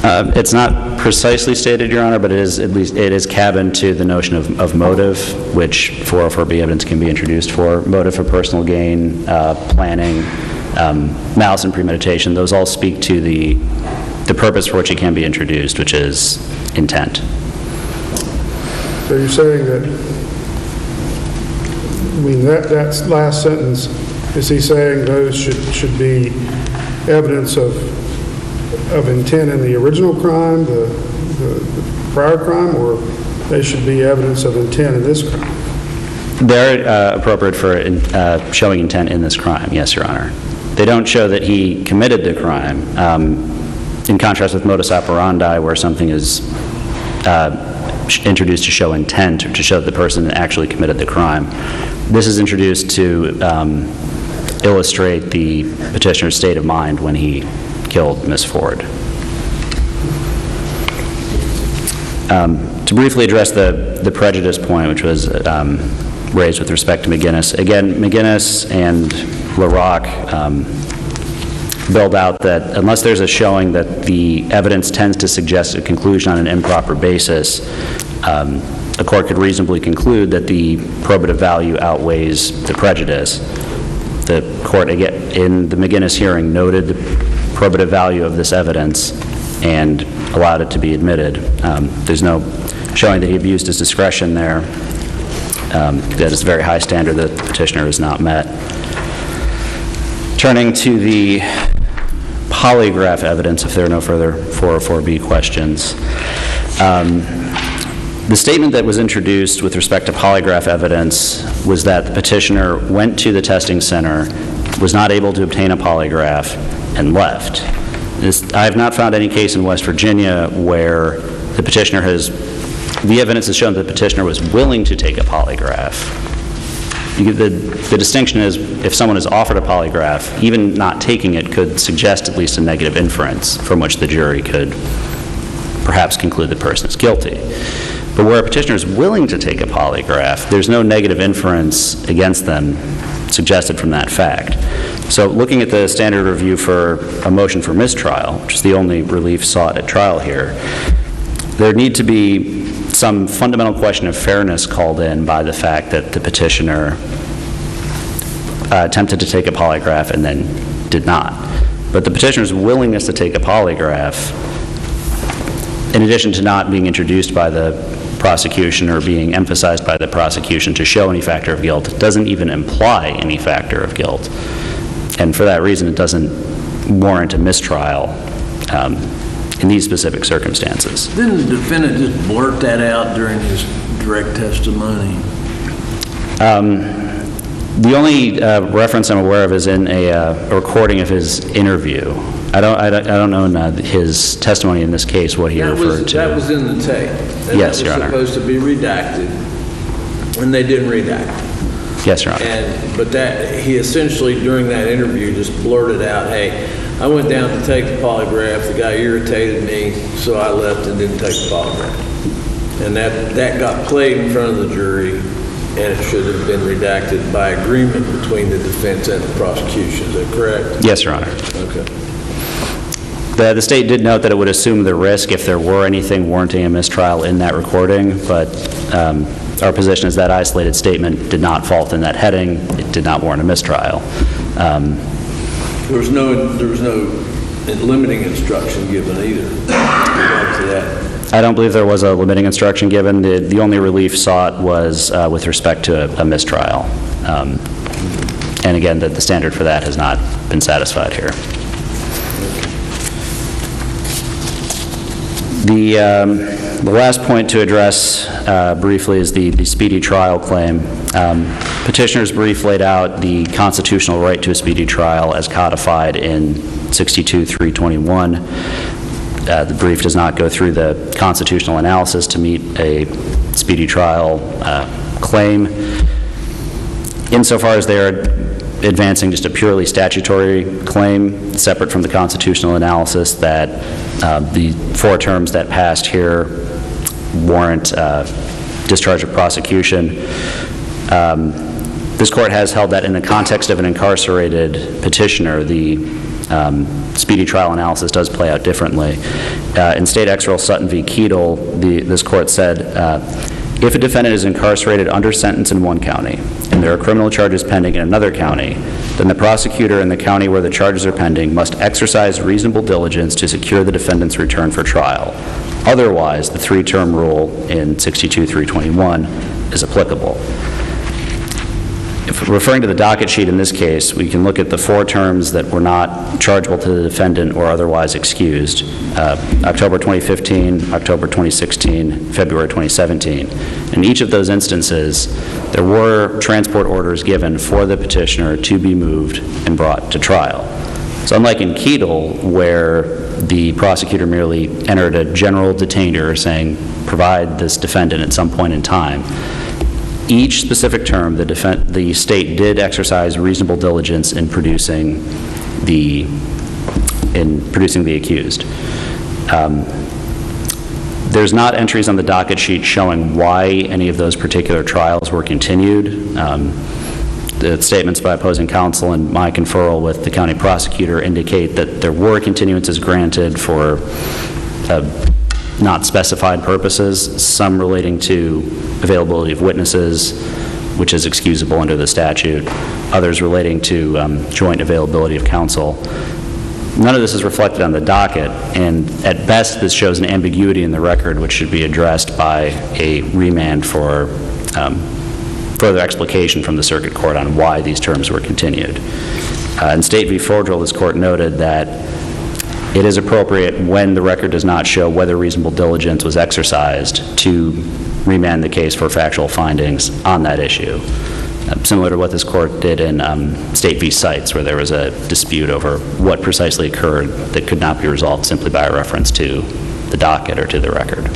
It's not precisely stated, Your Honor, but it is at least it is cabined to the notion of motive, which 404B evidence can be introduced for. Motive for personal gain, planning, malice and premeditation. Those all speak to the purpose for which it can be introduced, which is intent. So you're saying that, I mean, that last sentence, is he saying those should be evidence of intent in the original crime, the prior crime, or they should be evidence of intent in this crime? They're appropriate for showing intent in this crime, yes, Your Honor. They don't show that he committed the crime, in contrast with modus operandi, where something is introduced to show intent, or to show that the person actually committed the crime. This is introduced to illustrate the petitioner's state of mind when he killed Miss Ford. To briefly address the prejudice point, which was raised with respect to McGinnis. Again, McGinnis and LaRock build out that unless there's a showing that the evidence tends to suggest a conclusion on an improper basis, a court could reasonably conclude that the probative value outweighs the prejudice. The court, again, in the McGinnis hearing, noted the probative value of this evidence and allowed it to be admitted. There's no showing that he abused his discretion there. That is a very high standard that the petitioner has not met. Turning to the polygraph evidence, if there are no further 404B questions. The statement that was introduced with respect to polygraph evidence was that the petitioner went to the testing center, was not able to obtain a polygraph, and left. I have not found any case in West Virginia where the petitioner the evidence has shown that the petitioner was willing to take a polygraph. The distinction is if someone is offered a polygraph, even not taking it could suggest at least a negative inference from which the jury could perhaps conclude the person is guilty. But where a petitioner is willing to take a polygraph, there's no negative inference against them suggested from that fact. So looking at the standard review for a motion for mistrial, which is the only relief sought at trial here, there need to be some fundamental question of fairness called in by the fact that the petitioner attempted to take a polygraph and then did not. But the petitioner's willingness to take a polygraph, in addition to not being introduced by the prosecution or being emphasized by the prosecution to show any factor of guilt, doesn't even imply any factor of guilt. And for that reason, it doesn't warrant a mistrial in these specific circumstances. Didn't the defendant just blurt that out during his direct testimony? The only reference I'm aware of is in a recording of his interview. I don't know in his testimony in this case what he referred to. That was in the tape. And yes, Your Honor. That was supposed to be redacted, and they didn't redact it. Yes, Your Honor. But he essentially, during that interview, just blurted out, hey, I went down to take the polygraph, the guy irritated me, so I left and didn't take the polygraph. And that got played in front of the jury, and it should have been redacted by agreement between the defense and the prosecution. Is that correct? Yes, Your Honor. Okay. The state did note that it would assume the risk if there were anything warranting a mistrial in that recording, but our position is that isolated statement did not fall within that heading. It did not warrant a mistrial. There was no limiting instruction given either. To that. I don't believe there was a limiting instruction given. The only relief sought was with respect to a mistrial. And again, the standard for that has not been satisfied here. The last point to address briefly is the speedy trial claim. Petitioner's brief laid out the constitutional right to a speedy trial as codified in 62-321. The brief does not go through the constitutional analysis to meet a speedy trial claim. Insofar as they are advancing just a purely statutory claim, separate from the constitutional analysis, that the 4 terms that passed here warrant discharge of prosecution. This court has held that in the context of an incarcerated petitioner, the speedy trial analysis does play out differently. In State Ex Rel Sutton v. Keatle, this court said, if a defendant is incarcerated under sentence in one county and there are criminal charges pending in another county, then the prosecutor in the county where the charges are pending must exercise reasonable diligence to secure the defendant's return for trial. Otherwise, the three-term rule in 62-321 is applicable. If referring to the docket sheet in this case, we can look at the 4 terms that were not chargeable to the defendant or otherwise excused: October 2015, October 2016, February 2017. In each of those instances, there were transport orders given for the petitioner to be moved and brought to trial. So unlike in Keatle, where the prosecutor merely entered a general detainer saying, provide this defendant at some point in time, each specific term, the state did exercise reasonable diligence in producing the accused. There's not entries on the docket sheet showing why any of those particular trials were continued. The statements by opposing counsel and my conferral with the county prosecutor indicate that there were continuances granted for not specified purposes, some relating to availability of witnesses, which is excusable under the statute, others relating to joint availability of counsel. None of this is reflected on the docket, and at best this shows an ambiguity in the record which should be addressed by a remand for further explication from the circuit court on why these terms were continued. In State v. Fordrell, this court noted that it is appropriate when the record does not show whether reasonable diligence was exercised to remand the case for factual findings on that issue, similar to what this court did in State v. Sites, where there was a dispute over what precisely occurred that could not be resolved simply by a reference to the docket or to the record.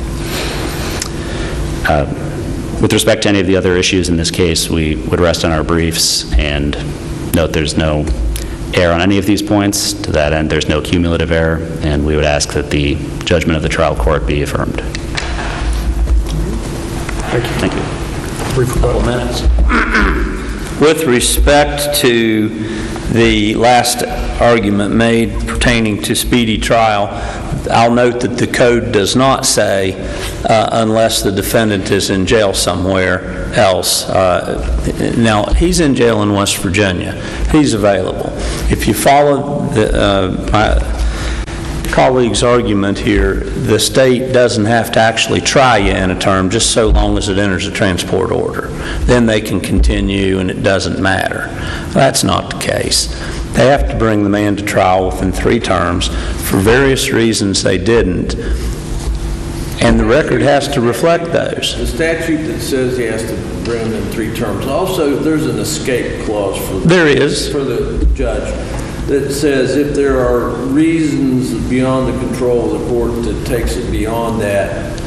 With respect to any of the other issues in this case, we would rest on our briefs and note there's no error on any of these points. To that end, there's no cumulative error, and we would ask that the judgment of the trial court be affirmed. Thank you. Brief Couple minutes. With respect to the last argument made pertaining to speedy trial, I'll note that the code does not say unless the defendant is in jail somewhere else. Now, he's in jail in West Virginia. He's available. If you follow my colleague's argument here, the state doesn't have to actually try you in a term just so long as it enters a transport order. Then they can continue and it doesn't matter. That's not the case. They have to bring the man to trial within 3 terms. For various reasons, they didn't. And the record has to reflect those. The statute that says he has to bring them in 3 terms. Also, there's an escape clause for the judge that says if there are reasons beyond the control of the court that takes it beyond that,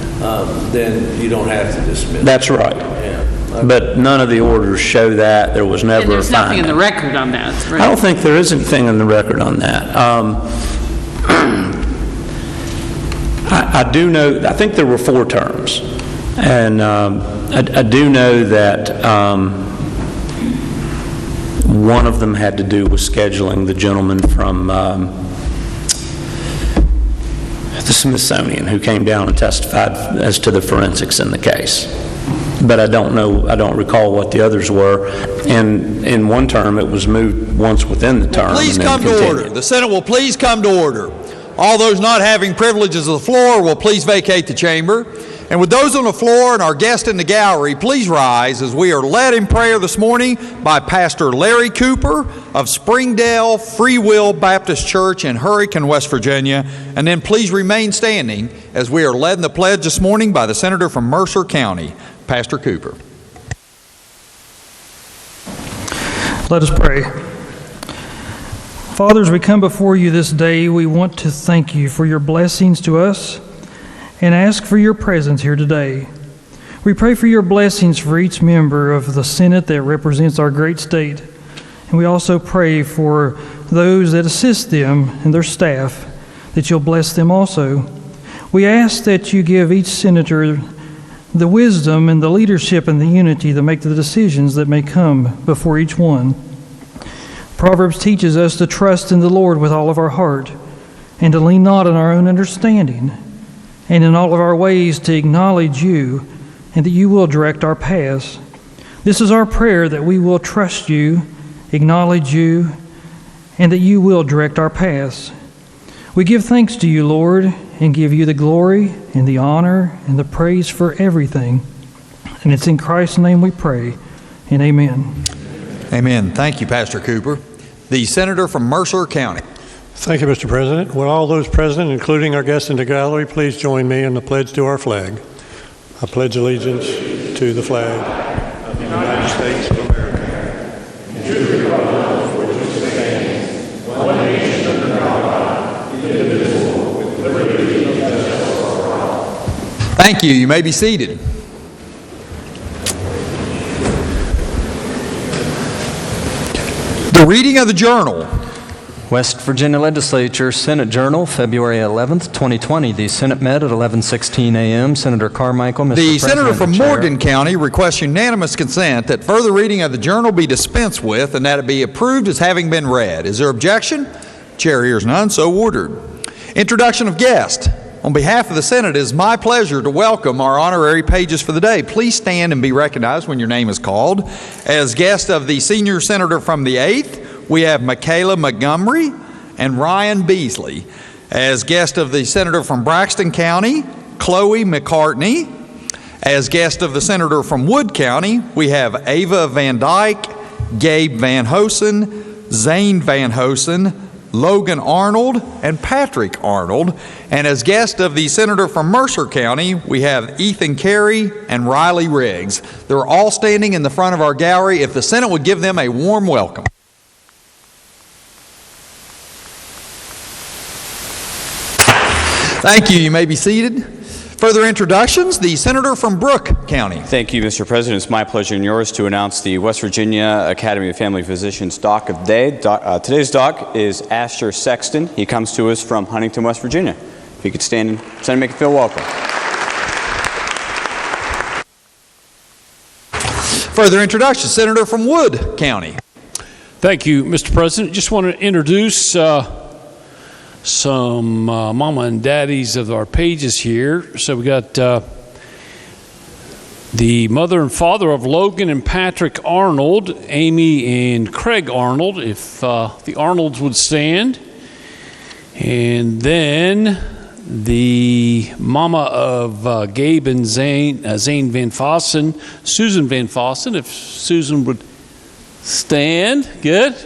then you don't have to dismiss. That's right. Yeah. But none of the orders show that. There was never there's a finding. nothing in the record on that, right? I don't think there is anything in the record on that. I do know, I think there were 4 terms. And I do know that one of them had to do with scheduling the gentleman from the Smithsonian who came down and testified as to the forensics in the case. But I don't know, I don't recall what the others were. And in one term, it was moved once within the term. Please and then come to continued. order. The Senate will please come to order. All those not having privileges of the floor will please vacate the chamber. And with those on the floor and our guests in the gallery, please rise as we are led in prayer this morning by Pastor Larry Cooper of Springdale Free Will Baptist Church in Hurricane, West Virginia. And then please remain standing as we are led in the pledge this morning by the Senator from Mercer County, Pastor Cooper. Let us pray. Father, as we come before you this day, we want to thank you for your blessings to us and ask for your presence here today. We pray for your blessings for each member of the Senate that represents our great state. And we also pray for those that assist them and their staff, that you'll bless them also. We ask that you give each senator the wisdom and the leadership and the unity to make the decisions that may come before each one. Proverbs teaches us to trust in the Lord with all of our heart and to lean not on our own understanding, and in all of our ways to acknowledge you, and that you will direct our paths. This is our prayer, that we will trust you, acknowledge you, and that you will direct our paths. We give thanks to you, Lord, and give you the glory and the honor and the praise for everything. And it's in Christ's name we pray, and amen. Amen. Thank you, Pastor Cooper. The senator from Mercer County. Thank you, Mr. President. Will all those present, including our guests in the gallery, please join me in the pledge to our flag. I pledge allegiance to the flag of the United States of America and to the republic for which it stands, one nation under God, indivisible, with liberty and justice for all. Thank you. You may be seated. The reading of the journal. West Virginia Legislature, Senate Journal, February 11th, 2020. The Senate met at 11:16 a.m. Senator Carmichael, Mr. The President, senator from the chair. Morgan County requests unanimous consent that further reading of the journal be dispensed with and that it be approved as having been read. Is there objection? Chair hears none, so ordered. Introduction of guest. On behalf of the Senate, it is my pleasure to welcome our honorary pages for the day. Please stand and be recognized when your name is called. As guest of the senior senator from the 8th, we have Michaela Montgomery and Ryan Beasley. As guest of the senator from Braxton County, Chloe McCartney. As guest of the senator from Wood County, we have Ava Van Dyke, Gabe Van Hosen, Zane Van Hosen, Logan Arnold, and Patrick Arnold. And as guest of the senator from Mercer County, we have Ethan Carey and Riley Riggs. They're all standing in the front of our gallery. If the Senate would give them a warm welcome. Thank you. You may be seated. Further introductions, the senator from Brooke County. Thank you, Mr. President. It's my pleasure and yours to announce the West Virginia Academy of Family Physicians Doc of the Day. Today's doc is Asher Sexton. He comes to us from Huntington, West Virginia. If you could stand and make him feel welcome. Further introductions, senator from Wood County. Thank you, Mr. President. Just want to introduce some mama and daddies of our pages here. So we got the mother and father of Logan and Patrick Arnold, Amy and Craig Arnold, if the Arnolds would stand. And then the mama of Gabe and Zane Van Fossen, Susan Van Fossen, if Susan would stand. Good.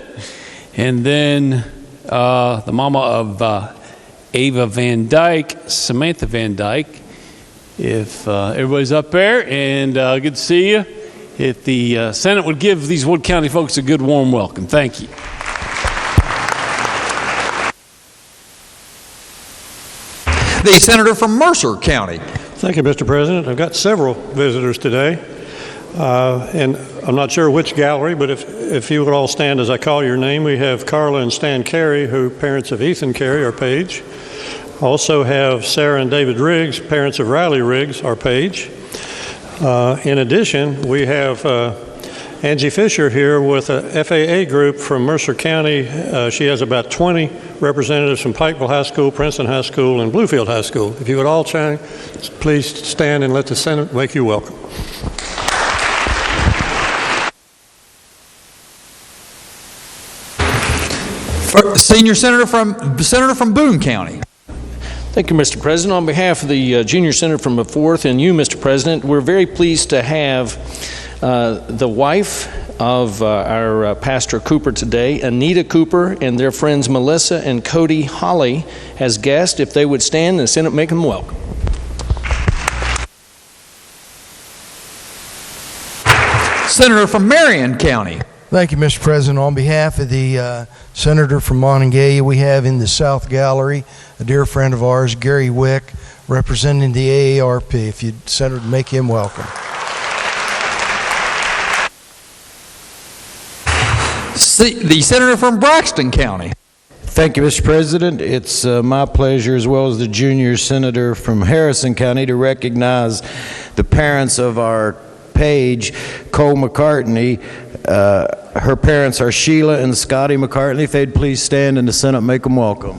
And then the mama of Ava Van Dyke, Samantha Van Dyke, if everybody's up there, and good to see you. If the Senate would give these Wood County folks a good warm welcome. Thank you. The senator from Mercer County. Thank you, Mr. President. I've got several visitors today, and I'm not sure which gallery, but if you would all stand as I call your name, we have Carla and Stan Carey, who parents of Ethan Carey, our page. Also have Sarah and David Riggs, parents of Riley Riggs, our page. In addition, we have Angie Fisher here with a FAA group from Mercer County. She has about 20 representatives from Pikeville High School, Princeton High School, and Bluefield High School. If you would all please stand and let the Senate make you welcome. Senior senator from Boone County. Thank you, Mr. President. On behalf of the junior senator from the 4th and you, Mr. President, we're very pleased to have the wife of our Pastor Cooper today, Anita Cooper, and their friends Melissa and Cody Holly as guests. If they would stand, and the Senate make them welcome. Senator from Marion County. Thank you, Mr. President. On behalf of the senator from Monongalia, we have in the South Gallery a dear friend of ours, Gary Wick, representing the AARP. If you'd, Senator, make him welcome. The senator from Braxton County. Thank you, Mr. President. It's my pleasure, as well as the junior senator from Harrison County, to recognize the parents of our page, Cole McCartney, Her parents are Sheila and Scotty McCartney. If they'd please stand in the Senate, make them welcome.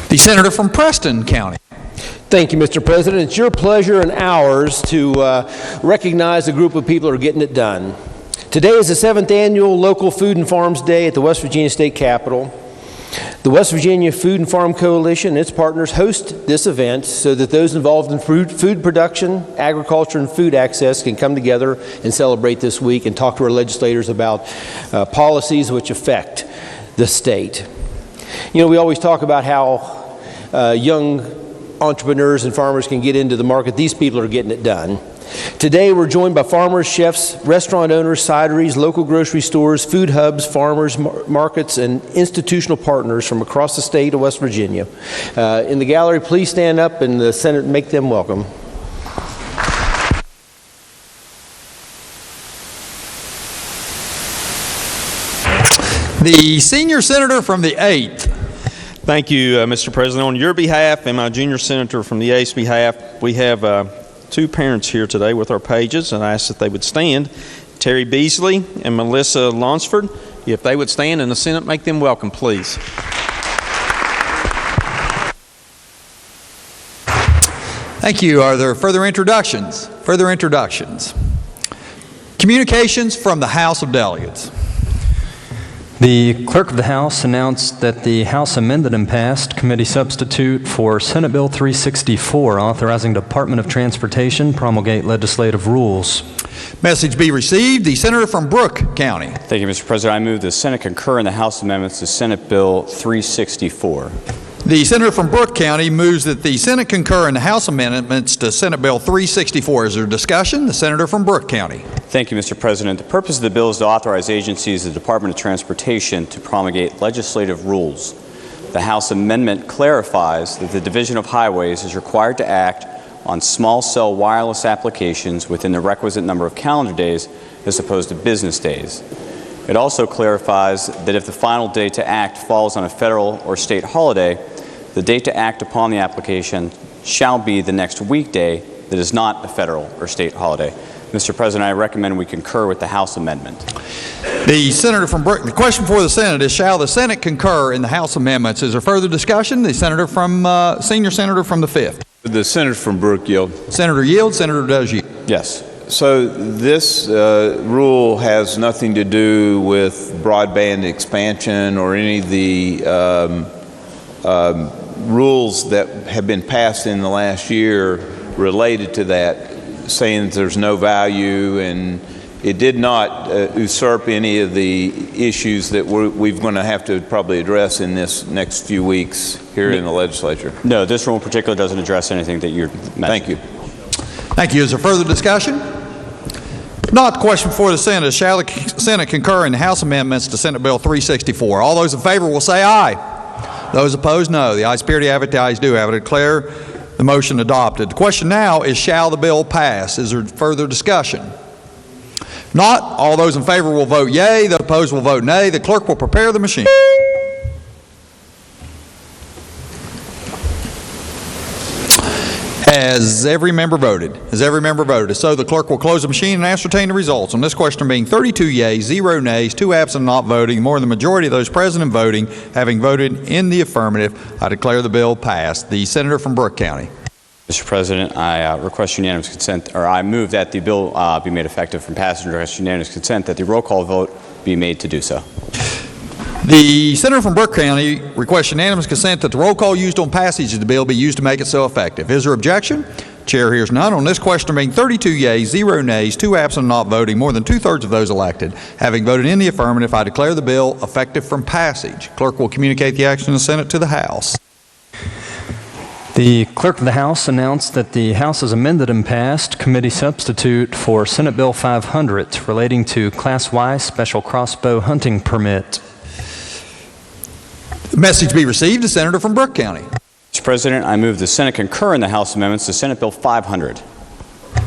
The senator from Preston County. Thank you, Mr. President. It's your pleasure and ours to recognize a group of people who are getting it done. Today is the 7th annual Local Food and Farms Day at the West Virginia State Capitol. The West Virginia Food and Farm Coalition and its partners host this event so that those involved in food production, agriculture, and food access can come together and celebrate this week and talk to our legislators about policies which affect the state. You know, we always talk about how young entrepreneurs and farmers can get into the market. These people are getting it done. Today we're joined by farmers, chefs, restaurant owners, cideries, local grocery stores, food hubs, farmers markets, and institutional partners from across the state of West Virginia. In the gallery, please stand up and the Senate make them welcome. The senior senator from the 8th. Thank you, Mr. President. On your behalf and my junior senator from the 8th's behalf, we have two parents here today with our pages, and I ask that they would stand. Terry Beasley and Melissa Lonsford. If they would stand in the Senate, make them welcome, please. Thank you. Are there further introductions? Further introductions. Communications from the House of Delegates. The Clerk of the House announced that the House amended and passed Committee Substitute for Senate Bill 364, authorizing Department of Transportation promulgate legislative rules. Message be received. The senator from Brooke County. Thank you, Mr. President. I move the Senate concur in the House amendments to Senate Bill 364. The senator from Brooke County moves that the Senate concur in the House amendments to Senate Bill 364. Is there discussion? The senator from Brooke County. Thank you, Mr. President. The purpose of the bill is to authorize agencies of the Department of Transportation to promulgate legislative rules. The House amendment clarifies that the Division of Highways is required to act on small cell wireless applications within the requisite number of calendar days as opposed to business days. It also clarifies that if the final day to act falls on a federal or state holiday, the date to act upon the application shall be the next weekday that is not a federal or state holiday. Mr. President, I recommend we concur with the House amendment. The senator from Brooke, the question for the Senate is, shall the Senate concur in the House amendments? Is there further discussion? The senator from, senior senator from the 5th. The senator from Brooke yield. Senator yield, senator does yield. Yes. So this rule has nothing to do with broadband expansion or any of the rules that have been passed in the last year related to that, saying that there's no value, and it did not usurp any of the issues that we're going to have to probably address in this next few weeks here in the legislature. No, this rule in particular doesn't address anything that you're mentioning. Thank you. Thank you. Is there further discussion? Not the question before the Senate is, shall the Senate concur in the House amendments to Senate Bill 364? All those in favor will say aye. Those opposed, no. The ayes appear to have it. The ayes do have it. I declare the motion adopted. The question now is, shall the bill pass? Is there further discussion? Not, all those in favor will vote yea. Those opposed will vote nay. The clerk will prepare the machine. Has every member voted? Has every member voted? So the clerk will close the machine and ascertain the results. On this question being 32 yeas, 0 nays, 2 absent not voting, more than the majority of those present and voting, having voted in the affirmative, I declare the bill passed. The senator from Brooke County. Mr. President, I request unanimous consent, or I move that the bill be made effective from passage and request unanimous consent that the roll call vote be made to do so. The senator from Brooke County requests unanimous consent that the roll call used on passage of the bill be used to make it so effective. Is there objection? Chair hears none. On this question being 32 yeas, 0 nays, 2 absent not voting, more than 2/3 of those elected having voted in the affirmative, I declare the bill effective from passage. Clerk will communicate the action of the Senate to the House. The Clerk of the House announced that the House has amended and passed Committee Substitute for Senate Bill 500 relating to Class Y Special Crossbow Hunting Permit. The message be received. The senator from Brooke County. Mr. President, I move the Senate concur in the House amendments to Senate Bill 500.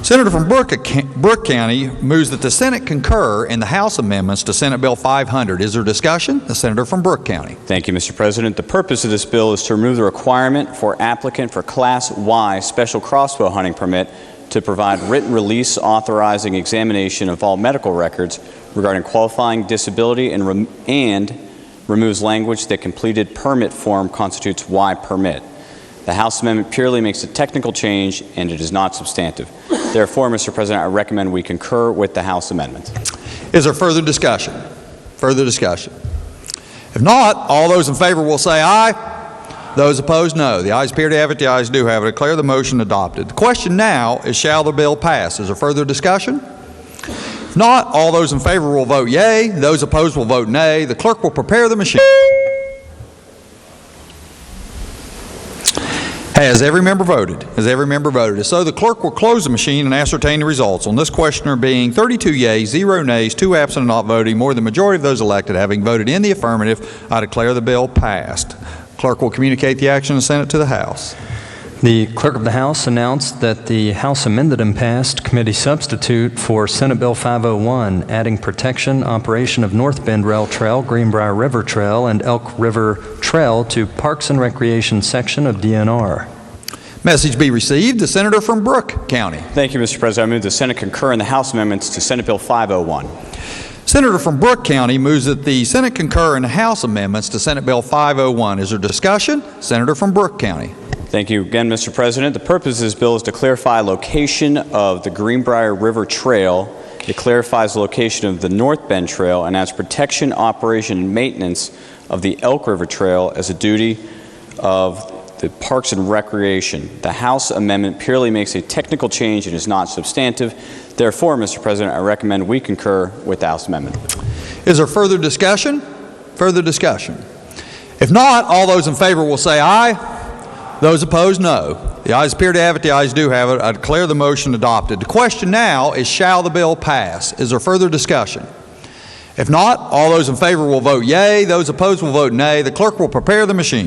Senator from Brooke County moves that the Senate concur in the House amendments to Senate Bill 500. Is there discussion? The senator from Brooke County. Thank you, Mr. President. The purpose of this bill is to remove the requirement for applicant for Class Y Special Crossbow Hunting Permit to provide written release authorizing examination of all medical records regarding qualifying disability and removes language that completed permit form constitutes Y permit. The House amendment purely makes a technical change and it is not substantive. Therefore, Mr. President, I recommend we concur with the House amendment. Is there further discussion? Further discussion? If not, all those in favor will say aye. Those opposed, no. The ayes appear to have it. The ayes do have it. I declare the motion adopted. The question now is, shall the bill pass? Is there further discussion? If not, all those in favor will vote yea. Those opposed will vote nay. The clerk will prepare the machine. Has every member voted? Has every member voted? If so, the clerk will close the machine and ascertain the results. On this question there being 32 yeas, 0 nays, 2 absent and not voting, more than the majority of those elected having voted in the affirmative, I declare the bill passed. Clerk will communicate the action and send it to the House. The Clerk of the House announced that the House amended and passed committee substitute for Senate Bill 501, adding protection, operation of North Bend Rail Trail, Greenbrier River Trail, and Elk River Trail to Parks and Recreation section of DNR. Message be received. The Senator from Brooke County. Thank you, Mr. President. I move the Senate concur in the House amendments to Senate Bill 501. Senator from Brooke County moves that the Senate concur in the House amendments to Senate Bill 501. Is there discussion? Senator from Brooke County. Thank you again, Mr. President. The purpose of this bill is to clarify location of the Greenbrier River Trail. It clarifies the location of the North Bend Trail and adds protection, operation, and maintenance of the Elk River Trail as a duty of the Parks and Recreation. The House amendment purely makes a technical change and is not substantive. Therefore, Mr. President, I recommend we concur with the House amendment. Is there further discussion? Further discussion? If not, all those in favor will say aye. Those opposed, no. The ayes appear to have it. The ayes do have it. I declare the motion adopted. The question now is, shall the bill pass? Is there further discussion? If not, all those in favor will vote yea. Those opposed will vote nay. The clerk will prepare the machine.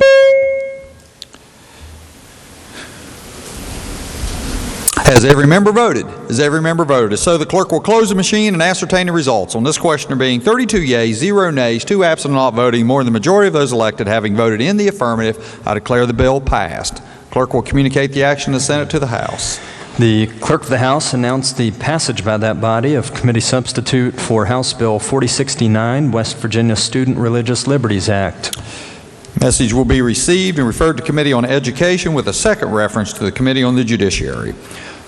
Has every member voted? Has every member voted? If so, the clerk will close the machine and ascertain the results. On this question there being 32 yeas, 0 nays, 2 absent and not voting, more than the majority of those elected having voted in the affirmative, I declare the bill passed. Clerk will communicate the action of the Senate to the House. The Clerk of the House announced the passage by that body of committee substitute for House Bill 4069, West Virginia Student Religious Liberties Act. Message will be received and referred to Committee on Education with a second reference to the Committee on the Judiciary.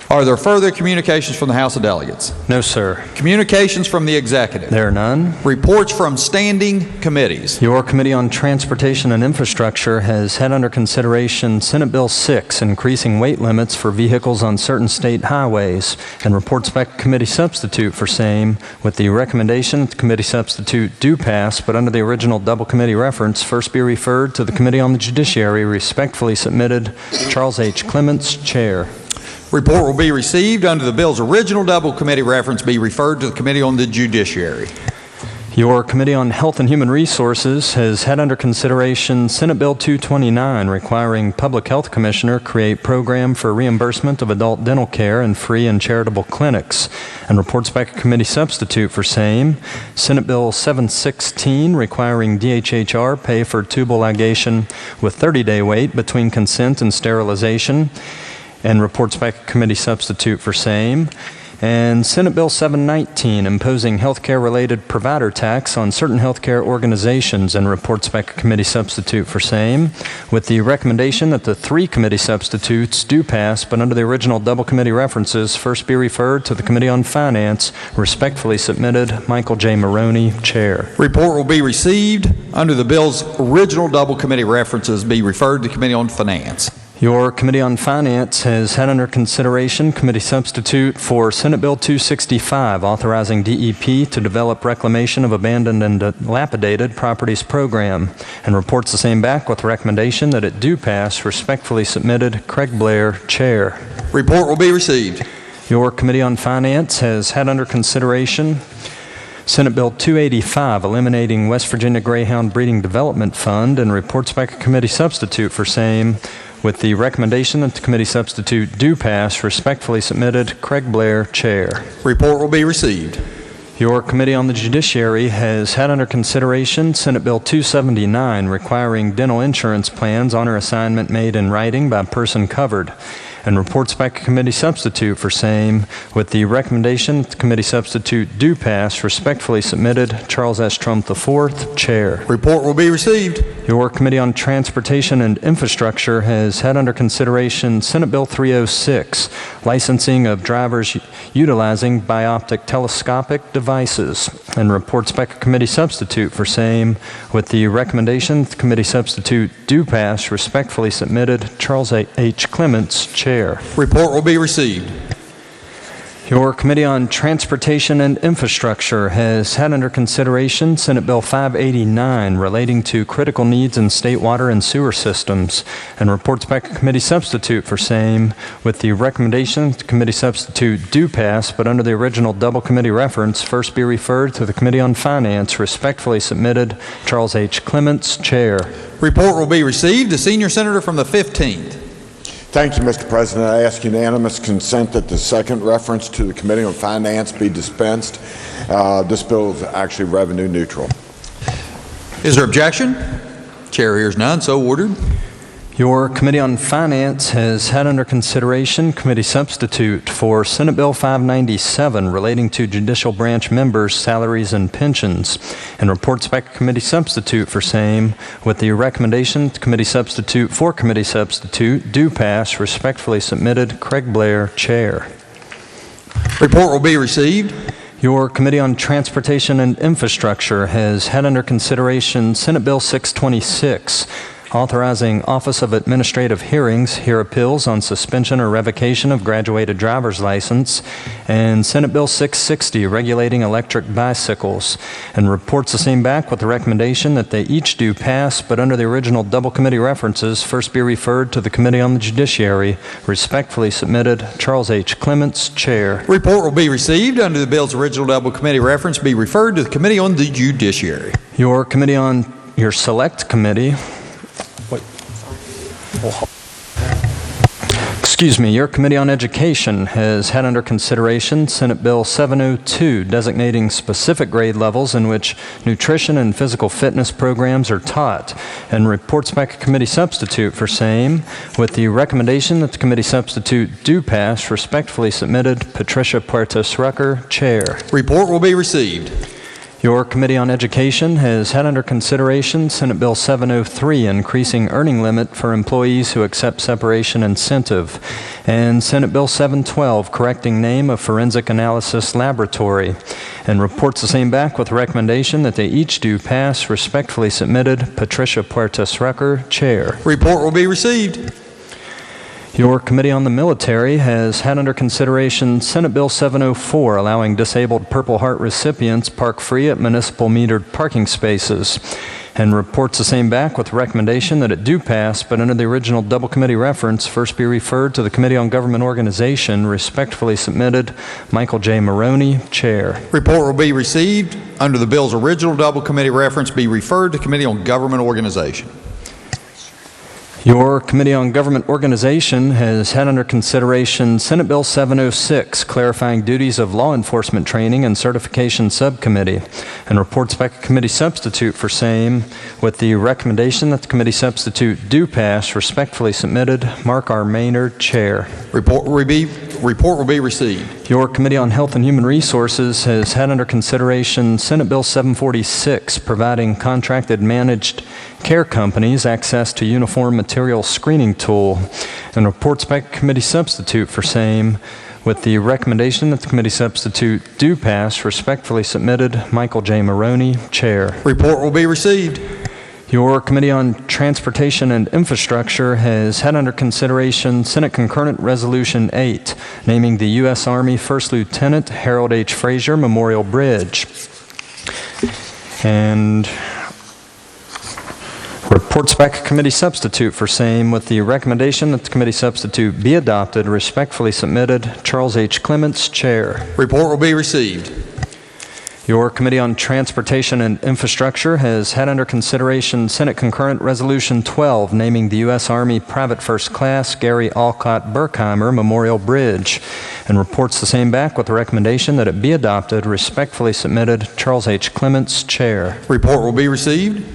Are there further communications from the House of Delegates? No, sir. Communications from the Executive? There are none. Reports from standing committees? Your Committee on Transportation and Infrastructure has had under consideration Senate Bill 6, increasing weight limits for vehicles on certain state highways, and reports back to committee substitute for same, with the recommendation that the committee substitute do pass, but under the original double committee reference, first be referred to the Committee on the Judiciary. Respectfully submitted, Charles H. Clements, Chair. Report will be received under the bill's original double committee reference, be referred to the Committee on the Judiciary. Your Committee on Health and Human Resources has had under consideration Senate Bill 229, requiring Public Health Commissioner create program for reimbursement of adult dental care in free and charitable clinics, and reports back a committee substitute for same. Senate Bill 716, requiring DHHR pay for tubal ligation with 30-day wait between consent and sterilization, and reports back a committee substitute for same. And Senate Bill 719, imposing healthcare-related provider tax on certain healthcare organizations, and reports back a committee substitute for same, with the recommendation that the 3 committee substitutes do pass, but under the original double committee references, first be referred to the Committee on Finance. Respectfully submitted, Michael J. Maroney, Chair. Report will be received under the bill's original double committee references, be referred to the Committee on Finance. Your Committee on Finance has had under consideration committee substitute for Senate Bill 265, authorizing DEP to develop reclamation of abandoned and dilapidated properties program, and reports the same back with recommendation that it do pass. Respectfully submitted, Craig Blair, Chair. Report will be received. Your Committee on Finance has had under consideration Senate Bill 285, eliminating West Virginia Greyhound Breeding Development Fund, and reports back a committee substitute for same, with the recommendation that the committee substitute do pass. Respectfully submitted, Craig Blair, Chair. Report will be received. Your Committee on the Judiciary has had under consideration Senate Bill 279, requiring dental insurance plans on or assignment made in writing by person covered, and reports back to committee substitute for same, with the recommendation that the committee substitute do pass. Respectfully submitted, Charles S. Trump IV, Chair. Report will be received. Your Committee on Transportation and Infrastructure has had under consideration Senate Bill 306, licensing of drivers utilizing bioptic telescopic devices, and reports back to committee substitute for same, with the recommendation that the committee substitute do pass. Respectfully submitted, Charles H. Clements, Chair. Report will be received. Your Committee on Transportation and Infrastructure has had under consideration Senate Bill 589 relating to critical needs in state water and sewer systems, and reports back to committee substitute for same, with the recommendation that the committee substitute do pass, but under the original double committee reference, first be referred to the Committee on Finance. Respectfully submitted, Charles H. Clements, Chair. Report will be received. The senior senator from the 15th. Thank you, Mr. President. I ask unanimous consent that the second reference to the Committee on Finance be dispensed. This bill is actually revenue neutral. Is there objection? Chair hears none, so ordered. Your Committee on Finance has had under consideration committee substitute for Senate Bill 597 relating to judicial branch members' salaries and pensions, and reports back to committee substitute for same, with the recommendation that committee substitute for committee substitute do pass. Respectfully submitted, Craig Blair, Chair. Report will be received. Your Committee on Transportation and Infrastructure has had under consideration Senate Bill 626, authorizing Office of Administrative Hearings hear appeals on suspension or revocation of graduated driver's license, and Senate Bill 660 regulating electric bicycles, and reports the same back with the recommendation that they each do pass, but under the original double committee references, first be referred to the Committee on the Judiciary. Respectfully submitted, Charles H. Clements, Chair. Report will be received. Under the bill's original double committee reference, be referred to the Committee on the Judiciary. Your select committee, your Committee on Education has had under consideration Senate Bill 702 designating specific grade levels in which nutrition and physical fitness programs are taught, and reports back to committee substitute for same, with the recommendation that the committee substitute do pass. Respectfully submitted, Patricia Puertas Rucker, Chair. Report will be received. Your Committee on Education has had under consideration Senate Bill 703 increasing earning limit for employees who accept separation incentive, and Senate Bill 712 correcting name of forensic analysis laboratory, and reports the same back with recommendation that they each do pass. Respectfully submitted, Patricia Puertas Rucker, Chair. Report will be received. Your Committee on the Military has had under consideration Senate Bill 704 allowing disabled Purple Heart recipients park free at municipal metered parking spaces, and reports the same back with recommendation that it do pass, but under the original double committee reference, first be referred to the Committee on Government Organization. Respectfully submitted, Michael J. Maroney, Chair. Report will be received. Under the bill's original double committee reference, be referred to Committee on Government Organization. Your Committee on Government Organization has had under consideration Senate Bill 706, clarifying duties of law enforcement training and certification subcommittee, and reports back to committee substitute for same, with the recommendation that the committee substitute do pass. Respectfully submitted, Mark R. Maynard, Chair. Report will be received. Your Committee on Health and Human Resources has had under consideration Senate Bill 746, providing contracted managed care companies access to uniform material screening tool, and reports back to committee substitute for same, with the recommendation that the committee substitute do pass. Respectfully submitted, Michael J. Maroney, Chair. Report will be received. Your Committee on Transportation and Infrastructure has had under consideration Senate Concurrent Resolution 8, naming the U.S. Army First Lieutenant Harold H. Frazier Memorial Bridge, and reports back to committee substitute for same, with the recommendation that the committee substitute be adopted. Respectfully submitted, Charles H. Clements, Chair. Report will be received. Your Committee on Transportation and Infrastructure has had under consideration Senate Concurrent Resolution 12, naming the U.S. Army Private First Class Gary Alcott Berkheimer Memorial Bridge, and reports the same back with the recommendation that it be adopted. Respectfully submitted, Charles H. Clements, Chair. Report will be received.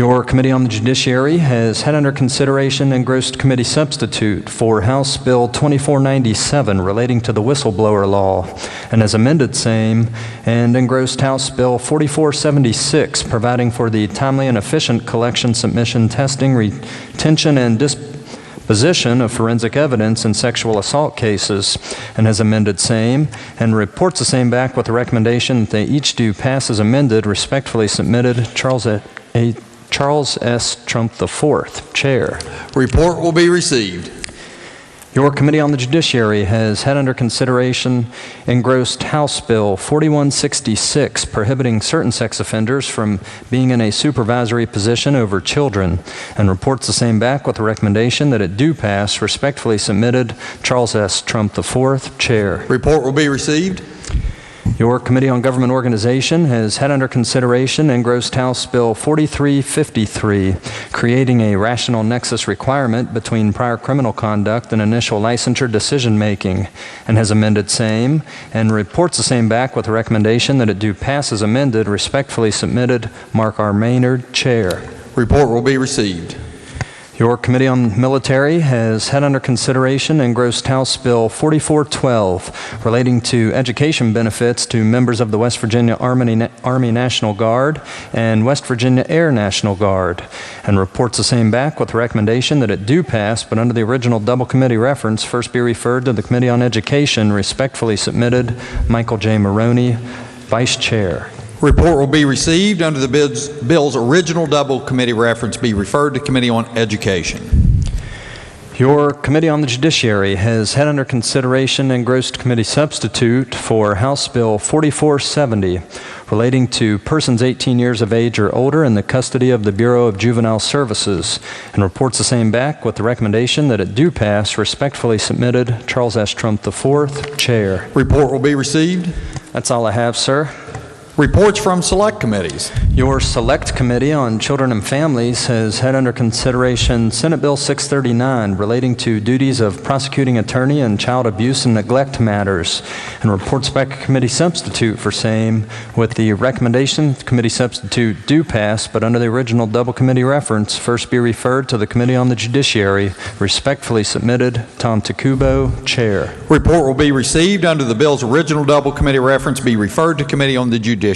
Your Committee on the Judiciary has had under consideration engrossed committee substitute for House Bill 2497 relating to the whistleblower law, and has amended same, and engrossed House Bill 4476 providing for the timely and efficient collection, submission, testing, retention, and disposition of forensic evidence in sexual assault cases, and has amended same, and reports the same back with the recommendation that they each do pass as amended. Respectfully submitted, Charles S. Trump IV, Chair. Report will be received. Your Committee on the Judiciary has had under consideration engrossed House Bill 4166 prohibiting certain sex offenders from being in a supervisory position over children, and reports the same back with the recommendation that it do pass. Respectfully submitted, Charles S. Trump IV, Chair. Report will be received. Your Committee on Government Organization has had under consideration engrossed House Bill 4353, creating a rational nexus requirement between prior criminal conduct and initial licensure decision-making, and has amended same, and reports the same back with the recommendation that it do pass as amended. Respectfully submitted, Mark R. Maynard, Chair. Report will be received. Your Committee on Military has had under consideration engrossed House Bill 4412 relating to education benefits to members of the West Virginia Army National Guard and West Virginia Air National Guard, and reports the same back with the recommendation that it do pass, but under the original double committee reference, first be referred to the Committee on Education. Respectfully submitted, Michael J. Maroney, Vice Chair. Report will be received. Under the bill's original double committee reference, be referred to Committee on Education. Your Committee on the Judiciary has had under consideration engrossed committee substitute for House Bill 4470 relating to persons 18 years of age or older in the custody of the Bureau of Juvenile Services, and reports the same back with the recommendation that it do pass. Respectfully submitted, Charles S. Trump IV, Chair. Report will be received. That's all I have, sir. Reports from select committees. Your Select Committee on Children and Families has had under consideration Senate Bill 639 relating to duties of prosecuting attorney in child abuse and neglect matters, and reports back a committee substitute for same with the recommendation the committee substitute do pass, but under the original double committee reference, first be referred to the Committee on the Judiciary. Respectfully submitted, Tom Takubo, Chair. Report will be received. Under the bill's original double committee reference, be referred to Committee on the Judiciary.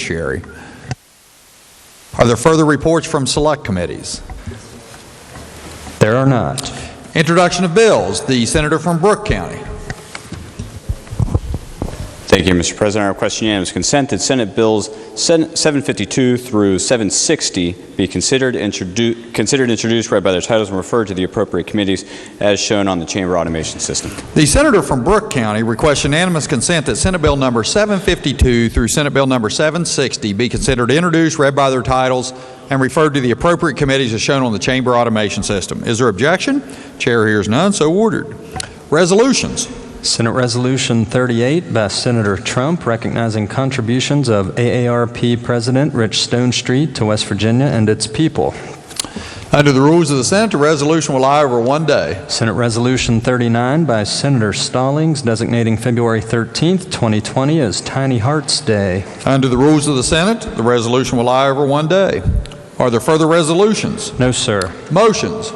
Are there further reports from select committees? There are not. Introduction of bills. The senator from Brooke County. Thank you, Mr. President. I request unanimous consent that Senate Bills 752 through 760 be considered introduced, read by their titles, and referred to the appropriate committees as shown on the chamber automation system. The senator from Brooke County requests unanimous consent that Senate Bill number 752 through Senate Bill number 760 be considered introduced, read by their titles, and referred to the appropriate committees as shown on the chamber automation system. Is there objection? Chair hears none, so ordered. Resolutions. Senate Resolution 38 by Senator Trump recognizing contributions of AARP President Rich Stonestreet to West Virginia and its people. Under the rules of the Senate, the resolution will lie over one day. Senate Resolution 39 by Senator Stallings designating February 13th, 2020 as Tiny Hearts Day. Under the rules of the Senate, the resolution will lie over one day. Are there further resolutions? No, sir. Motions?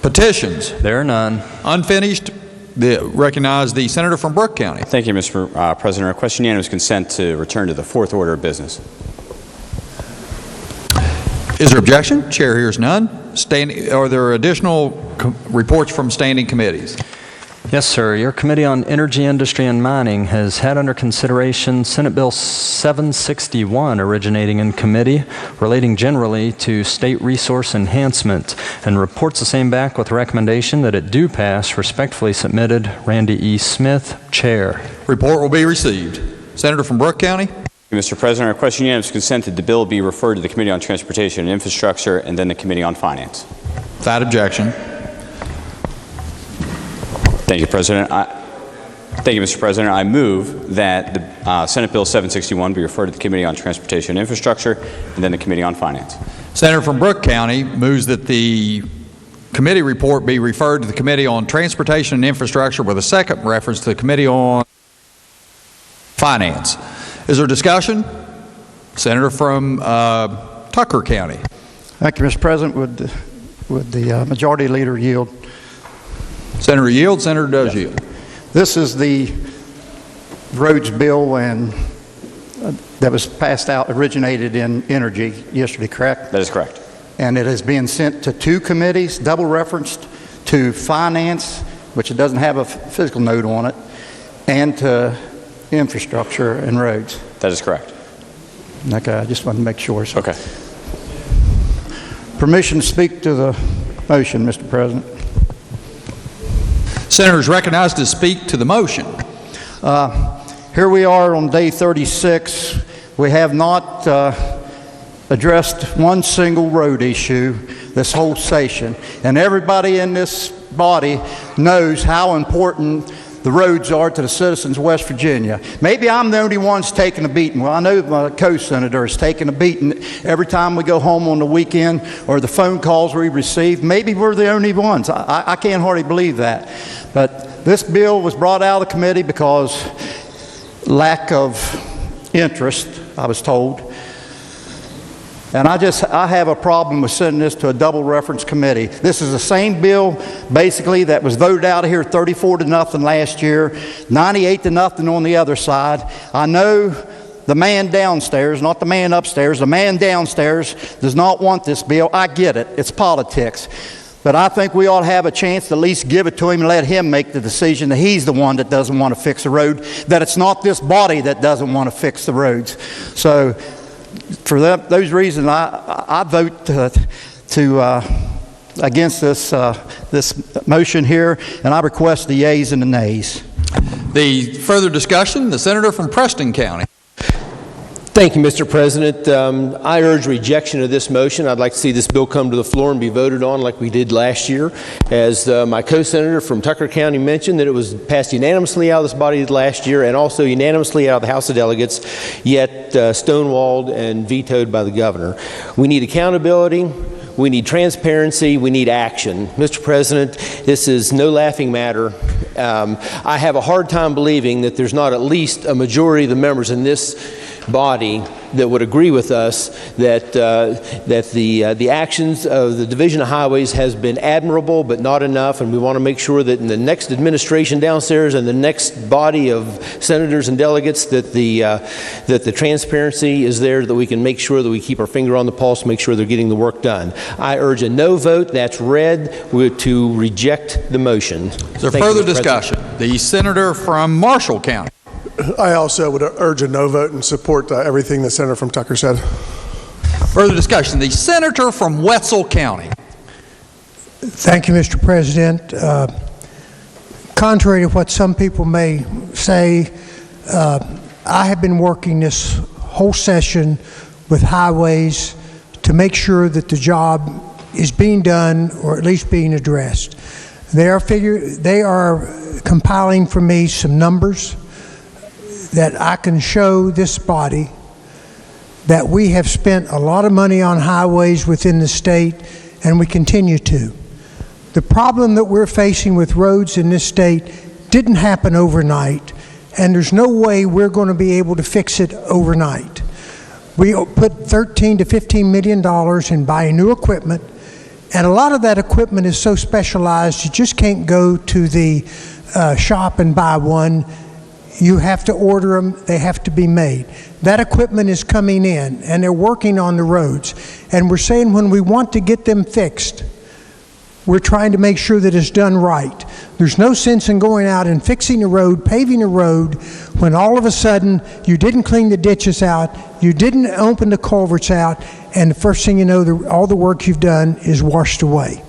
Petitions? There are none. Unfinished? Recognize the senator from Brooke County. Thank you, Mr. President. I request unanimous consent to return to the fourth order of business. Is there objection? Chair hears none. Are there additional reports from standing committees? Yes, sir. Your Committee on Energy, Industry, and Mining has had under consideration Senate Bill 761 originating in committee relating generally to state resource enhancement, and reports the same back with recommendation that it do pass. Respectfully submitted, Randy E. Smith, Chair. Report will be received. Senator from Brooke County. Mr. President, I request unanimous consent that the bill be referred to the Committee on Transportation and Infrastructure and then the Committee on Finance. Without objection. Thank you, President. Thank you, Mr. President. I move that the Senate Bill 761 be referred to the Committee on Transportation and Infrastructure and then the Committee on Finance. Senator from Brooke County moves that the committee report be referred to the Committee on Transportation and Infrastructure with a second reference to the Committee on Finance. Is there discussion? Senator from Tucker County. Thank you, Mr. President. Would the majority leader yield? Senator yield. Senator does yield. This is the roads bill and that was passed out, originated in energy yesterday, correct? That is correct. And it is being sent to two committees, double referenced to finance, which it doesn't have a physical note on it, and to infrastructure and roads. That is correct. Okay, I just wanted to make sure. So. Okay. Permission to speak to the motion, Mr. President. Senator is recognized to speak to the motion. Here we are on day 36. We have not addressed one single road issue this whole session. And everybody in this body knows how important the roads are to the citizens of West Virginia. Maybe I'm the only one that's taking a beating. Well, I know my co-senator is taking a beating every time we go home on the weekend or the phone calls we receive. Maybe we're the only ones. I can't hardly believe that. But this bill was brought out of the committee because lack of interest, I was told. And I have a problem with sending this to a double reference committee. This is the same bill, basically, that was voted out of here 34-0 last year, 98-0 on the other side. I know the man downstairs, not the man upstairs, the man downstairs does not want this bill. I get it. It's politics. But I think we ought to have a chance to at least give it to him and let him make the decision that he's the one that doesn't want to fix the road, that it's not this body that doesn't want to fix the roads. So for those reasons, I vote against this motion here, and I request the yeas and the nays. The further discussion, the senator from Preston County. Thank you, Mr. President. I urge rejection of this motion. I'd like to see this bill come to the floor and be voted on like we did last year. As my co-senator from Tucker County mentioned, that it was passed unanimously out of this body last year and also unanimously out of the House of Delegates, yet stonewalled and vetoed by the governor. We need accountability. We need transparency. We need action. Mr. President, this is no laughing matter. I have a hard time believing that there's not at least a majority of the members in this body that would agree with us that the actions of the Division of Highways has been admirable but not enough, and we want to make sure that in the next administration downstairs and the next body of senators and delegates that the transparency is there, that we can make sure that we keep our finger on the pulse, make sure they're getting the work done. I urge a no vote. That's red, to reject the motion. Is there further discussion? The senator from Marshall County. I also would urge a no vote and support everything the senator from Tucker said. Further discussion. The senator from Wetzel County. Thank you, Mr. President. Contrary to what some people may say, I have been working this whole session with highways to make sure that the job is being done or at least being addressed. They are compiling for me some numbers that I can show this body that we have spent a lot of money on highways within the state, and we continue to. The problem that we're facing with roads in this state didn't happen overnight, and there's no way we're going to be able to fix it overnight. We put $13 to $15 million in buying new equipment, and a lot of that equipment is so specialized you just can't go to the shop and buy one. You have to order them. They have to be made. That equipment is coming in, and they're working on the roads. And we're saying when we want to get them fixed, we're trying to make sure that it's done right. There's no sense in going out and fixing a road, paving a road, when all of a sudden you didn't clean the ditches out, you didn't open the culverts out, and the first thing you know, all the work you've done is washed away.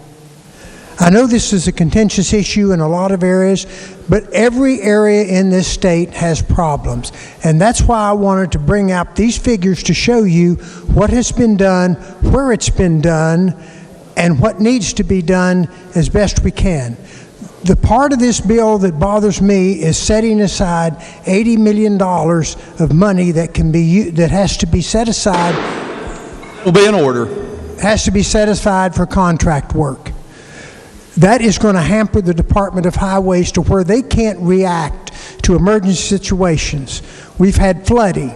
I know this is a contentious issue in a lot of areas, but every area in this state has problems. And that's why I wanted to bring out these figures to show you what has been done, where it's been done, and what needs to be done as best we can. The part of this bill that bothers me is setting aside $80 million of money that has to be set aside. Will be in order. Has to be set aside for contract work. That is going to hamper the Department of Highways to where they can't react to emergency situations. We've had flooding.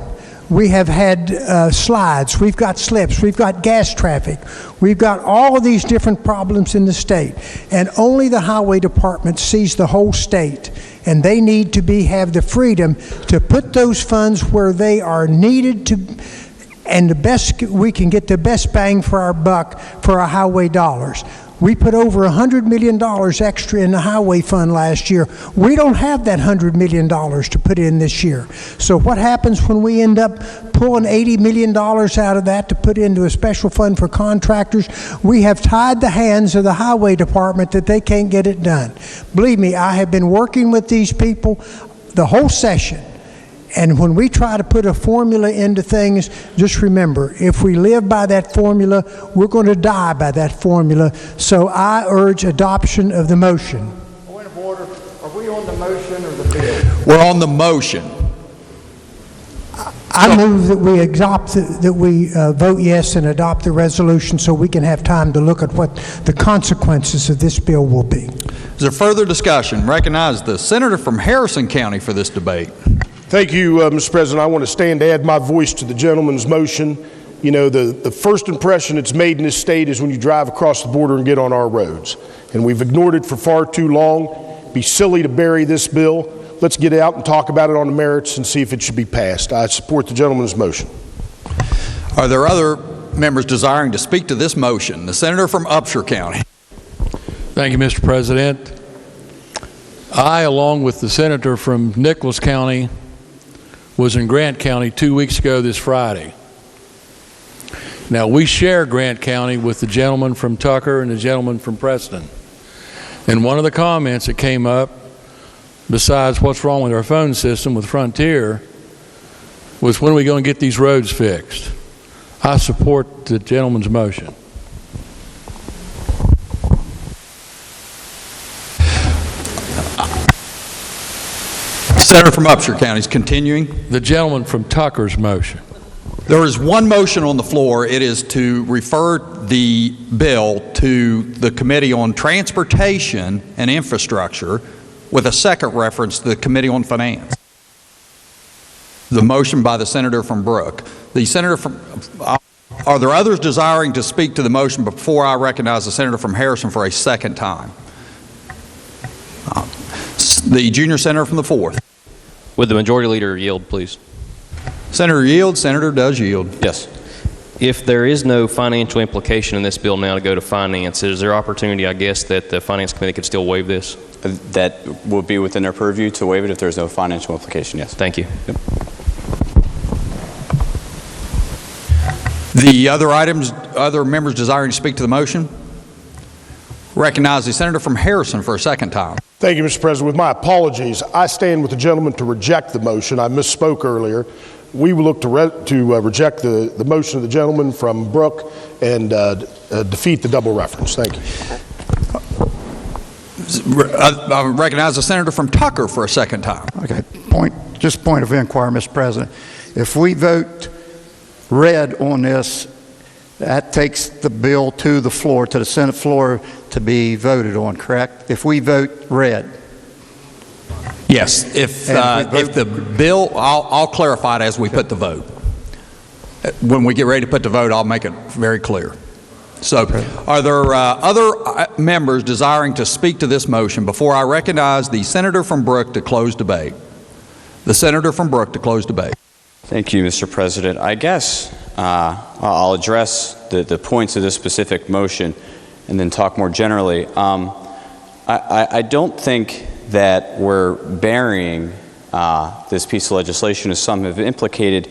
We have had slides, we've got slips, we've got gas traffic, we've got all of these different problems in the state, and only the highway department sees the whole state, and they need to have the freedom to put those funds where they are needed to, and we can get the best bang for our buck for our highway dollars. We put over $100 million extra in the highway fund last year. We don't have that $100 million to put in this year. So what happens when we end up pulling $80 million out of that to put into a special fund for contractors? We have tied the hands of the highway department that they can't get it done. Believe me, I have been working with these people the whole session. And when we try to put a formula into things, just remember, if we live by that formula, we're going to die by that formula. So I urge adoption of the motion. Point of order. Are we on the motion or the bill? We're on the motion. I move that we vote yes and adopt the resolution so we can have time to look at what the consequences of this bill will be. Is there further discussion? Recognize the senator from Harrison County for this debate. Thank you, Mr. President. I want to stand to add my voice to the gentleman's motion. You know, the first impression it's made in this state is when you drive across the border and get on our roads. And we've ignored it for far too long. It'd be silly to bury this bill. Let's get out and talk about it on the merits and see if it should be passed. I support the gentleman's motion. Are there other members desiring to speak to this motion? The senator from Upshur County. Thank you, Mr. President. I, along with the senator from Nicholas County, was in Grant County 2 weeks ago this Friday. Now, we share Grant County with the gentleman from Tucker and the gentleman from Preston. And one of the comments that came up, besides what's wrong with our phone system with Frontier, was when are we going to get these roads fixed? I support the gentleman's motion. Senator from Upshur County is continuing. The gentleman from Tucker's motion. There is one motion on the floor. It is to refer the bill to the Committee on Transportation and Infrastructure with a second reference to the Committee on Finance. The motion by the senator from Brooke. The senator from, are there others desiring to speak to the motion before I recognize the senator from Harrison for a second time? The junior senator from the 4th. Would the majority leader yield, please? Senator yields. Senator does yield. Yes. If there is no financial implication in this bill now to go to finance, is there opportunity, I guess, that the Finance Committee could still waive this? That will be within their purview to waive it if there's no financial implication, yes. Thank you. Yep. The other members desiring to speak to the motion? Recognize the senator from Harrison for a second time. Thank you, Mr. President. With my apologies, I stand with the gentleman to reject the motion. I misspoke earlier. We will look to reject the motion of the gentleman from Brooke and defeat the double reference. Thank you. I recognize the senator from Tucker for a second time. Okay, point of inquiry, Mr. President. If we vote red on this, that takes the bill to the floor, to the Senate floor, to be voted on, correct? If we vote red. Yes, if the bill, I'll clarify it as we put the vote. When we get ready to put the vote, I'll make it very clear. So, are there other members desiring to speak to this motion before I recognize the senator from Brooke to close debate? The senator from Brooke to close debate. Thank you, Mr. President. I guess I'll address the points of this specific motion and then talk more generally. I don't think that we're burying this piece of legislation, as some have implicated.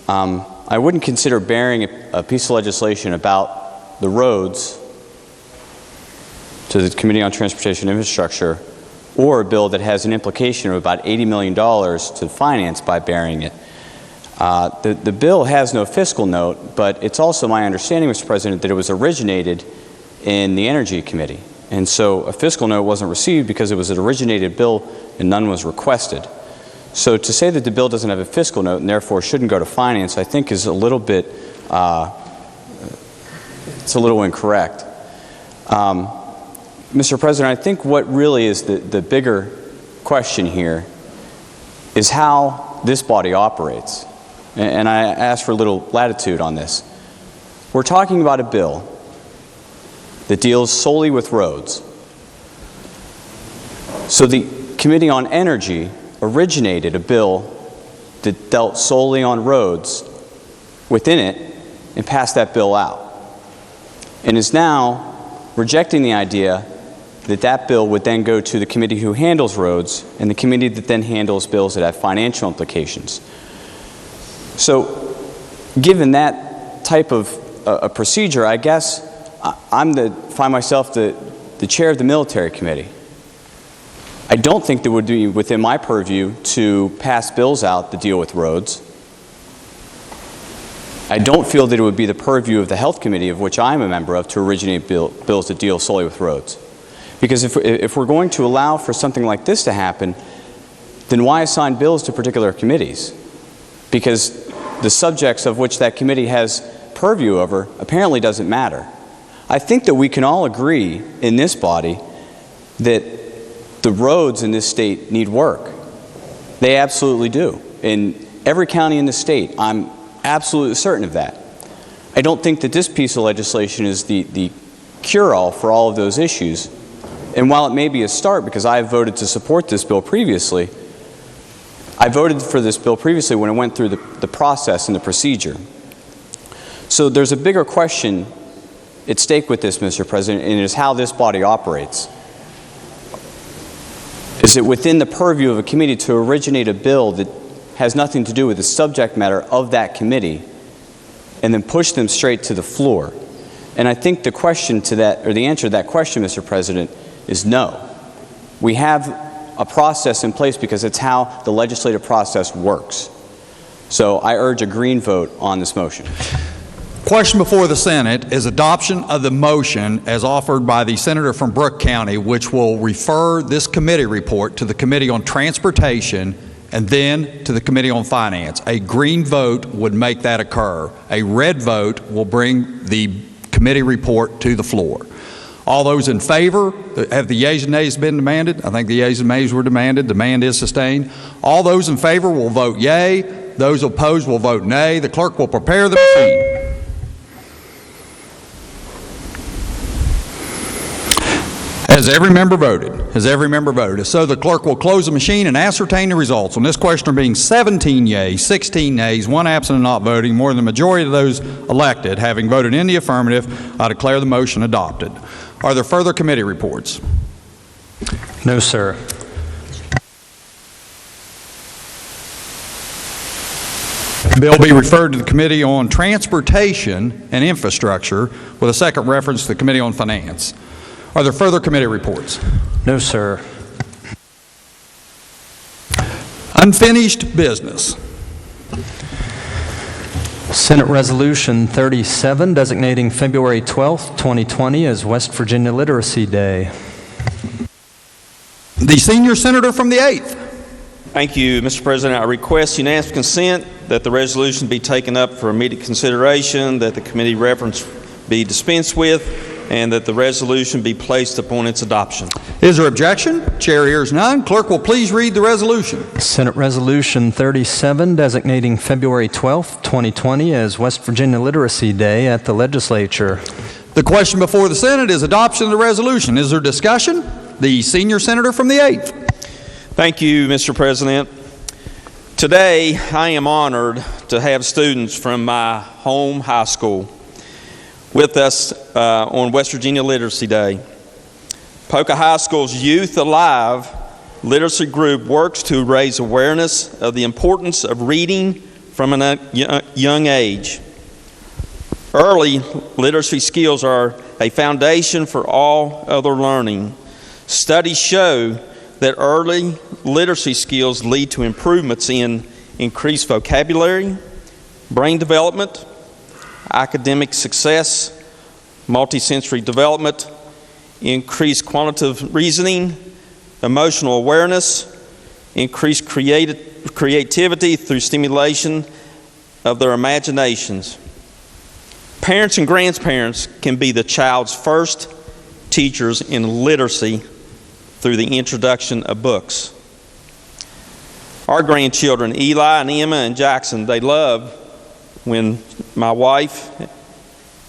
I wouldn't consider burying a piece of legislation about the roads to the Committee on Transportation and Infrastructure, or a bill that has an implication of about $80 million to finance by burying it. The bill has no fiscal note, but it's also my understanding, Mr. President, that it was originated in the Energy Committee. And so a fiscal note wasn't received because it was an originated bill and none was requested. So to say that the bill doesn't have a fiscal note and therefore shouldn't go to finance, I think is a little bit, it's a little incorrect. Mr. President, I think what really is the bigger question here is how this body operates. and I ask for a little latitude on this. We're talking about a bill that deals solely with roads. So the Committee on Energy originated a bill that dealt solely on roads within it and passed that bill out, and is now rejecting the idea that that bill would then go to the committee who handles roads and the committee that then handles bills that have financial implications. So given that type of a procedure, I guess find myself the chair of the military committee. I don't think that would be within my purview to pass bills out that deal with roads. I don't feel that it would be the purview of the health committee, of which I'm a member of, to originate bills that deal solely with roads. Because if we're going to allow for something like this to happen, then why assign bills to particular committees? Because the subjects of which that committee has purview over apparently doesn't matter. I think that we can all agree in this body that the roads in this state need work. They absolutely do. In every county in the state, I'm absolutely certain of that. I don't think that this piece of legislation is the cure-all for all of those issues. And while it may be a start, because I have voted to support this bill previously, I voted for this bill previously when it went through the process and the procedure. So there's a bigger question at stake with this, Mr. President, and it is how this body operates. Is it within the purview of a committee to originate a bill that has nothing to do with the subject matter of that committee and then push them straight to the floor? And I think the question to that, or the answer to that question, Mr. President, is no. We have a process in place because it's how the legislative process works. So I urge a green vote on this motion. Question before the Senate is adoption of the motion as offered by the senator from Brooke County, which will refer this committee report to the Committee on Transportation and then to the Committee on Finance. A green vote would make that occur. A red vote will bring the committee report to the floor. All those in favor, have the yeas and nays been demanded? I think the yeas and nays were demanded. Demand is sustained. All those in favor will vote yea. Those opposed will vote nay. The clerk will prepare the machine. Has every member voted? Has every member voted? So the clerk will close the machine and ascertain the results. On this question there being 17 yeas, 16 nays, 1 absent and not voting, more than the majority of those elected having voted in the affirmative, I declare the motion adopted. Are there further committee reports? No, sir. Bill be referred to the Committee on Transportation and Infrastructure with a second reference to the Committee on Finance. Are there further committee reports? No, sir. Unfinished business. Senate Resolution 37 designating February 12th, 2020 as West Virginia Literacy Day. The senior senator from the 8th. Thank you, Mr. President. I request unanimous consent that the resolution be taken up for immediate consideration, that the committee reference be dispensed with, and that the resolution be placed upon its adoption. Is there objection? Chair hears none. Clerk will please read the resolution. Senate Resolution 37 designating February 12th, 2020 as West Virginia Literacy Day at the Legislature. The question before the Senate is adoption of the resolution. Is there discussion? The senior senator from the 8th. Thank you, Mr. President. Today, I am honored to have students from my home high school with us on West Virginia Literacy Day. Poca High School's Youth Alive literacy group works to raise awareness of the importance of reading from a young age. Early literacy skills are a foundation for all other learning. Studies show that early literacy skills lead to improvements in increased vocabulary, brain development, academic success, multisensory development, increased quantitative reasoning, emotional awareness, increased creativity through stimulation of their imaginations. Parents and grandparents can be the child's first teachers in literacy through the introduction of books. Our grandchildren, Eli and Emma and Jackson, they love when my wife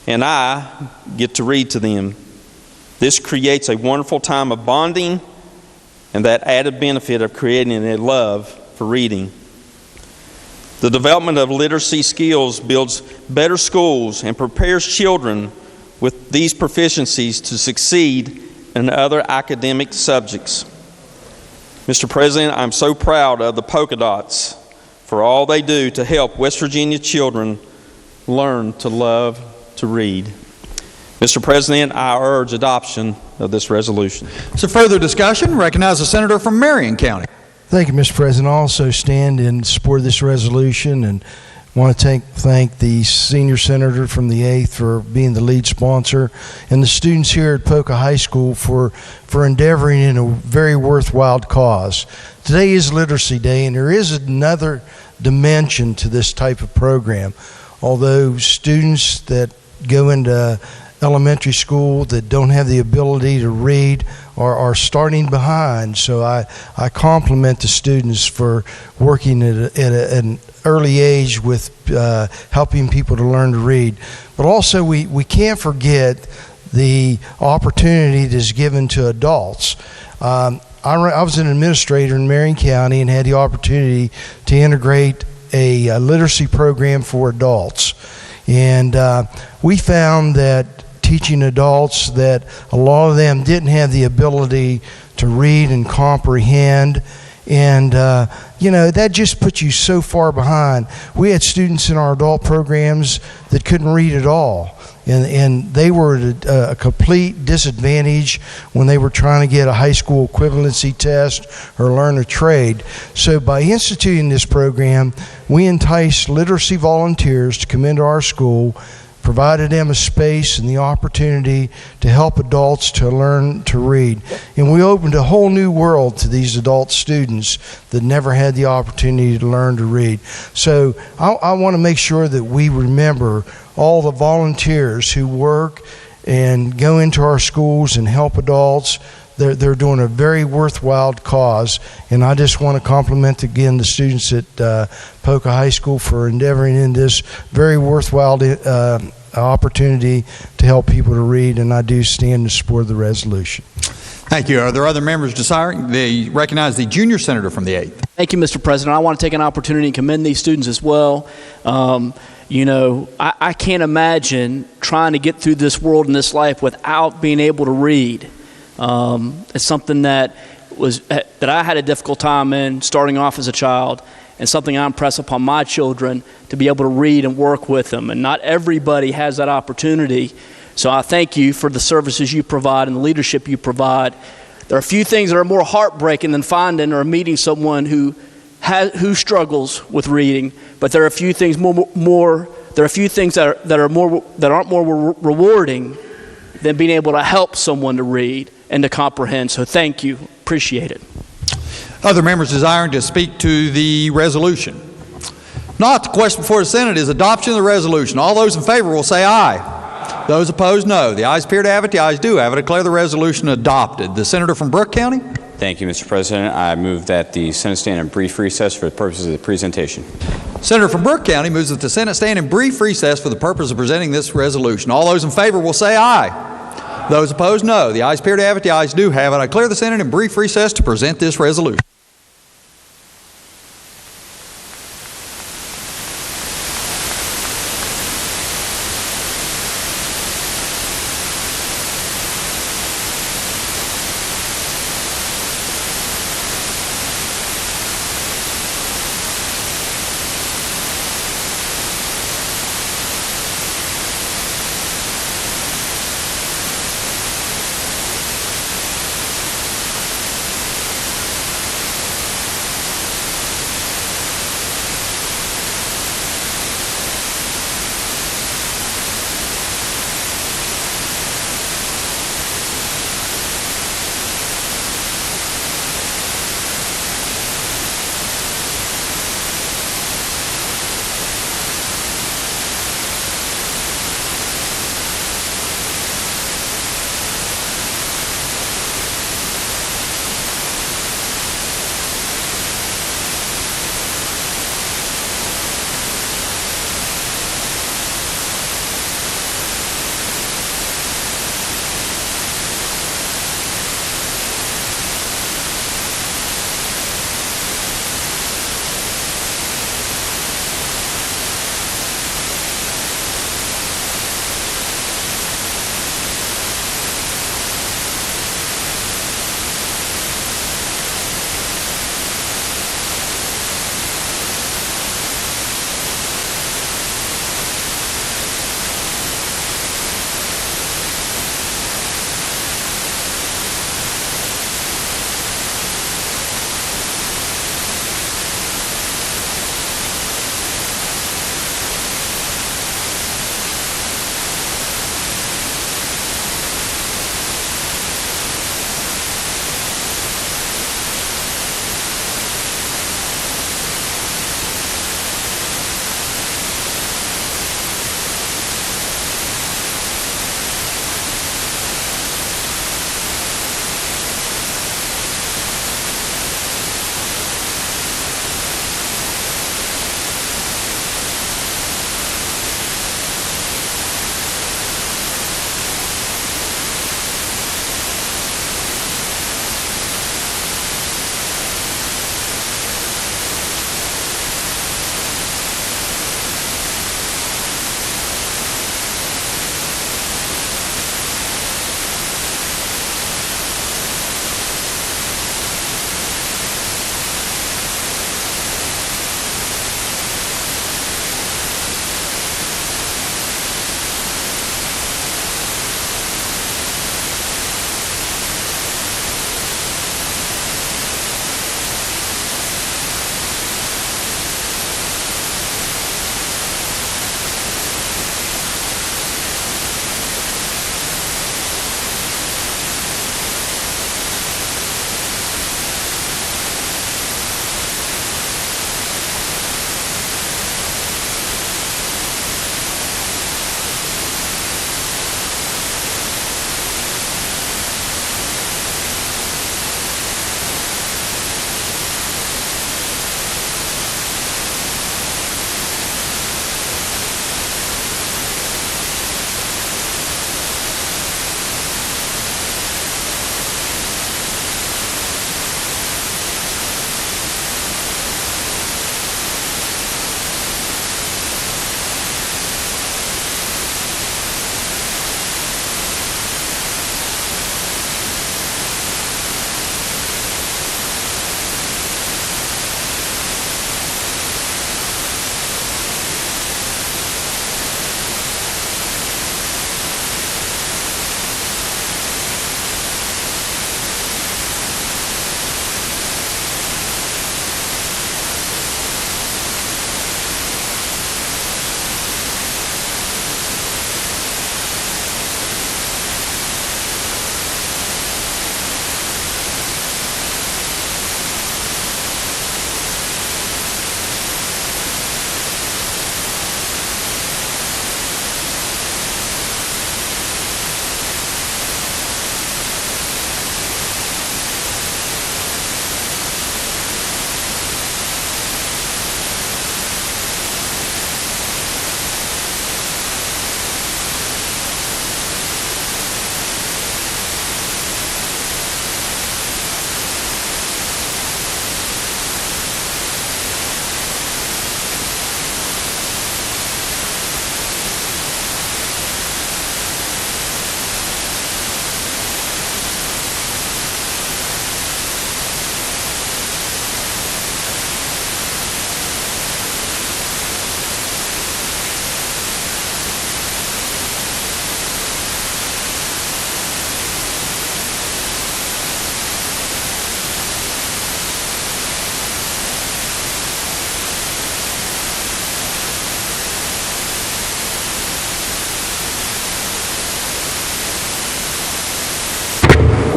and I get to read to them. This creates a wonderful time of bonding and that added benefit of creating a love for reading. The development of literacy skills builds better schools and prepares children with these proficiencies to succeed in other academic subjects. Mr. President, I'm so proud of the Polka Dots for all they do to help West Virginia children learn to love to read. Mr. President, I urge adoption of this resolution. So further discussion, recognize the senator from Marion County. Thank you, Mr. President. I also stand in support of this resolution and want to thank the senior senator from the 8th for being the lead sponsor and the students here at Polka High School for endeavoring in a very worthwhile cause. Today is Literacy Day, and there is another dimension to this type of program. Although students that go into elementary school that don't have the ability to read are starting behind. So I compliment the students for working at an early age with helping people to learn to read. But also we can't forget the opportunity that is given to adults. I was an administrator in Marion County and had the opportunity to integrate a literacy program for adults. And we found that teaching adults that a lot of them didn't have the ability to read and comprehend, and that just puts you so far behind. We had students in our adult programs that couldn't read at all, and they were at a complete disadvantage when they were trying to get a high school equivalency test or learn a trade. So by instituting this program, we enticed literacy volunteers to come into our school, provided them a space and the opportunity to help adults to learn to read. And we opened a whole new world to these adult students that never had the opportunity to learn to read. So I want to make sure that we remember all the volunteers who work and go into our schools and help adults. They're doing a very worthwhile cause, and I just want to compliment again the students at Polka High School for endeavoring in this very worthwhile opportunity to help people to read, and I do stand in support of the resolution. Thank you. Are there other members desiring? They recognize the junior senator from the 8th. Thank you, Mr. President. I want to take an opportunity and commend these students as well. I can't imagine trying to get through this world and this life without being able to read. It's something that I had a difficult time in starting off as a child, and something I impress upon my children to be able to read and work with them. And not everybody has that opportunity. So I thank you for the services you provide and the leadership you provide. There are a few things that are more heartbreaking than finding or meeting someone who struggles with reading, but there are a few things that aren't more rewarding than being able to help someone to read and to comprehend. So thank you. Appreciate it. Other members desiring to speak to the resolution? Not. The question before the Senate is adoption of the resolution. All those in favor will say aye. Those opposed, no. The ayes appear to have it. The ayes do have it. I declare the resolution adopted. The senator from Brooke County? Thank you, Mr. President. I move that the Senate stand in brief recess for the purposes of the presentation. Senator from Brooke County moves that the Senate stand in brief recess for the purpose of presenting this resolution. All those in favor will say aye. Those opposed, no. The ayes appear to have it. The ayes do have it. I declare the Senate in brief recess to present this resolution.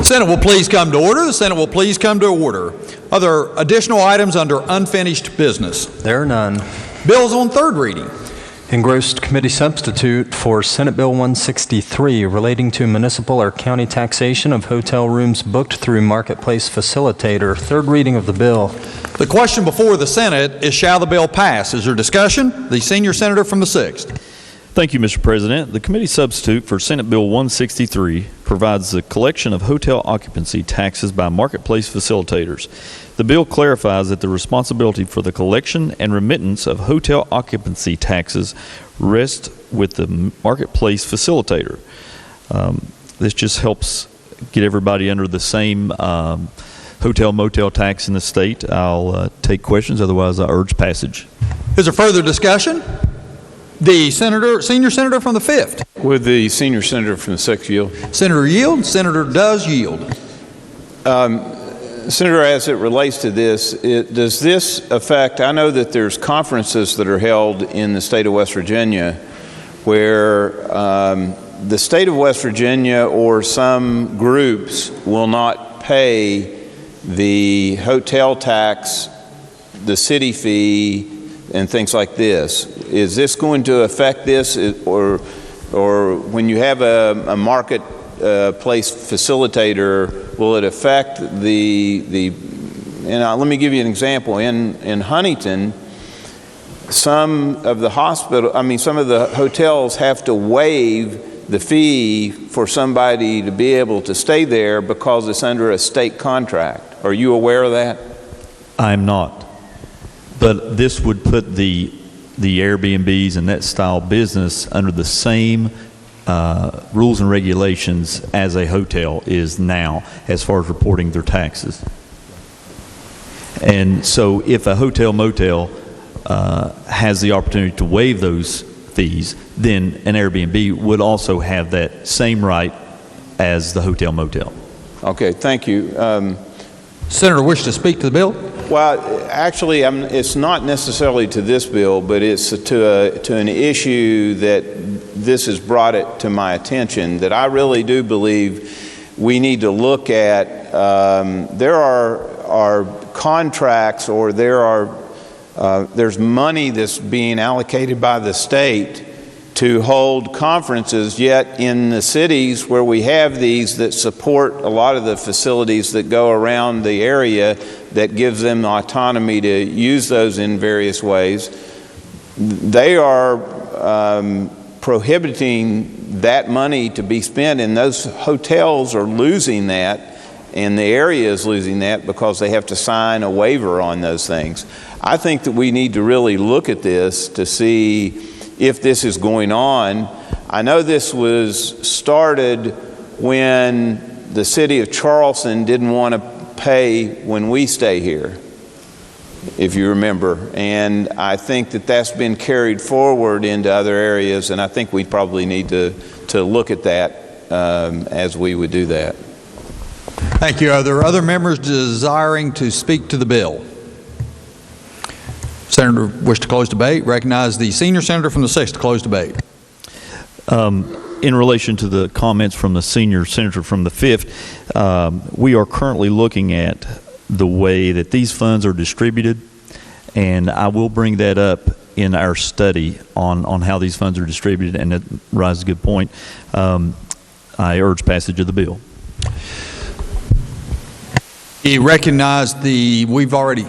Senate will please come to order. The Senate will please come to order. Are there additional items under unfinished business? There are none. Bills on third reading. Engrossed committee substitute for Senate Bill 163 relating to municipal or county taxation of hotel rooms booked through Marketplace Facilitator. Third reading of the bill. The question before the Senate is, shall the bill pass? Is there discussion? The senior senator from the 6th. Thank you, Mr. President. The committee substitute for Senate Bill 163 provides the collection of hotel occupancy taxes by marketplace facilitators. The bill clarifies that the responsibility for the collection and remittance of hotel occupancy taxes rests with the marketplace facilitator. This just helps get everybody under the same hotel motel tax in the state. I'll take questions, otherwise I urge passage. Is there further discussion? The senior senator from the 5th. Would the senior senator from the 6th yield? Senator yield. Senator does yield. Senator, as it relates to this, does this affect, I know that there's conferences that are held in the state of West Virginia where the state of West Virginia or some groups will not pay the hotel tax, the city fee, and things like this. Is this going to affect this, or when you have a marketplace facilitator, will it affect the? And let me give you an example. In Huntington, some of the hotels have to waive the fee for somebody to be able to stay there because it's under a state contract. Are you aware of that? I'm not. But this would put the Airbnbs and that style business under the same rules and regulations as a hotel is now as far as reporting their taxes. And so if a hotel motel has the opportunity to waive those fees, then an Airbnb would also have that same right as the hotel motel. Okay, thank you. Senator, wish to speak to the bill? Well, actually, it's not necessarily to this bill, but it's to an issue that this has brought it to my attention that I really do believe we need to look at. There are contracts, or there's money that's being allocated by the state to hold conferences, yet in the cities where we have these that support a lot of the facilities that go around the area that gives them the autonomy to use those in various ways, they are prohibiting that money to be spent, and those hotels are losing that, and the area is losing that because they have to sign a waiver on those things. I think that we need to really look at this to see if this is going on. I know this was started when the city of Charleston didn't want to pay when we stay here, if you remember. And I think that that's been carried forward into other areas, and I think we probably need to look at that as we would do that. Thank you. Are there other members desiring to speak to the bill? Senator, wish to close debate. Recognize the senior senator from the 6th to close debate. In relation to the comments from the senior senator from the 5th, we are currently looking at the way that these funds are distributed, and I will bring that up in our study on how these funds are distributed, and it raises a good point. I urge passage of the bill. He recognized we've already,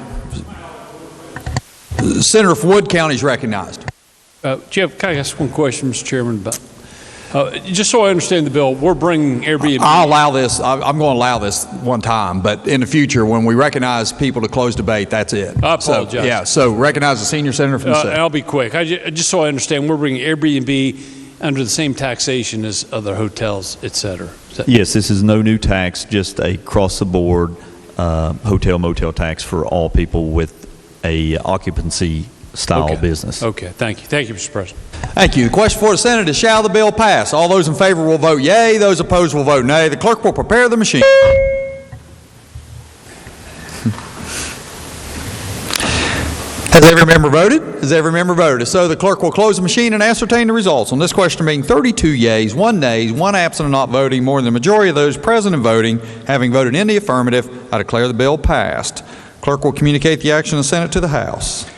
Senator from Wood County is recognized. Jeff, can I ask one question, Mr. Chairman? Just so I understand the bill, we're bringing Airbnb. I'll allow this. I'm going to allow this one time, but in the future, when we recognize people to close debate, that's it. I apologize. So recognize the senior senator from the 6th. I'll be quick. Just so I understand, we're bringing Airbnb under the same taxation as other hotels, et cetera. Yes, this is no new tax, just a cross-the-board hotel motel tax for all people with a occupancy style business. Okay, thank you. Thank you, Mr. President. Thank you. The question for the Senate is, shall the bill pass? All those in favor will vote yea. Those opposed will vote nay. The clerk will prepare the machine. Has every member voted? Has every member voted? So the clerk will close the machine and ascertain the results. On this question being 32 yeas, 1 nays, 1 absent and not voting, more than the majority of those present and voting, having voted in the affirmative, I declare the bill passed. Clerk will communicate the action of the Senate to the House.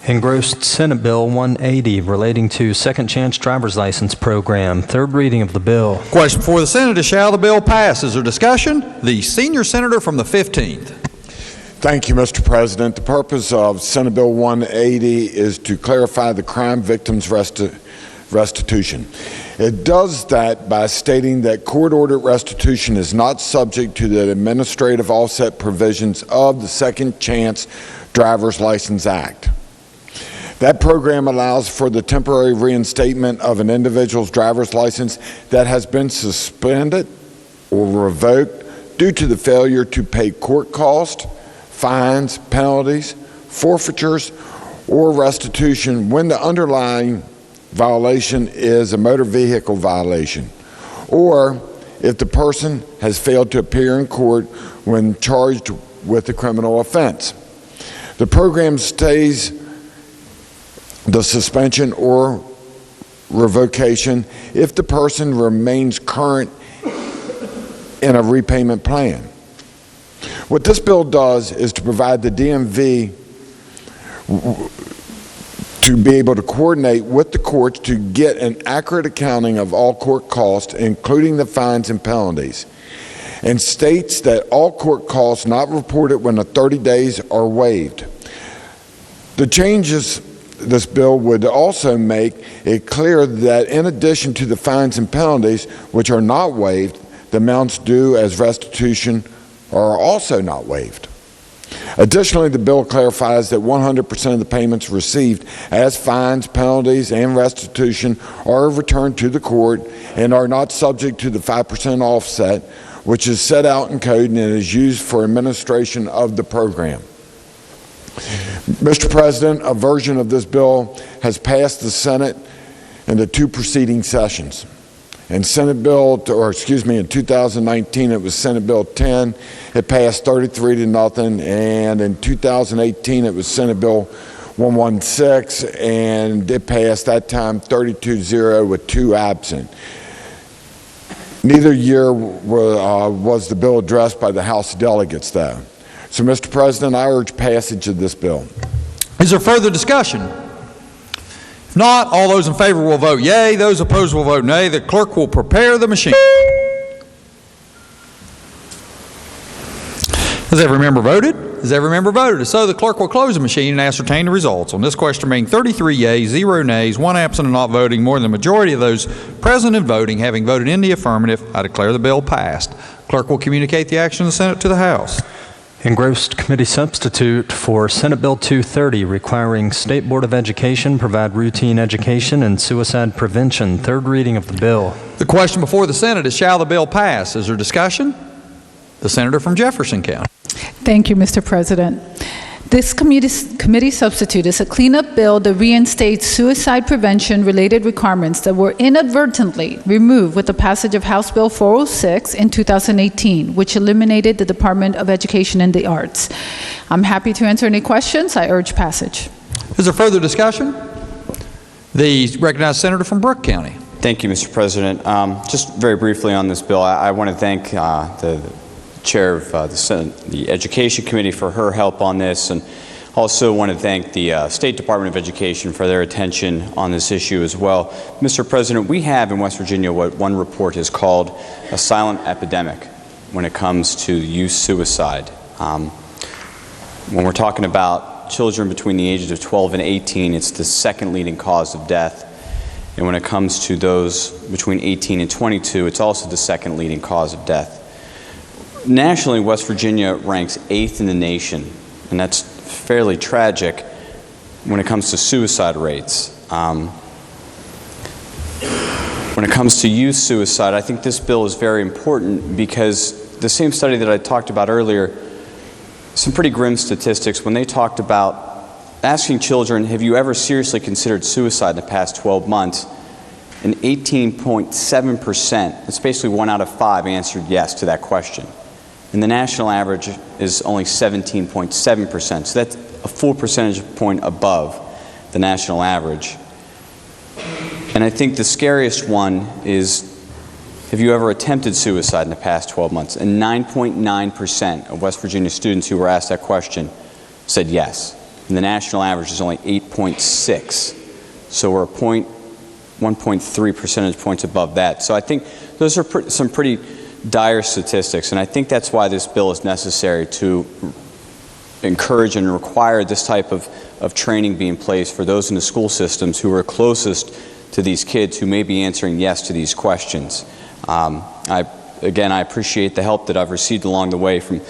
Engrossed Senate Bill 180 relating to Second Chance Driver's License Program. Third reading of the bill. Question before the Senate is, shall the bill pass? Is there discussion? The senior senator from the 15th. Thank you, Mr. President. The purpose of Senate Bill 180 is to clarify the crime victims' restitution. It does that by stating that court-ordered restitution is not subject to the administrative offset provisions of the Second Chance Driver's License Act. That program allows for the temporary reinstatement of an individual's driver's license that has been suspended or revoked due to the failure to pay court costs, fines, penalties, forfeitures, or restitution when the underlying violation is a motor vehicle violation, or if the person has failed to appear in court when charged with a criminal offense. The program stays the suspension or revocation if the person remains current in a repayment plan. What this bill does is to provide the DMV to be able to coordinate with the courts to get an accurate accounting of all court costs, including the fines and penalties, and states that all court costs not reported within 30 days are waived. The changes this bill would also make it clear that in addition to the fines and penalties, which are not waived, the amounts due as restitution are also not waived. Additionally, the bill clarifies that 100% of the payments received as fines, penalties, and restitution are returned to the court and are not subject to the 5% offset, which is set out in code and is used for administration of the program. Mr. President, a version of this bill has passed the Senate in the 2 preceding sessions. In in 2019, it was Senate Bill 10. It passed 33-0, and in 2018, it was Senate Bill 116, and it passed that time 32-0 with 2 absent. Neither year was the bill addressed by the House delegates, though. So, Mr. President, I urge passage of this bill. Is there further discussion? If not, all those in favor will vote yea. Those opposed will vote nay. The clerk will prepare the machine. Has every member voted? Has every member voted? So the clerk will close the machine and ascertain the results. On this question being 33 yeas, 0 nays, 1 absent and not voting, more than the majority of those present and voting, having voted in the affirmative, I declare the bill passed. Clerk will communicate the action of the Senate to the House. Engrossed committee substitute for Senate Bill 230 requiring State Board of Education provide routine education and suicide prevention. Third reading of the bill. The question before the Senate is, shall the bill pass? Is there discussion? The senator from Jefferson County. Thank you, Mr. President. This committee substitute is a cleanup bill that reinstates suicide prevention-related requirements that were inadvertently removed with the passage of House Bill 406 in 2018, which eliminated the Department of Education and the Arts. I'm happy to answer any questions. I urge passage. Is there further discussion? The recognized senator from Brooke County. Thank you, Mr. President. Just very briefly on this bill, I want to thank the chair of the Education Committee for her help on this, and also want to thank the State Department of Education for their attention on this issue as well. Mr. President, we have in West Virginia what one report has called a silent epidemic when it comes to youth suicide. When we're talking about children between the ages of 12 and 18, it's the second leading cause of death. And when it comes to those between 18 and 22, it's also the second leading cause of death. Nationally, West Virginia ranks 8th in the nation, and that's fairly tragic when it comes to suicide rates. When it comes to youth suicide, I think this bill is very important because the same study that I talked about earlier, some pretty grim statistics when they talked about asking children, have you ever seriously considered suicide in the past 12 months? And 18.7%, that's basically 1 out of 5, answered yes to that question. and the national average is only 17.7%. So that's a full percentage point above the national average. And I think the scariest one is, have you ever attempted suicide in the past 12 months? And 9.9% of West Virginia students who were asked that question said yes. And the national average is only 8.6. So we're 1.3 percentage points above that. So I think those are some pretty dire statistics, and I think that's why this bill is necessary, to encourage and require this type of training be in place for those in the school systems who are closest to these kids who may be answering yes to these questions. I appreciate the help that I've received along the way from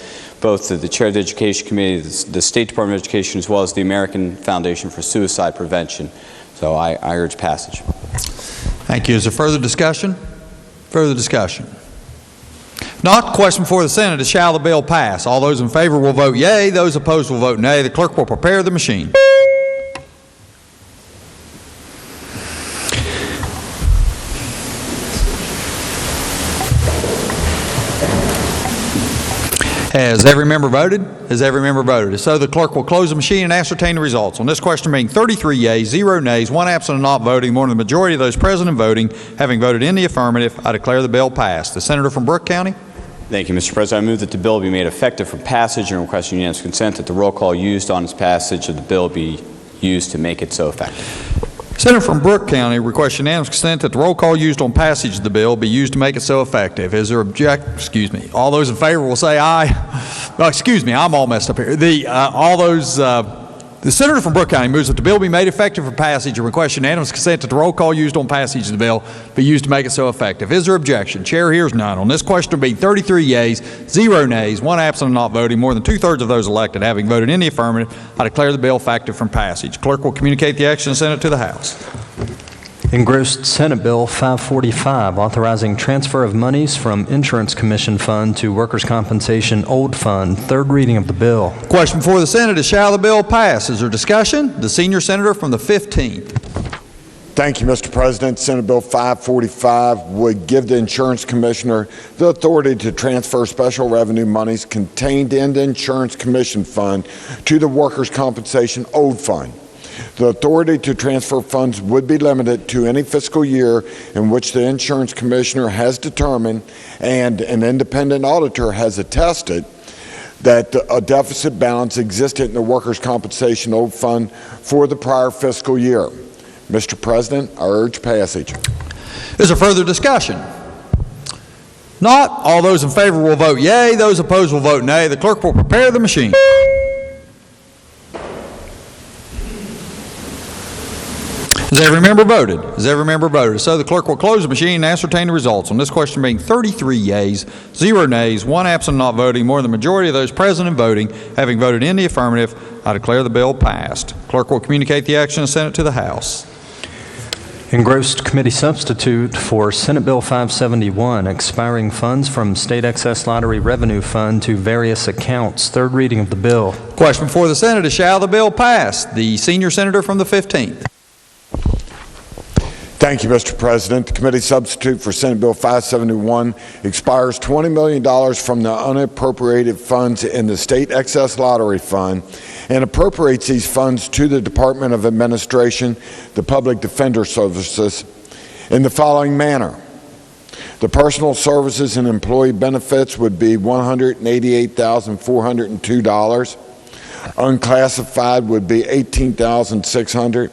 both the Chair of the Education Committee, the State Department of Education, as well as the American Foundation for Suicide Prevention. So I urge passage. Thank you. Is there further discussion? Further discussion? Not, question before the Senate is, shall the bill pass? All those in favor will vote yea. Those opposed will vote nay. The clerk will prepare the machine. Has every member voted? Has every member voted? If so, the clerk will close the machine and ascertain the results. On this question being 33 yeas, 0 nays, 1 absent and not voting, more than the majority of those present and voting having voted in the affirmative, I declare the bill passed. The Senator from Brooke County. Thank you, Mr. President. I move that the bill be made effective for passage and request unanimous consent that the roll call used on its passage of the bill be used to make it so effective. Senator from Brooke County requests unanimous consent that the roll call used on passage of the bill be used to make it so effective. Is there all those in favor will say aye. Oh, excuse me, I'm all messed up here. The Senator from Brooke County moves that the bill be made effective for passage and requests unanimous consent that the roll call used on passage of the bill be used to make it so effective. Is there objection? Chair hears none. On this question being 33 yeas, 0 nays, 1 absent and not voting, more than 2/3 of those elected having voted in the affirmative, I declare the bill effective from passage. Clerk will communicate the action and send it to the House. Engrossed Senate Bill 545, authorizing transfer of monies from Insurance Commission Fund to Workers' Compensation Old Fund. Third reading of the bill. Question before the Senate is, shall the bill pass? Is there discussion? The senior senator from the 15th. Thank you, Mr. President. Senate Bill 545 would give the Insurance Commissioner the authority to transfer special revenue monies contained in the Insurance Commission Fund to the Workers' Compensation Old Fund. The authority to transfer funds would be limited to any fiscal year in which the insurance commissioner has determined and an independent auditor has attested that a deficit balance existed in the Workers' Compensation Old Fund for the prior fiscal year. Mr. President, I urge passage. Is there further discussion? Not, all those in favor will vote yea. Those opposed will vote nay. The clerk will prepare the machine. Has every member voted? Has every member voted? So the clerk will close the machine and ascertain the results. On this question being 33 yeas, 0 nays, 1 absent and not voting, more than the majority of those present and voting having voted in the affirmative, I declare the bill passed. Clerk will communicate the action and send it to the House. Engrossed committee substitute for Senate Bill 571, expiring funds from State Excess Lottery Revenue Fund to various accounts. Third reading of the bill. Question before the Senate is, shall the bill pass? The senior senator from the 15th. Thank you, Mr. President. The committee substitute for Senate Bill 571 expires $20 million from the unappropriated funds in the State Excess Lottery Fund and appropriates these funds to the Department of Administration, the Public Defender Services, in the following manner. The personal services and employee benefits would be $188,402. Unclassified would be $18,600.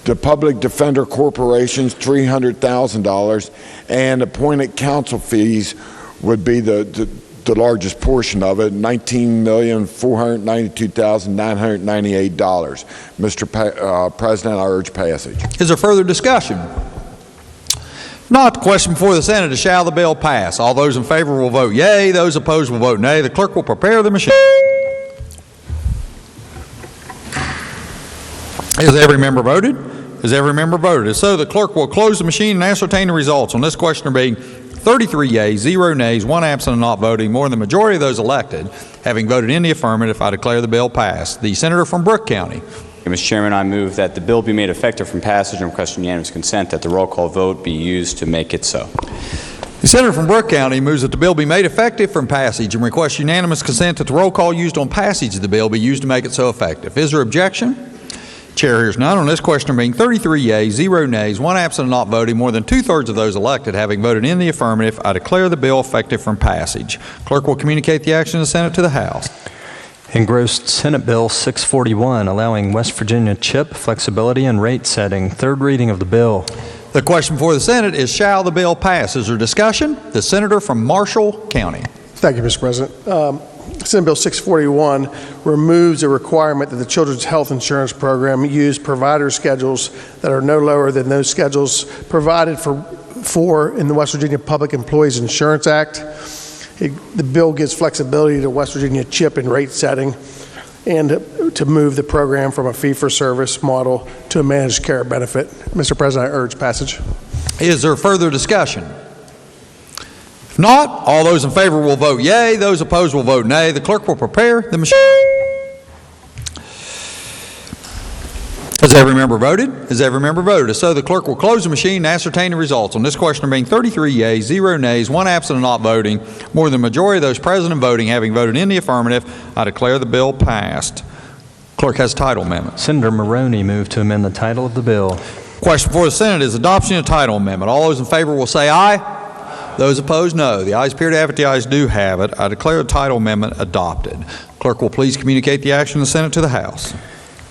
The Public Defender Corporation's $300,000, and appointed counsel fees would be the largest portion of it, $19,492,998. Mr. President, I urge passage. Is there further discussion? Not, the question before the Senate is, shall the bill pass? All those in favor will vote yea. Those opposed will vote nay. The clerk will prepare the machine. Has every member voted? Has every member voted? If so, the clerk will close the machine and ascertain the results. On this question being 33 yeas, 0 nays, 1 absent and not voting, more than the majority of those elected having voted in the affirmative, I declare the bill passed. The senator from Brooke County. Mr. Chairman, I move that the bill be made effective from passage and request unanimous consent that the roll call vote be used to make it so. The senator from Brooke County moves that the bill be made effective from passage and requests unanimous consent that the roll call used on passage of the bill be used to make it so effective. Is there objection? Chair hears none. On this question being 33 yeas, 0 nays, 1 absent and not voting, more than 2/3 of those elected having voted in the affirmative, I declare the bill effective from passage. Clerk will communicate the action of the Senate to the House. Engrossed Senate Bill 641, allowing West Virginia CHIP flexibility and rate setting. Third reading of the bill. The question before the Senate is, shall the bill pass? Is there discussion? The senator from Marshall County. Thank you, Mr. President. Senate Bill 641 removes a requirement that the Children's Health Insurance Program use provider schedules that are no lower than those schedules provided for in the West Virginia Public Employees Insurance Act. The bill gives flexibility to West Virginia CHIP in rate setting and to move the program from a fee-for-service model to a managed care benefit. Mr. President, I urge passage. Is there further discussion? If not, all those in favor will vote yea. Those opposed will vote nay. The clerk will prepare the machine. Has every member voted? Has every member voted? If so, the clerk will close the machine and ascertain the results. On this question being 33 yeas, 0 nays, 1 absent and not voting, more than the majority of those present and voting having voted in the affirmative, I declare the bill passed. Clerk has title amendment. Senator Maroney moved to amend the title of the bill. Question before the Senate is adoption of title amendment. All those in favor will say aye. Those opposed, no. The ayes appear to have it. The ayes do have it. I declare the title amendment adopted. Clerk will please communicate the action of the Senate to the House.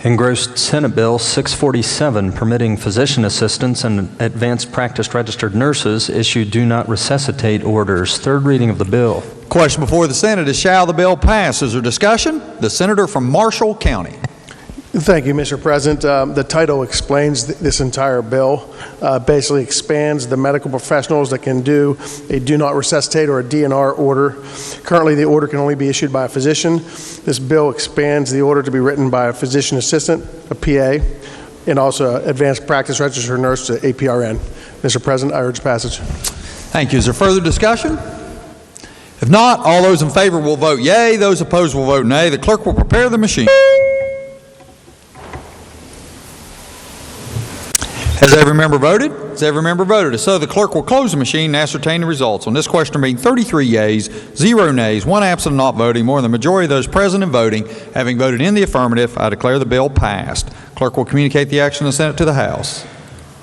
Engrossed Senate Bill 647, permitting physician assistants and advanced practice registered nurses issue do not resuscitate orders. Third reading of the bill. Question before the Senate is, shall the bill pass? Is there discussion? The senator from Marshall County. Thank you, Mr. President. The title explains this entire bill. Basically expands the medical professionals that can do a do not resuscitate or a DNR order. Currently, the order can only be issued by a physician. This bill expands the order to be written by a physician assistant, a PA, and also advanced practice registered nurse to APRN. Mr. President, I urge passage. Thank you. Is there further discussion? If not, all those in favor will vote yea. Those opposed will vote nay. The clerk will prepare the machine. Has every member voted? Has every member voted? If so, the clerk will close the machine and ascertain the results. On this question being 33 yeas, 0 nays, 1 absent and not voting, more than the majority of those present and voting having voted in the affirmative, I declare the bill passed. Clerk will communicate the action of the Senate to the House.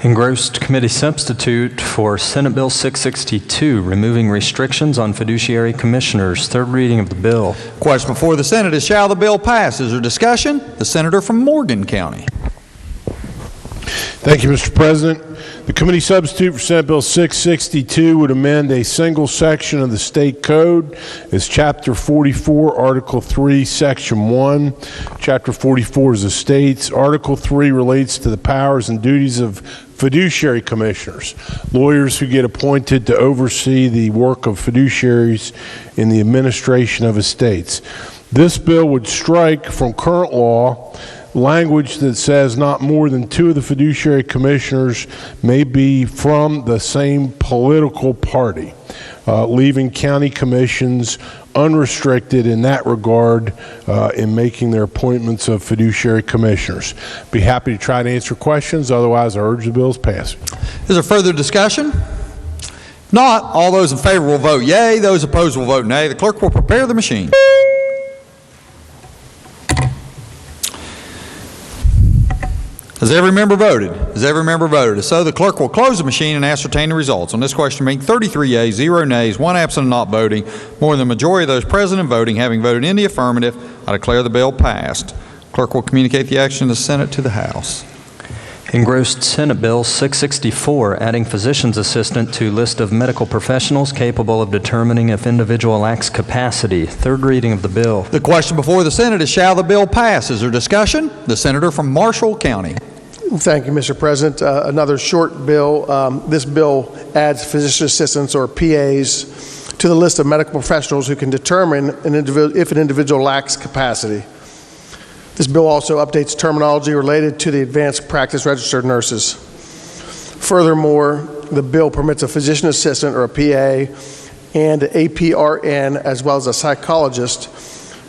Engrossed committee substitute for Senate Bill 662, removing restrictions on fiduciary commissioners. Third reading of the bill. Question before the Senate is, shall the bill pass? Is there discussion? The senator from Morgan County. Thank you, Mr. President. The committee substitute for Senate Bill 662 would amend a single section of the state code as Chapter 44, Article 3, Section 1. Chapter 44 is the state's. Article 3 relates to the powers and duties of fiduciary commissioners, lawyers who get appointed to oversee the work of fiduciaries in the administration of estates. This bill would strike from current law language that says not more than 2 of the fiduciary commissioners may be from the same political party, leaving county commissions unrestricted in that regard in making their appointments of fiduciary commissioners. Be happy to try to answer questions. Otherwise, I urge the bill's passing. Is there further discussion? Not, all those in favor will vote yea. Those opposed will vote nay. The clerk will prepare the machine. Has every member voted? Has every member voted? If so, the clerk will close the machine and ascertain the results. On this question being 33 yeas, 0 nays, 1 absent and not voting, more than the majority of those present and voting having voted in the affirmative, I declare the bill passed. Clerk will communicate the action of the Senate to the House. Engrossed Senate Bill 664, adding physician's assistant to list of medical professionals capable of determining if individual lacks capacity. Third reading of the bill. The question before the Senate is, shall the bill pass? Is there discussion? The senator from Marshall County. Thank you, Mr. President. Another short bill. This bill adds physician assistants or PAs to the list of medical professionals who can determine if an individual lacks capacity. This bill also updates terminology related to the advanced practice registered nurses. Furthermore, the bill permits a physician assistant or a PA and an APRN as well as a psychologist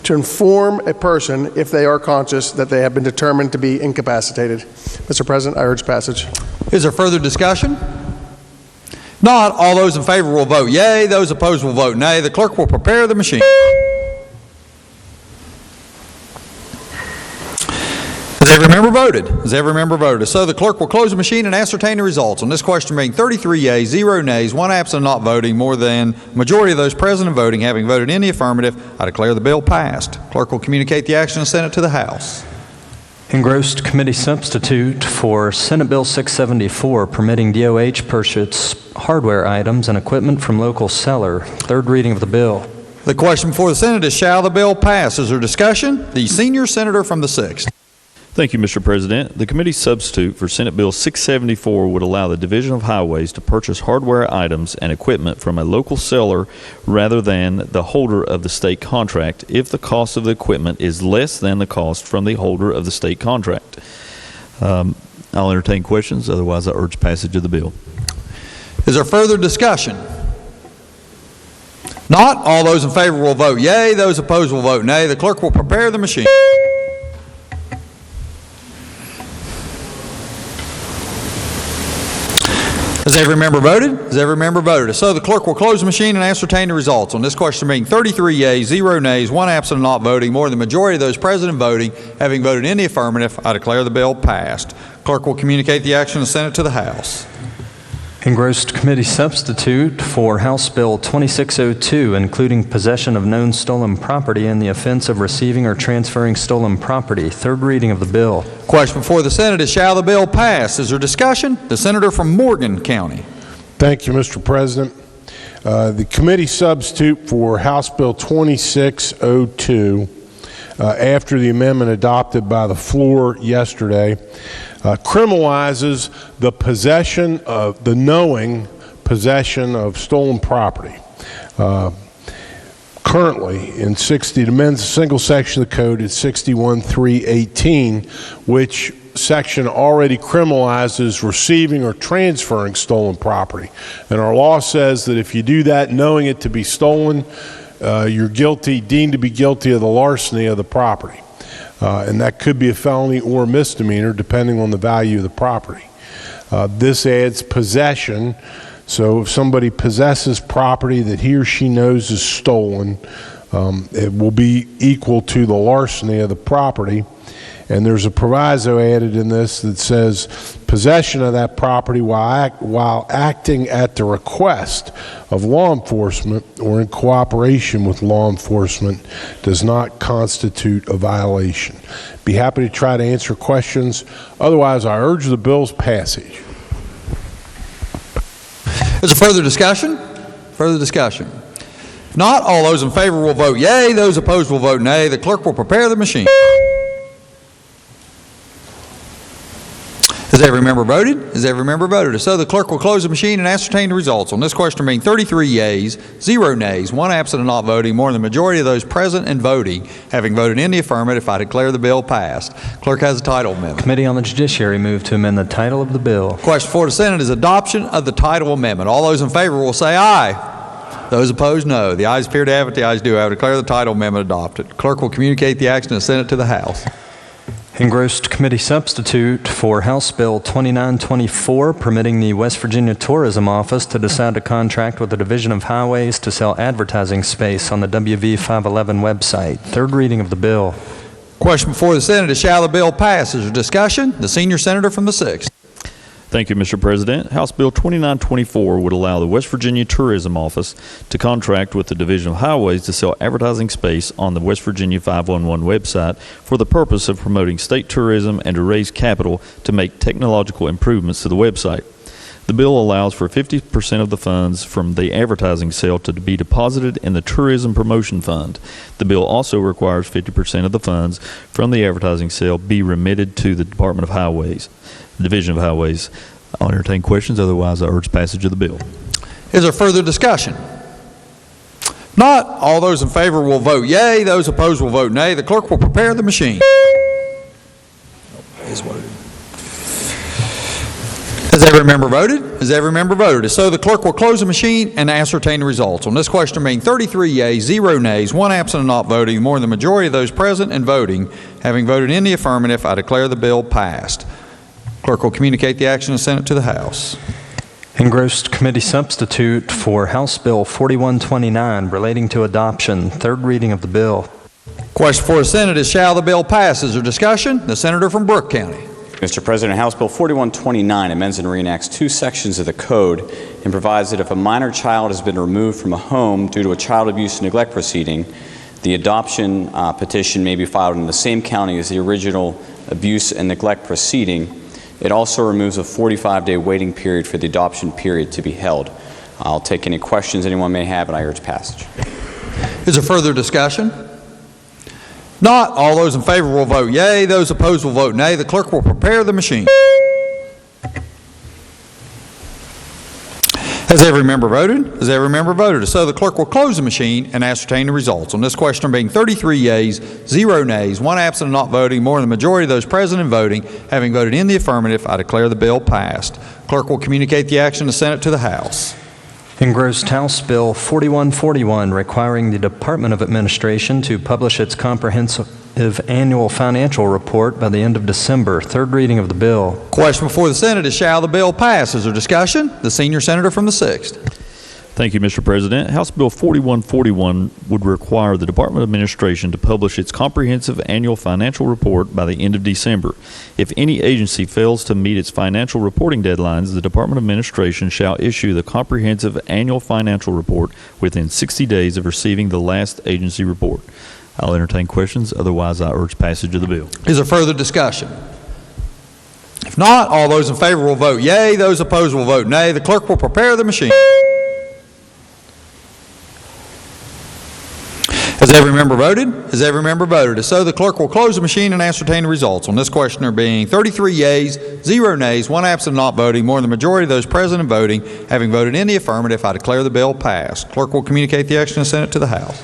to inform a person if they are conscious that they have been determined to be incapacitated. Mr. President, I urge passage. Is there further discussion? Not all those in favor will vote yea. Those opposed will vote nay. The clerk will prepare the machine. Has every member voted? Has every member voted? So the clerk will close the machine and ascertain the results. On this question being 33 yeas, 0 nays, 1 absent not voting, more than majority of those present and voting having voted in the affirmative, I declare the bill passed. Clerk will communicate the action and send it to the House. Engrossed committee substitute for Senate Bill 674, permitting DOH purchase hardware items and equipment from local seller. Third reading of the bill. The question before the Senate is, shall the bill pass? Is there discussion? The senior senator from the 6th. Thank you, Mr. President. The committee substitute for Senate Bill 674 would allow the Division of Highways to purchase hardware items and equipment from a local seller rather than the holder of the state contract if the cost of the equipment is less than the cost from the holder of the state contract. I'll entertain questions. Otherwise, I urge passage of the bill. Is there further discussion? Not all those in favor will vote yea. Those opposed will vote nay. The clerk will prepare the machine. Has every member voted? Has every member voted? So the clerk will close the machine and ascertain the results. On this question being 33 yeas, 0 nays, 1 absent and not voting, more than the majority of those present and voting, having voted in the affirmative, I declare the bill passed. Clerk will communicate the action and send it to the House. Engrossed committee substitute for House Bill 2602, including possession of known stolen property and the offense of receiving or transferring stolen property. Third reading of the bill. Question before the Senate is, shall the bill pass? Is there discussion? The senator from Morgan County. Thank you, Mr. President. The committee substitute for House Bill 2602, after the amendment adopted by the floor yesterday, criminalizes the possession of the knowing possession of stolen property. Currently, in it amends a single section of the code at 61.318, which section already criminalizes receiving or transferring stolen property. And our law says that if you do that knowing it to be stolen, you're deemed to be guilty of the larceny of the property. And that could be a felony or a misdemeanor depending on the value of the property. This adds possession. So if somebody possesses property that he or she knows is stolen, it will be equal to the larceny of the property. And there's a proviso added in this that says possession of that property while acting at the request of law enforcement or in cooperation with law enforcement does not constitute a violation. Be happy to try to answer questions. Otherwise, I urge the bill's passage. Is there further discussion? Further discussion. If not, all those in favor will vote yea. Those opposed will vote nay. The clerk will prepare the machine. Has every member voted? Has every member voted? So the clerk will close the machine and ascertain the results. On this question being 33 yeas, 0 nays, 1 absent and not voting, more than the majority of those present and voting, having voted in the affirmative, I declare the bill passed. Clerk has a title amendment. Committee on the Judiciary moved to amend the title of the bill. Question for the Senate is adoption of the title amendment. All those in favor will say aye. Those opposed, no. The ayes appear to have it. The ayes do have it. Declare the title amendment adopted. Clerk will communicate the action and send it to the House. Engrossed committee substitute for House Bill 2924, permitting the West Virginia Tourism Office to decide to contract with the Division of Highways to sell advertising space on the WV 511 website. Third reading of the bill. Question before the Senate is, shall the bill pass? Is there discussion? The senior senator from the 6th. Thank you, Mr. President. House Bill 2924 would allow the West Virginia Tourism Office to contract with the Division of Highways to sell advertising space on the West Virginia 511 website for the purpose of promoting state tourism and to raise capital to make technological improvements to the website. The bill allows for 50% of the funds from the advertising sale to be deposited in the Tourism Promotion Fund. The bill also requires 50% of the funds from the advertising sale be remitted to the Department of Highways. Division of Highways. I'll entertain questions. Otherwise, I urge passage of the bill. Is there further discussion? Not, all those in favor will vote yea. Those opposed will vote nay. The clerk will prepare the machine. Has every member voted? Has every member voted? So the clerk will close the machine and ascertain the results. On this question being 33 yeas, 0 nays, 1 absent and not voting, more than the majority of those present and voting, having voted in the affirmative, I declare the bill passed. Clerk will communicate the action and send it to the House. Engrossed committee substitute for House Bill 4129 relating to adoption. Third reading of the bill. Question for the Senate is, shall the bill pass? Is there discussion? The senator from Brooke County. Mr. President, House Bill 4129 amends and reenacts two sections of the code and provides that if a minor child has been removed from a home due to a child abuse and neglect proceeding, the adoption petition may be filed in the same county as the original abuse and neglect proceeding. It also removes a 45-day waiting period for the adoption period to be held. I'll take any questions anyone may have, and I urge passage. Is there further discussion? Not, all those in favor will vote yea. Those opposed will vote nay. The clerk will prepare the machine. Has every member voted? Has every member voted? So the clerk will close the machine and ascertain the results. On this question being 33 yeas, 0 nays, 1 absent and not voting, more than the majority of those present and voting, having voted in the affirmative, I declare the bill passed. Clerk will communicate the action of the Senate to the House. Engrossed House Bill 4141 requiring the Department of Administration to publish its comprehensive annual financial report by the end of December. Third reading of the bill. Question before the Senate is, shall the bill pass? Is there discussion? The senior senator from the 6th. Thank you, Mr. President. House Bill 4141 would require the Department of Administration to publish its comprehensive annual financial report by the end of December. If any agency fails to meet its financial reporting deadlines, the Department of Administration shall issue the comprehensive annual financial report within 60 days of receiving the last agency report. I'll entertain questions. Otherwise, I urge passage of the bill. Is there further discussion? If not, all those in favor will vote yea. Those opposed will vote nay. The clerk will prepare the machine. Has every member voted? Has every member voted? If so, the clerk will close the machine and ascertain the results. On this question there being 33 yeas, 0 nays, 1 absent not voting, more than the majority of those present and voting, having voted in the affirmative, I declare the bill passed. Clerk will communicate the action of the Senate to the House.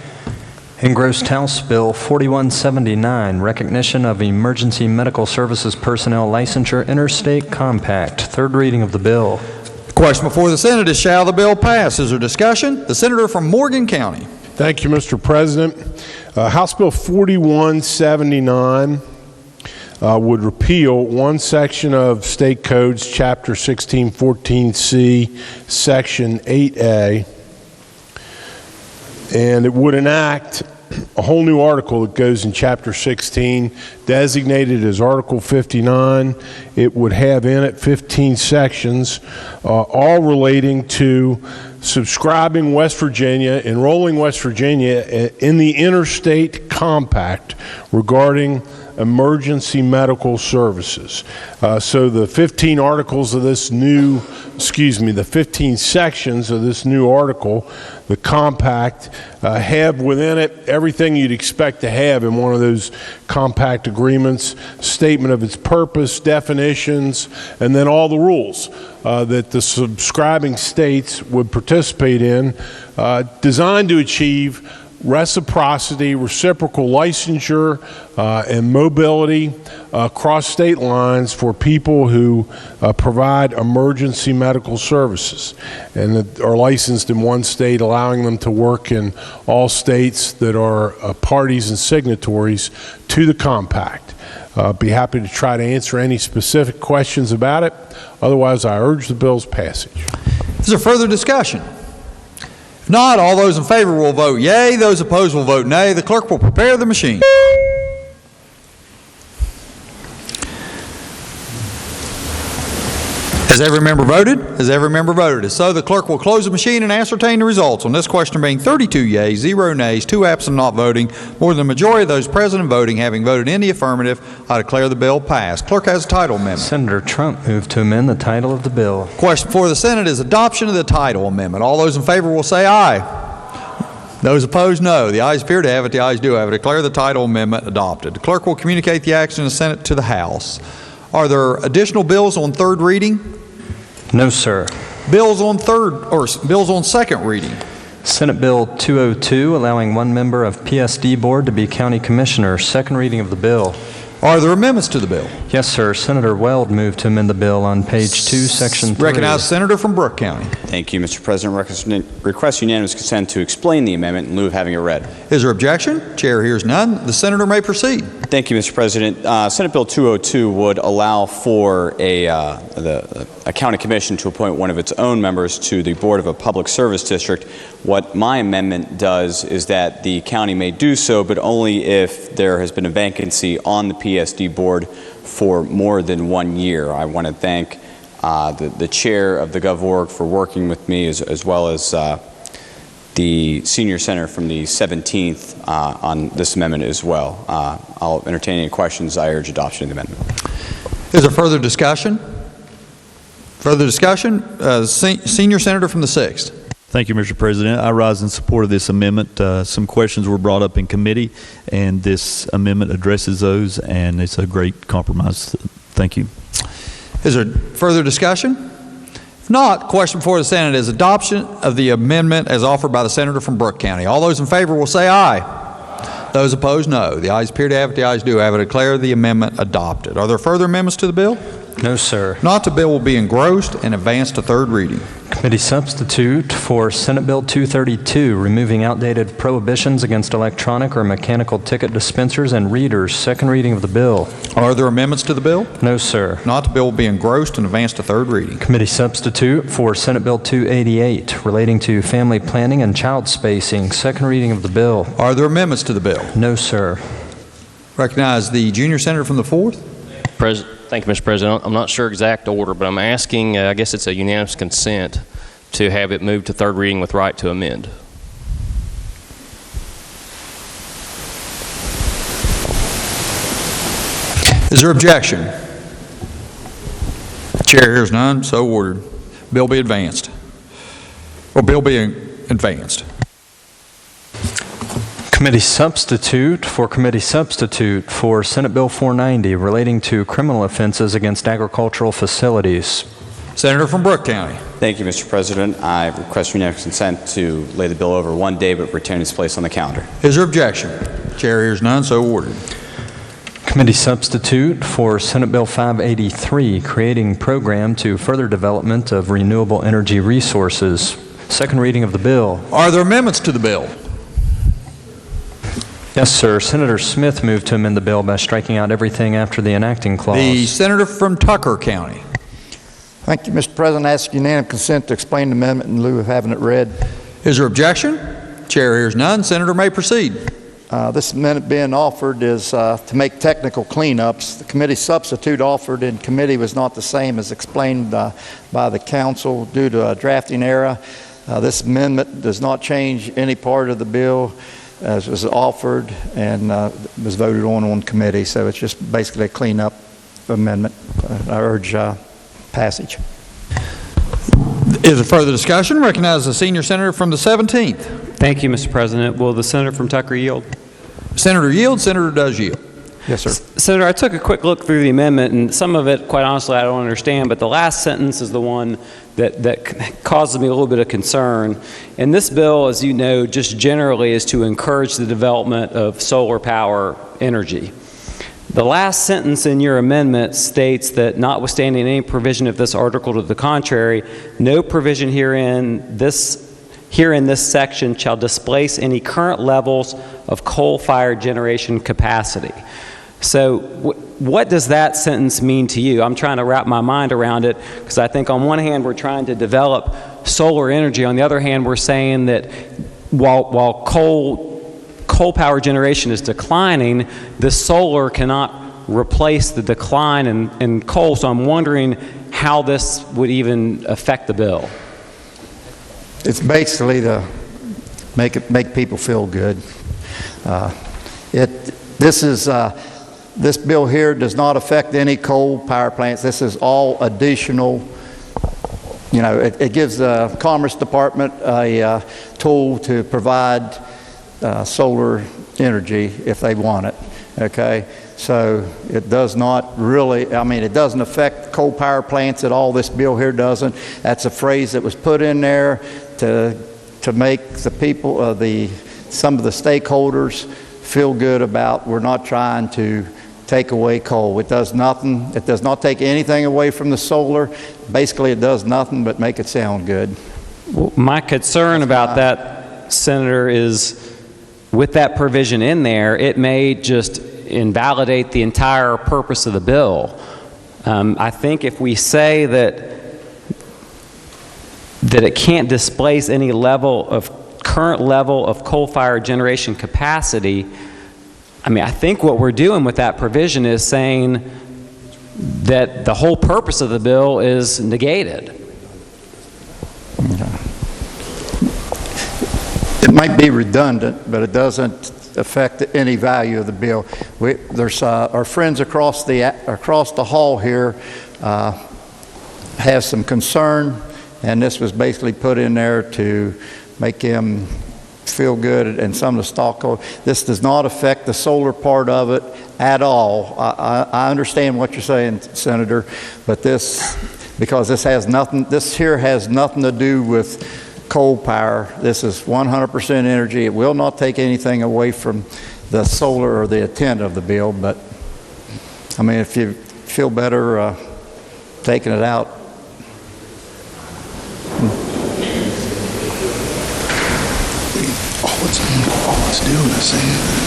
Engrossed House Bill 4179, recognition of emergency medical services personnel licensure interstate compact. Third reading of the bill. The question before the Senate is, shall the bill pass? Is there discussion? The senator from Morgan County. Thank you, Mr. President. House Bill 4179 would repeal one section of State Codes, Chapter 1614C, Section 8A, and it would enact a whole new article that goes in Chapter 16, designated as Article 59. It would have in it 15 sections, all relating to subscribing West Virginia, enrolling West Virginia in the interstate compact regarding emergency medical services. So the 15 articles of this new, the 15 sections of this new article, the compact, have within it everything you'd expect to have in one of those compact agreements: statement of its purpose, definitions, and then all the rules that the subscribing states would participate in, designed to achieve reciprocity, reciprocal licensure, and mobility across state lines for people who provide emergency medical services and that are licensed in one state, allowing them to work in all states that are parties and signatories to the compact. Be happy to try to answer any specific questions about it. Otherwise, I urge the bill's passage. Is there further discussion? If not, all those in favor will vote yea. Those opposed will vote nay. The clerk will prepare the machine. Has every member voted? Has every member voted? If so, the clerk will close the machine and ascertain the results. On this question being 32 yeas, 0 nays, 2 absent not voting, more than the majority of those present and voting, having voted in the affirmative, I declare the bill passed. Clerk has a title amendment. Senator Trump moved to amend the title of the bill. Question before the Senate is adoption of the title amendment. All those in favor will say aye. Those opposed, no. The ayes appear to have it. The ayes do have it. Declare the title amendment adopted. The clerk will communicate the action of the Senate to the House. Are there additional bills on third reading? No, sir. Bills on second reading. Senate Bill 202, allowing one member of PSD Board to be county commissioner. Second reading of the bill. Are there amendments to the bill? Yes, sir. Senator Weld moved to amend the bill on page 2, section 3. Recognize the senator from Brooke County. Thank you, Mr. President. Request unanimous consent to explain the amendment in lieu of having it read. Is there objection? Chair hears none. The senator may proceed. Thank you, Mr. President. Senate Bill 202 would allow for a county commission to appoint one of its own members to the board of a public service district. What my amendment does is that the county may do so, but only if there has been a vacancy on the PSD board for more than 1 year. I want to thank the chair of the GovOrg for working with me, as well as the senior senator from the 17th on this amendment as well. I'll entertain any questions. I urge adoption of the amendment. Is there further discussion? Further discussion? Senior senator from the 6th. Thank you, Mr. President. I rise in support of this amendment. Some questions were brought up in committee, and this amendment addresses those, and it's a great compromise. Thank you. Is there further discussion? If not, question before the Senate is adoption of the amendment as offered by the senator from Brooke County. All those in favor will say aye. Those opposed, no. The ayes appear to have it. The ayes do have it. I declare the amendment adopted. Are there further amendments to the bill? No, sir. Not, the bill will be engrossed and advanced to third reading. Committee substitute for Senate Bill 232, removing outdated prohibitions against electronic or mechanical ticket dispensers and readers. Second reading of the bill. Are there amendments to the bill? No, sir. Not, the bill will be engrossed and advanced to third reading. Committee substitute for Senate Bill 288, relating to family planning and child spacing. Second reading of the bill. Are there amendments to the bill? No, sir. Recognize the junior senator from the 4th. Thank you, Mr. President. I'm not sure exact order, but I'm asking, I guess it's a unanimous consent to have it moved to third reading with right to amend. Is there objection? Chair hears none, so ordered. Bill be advanced. Or bill be advanced. Committee substitute for Senate Bill 490, relating to criminal offenses against agricultural facilities. Senator from Brooke County. Thank you, Mr. President. I request unanimous consent to lay the bill over 1 day, but retain its place on the calendar. Is there objection? Chair hears none, so ordered. Committee substitute for Senate Bill 583, creating program to further development of renewable energy resources. Second reading of the bill. Are there amendments to the bill? Yes, sir. Senator Smith moved to amend the bill by striking out everything after the enacting clause. The senator from Tucker County. Thank you, Mr. President. I ask unanimous consent to explain the amendment in lieu of having it read. Is there objection? Chair hears none. Senator may proceed. This amendment being offered is to make technical cleanups. The committee substitute offered in committee was not the same as explained by the council due to a drafting error. This amendment does not change any part of the bill as was offered and was voted on committee. So it's just basically a cleanup amendment. I urge passage. Is there further discussion? Recognize the senior senator from the 17th. Thank you, Mr. President. Will the senator from Tucker yield? Senator yields. Senator does yield. Yes, sir. Senator, I took a quick look through the amendment, and some of it, quite honestly, I don't understand, but the last sentence is the one that causes me a little bit of concern. And this bill, as you know, just generally is to encourage the development of solar power energy. The last sentence in your amendment states that notwithstanding any provision of this article to the contrary, no provision herein this section shall displace any current levels of coal-fired generation capacity. So what does that sentence mean to you? I'm trying to wrap my mind around it because I think on one hand we're trying to develop solar energy. On the other hand, we're saying that while coal power generation is declining, the solar cannot replace the decline in coal. So I'm wondering how this would even affect the bill. It's basically to make people feel good. This bill here does not affect any coal power plants. This is all additional. You know, it gives the Commerce Department a tool to provide solar energy if they want it. Okay, so it does not really. I mean, it doesn't affect coal power plants at all. This bill here doesn't. That's a phrase that was put in there to make the people, some of the stakeholders feel good about. We're not trying to take away coal. It does nothing. It does not take anything away from the solar. Basically, it does nothing but make it sound good. Well, my concern about that, Senator, is with that provision in there, it may just invalidate the entire purpose of the bill. I think if we say that it can't displace any current level of coal-fired generation capacity, I mean, I think what we're doing with that provision is saying that the whole purpose of the bill is negated. It might be redundant, but it doesn't affect any value of the bill. There's our friends across the hall here have some concern, and this was basically put in there to make him feel good and some of the stock. This does not affect the solar part of it at all. I understand what you're saying, Senator, but because this here has nothing to do with coal power. This is 100% energy. It will not take anything away from the solar or the intent of the bill, but I mean, if you feel better taking it out. All it's doing is saying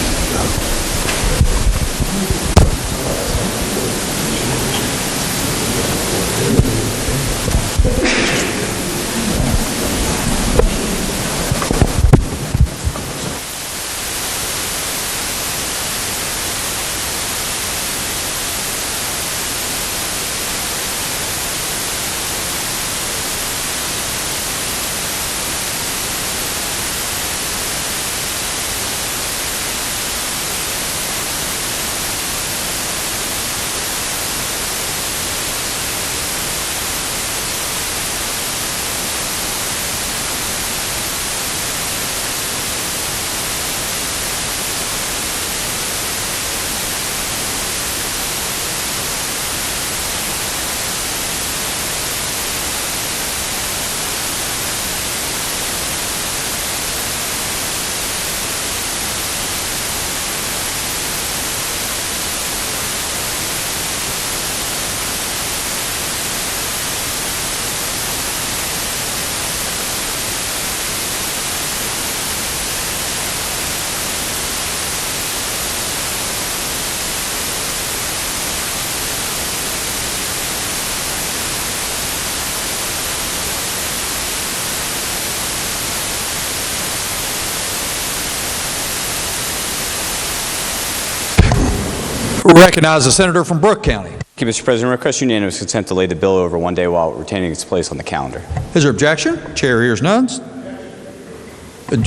Recognize the senator from Brooke County. Thank you, Mr. President. Request unanimous consent to lay the bill over one day while retaining its place on the calendar. Is there objection? Chair hears none.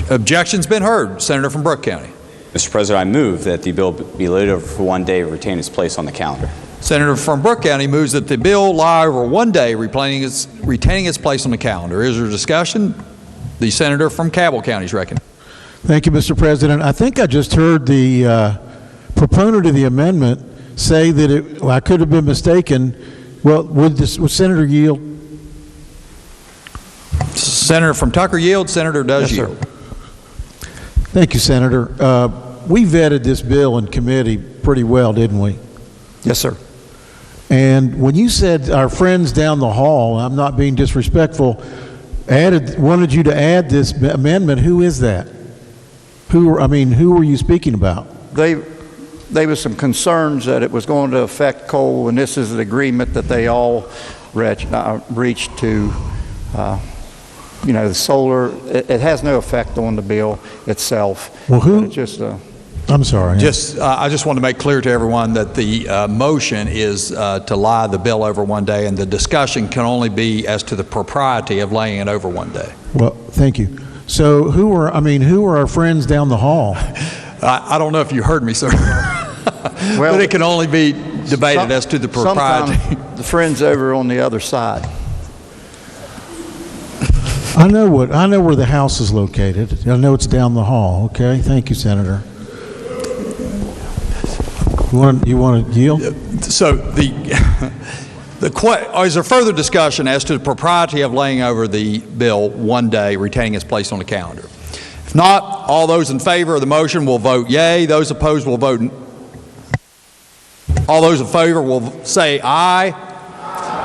Objection's been heard. Senator from Brooke County. Mr. President, I move that the bill be laid over for one day and retain its place on the calendar. Senator from Brooke County moves that the bill lie over one day, retaining its place on the calendar. Is there discussion? The senator from Cabell County is recognized. Thank you, Mr. President. I think I just heard the proponent of the amendment say that I could have been mistaken. Well, would Senator yield? Senator from Tucker yield. Senator does Yes, yield. sir. Thank you, Senator. We vetted this bill in committee pretty well, didn't we? Yes, sir. And when you said our friends down the hall, I'm not being disrespectful, wanted you to add this amendment, who is that? Who were you speaking about? There was some concerns that it was going to affect coal, and this is an agreement that they all reached to, the solar. It has no effect on the bill itself. Well, who? It's just I'm sorry. I just want to make clear to everyone that the motion is to lie the bill over one day, and the discussion can only be as to the propriety of laying it over one day. Well, thank you. So who are our friends down the hall? I don't know if you heard me, sir. Well, but it can only be debated as to the propriety. Sometimes the friends over on the other side. I know where the house is located. I know it's down the hall. Okay, thank you, Senator. You want to yield? So is there further discussion as to the propriety of laying over the bill one day, retaining its place on the calendar? If not, all those in favor of the motion will vote yea. Those opposed will vote. All those in favor will say aye.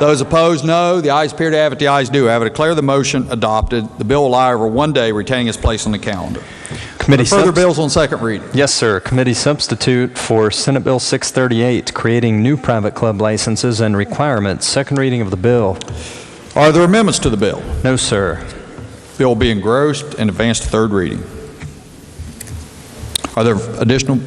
Those opposed, no. The ayes appear to have it. The ayes do have it. Declare the motion adopted. The bill will lie over one day, retaining its place on the calendar. Committee Further bills on second reading? Yes, sir. Committee substitute for Senate Bill 638, creating new private club licenses and requirements. Second reading of the bill. Are there amendments to the bill? No, sir. Bill will be engrossed and advanced to third reading. Are there additional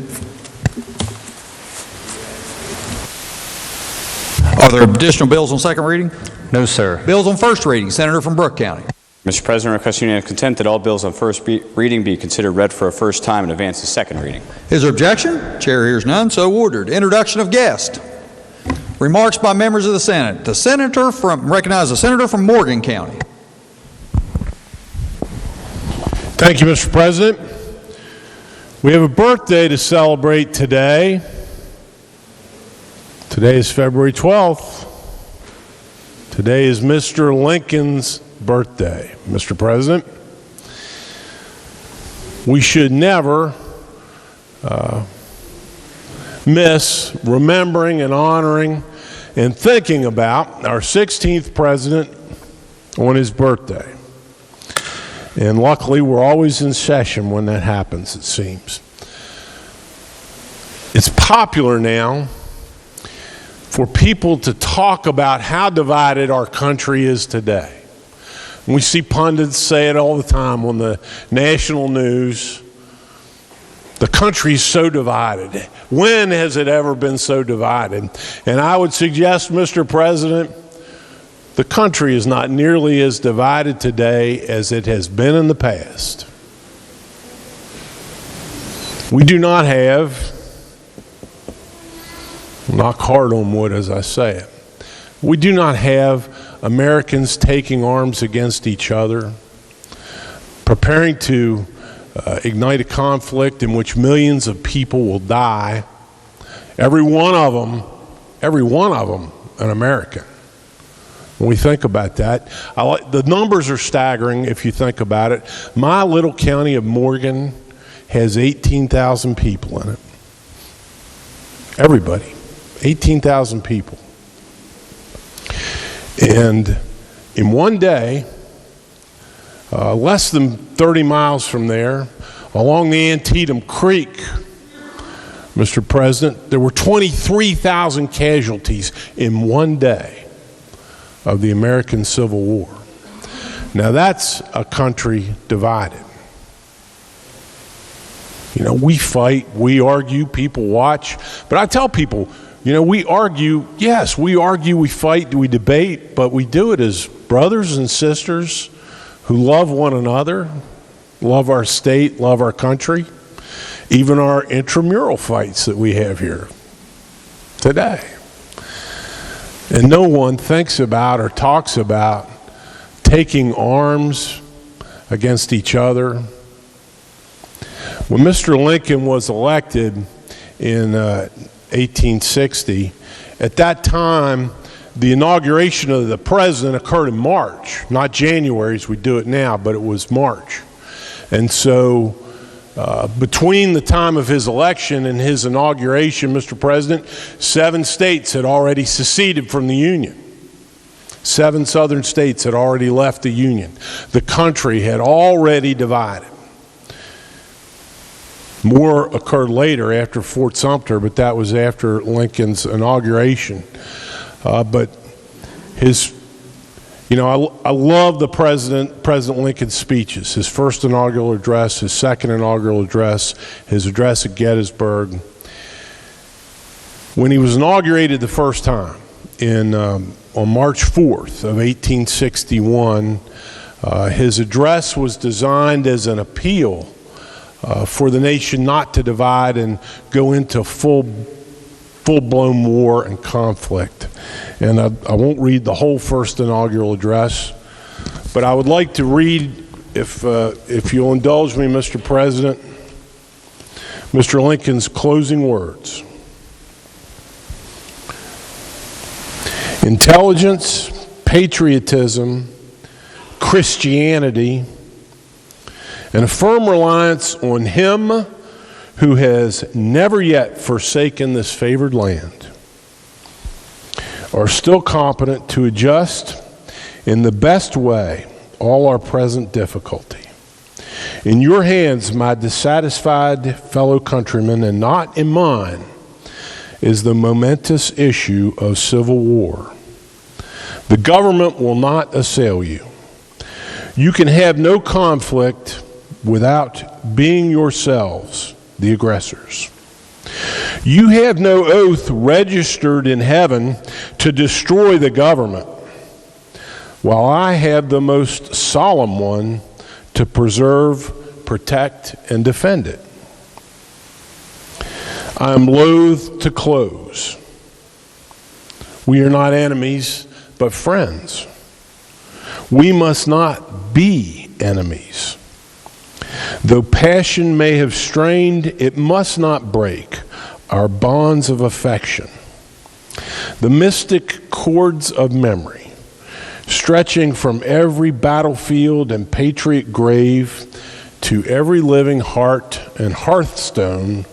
bills on second reading? No, sir. Bills on first reading. Senator from Brooke County. Mr. President, I request unanimous consent that all bills on first reading be considered read for a first time and advance to second reading. Is there objection? Chair hears none, so ordered. Introduction of guest. Remarks by members of the Senate. Recognize the senator from Morgan County. Thank you, Mr. President. We have a birthday to celebrate today. Today is February 12th. Today is Mr. Lincoln's birthday, Mr. President. We should never miss remembering and honoring and thinking about our 16th president on his birthday. And luckily, we're always in session when that happens, it seems. It's popular now for people to talk about how divided our country is today. We see pundits say it all the time on the national news. The country's so divided. When has it ever been so divided? And I would suggest, Mr. President, the country is not nearly as divided today as it has been in the past. We do not have, knock hard on wood as I say it, we do not have Americans taking arms against each other, preparing to ignite a conflict in which millions of people will die, every one of them an American. When we think about that, the numbers are staggering if you think about it. My little county of Morgan has 18,000 people in it. Everybody, 18,000 people. And in one day, less than 30 miles from there, along the Antietam Creek, Mr. President, there were 23,000 casualties in one day of the American Civil War. Now that's a country divided. You know, we fight, we argue, people watch, but I tell people, you know, we argue, yes, we argue, we fight, we debate, but we do it as brothers and sisters who love one another, love our state, love our country, even our intramural fights that we have here today. And no one thinks about or talks about taking arms against each other. When Mr. Lincoln was elected in 1860, at that time, the inauguration of the president occurred in March, not January as we do it now, but it was March. And so between the time of his election and his inauguration, Mr. President, 7 states had already seceded from the Union. 7 southern states had already left the Union. The country had already divided. More occurred later after Fort Sumter, but that was after Lincoln's inauguration. But his, you know, I love the President Lincoln's speeches, his first inaugural address, his second inaugural address, his address at Gettysburg. When he was inaugurated the first time on March 4th of 1861, his address was designed as an appeal for the nation not to divide and go into full-blown war and conflict. And I won't read the whole first inaugural address, but I would like to read, if you'll indulge me, Mr. President, Mr. Lincoln's closing words. Intelligence, patriotism, Christianity, and a firm reliance on Him who has never yet forsaken this favored land are still competent to adjust in the best way all our present difficulty. In your hands, my dissatisfied fellow countrymen, and not in mine, is the momentous issue of civil war. The government will not assail you. You can have no conflict without being yourselves the aggressors. You have no oath registered in heaven to destroy the government, while I have the most solemn one to preserve, protect, and defend it. I am loath to close. We are not enemies, but friends. We must not be enemies. Though passion may have strained, it must not break our bonds of affection. The mystic cords of memory, stretching from every battlefield and patriot grave to every living heart and hearthstone,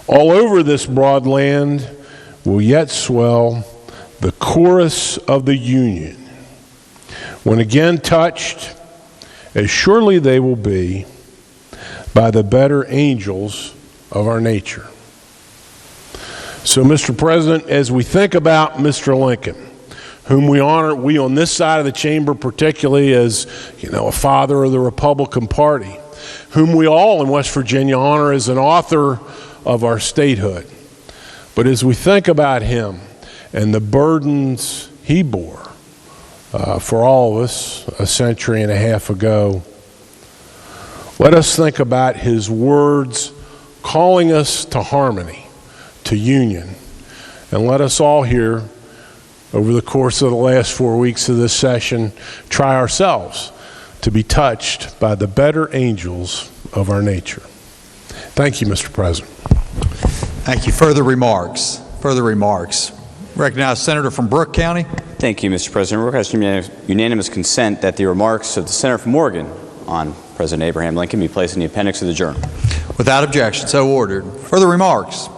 all over this broad land will yet swell the chorus of the Union. When again touched, as surely they will be, by the better angels of our nature. So, Mr. President, as we think about Mr. Lincoln, whom we honor, we on this side of the chamber particularly as, a father of the Republican Party, whom we all in West Virginia honor as an author of our statehood. But as we think about him and the burdens he bore for all of us a century and a half ago, let us think about his words calling us to harmony, to union, and let us all here over the course of the last 4 weeks of this session try ourselves to be touched by the better angels of our nature. Thank you, Mr. President. Thank you. Further remarks? Further remarks? Recognize Senator from Brooke County. Thank you, Mr. President. We request unanimous consent that the remarks of the Senator from Oregon on President Abraham Lincoln be placed in the appendix of the journal. Without objection, so ordered. Further remarks?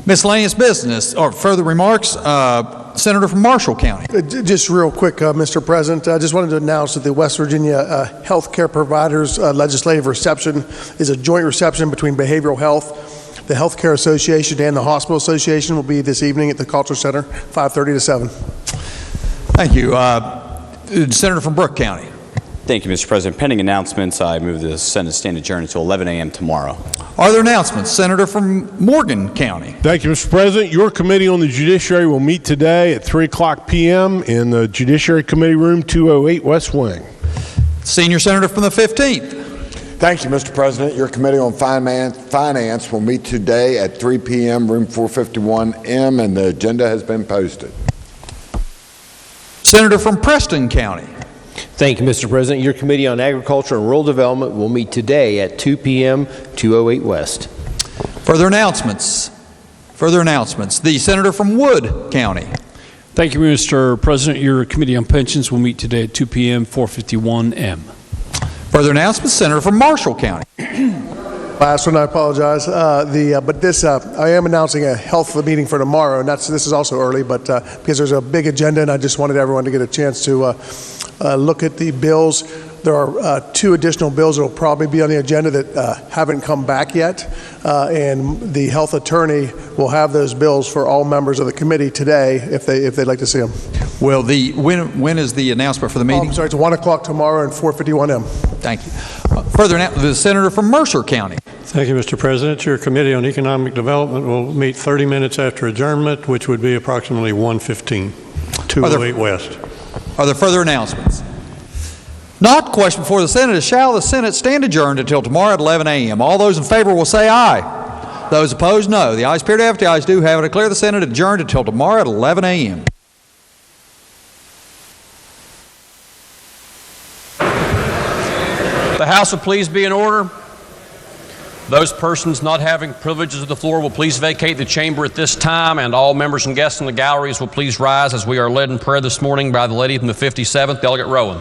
Miscellaneous business, or further remarks? Senator from Marshall County. Just real quick, Mr. President, I just wanted to announce that the West Virginia Healthcare Providers Legislative Reception is a joint reception between Behavioral Health, the Healthcare Association, and the Hospital Association. Will be this evening at the Culture Center, 5:30 to 7. Thank you. Senator from Brooke County. Thank you, Mr. President. Pending announcements, I move the Senate stand adjourned until 11 a.m. tomorrow. Are there announcements? Senator from Morgan County. Thank you, Mr. President. Your committee on the Judiciary will meet today at 3 o'clock p.m. in the Judiciary Committee Room 208 West Wing. Senior Senator from the 15th. Thank you, Mr. President. Your Committee on Finance will meet today at 3 p.m. Room 451M, and the agenda has been posted. Senator from Preston County. Thank you, Mr. President. Your Committee on Agriculture and Rural Development will meet today at 2 p.m., 208 West. Further announcements. Further announcements. The Senator from Wood County. Thank you, Mr. President. Your Committee on Pensions will meet today at 2 p.m., 451M. Further announcements. Senator from Marshall County. Last one, I apologize. But this, I am announcing a health meeting for tomorrow, and this is also early, but because there's a big agenda, and I just wanted everyone to get a chance to look at the bills. There are 2 additional bills that will probably be on the agenda that haven't come back yet, and the health attorney will have those bills for all members of the committee today if they'd like to see them. Well, when is the announcement for the meeting? I'm sorry, it's 1 o'clock tomorrow and 451M. Thank you. Further announcement, the Senator from Mercer County. Thank you, Mr. President. Your Committee on Economic Development will meet 30 minutes after adjournment, which would be approximately 1:15, 208 West. Are there further announcements? Not. Question before the Senate is, shall the Senate stand adjourned until tomorrow at 11 a.m.? All those in favor will say aye. Those opposed, no. The ayes appear to have it. The ayes do have it. I declare the Senate adjourned until tomorrow at 11 a.m. The House will please be in order. Those persons not having privileges of the floor will please vacate the chamber at this time, and all members and guests in the galleries will please rise as we are led in prayer this morning by the lady from the 57th, Delegate Rowan.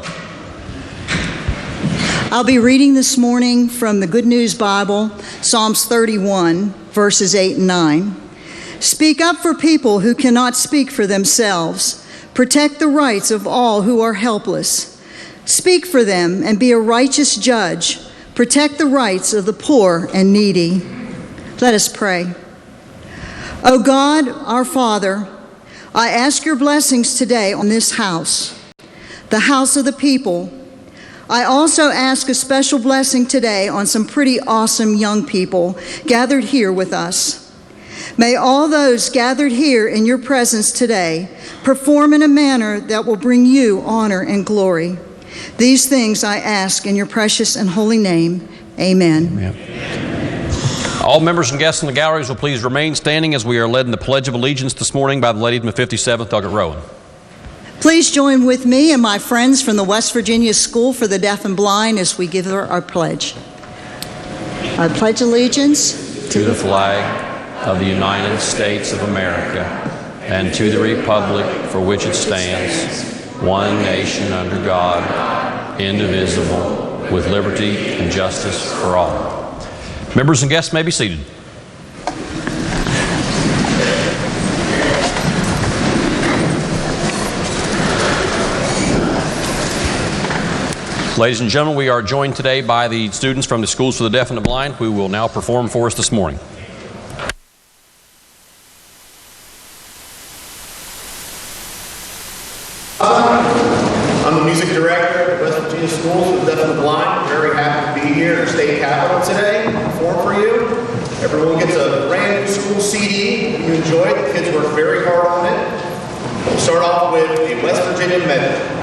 I'll be reading this morning from the Good News Bible, Psalms 31, verses 8 and 9. Speak up for people who cannot speak for themselves. Protect the rights of all who are helpless. Speak for them and be a righteous judge. Protect the rights of the poor and needy. Let us pray. O God, our Father, I ask your blessings today on this house, the house of the people. I also ask a special blessing today on some pretty awesome young people gathered here with us. May all those gathered here in your presence today perform in a manner that will bring you honor and glory. These things I ask in your precious and holy name. Amen. Amen. All members and guests in the galleries will please remain standing as we are led in the Pledge of Allegiance this morning by the ladies from the 57th Doggett Rowan. Please join with me and my friends from the West Virginia School for the Deaf and Blind as we give our pledge. I pledge allegiance to the flag of the United States of America and to the republic for which it stands, one nation under God, indivisible, with liberty and justice for all. Members and guests may be seated. Ladies and gentlemen, we are joined today by the students from the Schools for the Deaf and the Blind who will now perform for us this morning. I'm the music director at the West Virginia Schools for the Deaf and the Blind. I'm very happy to be here in the state capitol today to perform for you. Everyone gets a brand new school CD. You enjoy it. The kids work very hard on it. We'll start off with a West Virginia medley.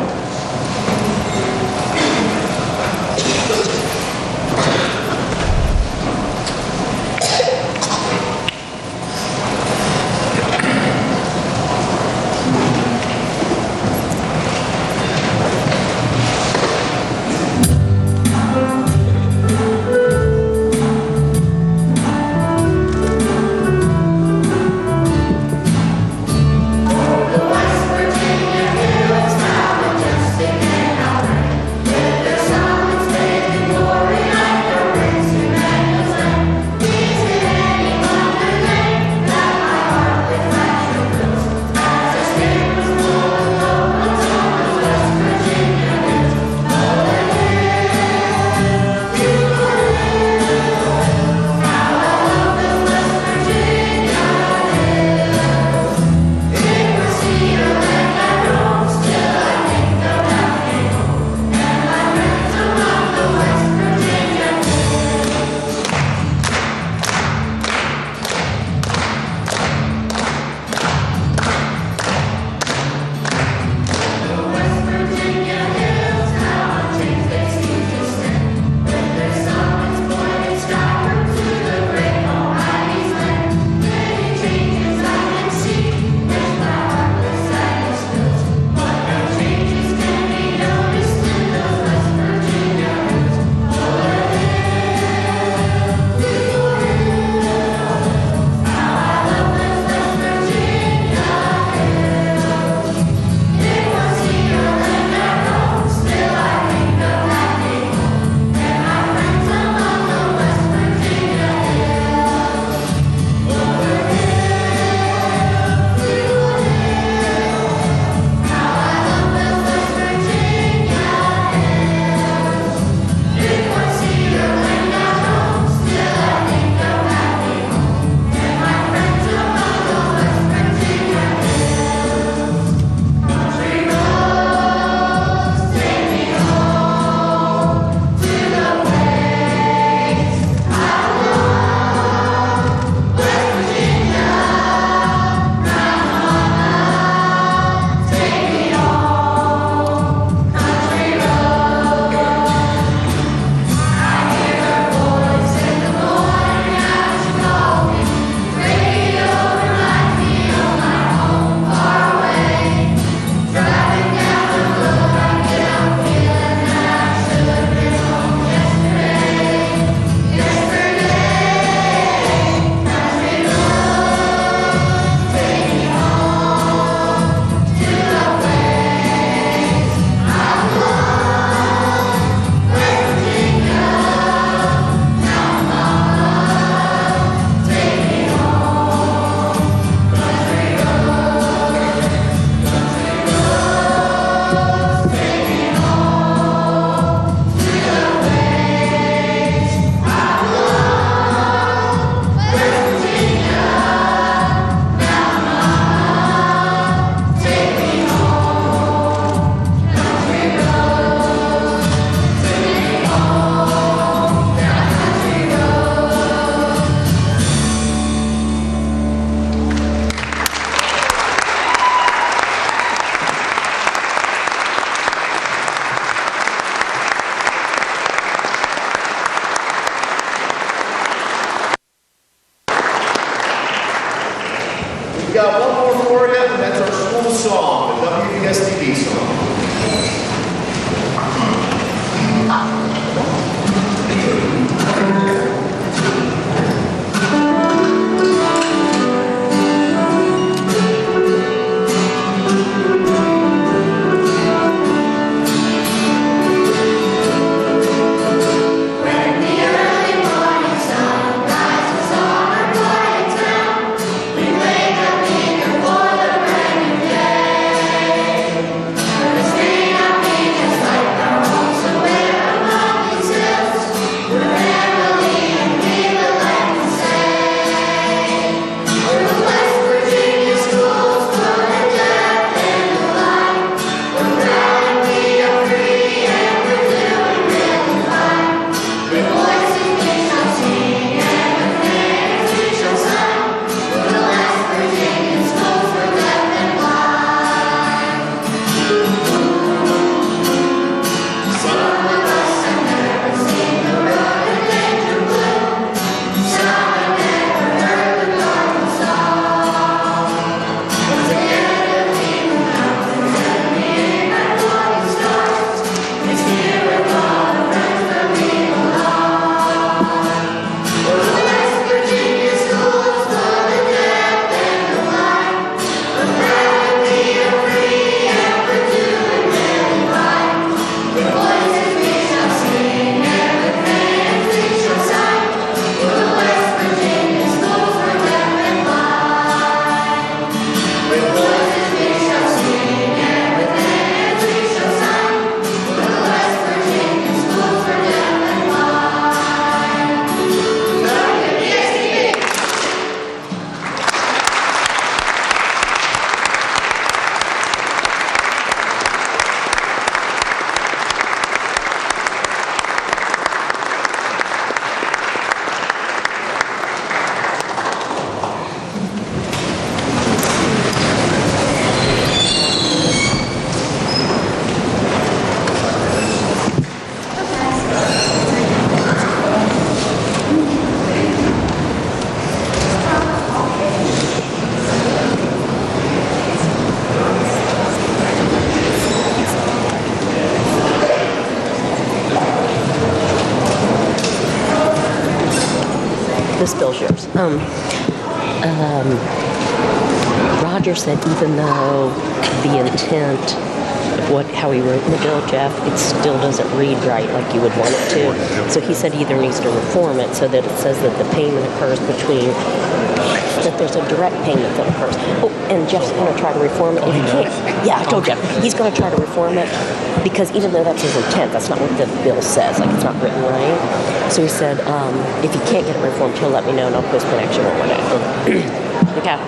West Virginia hills now We got one more for you, and that's our school song, the WSTV song. This bill's yours. Roger said even though the intent of how he wrote in the bill, Jeff, it still doesn't read right like you would want it to. So he said he either needs to reform it so that it says that the payment occurs between, that there's a direct payment that occurs. Oh, and Jeff's going to try to reform it. If he can't, yeah, I told Jeff, he's going to try to reform it because even though that's his intent, that's not what the bill says. Like, it's not written right. So he said, if he can't get it reformed, he'll let me know and I'll postpone action on it. Okay.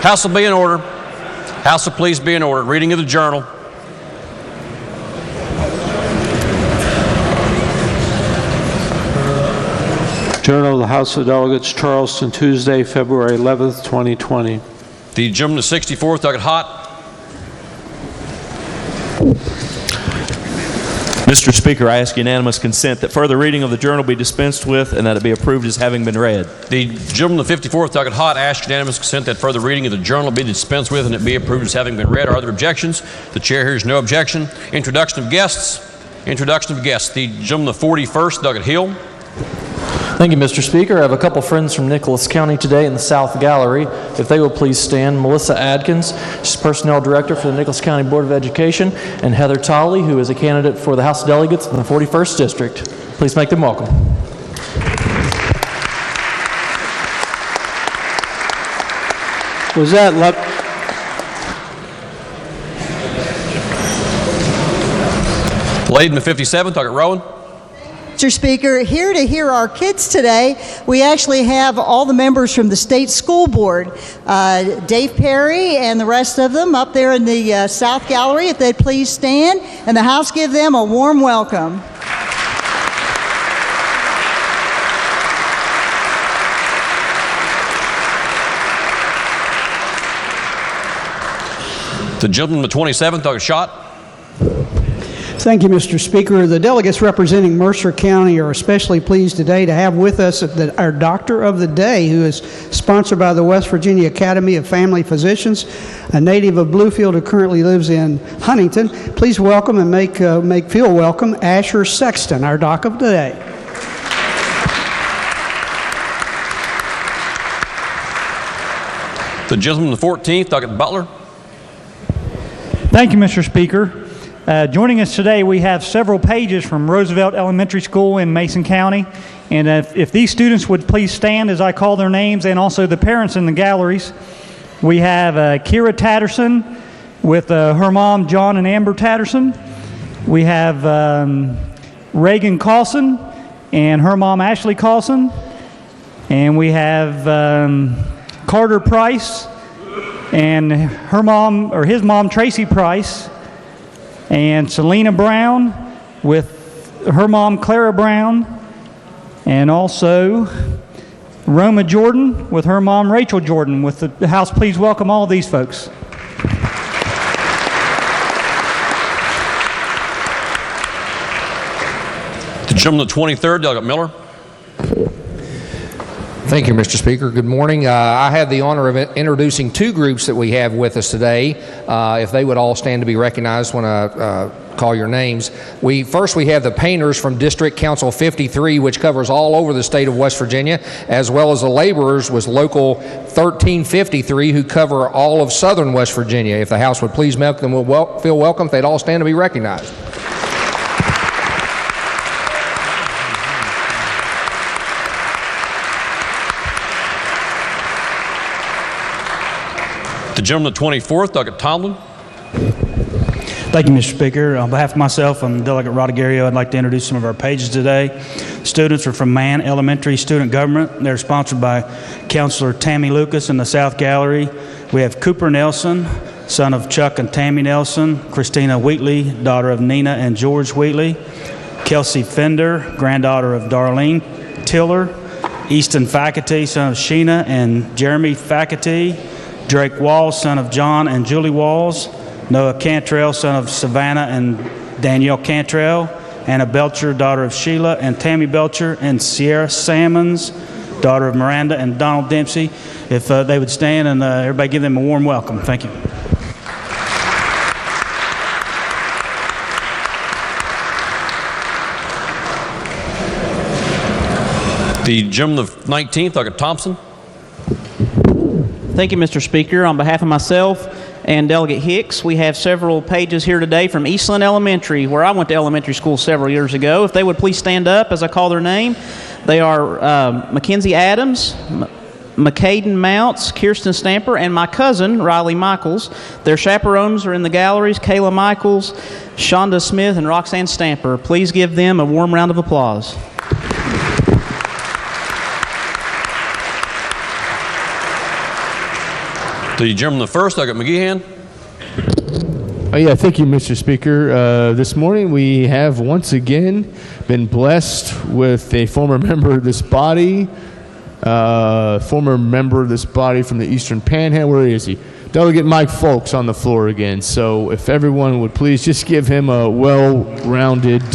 House will be in order. House will please be in order. Reading of the journal. Journal of the House of Delegates, Charleston, Tuesday, February 11th, 2020. The gentleman of the 64th, docket hot. Mr. Speaker, I ask unanimous consent that further reading of the journal be dispensed with and that it be approved as having been read. The gentleman of the 54th, docket hot, asks unanimous consent that further reading of the journal be dispensed with and it be approved as having been read. Are there objections? The chair hears no objection. Introduction of guests. Introduction of guests. The gentleman of the 41st, docket Hill. Thank you, Mr. Speaker. I have a couple friends from Nicholas County today in the South Gallery. If they will please stand. Melissa Adkins, she's Personnel Director for the Nicholas County Board of Education, and Heather Tolley, who is a candidate for the House of Delegates in the 41st District. Please make them welcome. Was that Lady in the 57th, docket Rowan. Mr. Speaker, here to hear our kids today, we actually have all the members from the State School Board, Dave Perry and the rest of them up there in the South Gallery, if they'd please stand, and the House give them a warm welcome. The gentleman of the 27th, docket Schott. Thank you, Mr. Speaker. The delegates representing Mercer County are especially pleased today to have with us our Doctor of the Day, who is sponsored by the West Virginia Academy of Family Physicians, a native of Bluefield who currently lives in Huntington. Please welcome and make feel welcome Asher Sexton, our Doc of the Day. The gentleman of the 14th, docket Butler. Thank you, Mr. Speaker. Joining us today, we have several pages from Roosevelt Elementary School in Mason County. And if these students would please stand as I call their names, and also the parents in the galleries. We have Kira Tatterson with her mom, John and Amber Tatterson. We have Reagan Carlson and her mom, Ashley Carlson. And we have Carter Price and her mom, or his mom, Tracy Price. And Selena Brown with her mom, Clara Brown, and also Roma Jordan with her mom, Rachel Jordan. With the House, please welcome all of these folks. The gentleman of the 23rd, delegate Miller. Thank you, Mr. Speaker. Good morning. I have the honor of introducing two groups that we have with us today. If they would all stand to be recognized when I call your names. First we have the painters from District Council 53, which covers all over the state of West Virginia, as well as the laborers with Local 1353, who cover all of southern West Virginia. If the House would please make them feel welcome, if they'd all stand to be recognized. The gentleman of the 24th, Delegate Tomlin. Thank you, Mr. Speaker. On behalf of myself and Delegate Rodriguez, I'd like to introduce some of our pages today. Students are from Mann Elementary Student Government. They're sponsored by Counselor Tammy Lucas in the South Gallery. We have Cooper Nelson, son of Chuck and Tammy Nelson. Christina Wheatley, daughter of Nina and George Wheatley. Kelsey Fender, granddaughter of Darlene Tiller. Easton Faculty, son of Sheena and Jeremy Faculty. Drake Walls, son of John and Julie Walls. Noah Cantrell, son of Savannah and Danielle Cantrell. Anna Belcher, daughter of Sheila and Tammy Belcher. And Sierra Salmons, daughter of Miranda and Donald Dempsey. If they would stand and everybody give them a warm welcome. Thank you. The gentleman of 19th, Delegate Thompson. Thank you, Mr. Speaker. On behalf of myself and Delegate Hicks, we have several pages here today from Eastland Elementary, where I went to elementary school several years ago. If they would please stand up as I call their name. They are Mackenzie Adams, McCaden Mounts, Kirsten Stamper, and my cousin, Riley Michaels. Their chaperones are in the galleries, Kayla Michaels, Shonda Smith, and Roxanne Stamper. Please give them a warm round of applause. The gentleman the first, Doug McGeehan. Thank you, Mr. Speaker. This morning we have once again been blessed with a former member of this body, from the Eastern Panhandle. Where is he? Delegate Mike Folks on the floor again. So if everyone would please just give him a well-rounded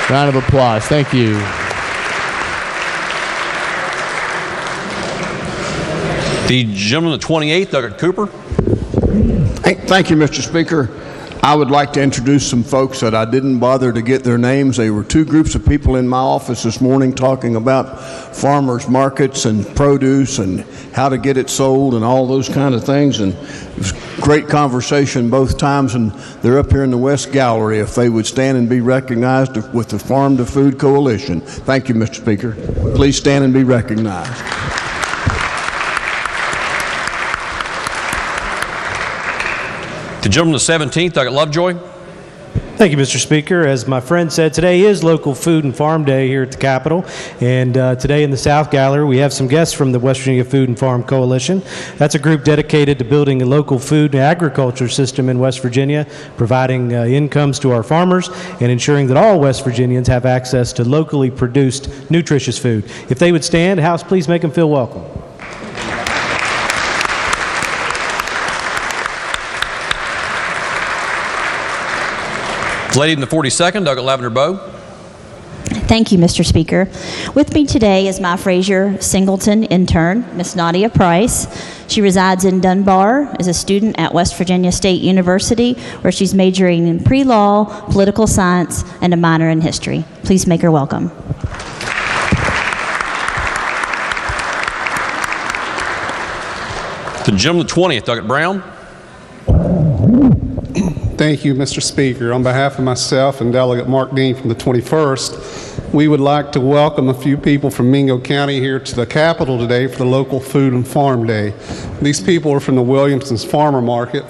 round of applause. Thank you. The gentleman the 28th, Doug Cooper. Thank you, Mr. Speaker. I would like to introduce some folks that I didn't bother to get their names. They were two groups of people in my office this morning talking about farmers markets and produce and how to get it sold and all those kind of things. And it was great conversation both times, and they're up here in the West Gallery if they would stand and be recognized with the Farm to Food Coalition. Thank you, Mr. Speaker. Please stand and be recognized. The gentleman the 17th, Doug Lovejoy. Thank you, Mr. Speaker. As my friend said, today is Local Food and Farm Day here at the Capitol. And today in the South Gallery, we have some guests from the West Virginia Food and Farm Coalition. That's a group dedicated to building a local food and agriculture system in West Virginia, providing incomes to our farmers and ensuring that all West Virginians have access to locally produced, nutritious food. If they would stand, House, please make them feel welcome. Lady in the 42nd, Doug Lavender Bow. Thank you, Mr. Speaker. With me today is my Fraser Singleton intern, Miss Nadia Price. She resides in Dunbar, is a student at West Virginia State University, where she's majoring in pre-law, political science, and a minor in history. Please make her welcome. The gentleman the 20th, Doug Brown. Thank you, Mr. Speaker. On behalf of myself and Delegate Mark Dean from the 21st, we would like to welcome a few people from Mingo County here to the Capitol today for the Local Food and Farm Day. These people are from the Williamson's Farmers Market,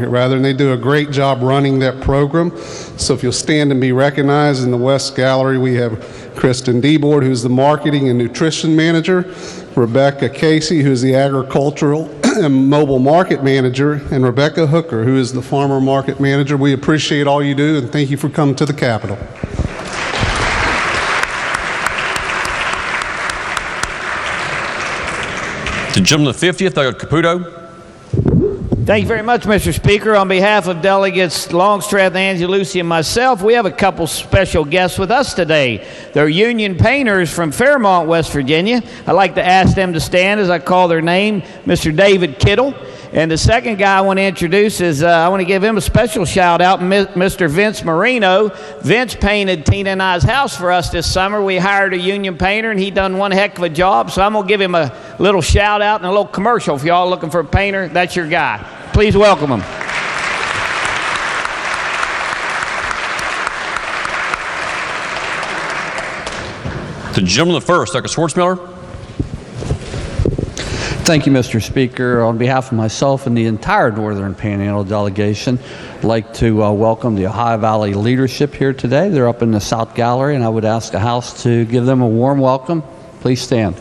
and they do a great job running that program. So if you'll stand and be recognized, in the West Gallery we have Kristen Deboard, who's the Marketing and Nutrition Manager, Rebecca Casey, who's the Agricultural and Mobile Market Manager, and Rebecca Hooker, who is the Farmer Market Manager. We appreciate all you do, and thank you for coming to the Capitol. The gentleman the 50th, Doug Caputo. Thank you very much, Mr. Speaker. On behalf of Delegates Longstreth, Angie, Lucy, and myself, we have a couple special guests with us today. They're union painters from Fairmont, West Virginia. I'd like to ask them to stand as I call their name, Mr. David Kittle. And the second guy I want to introduce is, I want to give him a special shout out, Mr. Vince Marino. Vince painted Tina and I's house for us this summer. We hired a union painter and he done one heck of a job. So I'm going to give him a little shout out and a little commercial. If y'all looking for a painter, that's your guy. Please welcome him. The gentleman the first, Dr. Schwartzmiller. Thank you, Mr. Speaker. On behalf of myself and the entire Northern Panhandle delegation, I'd like to welcome the Ohio Valley leadership here today. They're up in the South Gallery, and I would ask the House to give them a warm welcome. Please stand.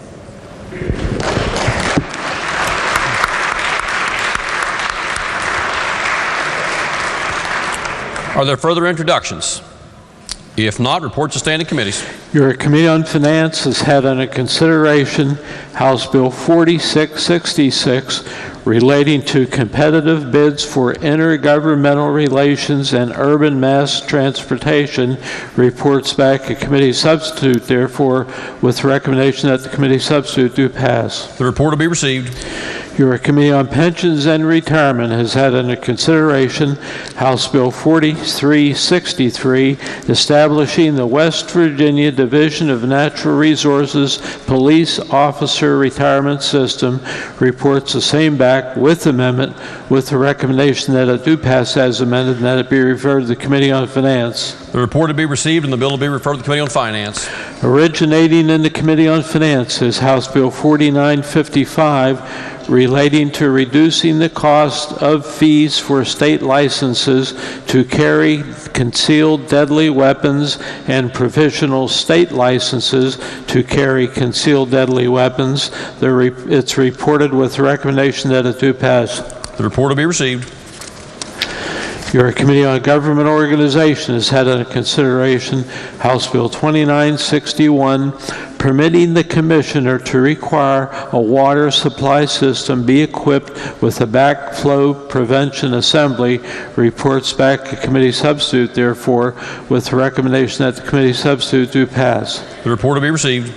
Are there further introductions? If not, reports to standing committees. Your Committee on Finance has had under consideration House Bill 4666 relating to competitive bids for intergovernmental relations and urban mass transportation. Reports back a committee substitute, therefore, with recommendation that the committee substitute do pass. The report will be received. Your Committee on Pensions and Retirement has had under consideration House Bill 4363 establishing the West Virginia Division of Natural Resources Police Officer Retirement System. Reports the same back with amendment with the recommendation that it do pass as amended and that it be referred to the Committee on Finance. The report will be received and the bill will be referred to the Committee on Finance. Originating in the Committee on Finance is House Bill 4955 relating to reducing the cost of fees for state license licenses to carry concealed deadly weapons and provisional state licenses to carry concealed deadly weapons. It's reported with recommendation that it do pass. The report will be received. Your Committee on Government Organization has had under consideration House Bill 2961, permitting the Commissioner to require a water supply system be equipped with a backflow prevention assembly. Reports back to committee substitute, therefore, with the recommendation that the committee substitute do pass. The report will be received.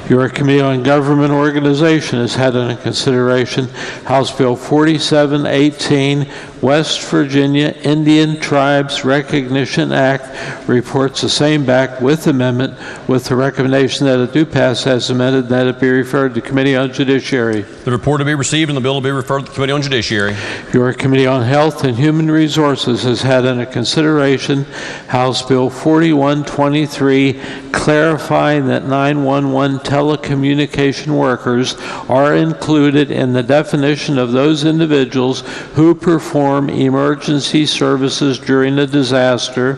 Your Committee on Government Organization has had under consideration House Bill 4718, West Virginia Indian Tribes Recognition Act. Reports the same back with amendment, with the recommendation that it do pass as amended, that it be referred to Committee on Judiciary. The report will be received and the bill will be referred to the Committee on Judiciary. Your Committee on Health and Human Resources has had under consideration House Bill 4123, clarifying that 911 telecommunication workers are included in the definition of those individuals who perform emergency services during a disaster.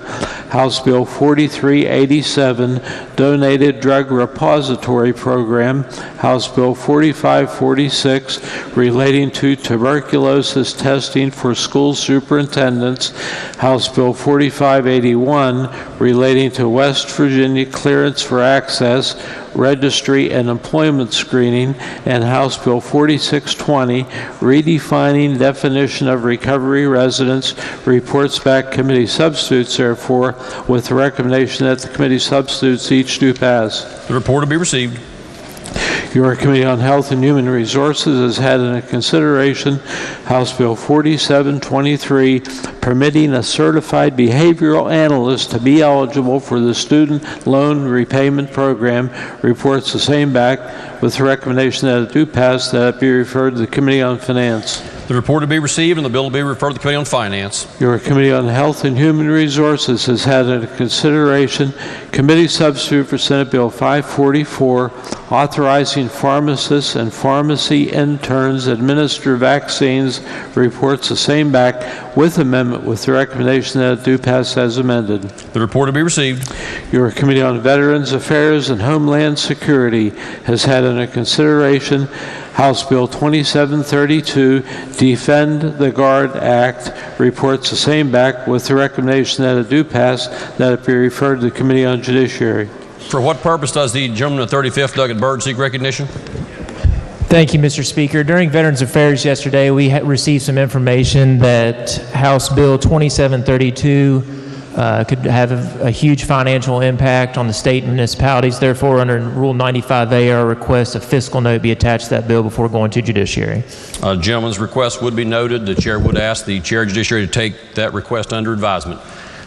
House Bill 4387, Donated Drug Repository Program. House Bill 4546, relating to tuberculosis testing for school superintendents. House Bill 4581, relating to West Virginia clearance for access, registry, and employment screening, and House Bill 4620, redefining definition of recovery residents. Reports back committee substitutes, therefore, with the recommendation that the committee substitutes each do pass. The report will be received. Your Committee on Health and Human Resources has had in consideration House Bill 4723, permitting a certified behavioral analyst to be eligible for the student loan repayment program. Reports the same back with the recommendation that it do pass, that it be referred to the Committee on Finance. The report will be received and the bill will be referred to the Committee on Finance. Your Committee on Health and Human Resources has had under consideration committee substitute for Senate Bill 544, authorizing pharmacists and pharmacy interns administer vaccines. Reports the same back with amendment, with the recommendation that it do pass as amended. The report will be received. Your Committee on Veterans Affairs and Homeland Security has had under consideration House Bill 2732, Defend the Guard Act. Reports the same back with the recommendation that it do pass, that it be referred to the Committee on Judiciary. For what purpose does the gentleman of the 35th, Douglas Byrd, seek recognition? Thank you, Mr. Speaker. During Veterans Affairs yesterday, we received some information that House Bill 2732 could have a huge financial impact on the state and municipalities. Therefore, under Rule 95A, our request a fiscal note be attached to that bill before going to Judiciary. Gentleman's request would be noted. The Chair would ask the Chair of Judiciary to take that request under advisement.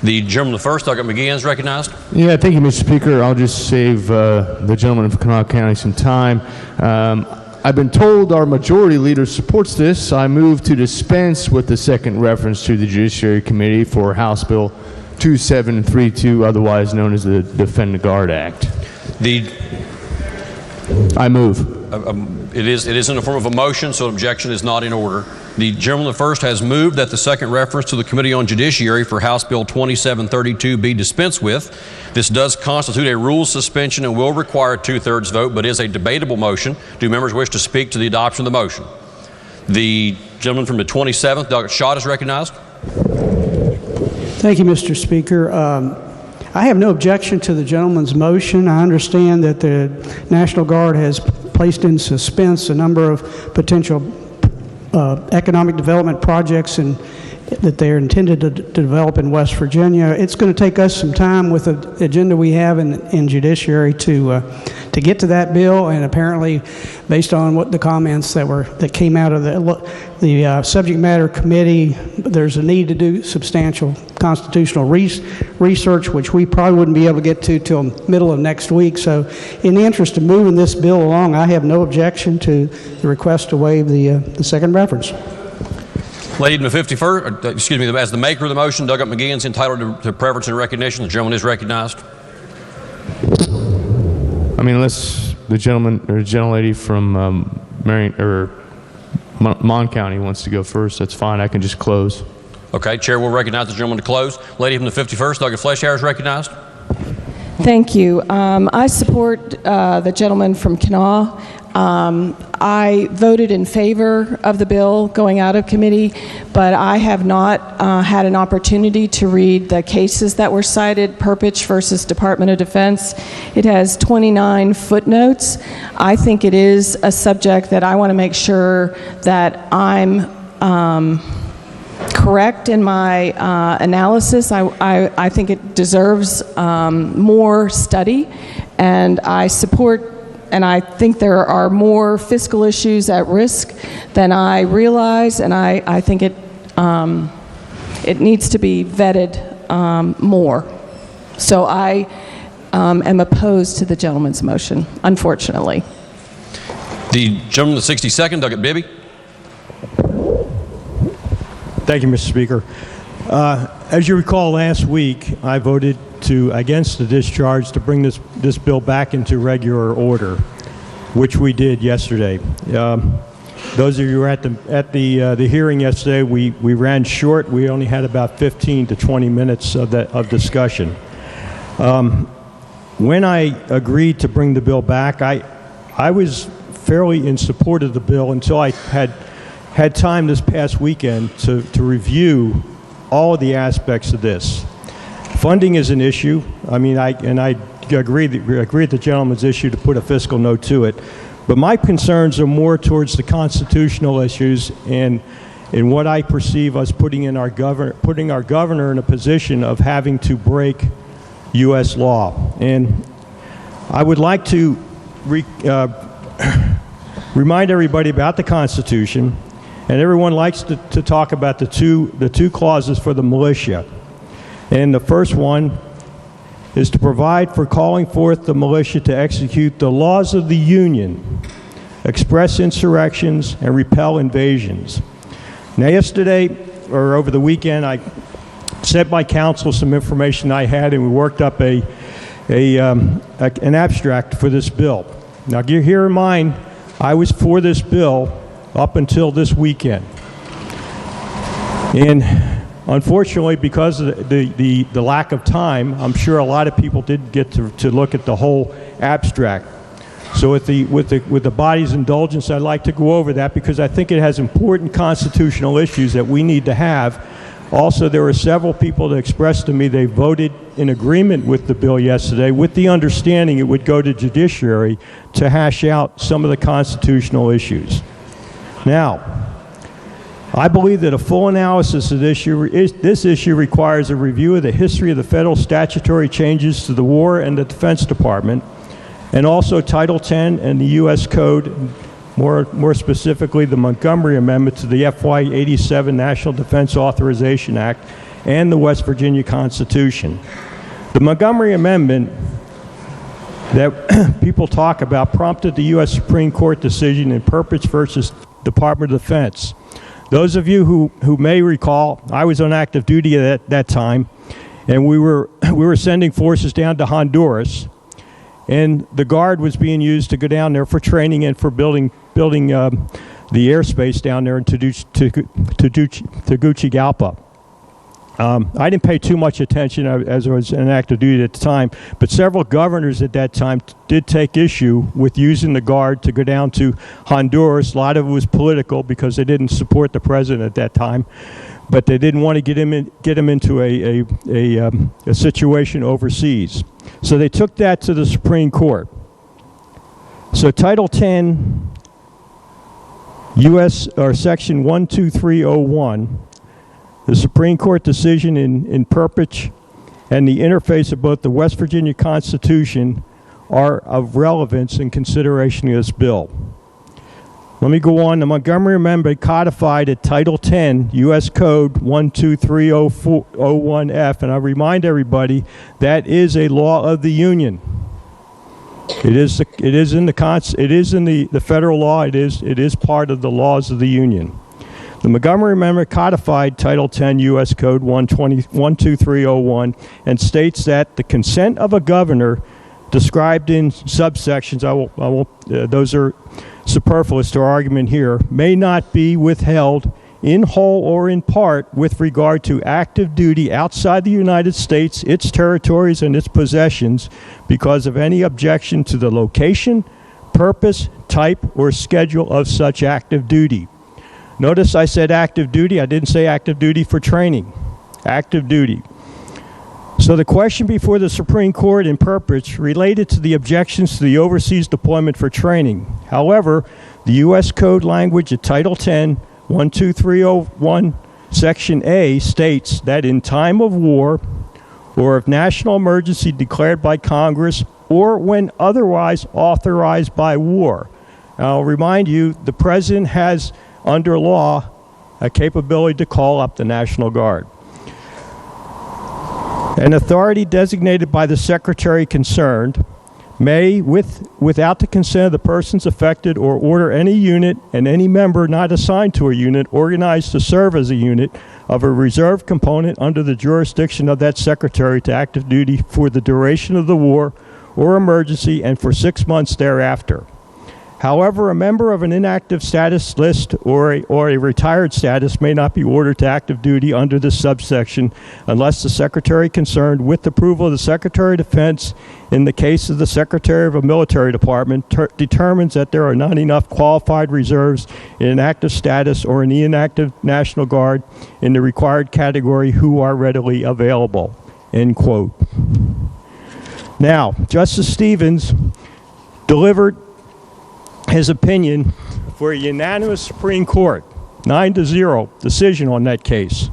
The gentleman the first, Douglas McGee, is recognized. Yeah, thank you, Mr. Speaker. I'll just save the gentleman of Kanawha County some time. I've been told our majority leader supports this. I move to dispense with the second reference to the Judiciary Committee for House Bill 2732, otherwise known as the Defend the Guard Act. I move. It is in the form of a motion, so objection is not in order. The gentleman the first has moved that the second reference to the Committee on Judiciary for House Bill 2732 be dispensed with. This does constitute a rules suspension and will require a two-thirds vote, but is a debatable motion. Do members wish to speak to the adoption of the motion? The gentleman from the 27th, Douglas Schott, is recognized. Thank you, Mr. Speaker. I have no objection to the gentleman's motion. I understand that the National Guard has placed in suspense a number of potential economic development projects that they're intended to develop in West Virginia. It's going to take us some time with the agenda we have in Judiciary to get to that bill, and apparently, based on what the comments that came out of the subject matter committee, there's a need to do substantial constitutional research, which we probably wouldn't be able to get to till middle of next week. So, in the interest of moving this bill along, I have no objection to the request to waive the second reference. Lady in the 51st, excuse me, as the maker of the motion, Douglas McGee is entitled to preference and recognition. The gentleman is recognized. I mean, unless the gentleman or gentlelady from Mon County wants to go first, that's fine. I can just close. Okay, Chair will recognize the gentleman to close. Lady from the 51st, Douglas Fleischhauer, is recognized. Thank you. I support the gentleman from Kanawha. I voted in favor of the bill going out of committee, but I have not had an opportunity to read the cases that were cited, Perpich versus Department of Defense. It has 29 footnotes. I think it is a subject that I want to make sure that I'm correct in my analysis. I think it deserves more study, and I support, and I think there are more fiscal issues at risk than I realize, and I think it needs to be vetted more. So I am opposed to the gentleman's motion, unfortunately. The gentleman in the 62nd, Douglas Bibby. Thank you, Mr. Speaker. As you recall, last week I voted against the discharge to bring this bill back into regular order, which we did yesterday. Those of you who were at the hearing yesterday, we ran short. We only had about 15 to 20 minutes of discussion. When I agreed to bring the bill back, I was fairly in support of the bill until I had time this past weekend to review all of the aspects of this. Funding is an issue. I mean, I agree with the gentleman's issue to put a fiscal note to it, but my concerns are more towards the constitutional issues and in what I perceive us putting our governor in a position of having to break U.S. law. And I would like to remind everybody about the Constitution. And everyone likes to talk about the two clauses for the militia. And the first one is to provide for calling forth the militia to execute the laws of the Union, express insurrections, and repel invasions. Now yesterday, or over the weekend, I sent my counsel some information I had, and we worked up an abstract for this bill. Now bear in mind, I was for this bill up until this weekend. And unfortunately, because of the lack of time, I'm sure a lot of people didn't get to look at the whole abstract. So with the body's indulgence, I'd like to go over that because I think it has important constitutional issues that we need to have. Also, there were several people that expressed to me they voted in agreement with the bill yesterday with the understanding it would go to judiciary to hash out some of the constitutional issues. Now, I believe that a full analysis of this issue requires a review of the history of the federal statutory changes to the War and the Defense Department, and also Title X and the U.S. Code, more specifically the Montgomery Amendment to the FY 87 National Defense Authorization Act and the West Virginia Constitution. The Montgomery Amendment that people talk about prompted the U.S. Supreme Court decision in Perpich versus Department of Defense. Those of you who may recall, I was on active duty at that time, and we were sending forces down to Honduras, and the Guard was being used to go down there for training and for building the airspace down there in Tegucigalpa. I didn't pay too much attention as I was in active duty at the time, but several governors at that time did take issue with using the Guard to go down to Honduras. A lot of it was political because they didn't support the president at that time, but they didn't want to get him into a situation overseas. So they took that to the Supreme Court. So Title 10, U.S. or Section 12301. The Supreme Court decision in Perpich and the interface of both the West Virginia Constitution are of relevance in consideration of this bill. Let me go on. The Montgomery Amendment codified at Title 10, U.S. Code 12301F, and I remind everybody that is a law of the Union. It is in the federal law. It is part of the laws of the Union. The Montgomery Amendment codified Title 10 U.S. Code 12301 and states that the consent of a governor described in subsections, those are superfluous to our argument here, may not be withheld in whole or in part with regard to active duty outside the United States, its territories, and its possessions because of any objection to the location, purpose, type, or schedule of such active duty. Notice I said active duty. I didn't say active duty for training. Active duty. So the question before the Supreme Court in purpose related to the objections to the overseas deployment for training. However, the U.S. Code language at Title 10, 12301, Section A states that in time of war or of national emergency declared by Congress or when otherwise authorized by war. I'll remind you, the President has, under law, a capability to call up the National Guard. An authority designated by the Secretary concerned may, without the consent of the persons affected, or order any unit and any member not assigned to a unit organized to serve as a unit of a reserve component under the jurisdiction of that Secretary to active duty for the duration of the war or emergency and for 6 months thereafter. However, a member of an inactive status list or a retired status may not be ordered to active duty under this subsection unless the Secretary concerned, with approval of the Secretary of Defense, in the case of the Secretary of a military department, determines that there are not enough qualified reserves in an active status or in the inactive National Guard in the required category who are readily available. End quote. Now, Justice Stevens delivered his opinion for a unanimous Supreme Court 9-0 decision on that case.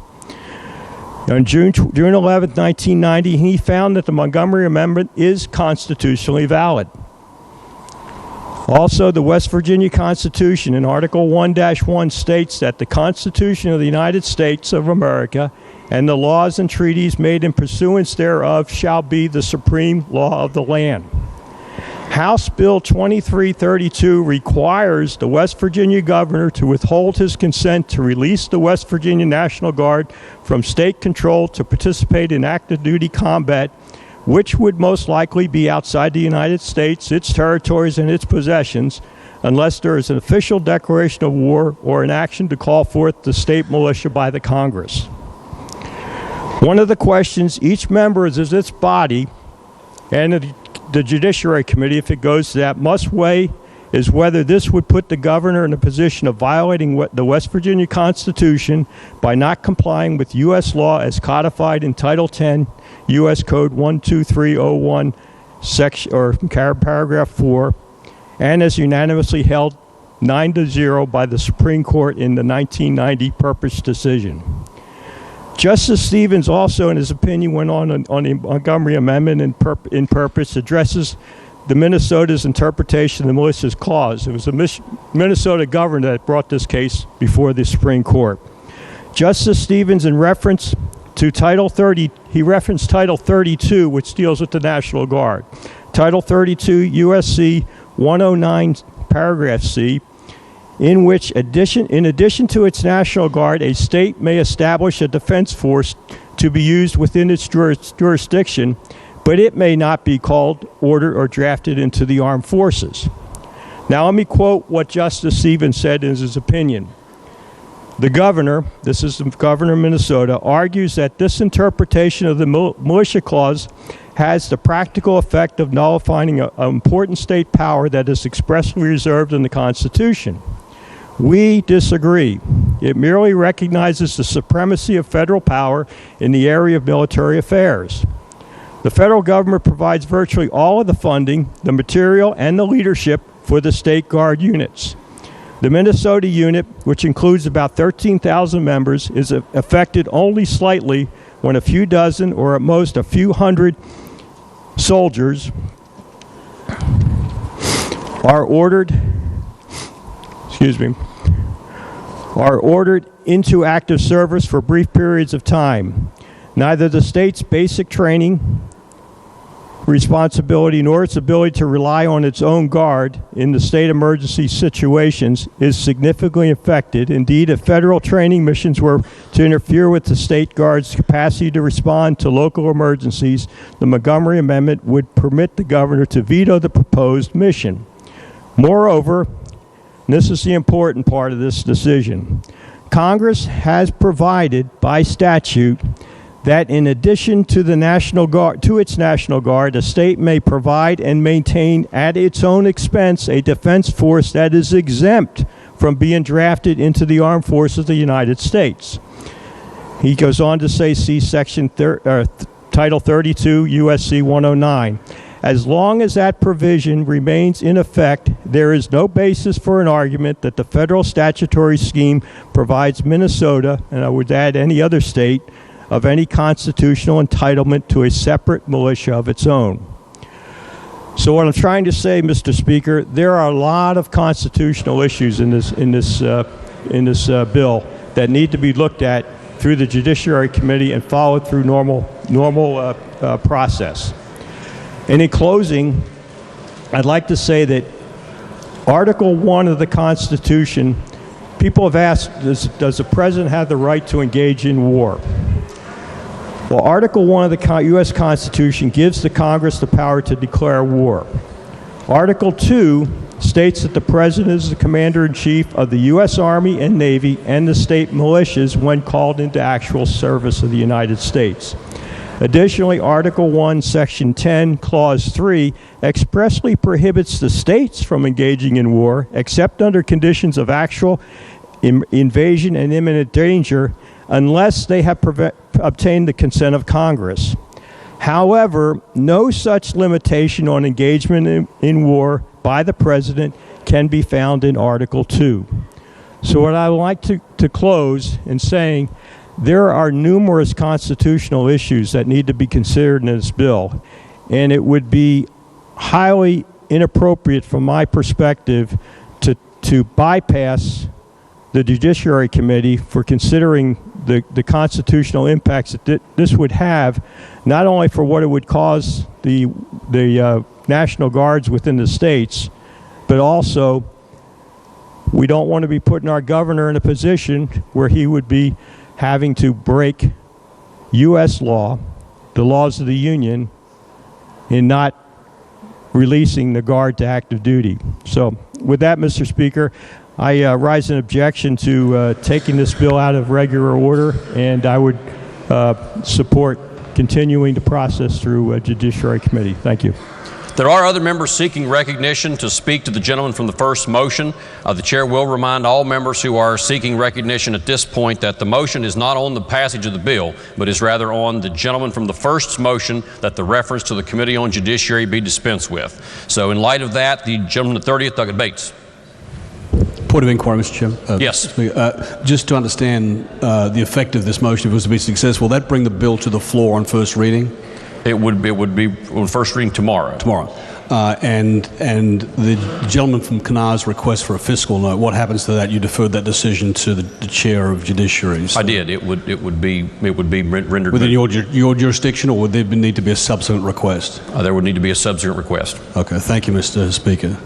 On June 11, 1990, he found that the Montgomery Amendment is constitutionally valid. Also, the West Virginia Constitution in Article 1-1 states that the Constitution of the United States of America and the laws and treaties made in pursuance thereof shall be the supreme law of the land. House Bill 2332 requires the West Virginia governor to withhold his consent to release the West Virginia National Guard from state control to participate in active duty combat, which would most likely be outside the United States, its territories, and its possessions, unless there is an official declaration of war or an action to call forth the state militia by the Congress. One of the questions each member of this body and the Judiciary Committee, if it goes to that, must weigh is whether this would put the governor in a position of violating the West Virginia Constitution by not complying with U.S. law as codified in Title 10, U.S. Code 12301, section, or paragraph 4, and as unanimously held 9-0 by the Supreme Court in the 1990 purpose decision. Justice Stevens also, in his opinion, went on the Montgomery Amendment in purpose, addresses the Minnesota's interpretation of the Militia's Clause. It was the Minnesota governor that brought this case before the Supreme Court. Justice Stevens, in reference to Title 30, he referenced Title 32, which deals with the National Guard. Title 32 U.S.C. 109, paragraph C, in which, in addition to its National Guard, a state may establish a defense force to be used within its jurisdiction, but it may not be called, ordered, or drafted into the armed forces. Now let me quote what Justice Stevens said in his opinion. The governor, this is the governor of Minnesota, argues that this interpretation of the Militia Clause has the practical effect of nullifying an important state power that is expressly reserved in the Constitution. We disagree. It merely recognizes the supremacy of federal power in the area of military affairs. The federal government provides virtually all of the funding, the material, and the leadership for the state guard units. The Minnesota unit, which includes about 13,000 members, is affected only slightly when a few dozen or at most a few hundred soldiers are ordered into active service for brief periods of time. Neither the state's basic training responsibility nor its ability to rely on its own guard in the state emergency situations is significantly affected. Indeed, if federal training missions were to interfere with the state guard's capacity to respond to local emergencies, the Montgomery Amendment would permit the governor to veto the proposed mission. Moreover, and this is the important part of this decision, Congress has provided by statute that in addition to the National Guard, the state may provide and maintain at its own expense a defense force that is exempt from being drafted into the armed forces of the United States. He goes on to say, see Title 32, USC 109. As long as that provision remains in effect, there is no basis for an argument that the federal statutory scheme provides Minnesota, and I would add any other state, of any constitutional entitlement to a separate militia of its own. So what I'm trying to say, Mr. Speaker, there are a lot of constitutional issues in this bill that need to be looked at through the Judiciary Committee and followed through normal process. And in closing, I'd like to say that Article 1 of the Constitution, people have asked, does the President have the right to engage in war? Well, Article 1 of the U.S. Constitution gives the Congress the power to declare war. Article 2 states that the President is the Commander-in-Chief of the U.S. Army and Navy and the state militias when called into actual service of the United States. Additionally, Article 1, Section 10, Clause 3 expressly prohibits the states from engaging in war except under conditions of actual invasion and imminent danger unless they have obtained the consent of Congress. However, no such limitation on engagement in war by the President can be found in Article 2. So what I would like to close in saying, there are numerous constitutional issues that need to be considered in this bill, and it would be highly inappropriate from my perspective to bypass the Judiciary Committee for considering the constitutional impacts that this would have, not only for what it would cause the National Guards within the states, but also we don't want to be putting our governor in a position where he would be having to break U.S. law, the laws of the Union, in not releasing the Guard to active duty. So with that, Mr. Speaker, I rise in objection to taking this bill out of regular order, and I would support continuing the process through Judiciary Committee. Thank you. There are other members seeking recognition to speak to the gentleman from the first motion. The chair will remind all members who are seeking recognition at this point that the motion is not on the passage of the bill, but is rather on the gentleman from the first motion that the reference to the Committee on Judiciary be dispensed with. So in light of that, the gentleman at 30th, Douglas Bates. Point of inquiry, Mr. Chairman. Yes. Just to understand the effect of this motion, if it was to be successful, will that bring the bill to the floor on first reading? It would be on first reading tomorrow. And the gentleman from Kanawha's request for a fiscal note, what happens to that? You deferred that decision to the chair of Judiciary. So I did. It would be rendered within your jurisdiction, or would there need to be a subsequent request? There would need to be a subsequent request. Okay. Thank you, Mr. Speaker.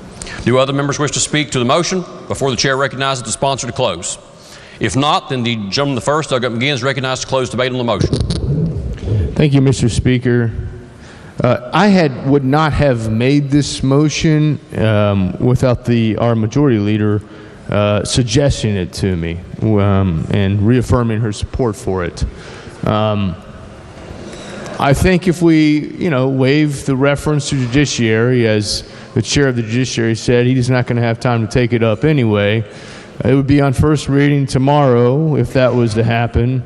Do other members wish to speak to the motion before the chair recognizes the sponsor to close? If not, then the gentleman the first, Doug McGinn, is recognized to close debate on the motion. Thank you, Mr. Speaker. I would not have made this motion without our majority leader suggesting it to me and reaffirming her support for it. I think if we, waive the reference to judiciary, as the chair of the judiciary said, he's not going to have time to take it up anyway. It would be on first reading tomorrow if that was to happen,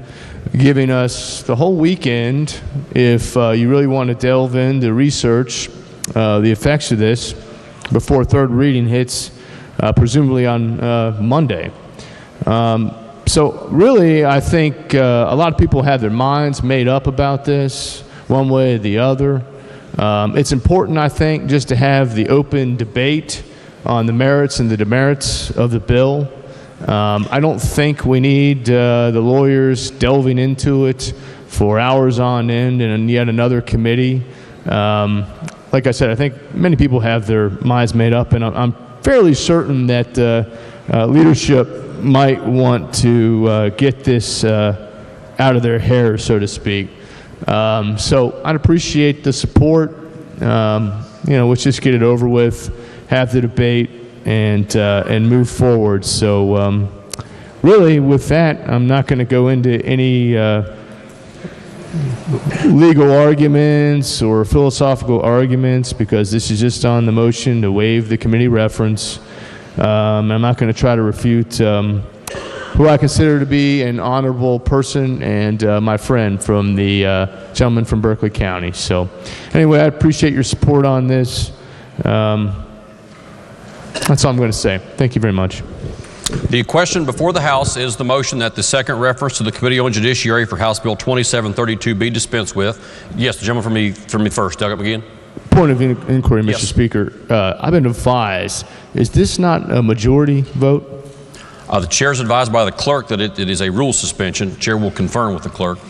giving us the whole weekend if you really want to delve into research the effects of this before third reading hits, presumably on Monday. So really, I think a lot of people have their minds made up about this one way or the other. It's important, I think, just to have the open debate on the merits and the demerits of the bill. I don't think we need the lawyers delving into it for hours on end in yet another committee. Like I said, I think many people have their minds made up, and I'm fairly certain that leadership might want to get this out of their hair, so to speak. So I'd appreciate the support. Let's just get it over with, have the debate, and move forward. So really, with that, I'm not going to go into any legal arguments or philosophical arguments because this is just on the motion to waive the committee reference. I'm not going to try to refute who I consider to be an honorable person and my friend from the gentleman from Berkeley County. So anyway, I appreciate your support on this. That's all I'm going to say. Thank you very much. The question before the House is the motion that the second reference to the Committee on Judiciary for House Bill 2732 be dispensed with. Yes, the gentleman from me first. Doug McGinn. Point of inquiry, Mr. Yes. Speaker. I've been advised, is this not a majority vote? The chair is advised by the clerk that it is a rule suspension. The chair will confirm with the clerk.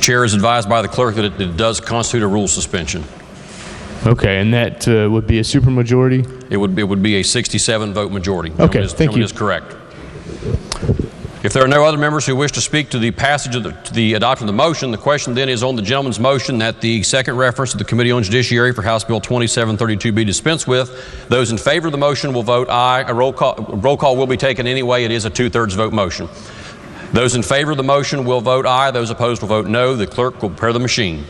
Chair is advised by the clerk that it does constitute a rule suspension. Okay, and that would be a supermajority? It would be a 67 vote majority. Okay, thank you. Is correct. If there are no other members who wish to speak to the passage of the adoption of the motion, the question then is on the gentleman's motion that the second reference to the Committee on Judiciary for House Bill 2732 be dispensed with. Those in favor of the motion will vote aye. A roll call will be taken anyway. It is a 2/3 vote motion. Those in favor of the motion will vote aye. Those opposed will vote no. The clerk will prepare the machine.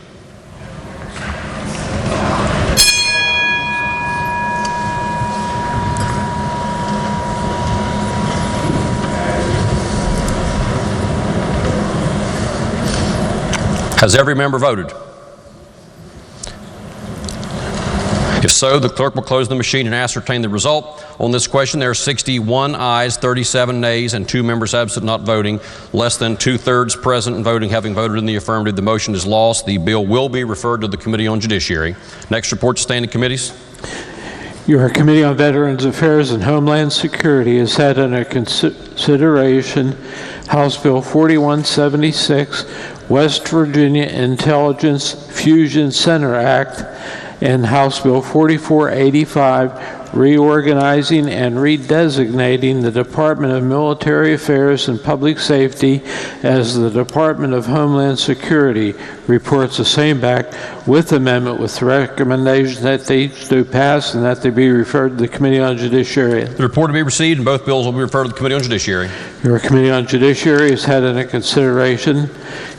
Has every member voted? If so, the clerk will close the machine and ascertain the result. On this question, there are 61 ayes, 37 nays, and 2 members absent not voting. Less than 2/3 present and voting, having voted in the affirmative, the motion is lost. The bill will be referred to the Committee on Judiciary. Next report to standing committees. Your Committee on Veterans Affairs and Homeland Security has had under consideration House Bill 4176, West Virginia Intelligence Fusion Center Act, and House Bill 4485, reorganizing and redesignating the Department of Military Affairs and Public Safety as the Department of Homeland Security. Reports the same back with amendment with the recommendation that they each do pass and that they be referred to the Committee on Judiciary. The report to be received and both bills will be referred to the Committee on Judiciary. Your Committee on Judiciary has had under consideration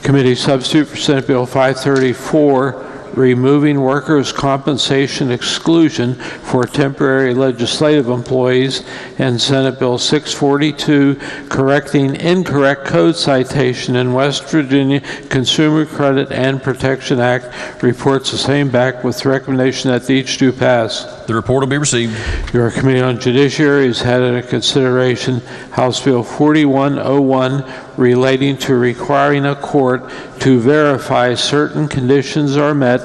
Committee Substitute for Senate Bill 534, removing workers' compensation exclusion for temporary legislative employees, and Senate Bill 642, correcting incorrect code citation in West Virginia Consumer Credit and Protection Act. Reports the same back with recommendation that each do pass. The report will be received. Your Committee on Judiciary has had under consideration House Bill 4101, relating to requiring a court to verify certain conditions are met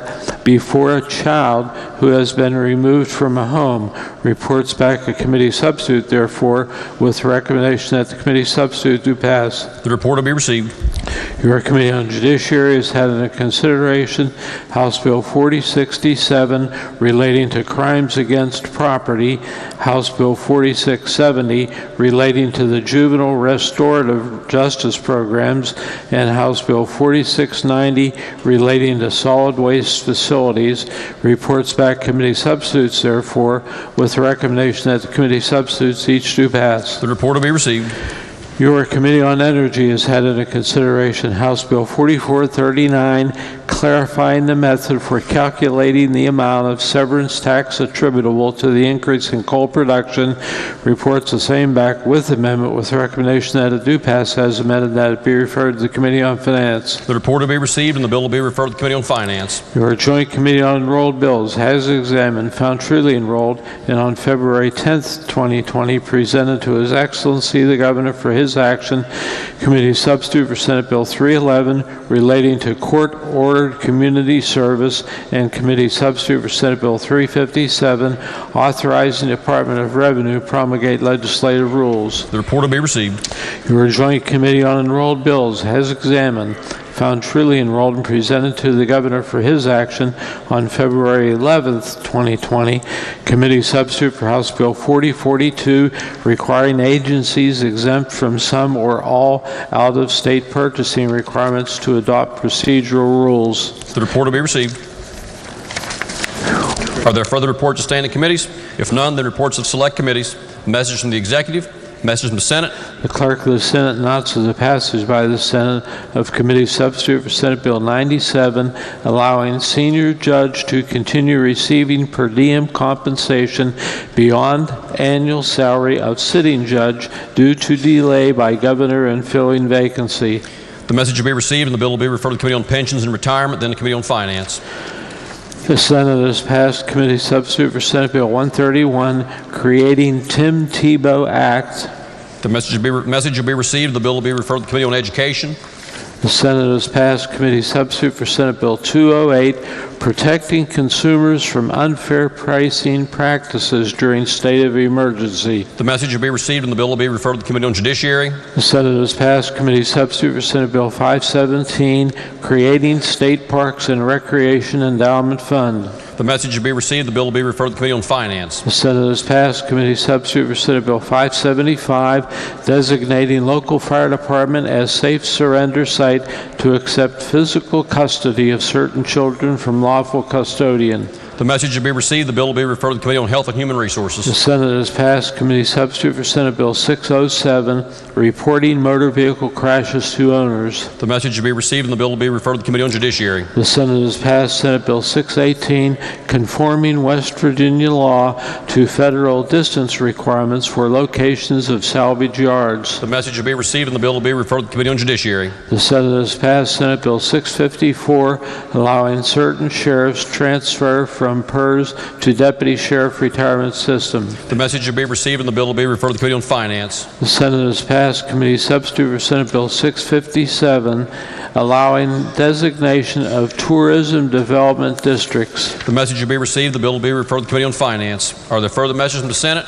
before a child who has been removed from a home. Reports back a committee substitute, therefore, with recommendation that the committee substitute do pass. The report will be received. Your Committee on Judiciary has had under consideration House Bill 4067, relating to crimes against property, House Bill 4670, relating to the juvenile restorative justice programs, and House Bill 4690, relating to solid waste facilities. Reports back committee substitutes, therefore, with the recommendation that the committee substitutes each do pass. The report will be received. Your Committee on Energy has had under consideration House Bill 4439, clarifying the method for calculating the amount of severance tax attributable to the increase in coal production. Reports the same back with amendment with the recommendation that it do pass as amended, that it be referred to the Committee on Finance. The report will be received and the bill will be referred to the Committee on Finance. Your Joint Committee on Enrolled Bills has examined, found truly enrolled, and on February 10th, 2020, presented to His Excellency the Governor for his action, Committee Substitute for Senate Bill 311, relating to court-ordered community service, and Committee Substitute for Senate Bill 357, authorizing the Department of Revenue promulgate legislative rules. The report will be received. Your Joint Committee on Enrolled Bills has examined, found truly enrolled and presented to the governor for his action on February 11th, 2020. Committee substitute for House Bill 4042, requiring agencies exempt from some or all out-of-state purchasing requirements to adopt procedural rules. The report will be received. Are there further reports of standing committees? If none, then reports of select committees. Message from the executive. Message from the Senate. The clerk of the Senate announces the passage by the Senate of Committee Substitute for Senate Bill 97, allowing senior judge to continue receiving per diem compensation beyond annual salary of sitting judge due to delay by governor in filling vacancy. The message will be received and the bill will be referred to the Committee on Pensions and Retirement, then the Committee on Finance. The Senate has passed Committee Substitute for Senate Bill 131, creating Tim Tebow Act. The message will be received. The bill will be referred to the Committee on Education. The Senate has passed Committee Substitute for Senate Bill 208, protecting consumers from unfair pricing practices during state of emergency. The message will be received and the bill will be referred to the Committee on Judiciary. The Senate has passed Committee Substitute for Senate Bill 517, creating State Parks and Recreation Endowment Fund. The message will be received. The bill will be referred to the Committee on Finance. The Senate has passed Committee Substitute for Senate Bill 575, designating local fire department as safe surrender site to accept physical custody of certain children from lawful custodian. The message will be received. The bill will be referred to the Committee on Health and Human Resources. The Senate has passed Committee Substitute for Senate Bill 607, reporting motor vehicle crashes to owners. The message will be received and the bill will be referred to the Committee on Judiciary. The Senate has passed Senate Bill 618, conforming West Virginia law to federal distance requirements for locations of salvage yards. The message will be received and the bill will be referred to the Committee on Judiciary. The Senate has passed Senate Bill 654, allowing certain sheriffs transfer from PERS to Deputy Sheriff Retirement System. The message will be received and the bill will be referred to the Committee on Finance. The Senate has passed Committee Substitute for Senate Bill 657, allowing designation of tourism development districts. The message will be received. The bill will be referred to the Committee on Finance. Are there further messages from the Senate?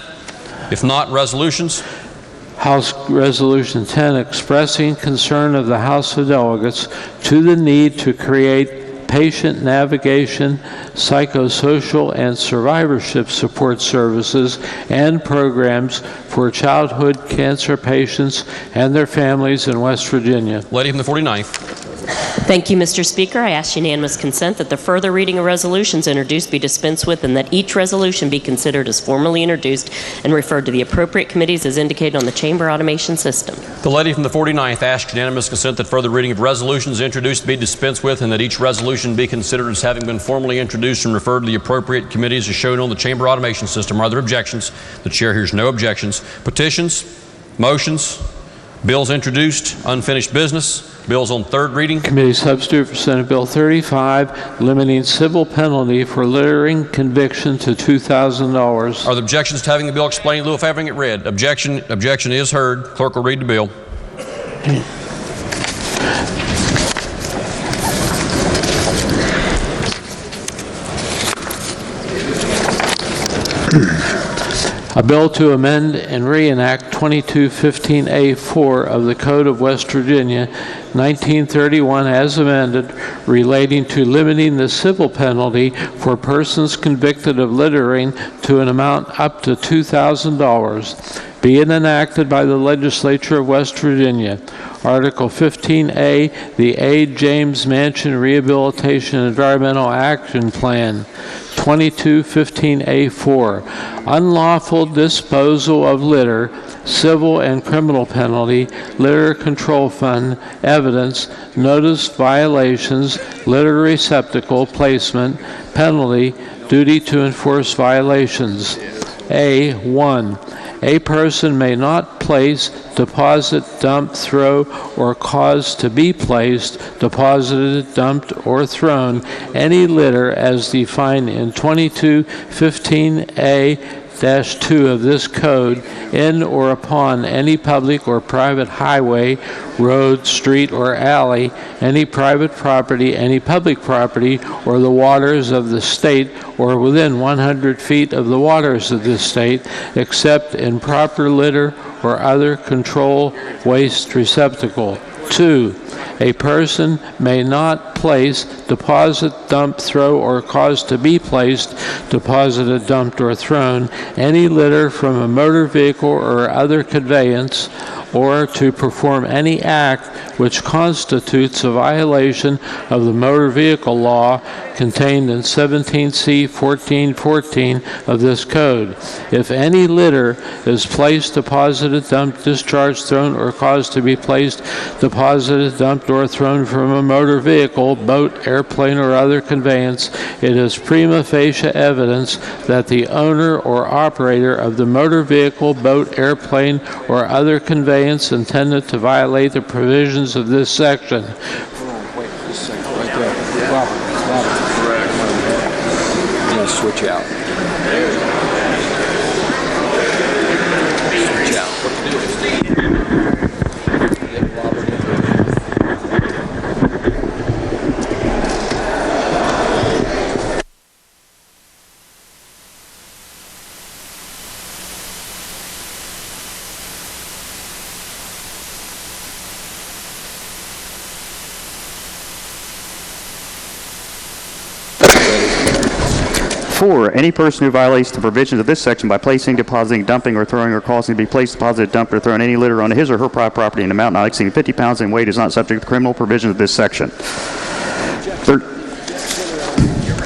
If not, resolutions. House Resolution 10, expressing concern of the House of Delegates to the need to create patient navigation, psychosocial, and survivorship support services and programs for childhood cancer patients and their families in West Virginia. Lady from the 49th. Thank you, Mr. Speaker. I ask unanimous consent that the further reading of resolutions introduced be dispensed with and that each resolution be considered as formally introduced and referred to the appropriate committees as indicated on the chamber automation system. The lady from the 49th asks unanimous consent that further reading of resolutions introduced be dispensed with and that each resolution be considered as having been formally introduced and referred to the appropriate committees as shown on the chamber automation system. Are there objections? The chair hears no objections. Petitions, motions, bills introduced, unfinished business, bills on third reading. Committee Substitute for Senate Bill 35, limiting civil penalty for littering conviction to $2,000. Are there objections to having the bill explained in lieu of having it read? Objection is heard. Clerk will read the bill. A bill to amend and reenact 2215A4 of the Code of West Virginia, 1931 as amended, relating to limiting the civil penalty for persons convicted of littering to an amount up to $2,000, being enacted by the Legislature of West Virginia. Article 15A, the A. James Mansion Rehabilitation Environmental Action Plan, 2215A4, unlawful disposal of litter, civil and criminal penalty, litter control fund, evidence, noticed violations, litter receptacle placement, penalty, duty to enforce violations. A1, a person may not place, deposit, dump, throw, or cause to be placed, deposited, dumped, or thrown any litter as defined in 2215A-2 of this code in or upon any public or private highway, road, street, or alley, any private property, any public property, or the waters of the state, or within 100 feet of the waters of this state, except in proper litter or other control waste receptacle. 2, A person may not place, deposit, dump, throw, or cause to be placed, deposited, dumped, or thrown any litter from a motor vehicle or other conveyance, or to perform any act which constitutes a violation of the motor vehicle law contained in 17C 1414 of this code. If any litter is placed, deposited, dumped, discharged, thrown, or caused to be placed, deposited, dumped, or thrown from a motor vehicle, boat, airplane, or other conveyance, it is prima facie evidence that the owner or operator of the motor vehicle, boat, airplane, or other conveyance intended to violate the provisions of this section. Wait, just a second, right there. Robert. Yeah, switch out. Switch out. Four, any person who violates the provisions of this section by placing, depositing, dumping, or throwing, or causing to be placed, deposited, dumped, or thrown any litter on his or her private property in an amount not exceeding 50 pounds in weight is not subject to the criminal provisions of this section.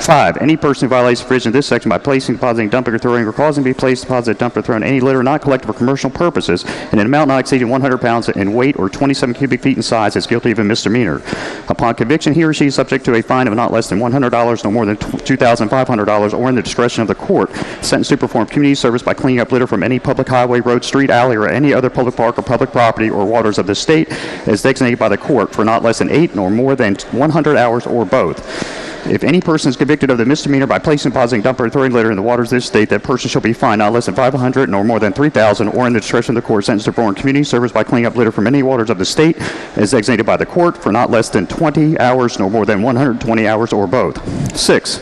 5, any person who violates the provision of this section by placing, depositing, dumping, or throwing, or causing to be placed, deposited, dumped, or thrown any litter not collected for commercial purposes in an amount not exceeding 100 pounds in weight or 27 cubic feet in size is guilty of a misdemeanor. Upon conviction, he or she is subject to a fine of not less than $100, no more than $2,500, or in the discretion of the court, sentenced to perform community service by cleaning up litter from any public highway, road, street, alley, or any other public park or public property or waters of the state as designated by the court for not less than 8 nor more than 100 hours or both. If any person is convicted of the misdemeanor by placing, depositing, dumping, or throwing litter in the waters of this state, that person shall be fined not less than $500 nor more than $3,000, or in the discretion of the court, sentenced to perform community service by cleaning up litter from any waters of the state as designated by the court for not less than 20 hours nor more than 120 hours, or both. 6.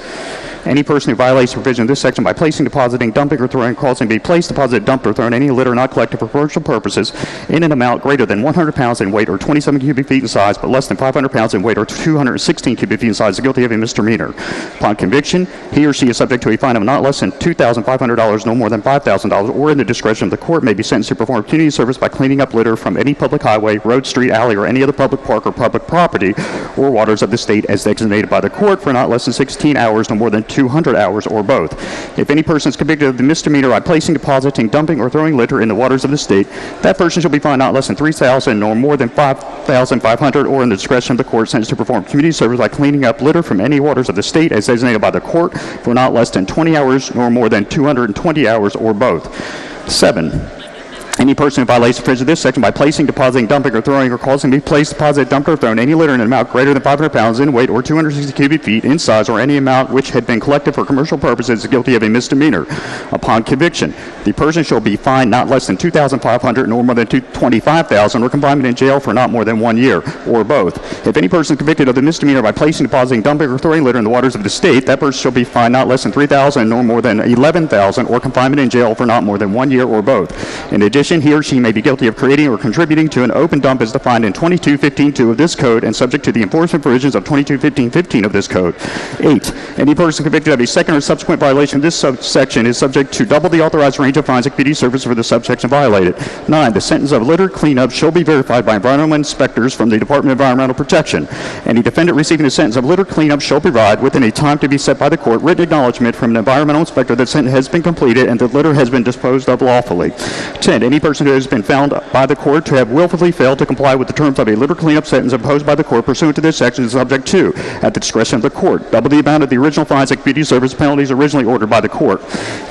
Any person who violates the provision of this section by placing, depositing, dumping, or throwing, causing to be placed, deposited, dumped, or thrown any litter not collected for commercial purposes in an amount greater than 100 pounds in weight or 27 cubic feet in size, but less than 500 pounds in weight or 216 cubic feet in size, is guilty of a misdemeanor. Upon conviction, he or she is subject to a fine of not less than $2,500, no more than $5,000, or in the discretion of the court, may be sentenced to perform community service by cleaning up litter from any public highway, road, street, alley, or any other public park or public property or waters of the state as designated by the court for not less than 16 hours, no more than 200 hours, or both. If any person is convicted of the misdemeanor by placing, depositing, dumping, or throwing litter in the waters of the state, that person shall be fined not less than $3,000 nor more than $5,500, or in the discretion of the court, sentenced to perform community service by cleaning up litter from any waters of the state as designated by the court for not less than 20 hours nor more than 220 hours, or both. 7. Any person who violates the provision of this section by placing, depositing, dumping, or throwing, or causing to be placed, deposited, dumped, or thrown any litter in an amount greater than 500 pounds in weight or 260 cubic feet in size, or any amount which had been collected for commercial purposes, is guilty of a misdemeanor. Upon conviction, the person shall be fined not less than $2,500 nor more than $25,000, or confinement in jail for not more than 1 year, or both. If any person is convicted of the misdemeanor by placing, depositing, dumping, or throwing litter in the waters of the state, that person shall be fined not less than $3,000 nor more than $11,000, or confinement in jail for not more than 1 year, or both. In addition, he or she may be guilty of creating or contributing to an open dump as defined in 2215.2 of this code and subject to the enforcement provisions of 2215.15 of this code. 8. Any person convicted of a second or subsequent violation of this subsection is subject to double the authorized range of fines and community service for the subsection violated. 9. The sentence of litter cleanup shall be verified by environmental inspectors from the Department of Environmental Protection. Any defendant receiving a sentence of litter cleanup shall provide, within a time to be set by the court, written acknowledgement from an environmental inspector that sentence has been completed and the litter has been disposed of lawfully. 10. Any person who has been found by the court to have willfully failed to comply with the terms of a litter cleanup sentence imposed by the court pursuant to this section is subject to, at the discretion of the court, double the amount of the original fines and community service penalties originally ordered by the court.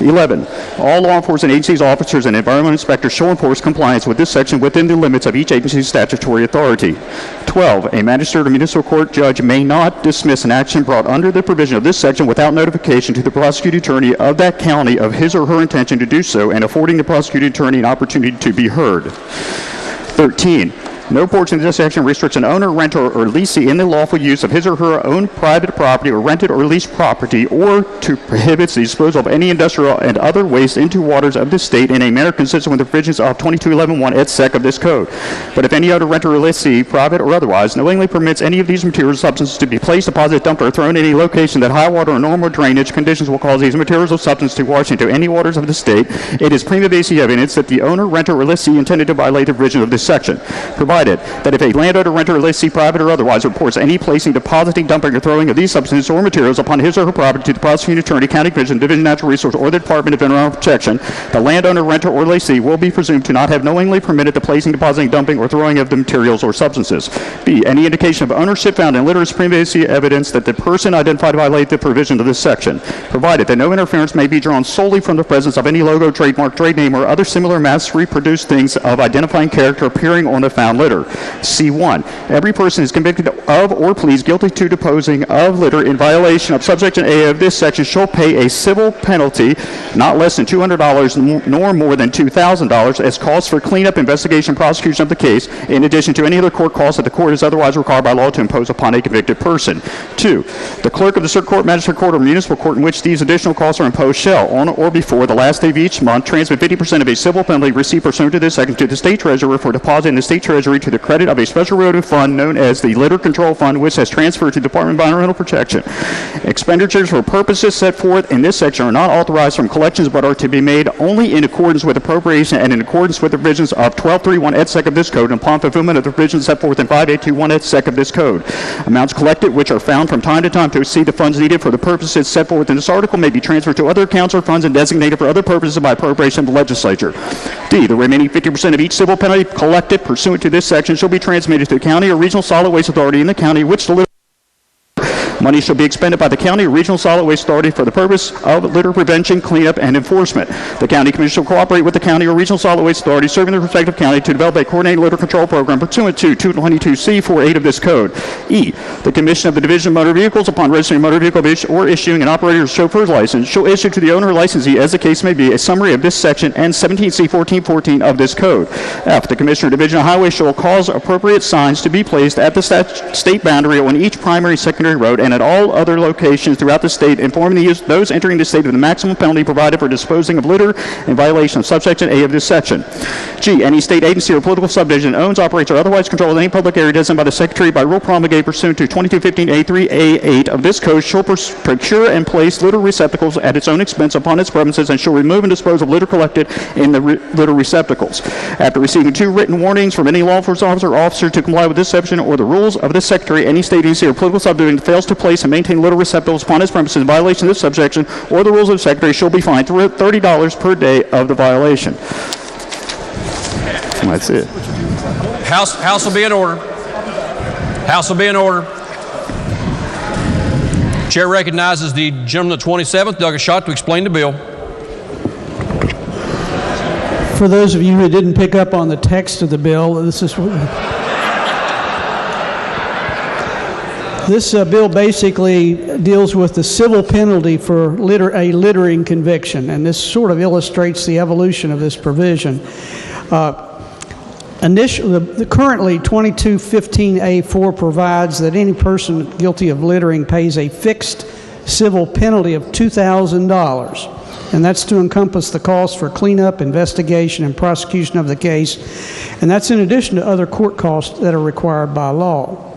11. All law enforcement agencies, officers, and environmental inspectors shall enforce compliance with this section within the limits of each agency's statutory authority. 12. A magistrate or municipal court judge may not dismiss an action brought under the provision of this section without notification to the prosecuting attorney of that county of his or her intention to do so and affording the prosecuting attorney an opportunity to be heard. 13. No portion of this section restricts an owner, renter, or lessee in the lawful use of his or her own private property or rented or leased property, or to prohibits the disposal of any industrial and other waste into waters of the state in a manner consistent with the provisions of 2211(1) et sec of this code. But if any other renter or lessee, private or otherwise, knowingly permits any of these materials or substances to be placed, deposited, dumped, or thrown in any location that high water or normal drainage conditions will cause these materials or substances to wash into any waters of the state, it is prima facie evidence that the owner, renter, or lessee intended to violate the provisions of this section, provided that if a landowner, renter, or lessee, private or otherwise, reports any placing, depositing, dumping, or throwing of these substances or materials upon his or her property to the prosecuting attorney, county commission, division of natural resources, or the Department of Environmental Protection, the landowner, renter, or lessee will be presumed to not have knowingly permitted the placing, depositing, dumping, or throwing of the materials or substances. B, any indication of ownership found in litter is prima facie evidence that the person identified violated the provision of this section, provided that no interference may be drawn solely from the presence of any logo, trademark, trade name, or other similar mass reproduced things of identifying character appearing on the found litter. C1, every person is convicted of or pleads guilty to disposing of litter in violation of subsection A of this section shall pay a civil penalty not less than $200 nor more than $2,000 as costs for cleanup, investigation, prosecution of the case, in addition to any other court costs that the court is otherwise required by law to impose upon a convicted person. 2, the clerk of the circuit court, magistrate court, or municipal court in which these additional costs are imposed shall, on or before the last day of each month, transmit 50% of a civil penalty received pursuant to this section to the state treasurer for deposit in the state treasury to the credit of a special revenue fund known as the Litter Control Fund, which has transferred to the Department of Environmental Protection. Expenditures for purposes set forth in this section are not authorized from collections but are to be made only in accordance with appropriation and in accordance with the provisions of 1231 et sec of this code and upon fulfillment of the provisions set forth in 5821 et sec of this code. Amounts collected which are found from time to time to exceed the funds needed for the purposes set forth in this article may be transferred to other accounts or funds and designated for other purposes by appropriation of the legislature. D, the remaining 50% of each civil penalty collected pursuant to this section shall be transmitted to the county or regional solid waste authority in the county which the money shall be expended by the county or regional solid waste authority for the purpose of litter prevention, cleanup, and enforcement. The county commission shall cooperate with the county or regional solid waste authority serving the respective county to develop a coordinated litter control program pursuant to 222C48 of this code. E, the commission of the division of motor vehicles upon registering a motor vehicle or issuing an operator or chauffeur's license shall issue to the owner or licensee as the case may be a summary of this section and 17C1414 of this code. F, the commissioner of division of highways shall cause appropriate signs to be placed at the state boundary on each primary, secondary road and at all other locations throughout the state, informing those entering the state of the maximum penalty provided for disposing of litter in violation of subsection A of this section. G, any state agency or political subdivision owns, operates, or otherwise controls any public area designated by the Secretary by rule promulgated pursuant to 2215A3A8 of this code shall procure and place litter receptacles at its own expense upon its premises and shall remove and dispose of litter collected in the litter receptacles. After receiving 2 written warnings from any law enforcement officer or officer to comply with this section or the rules of this Secretary, any state agency or political subdivision fails to place and maintain litter receptacles upon its premises in violation of this subsection or the rules of the Secretary shall be fined $30 per day of the violation. That's it. House will be in order. House will be in order. Chair recognizes the gentleman at 27th, Douglas Schott, to explain the bill. For those of you who didn't pick up on the text of the bill, This bill basically deals with the civil penalty for a littering conviction, and this sort of illustrates the evolution of this provision. Currently, 2215A4 provides that any person guilty of littering pays a fixed civil penalty of $2,000. And that's to encompass the cost for cleanup, investigation, and prosecution of the case. And that's in addition to other court costs that are required by law.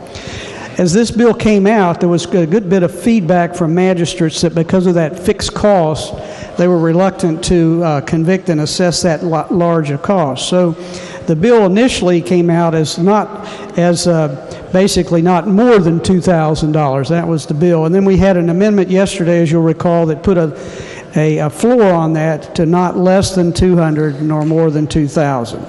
As this bill came out, there was a good bit of feedback from magistrates that because of that fixed cost, they were reluctant to convict and assess that large a cost. So the bill initially came out as basically not more than $2,000. That was the bill. And then we had an amendment yesterday, as you'll recall, that put a floor on that to not less than $200 nor more than $2,000.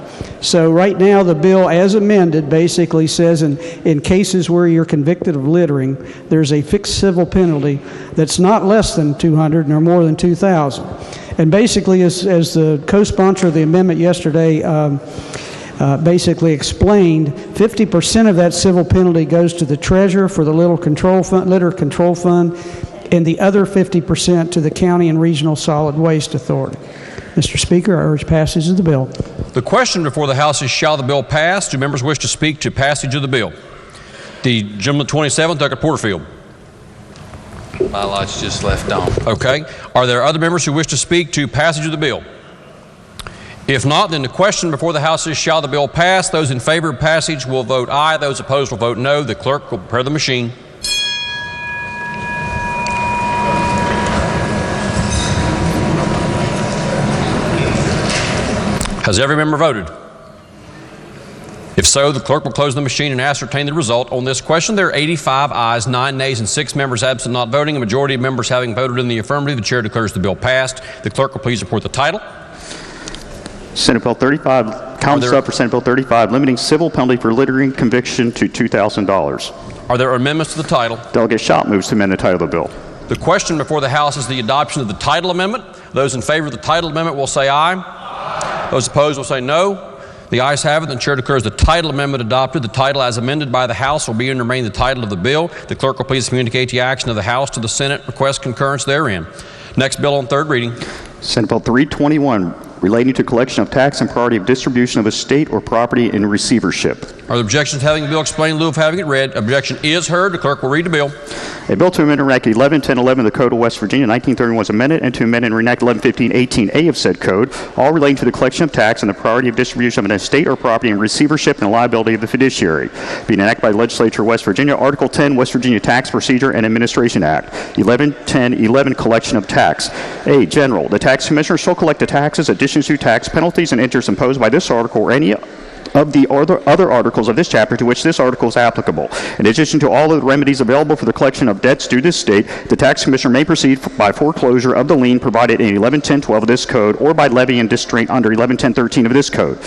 So right now the bill as amended basically says in cases where you're convicted of littering, there's a fixed civil penalty that's not less than $200 nor more than $2,000. And basically as the co-sponsor of the amendment yesterday basically explained, 50% of that civil penalty goes to the treasurer for the litter control fund, and the other 50% to the county and regional solid waste authority. Mr. Speaker, I urge passage of the bill. The question before the House is, shall the bill pass? Do members wish to speak to passage of the bill? The gentleman at 27th, Dr. Porterfield. My light's just left on. Okay. Are there other members who wish to speak to passage of the bill? If not, then the question before the House is, shall the bill pass? Those in favor of passage will vote aye. Those opposed will vote no. The clerk will prepare the machine. Has every member voted? If so, the clerk will close the machine and ascertain the result. On this question, there are 85 ayes, 9 nays, and 6 members absent not voting. A majority of members having voted in the affirmative, the chair declares the bill passed. The clerk will please report the title. Senate Bill 35, council up for Senate Bill 35, limiting civil penalty for littering conviction to $2,000. Are there amendments to the title? Delegate Schott moves to amend the title of the bill. The question before the House is the adoption of the title amendment. Those in favor of the title amendment will say aye. Aye. Those opposed will say no. The ayes have it. The chair declares the title amendment adopted. The title as amended by the House will be and remain the title of the bill. The clerk will please communicate the action of the House to the Senate. Request concurrence therein. Next bill on third reading. Senate Bill 321, relating to collection of tax and priority of distribution of estate or property in receivership. Are there objections to having the bill explained in lieu of having it read? Objection is heard. The clerk will read the bill. A bill to amend and enact 11-1011 of the Code of West Virginia, 1931 was amended, and to amend and enact 11-15-18A of said code, all relating to the collection of tax and the priority of distribution of an estate or property in receivership and the liability of the fiduciary. Being enacted by the Legislature of West Virginia, Article 10, West Virginia Tax Procedure and Administration Act, 11-10-11, collection of tax. A, general. The tax commissioner shall collect the taxes, additions to tax, penalties, and interest imposed by this article or any of the other articles of this chapter to which this article is applicable. In addition to all of the remedies available for the collection of debts due this state, the tax commissioner may proceed by foreclosure of the lien provided in 11-10-12 of this code or by levying distraint under 11-10-13 of this code.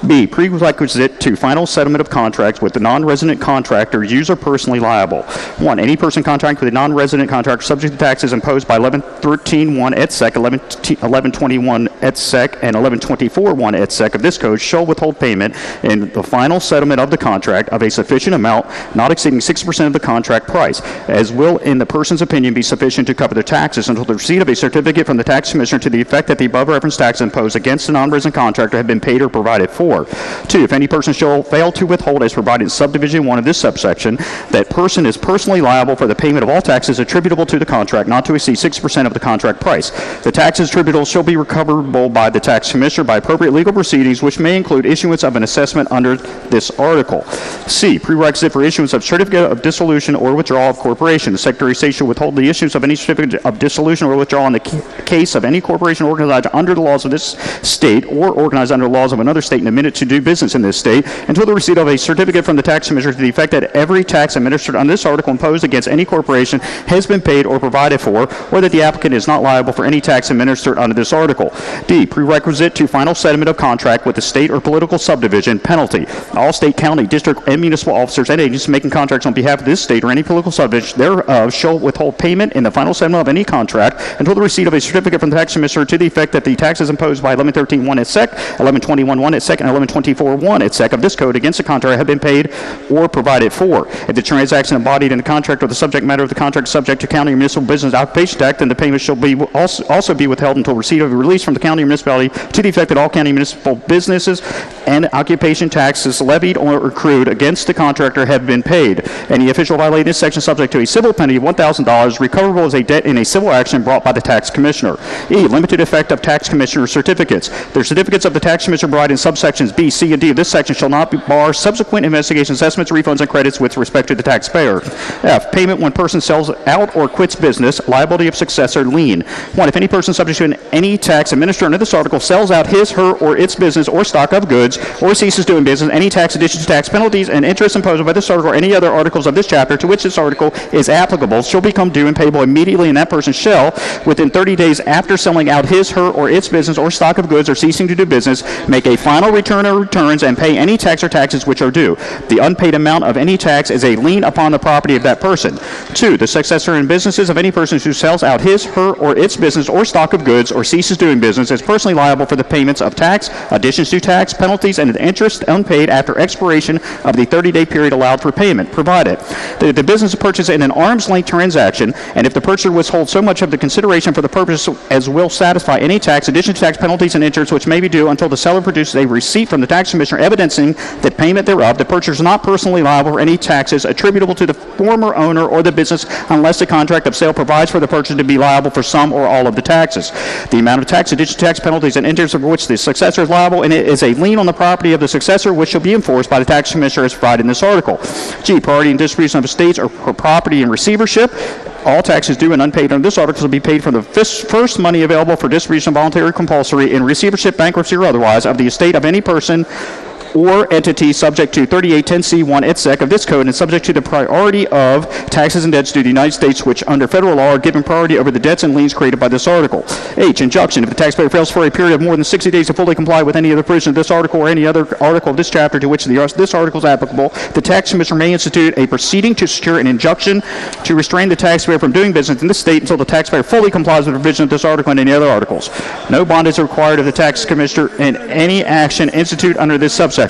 B, prerequisite to final settlement of contracts with the non-resident contractor, user personally liable. 1, any person contracting with a non-resident contractor subject to taxes imposed by 1113-1 et sec, 1121 et sec, and 1124-1 et sec of this code shall withhold payment in the final settlement of the contract of a sufficient amount not exceeding 6% of the contract price, as will in the person's opinion be sufficient to cover the taxes until the receipt of a certificate from the tax commissioner to the effect that the above referenced tax imposed against the non-resident contractor have been paid or provided for. 2, if any person shall fail to withhold as provided in subdivision 1 of this subsection, that person is personally liable for the payment of all taxes attributable to the contract not to exceed 6% of the contract price. The taxes attributable shall be recoverable by the tax commissioner by appropriate legal proceedings, which may include issuance of an assessment under this article. C, prerequisite for issuance of certificate of dissolution or withdrawal of corporation. The Secretary of State shall withhold the issuance of any certificate of dissolution or withdrawal in the case of any corporation organized under the laws of this state or organized under the laws of another state and admitted to do business in this state until the receipt of a certificate from the tax commissioner to the effect that every tax administered under this article imposed against any corporation has been paid or provided for, or that the applicant is not liable for any tax administered under this article. D, prerequisite to final settlement of contract with the state or political subdivision, penalty. All state, county, district, and municipal officers and agents making contracts on behalf of this state or any political subdivision thereof shall withhold payment in the final settlement of any contract until the receipt of a certificate from the tax commissioner to the effect that the taxes imposed by 1113-1 et sec, 1121-1 et sec, and 1124-1 et sec of this code against the contract have been paid or provided for. If the transaction embodied in the contract or the subject matter of the contract is subject to county or municipal business occupation tax, then the payment shall be also be withheld until receipt of a release from the county or municipality to the effect that all county municipal businesses and occupation taxes levied or accrued against the contractor have been paid. Any official violating this section subject to a civil penalty of $1,000 recoverable as a debt in a civil action brought by the tax commissioner. E, limited effect of tax commissioner certificates. The certificates of the tax commissioner provided in subsections B, C, and D of this section shall not bar subsequent investigation assessments, refunds, and credits with respect to the taxpayer. F, payment when person sells out or quits business, liability of successor, lien. 1, if any person subject to any tax administered under this article sells out his, her, or its business or stock of goods, or ceases doing business, any tax additions, tax penalties, and interest imposed by this article or any other articles of this chapter to which this article is applicable shall become due and payable immediately, and that person shall, within 30 days after selling out his, her, or its business or stock of goods or ceasing to do business, make a final return return or returns and pay any tax or taxes which are due. The unpaid amount of any tax is a lien upon the property of that person. 2, the successor in businesses of any person who sells out his, her, or its business or stock of goods or ceases doing business is personally liable for the payments of tax, additions to tax, penalties, and interest unpaid after expiration of the 30-day period allowed for payment, provided that the business is purchased in an arm's length transaction, and if the purchaser withholds so much of the consideration for the purpose as will satisfy any tax, addition to tax, penalties, and interest which may be due until the seller produces a receipt from the tax commissioner evidencing that payment thereof, the purchaser is not personally liable for any taxes attributable to the former owner or the business unless the contract of sale provides for the purchaser to be liable for some or all of the taxes. The amount of tax, addition to tax, penalties, and interest for which the successor is liable, and it is a lien on the property of the successor which shall be enforced by the tax commissioner as provided in this article. G, priority and distribution of estates or property in receivership. All taxes due and unpaid under this article will be paid from the first money available for distribution voluntary or compulsory in receivership, bankruptcy, or otherwise of the estate of any person or entity subject to 3810C1 et sec of this code and subject to the priority of taxes and debts due to the United States which under federal law are given priority over the debts and liens created by this article. H, injunction. If the taxpayer fails for a period of more than 60 days to fully comply with any other provision of this article or any other article of this chapter to which this article is applicable, the tax commissioner may institute a proceeding to secure an injunction to restrain the taxpayer from doing business in this state until the taxpayer fully complies with the provision of this article and any other articles. No bond is required of the tax commissioner in any action instituted under this subsection.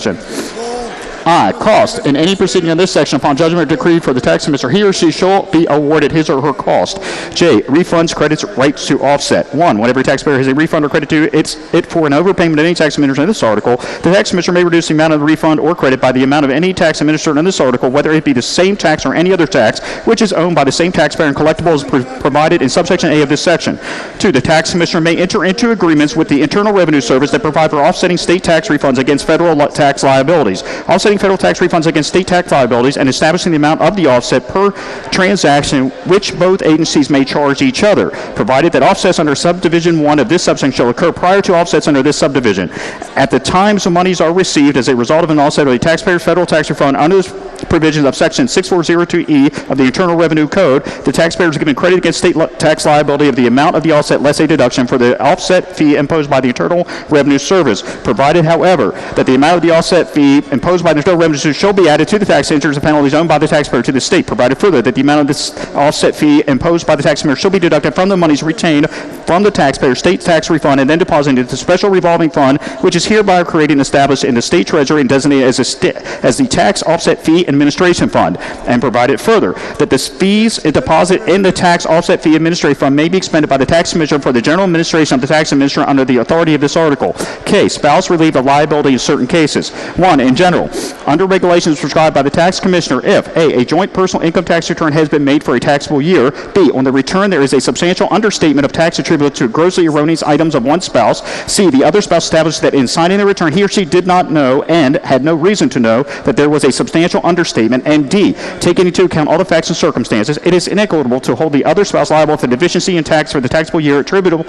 I, cost. In any proceeding in this section upon judgment or decree for the tax commissioner, he or she shall be awarded his or her cost. J, refunds, credits, rights to offset. 1, whenever a taxpayer has a refund or credit due it for an overpayment of any tax administered in this article, the tax commissioner may reduce the amount of the refund or credit by the amount of any tax administered in this article, whether it be the same tax or any other tax, which is owned by the same taxpayer and collectible as provided in subsection A of this section. 2, the tax commissioner may enter into agreements with the Internal Revenue Service that provide for offsetting state tax refunds against federal tax liabilities. Offsetting federal tax refunds against state tax liabilities and establishing the amount of the offset per transaction which both agencies may charge each other, provided that offsets under subdivision 1 of this subsection shall occur prior to offsets under this subdivision. At the times the monies are received as a result of an offset of a taxpayer's federal tax refund under the provisions of section 6402E of the Internal Revenue Code, the taxpayer is given credit against state tax liability of the amount of the offset less a deduction for the offset fee imposed by the Internal Revenue Service, provided, however, that the amount of the offset fee imposed by the Internal Revenue Service shall be added to the tax interest and penalties owned by the taxpayer to the state, provided further that the amount of this offset fee imposed by the taxpayer shall be deducted from the monies retained from the taxpayer's state tax refund and then deposited into the special revolving fund, which is hereby created and established in the state treasury and designated as the tax offset fee administration fund, and provided further that the fees deposited in the tax offset fee administration fund may be expended by the tax commissioner for the general administration of the tax administrator under the authority of this article. K, spouse relief of liability in certain cases. 1, in general, under regulations prescribed by the tax commissioner if A, a joint personal income tax return has been made for a taxable year, B, on the return there is a substantial understatement of tax attributable to grossly erroneous items of one spouse, C, the other spouse established that in signing the return he or she did not know and had no reason to know that there was a substantial understatement, and D, taking into account all the facts and circumstances, it is inequitable to hold the other spouse liable for the deficiency in tax for the taxable year attributable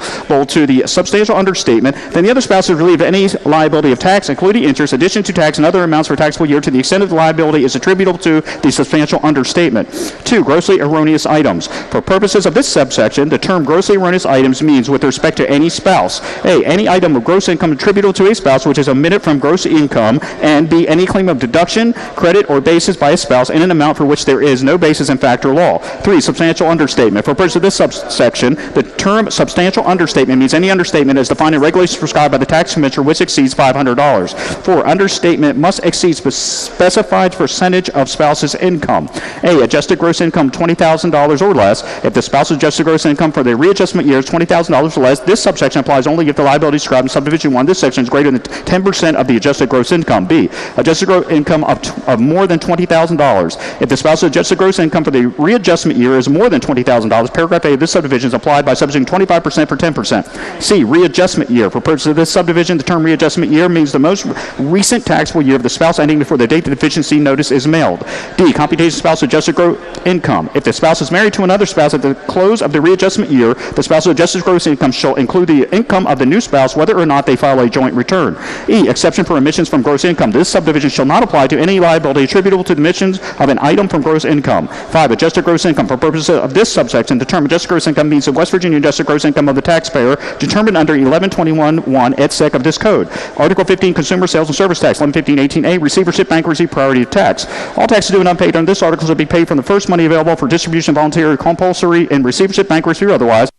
to the substantial understatement, then the other spouse is relieved of any liability of tax, including interest, addition to tax, and other amounts for taxable year to the extent of the liability is attributable to the substantial understatement. 2, grossly erroneous items. For purposes of this subsection, the term grossly erroneous items means with respect to any spouse. A, any item of gross income attributable to a spouse which is omitted from gross income, and B, any claim of deduction, credit, or basis by a spouse in an amount for which there is no basis in fact or law. 3, substantial understatement. For purposes of this subsection, the term substantial understatement means any understatement as defined in regulations prescribed by the tax commissioner which exceeds $500. 4, understatement must exceed specified percentage of spouse's income. A, adjusted gross income $20,000 or less. If the spouse's adjusted gross income for the readjustment year is $20,000 or less, this subsection applies only if the liability described in subdivision 1 this section is greater than 10% of the adjusted gross income. B, adjusted gross income of more than $20,000. If the spouse's adjusted gross income for the readjustment year is more than $20,000, paragraph A of this subdivision is applied by subdivision 25% for 10%. C, readjustment year. For purposes of this subdivision, the term readjustment year means the most recent taxable year of the spouse and ending before the date the deficiency notice is mailed. D, computation of spousal adjusted gross income. If the spouse is married to another spouse at the close of the readjustment year, the spousal adjusted gross income shall include the income of the new spouse whether or not they file a joint return. E, exception for omissions from gross income. This subdivision shall not apply to any liability attributable to the omissions of an item from gross income. 5, adjusted gross income. For purposes of this subsection, the term adjusted gross income means the West Virginia adjusted gross income of the taxpayer determined under 1121(1) et sec of this code. Article 15, consumer sales and service tax. 1115(18)(a), receivership, bankruptcy, priority of tax. All taxes due and unpaid under this article shall be paid from the first money available for distribution, voluntary, compulsory, in receivership, bankruptcy, or otherwise.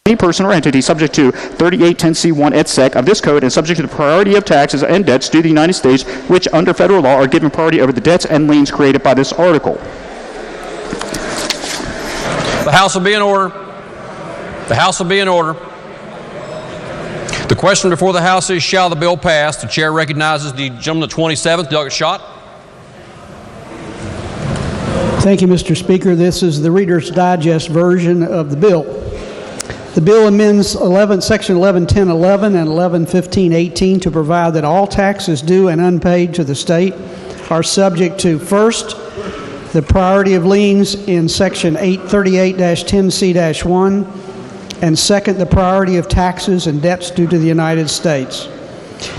Any person or entity subject to 3810(c)(1) et sec of this code and subject to the priority of taxes and debts due to the United States, which under federal law are given priority over the debts and liens created by this article. The House will be in order. The House will be in order. The question before the House is, shall the bill pass? The chair recognizes the gentleman at 27th, Delegate Schott. Thank you, Mr. Speaker. This is the Reader's Digest version of the bill. The bill amends Section 1110.11 and 1115.18 to provide that all taxes due and unpaid to the state are subject to, first, the priority of liens in Section 838-10C-1, and second, the priority of taxes and debts due to the United States.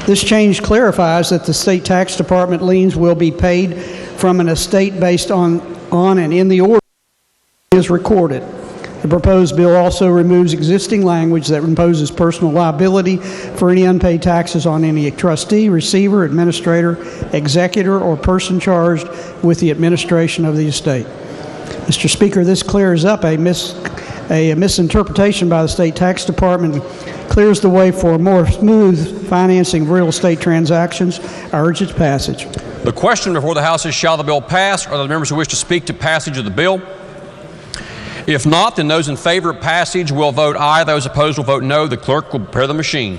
This change clarifies that the state tax department liens will be paid from an estate based on and in the order is recorded. The proposed bill also removes existing language that imposes personal liability for any unpaid taxes on any trustee, receiver, administrator, executor, or person charged with the administration of the estate. Mr. Speaker, this clears up a misinterpretation by the state tax department, clears the way for a more smooth financing of real estate transactions. I urge its passage. The question before the House is, shall the bill pass? Are there members who wish to speak to passage of the bill? If not, then those in favor of passage will vote aye. Those opposed will vote no. The clerk will prepare the machine.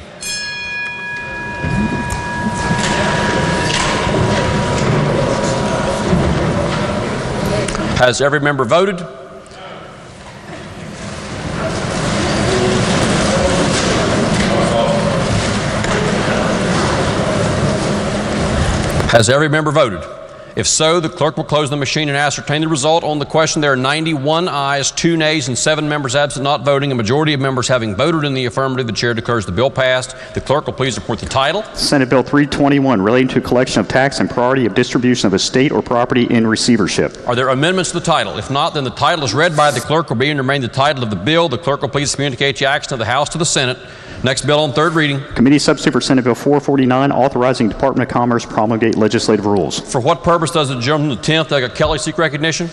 Has every member voted? Has every member voted? If so, the clerk will close the machine and ascertain the result. On the question, there are 91 ayes, 2 nays, and 7 members absent not voting. A majority of members having voted in the affirmative, the chair declares the bill passed. The clerk will please report the title. Senate Bill 321, relating to collection of tax and priority of distribution of estate or property in receivership. Are there amendments to the title? If not, then the title is read by the clerk will be and remain the title of the bill. The clerk will please communicate the action of the House to the Senate. Next bill on third reading. Committee substitute for Senate Bill 449, authorizing Department of Commerce promulgate legislative rules. For what purpose does the gentleman from the 10th, Delegate Kelly, seek recognition?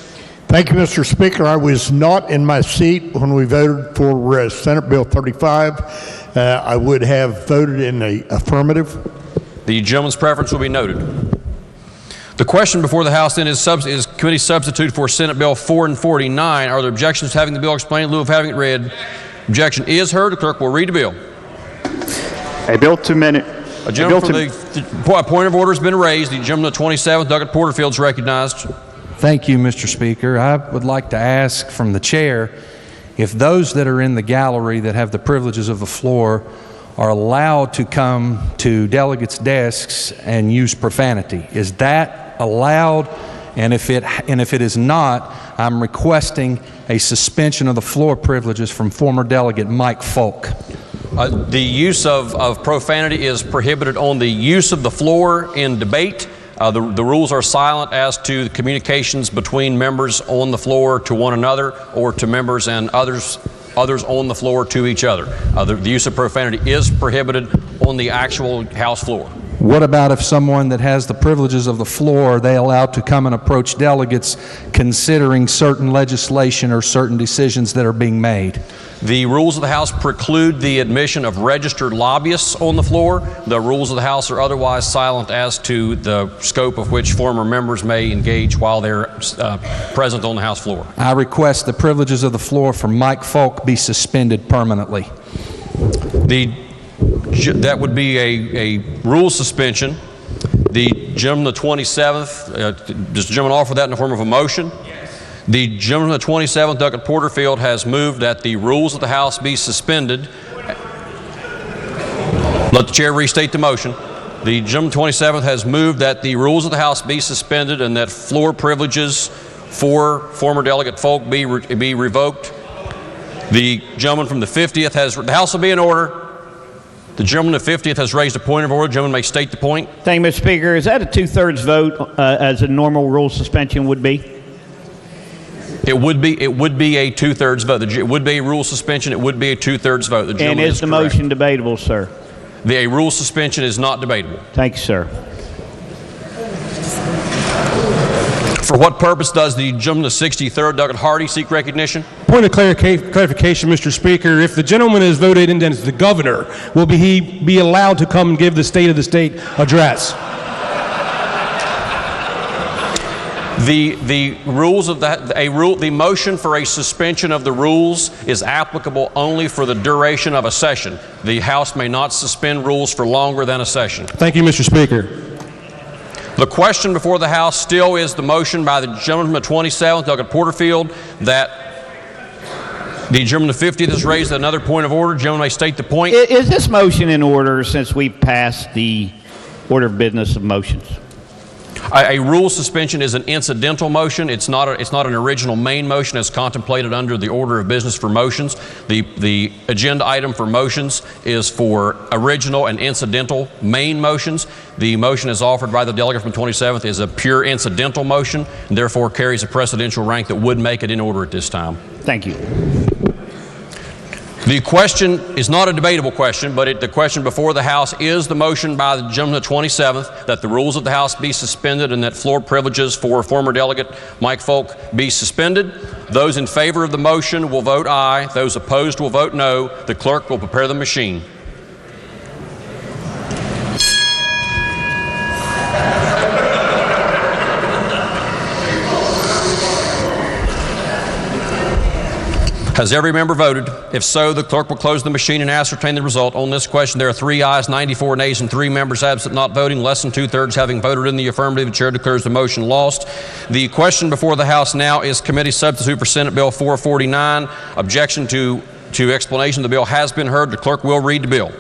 Thank you, Mr. Speaker. I was not in my seat when we voted for Senate Bill 35. I would have voted in the affirmative. The gentleman's preference will be noted. The question before the House then is committee substitute for Senate Bill 449. Are there objections to having the bill explained in lieu of having it read? Objection is heard. The clerk will read the bill. A bill to amend. A gentleman from the point of order has been raised. The gentleman at 27th, Delegate Porterfield, is recognized. Thank you, Mr. Speaker. I would like to ask from the chair if those that are in the gallery that have the privileges of the floor are allowed to come to delegates' desks and use profanity. Is that allowed? And if it is not, I'm requesting a suspension of the floor privileges from former Delegate Mike Folk. The use of profanity is prohibited on the use of the floor in debate. The rules are silent as to the communications between members on the floor to one another or to members and others on the floor to each other. The use of profanity is prohibited on the actual House floor. What about if someone that has the privileges of the floor, are they allowed to come and approach delegates considering certain legislation or certain decisions that are being made? The rules of the House preclude the admission of registered lobbyists on the floor. The rules of the House are otherwise silent as to the scope of which former members may engage while they're present on the House floor. I request the privileges of the floor for Mike Folk be suspended permanently. That would be a rule suspension. The gentleman, the 27th, does the gentleman offer that in the form of a motion? Yes. The gentleman, the 27th, Delegate Porterfield, has moved that the rules of the House be suspended. Let the chair restate the motion. The gentleman 27th has moved that the rules of the House be suspended and that floor privileges for former delegate Folk be revoked. The gentleman from the 50th has, the House will be in order. The gentleman of the 50th has raised a point of order. The gentleman may state the point. Thank you, Mr. Speaker. Is that a two-thirds vote as a normal rule suspension would be? It would be a two-thirds vote. It would be a rule suspension. It would be a two-thirds vote. The And gentleman is the correct. motion debatable, sir? A rule suspension is not debatable. Thank you, sir. For what purpose does the gentleman of the 63rd, Douglas Hardy, seek recognition? Point of clarification, Mr. Speaker. If the gentleman is voted in as the governor, will he be allowed to come and give the State of the State address? The rules of the motion for a suspension of the rules is applicable only for the duration of a session. The House may not suspend rules for longer than a session. Thank you, Mr. Speaker. The question before the House still is the motion by the gentleman from the 27th, Douglas Porterfield, that the gentleman from the 50th has raised another point of order. The gentleman may state the point. Is this motion in order since we've passed the order of business of motions? A rule suspension is an incidental motion. It's not an original main motion as contemplated under the order of business for motions. The agenda item for motions is for original and incidental main motions. The motion as offered by the delegate from 27th is a pure incidental motion and therefore carries a precedential rank that would make it in order at this time. Thank you. The question is not a debatable question, but the question before the House is the motion by the gentleman of the 27th that the rules of the House be suspended and that floor privileges for former delegate Mike Folk be suspended. Those in favor of the motion will vote aye. Those opposed will vote no. The clerk will prepare the machine. Has every member voted? If so, the clerk will close the machine and ascertain the result. On this question, there are 3 ayes, 94 nays, and 3 members absent not voting. Less than two-thirds having voted in the affirmative, the chair declares the motion lost. The question before the House now is committee substitute for Senate Bill 449. Objection to explanation of the bill has been heard. The clerk will read the bill.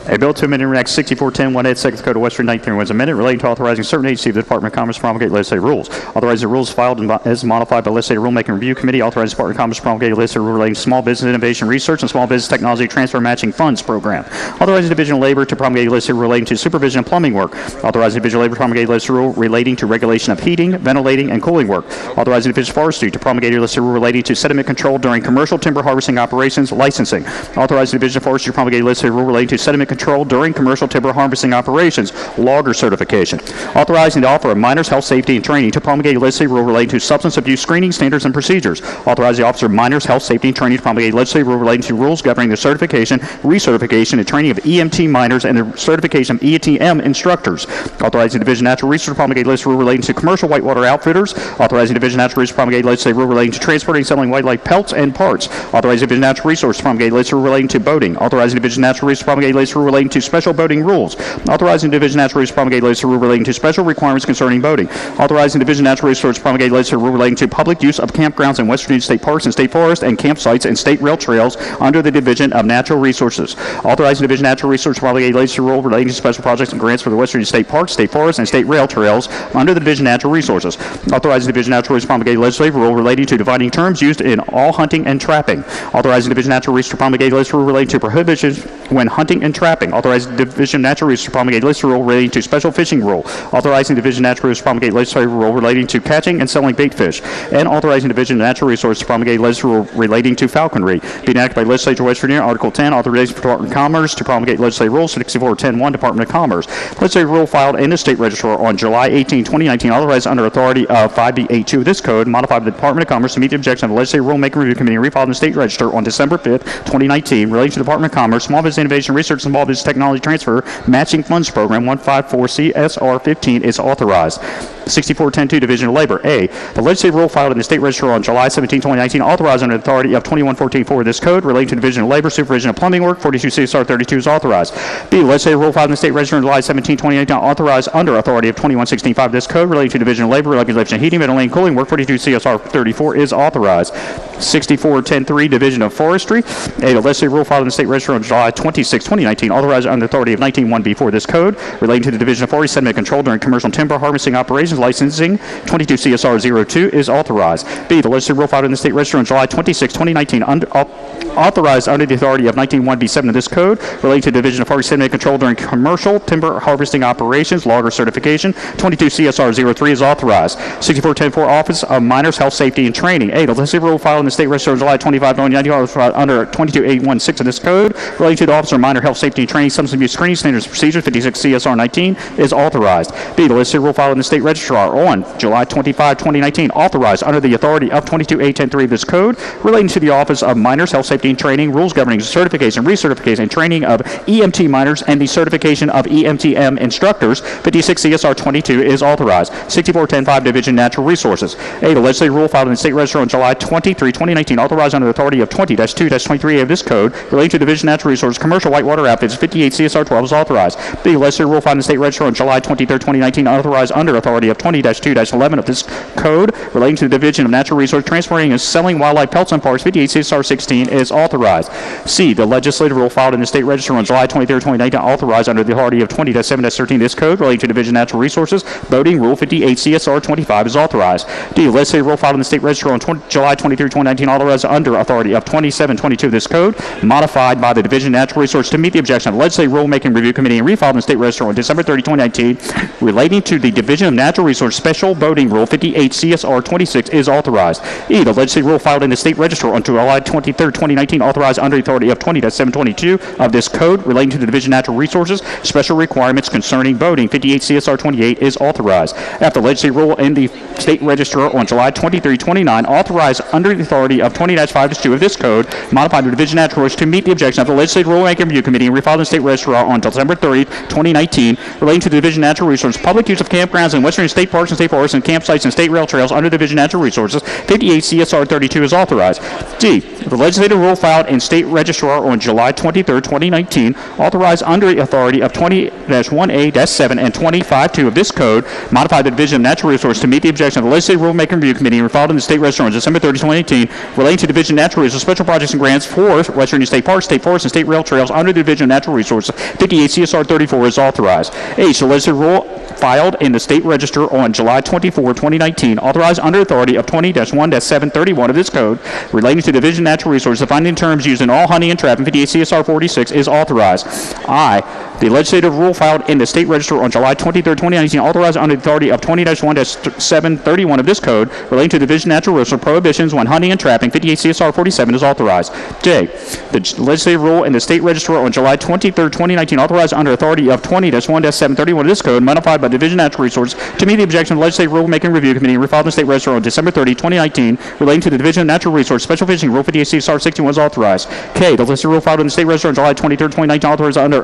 A bill to amend and enact 6410 Second Code of West Virginia 1931 amendment relating to authorizing certain agencies of the Department of Commerce to promulgate legislative rules. Authorizing the rules filed as modified by the Legislative Rulemaking Review Committee. Authorizing the Department of Commerce to promulgate legislative rules relating to Small Business Innovation Research and Small Business Technology Transfer Matching Funds Program. Authorizing the Division of Labor to promulgate legislative rule relating to supervision of plumbing work. Authorizing the Division of Labor to promulgate legislative rule relating to regulation of heating, ventilating, and cooling work. Authorizing the Division of Forestry to promulgate a legislative rule relating to sediment control during commercial timber harvesting operations licensing. Authorizing the Division of Forestry to promulgate a legislative rule relating to sediment control during commercial timber harvesting operations, logger certification. Authorizing the offer of minors health, safety, and training to promulgate a legislative rule relating to substance abuse screening standards and procedures. Authorizing the Officer of Minors Health, Safety, and Training to promulgate a legislative rule relating to rules governing the certification, recertification, and training of EMT minors and the certification of ETM instructors. Authorizing the Division of Natural Resources to promulgate a legislative rule relating to commercial whitewater outfitters. Authorizing the Division of Natural Resources to promulgate a legislative rule relating to transporting and selling wildlife pelts and parts. Authorizing the Division of Natural Resources to promulgate a legislative rule relating to boating. Authorizing the Division of Natural Resources to promulgate a legislative rule relating to special boating rules. Authorizing the Division of Natural Resources to promulgate a legislative rule relating to special requirements concerning boating. Authorizing the Division of Natural Resources to promulgate a legislative rule relating to public use of campgrounds in West Virginia state parks and state forests and campsites and state rail trails under the Division of Natural Resources. Authorizing the Division of Natural Resources to promulgate a legislative rule relating to special projects and grants for the West Virginia state parks, state forests, and state rail trails under the Division of Natural Resources. Authorizing the Division of Natural Resources to promulgate a legislative rule relating to defining terms used in all hunting and trapping. Authorizing the Division of Natural Resources to promulgate a legislative rule relating to prohibitions when hunting and trapping. Authorizing the Division of Natural Resources to promulgate a legislative rule relating to special fishing rule. Authorizing the Division of Natural Resources to promulgate a legislative rule relating to catching and selling bait fish. And authorizing the Division of Natural Resources to promulgate a legislative rule relating to falconry. Being enacted by Legislature of West Virginia, Article 10, authorization for Department of Commerce to promulgate legislative rule 6410-1, Department of Commerce. Legislative rule filed in the State Register on July 18, 2019, authorized under authority of 5B82 of this code, modified by the Department of Commerce to meet the objection of the Legislative Rulemaking Review Committee and refiled in the State Register on December 5, 2019, relating to the Department of Commerce, Small Business Innovation Research and Small Business Technology Transfer Matching Funds Program 154 CSR 15 is authorized. 6410-2, Division of Labor. A, the legislative rule filed in the State Register on July 17, 2019, authorized under the authority of 2114-4 of this code relating to Division of Labor, supervision of plumbing work, 42 CSR 32 is authorized. B, legislative rule filed in the State Register on July 17, 2019, authorized under authority of 2116-5 of this code relating to Division of Labor, regulation of heating, ventilating, cooling work, 42 CSR 34 is authorized. 6410-3, Division of Forestry. A, the legislative rule filed in the State Register on July 26, 2019, authorized under the authority of 19(1)(b)(4) of this code, relating to the Division of Forest Sediment Control during commercial timber harvesting operations, licensing 22 CSR 02 is authorized. B, the legislative rule filed in the State Register on July 26, 2019, authorized under the authority of 19(1)(b)(7) of this code, relating to the Division of Forest Sediment Control during commercial timber harvesting operations, logger certification, 22 CSR 03 is authorized. 6410-4, Office of Miners, Health, Safety, and Training. A, the legislative rule filed in the State Register on July 25, 2019, under 22.816 of this code, relating to the Office of Miner Health, Safety, and Training, Substance Abuse Screening Standards and Procedures, 56 CSR 19, is authorized. B, the legislative rule filed in the State Registrar on July 25, 2019, authorized under the authority of 22.810.3 of this code, relating to the Office of Miners Health, Safety, and Training, rules governing certification, recertification, and training of EMT miners, and the certification of EMTM instructors, 56 CSR 22, is authorized. 6410.5, Division Natural Resources. A, the legislative rule filed in the State Register on July 23, 2019, authorized under the authority of 20-2-23 of this code, relating to Division Natural Resources, commercial whitewater outfits, 58 CSR 12 is authorized. B, the legislative rule filed in the State Register on July 23, 2019, authorized under authority of 20-2-11 of this code, relating to the Division of Natural Resources, transporting and selling wildlife pelts and parts, 58 CSR 16 is authorized. C, the legislative rule filed in the State Register on July 23, 2019, authorized under the authority of 20-7-13 of this code, relating to Division of Natural Resources, boating, Rule 58 CSR 25 is authorized. D, the legislative rule filed in the State Register on July 23, 2019, authorized under authority of 2722 of this code, modified by the Division of Natural Resources to meet the objection of the Legislative Rulemaking Review Committee and refiled in the State Register on December 30, 2019, relating to the Division of Natural Resources Special Boating Rule 58 CSR 26 is authorized. E, the legislative rule filed in the State Register on July 23, 2019, authorized under the authority of 20-722 of this code, relating to the Division of Natural Resources Special Requirements concerning boating, 58 CSR 28 is authorized. F, the legislative rule in the State Register on July 23, 29, authorized under the authority of 20-5-2 of this code, modified the Division of Natural Resources to meet the objection of the Legislative Rulemaking Review Committee and refiled in the State Register on December 30, 2019, relating to the Division of Natural Resources public use of campgrounds in Western state parks and state forests and campsites and state rail trails under the Division of Natural Resources, 58 CSR 32 is authorized. D, the legislative rule filed in State Registrar on July 23, 2019, authorized under the authority of 20-1A-7 and 25-2 of this code, modified the Division of Natural Resources to meet the objection of the Legislative Rulemaking Review Committee and refiled in the State Register on December 30, 2018, relating to Division of Natural Resources special projects and grants for Western state parks, state forests, and state rail trails under the Division of Natural Resources, 58 CSR 34 is authorized. H, the legislative rule filed in the State Register on July 24, 2019, authorized under authority of 20-1-731 of this code, relating to Division of Natural Resources, defining terms used in all hunting and trapping, 58 CSR 46 is authorized. I, the legislative rule filed in the State Register on July 23, 2019, authorized under the authority of 20-1-731 of this code, relating to Division of Natural Resources prohibitions when hunting and trapping, 58 CSR 47 is authorized. J, the legislative rule in the State Register on July 23, 2019, authorized under authority of 20-1-731 of this code, modified by Division of Natural Resources to meet the objection of the Legislative Rulemaking Review Committee and refiled in the State Register on December 30, 2019, relating to the Division of Natural Resources Special Fishing Rule 58 CSR 61 is authorized. K, the legislative rule filed in the State Register on July 23, 2019, authorized under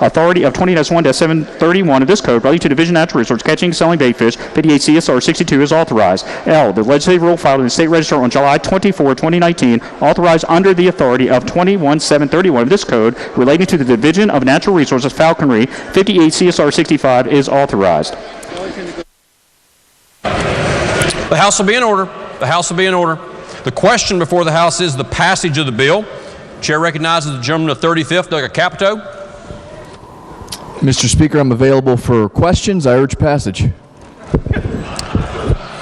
authority of 20-1-731 of this code, relating to Division of Natural Resources catching and selling bait fish, 58 CSR 62 is authorized. L, the legislative rule filed in the State Register on July 24, 2019, authorized under the authority of 21-731 of this code, relating to the Division of Natural Resources falconry, 58 CSR 65 is authorized. The House will be in order. The House will be in order. The question before the House is the passage of the bill. Chair recognizes the gentleman of 35th, Doug Capito. Mr. Speaker, I'm available for questions. I urge passage.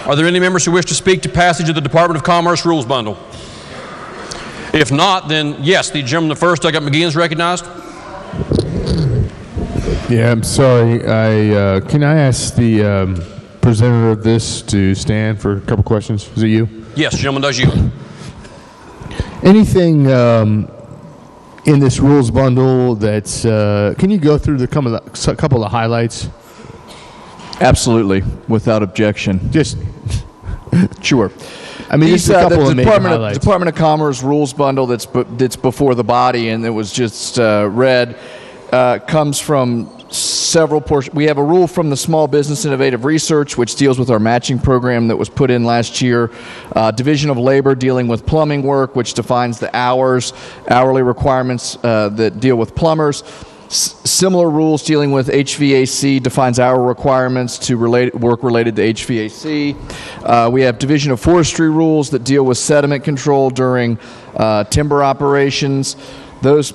Are there any members who wish to speak to passage of the Department of Commerce Rules Bundle? If not, then yes, the gentleman of first, Doug McGee, is recognized. Yeah, I'm sorry. Can I ask the presenter of this to stand for a couple questions? Is it you? Yes, gentleman, does you. Anything in this rules bundle that's, can you go through a couple of highlights? Absolutely, without objection. Just, sure. I mean, These, just a couple the of major highlights. Department of Commerce rules bundle that's before the body and that was just read comes from several portions. We have a rule from the Small Business Innovative Research, which deals with our matching program that was put in last year. Division of Labor dealing with plumbing work, which defines the hourly requirements that deal with plumbers. Similar rules dealing with HVAC defines hour requirements to work related to HVAC. We have Division of Forestry rules that deal with sediment control during timber operations. Those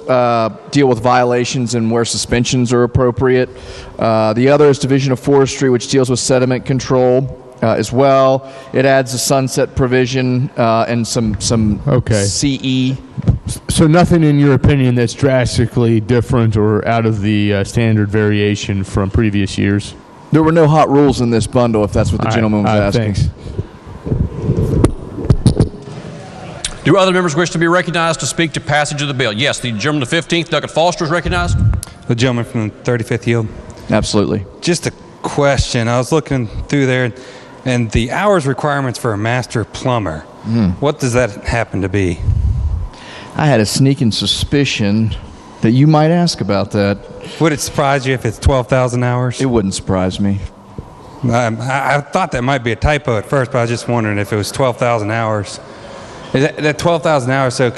deal with violations and where suspensions are appropriate. The other is Division of Forestry, which deals with sediment control as well. It adds a sunset provision and some CE. So nothing in your opinion that's drastically different or out of the standard variation from previous years? There were no hot rules in this bundle, if that's what the gentleman was asking. Thanks. Do other members wish to be recognized to speak to passage of the bill? Yes, the gentleman to 15th, Douglas Foster, is recognized. The gentleman from the 35th Yield. Absolutely. Just a question. I was looking through there, and the hours requirements for a master plumber, what does that happen to be? I had a sneaking suspicion that you might ask about that. Would it surprise you if it's 12,000 hours? It wouldn't surprise me. I thought that might be a typo at first, but I was just wondering if it was 12,000 hours. Is that 12,000 hours, so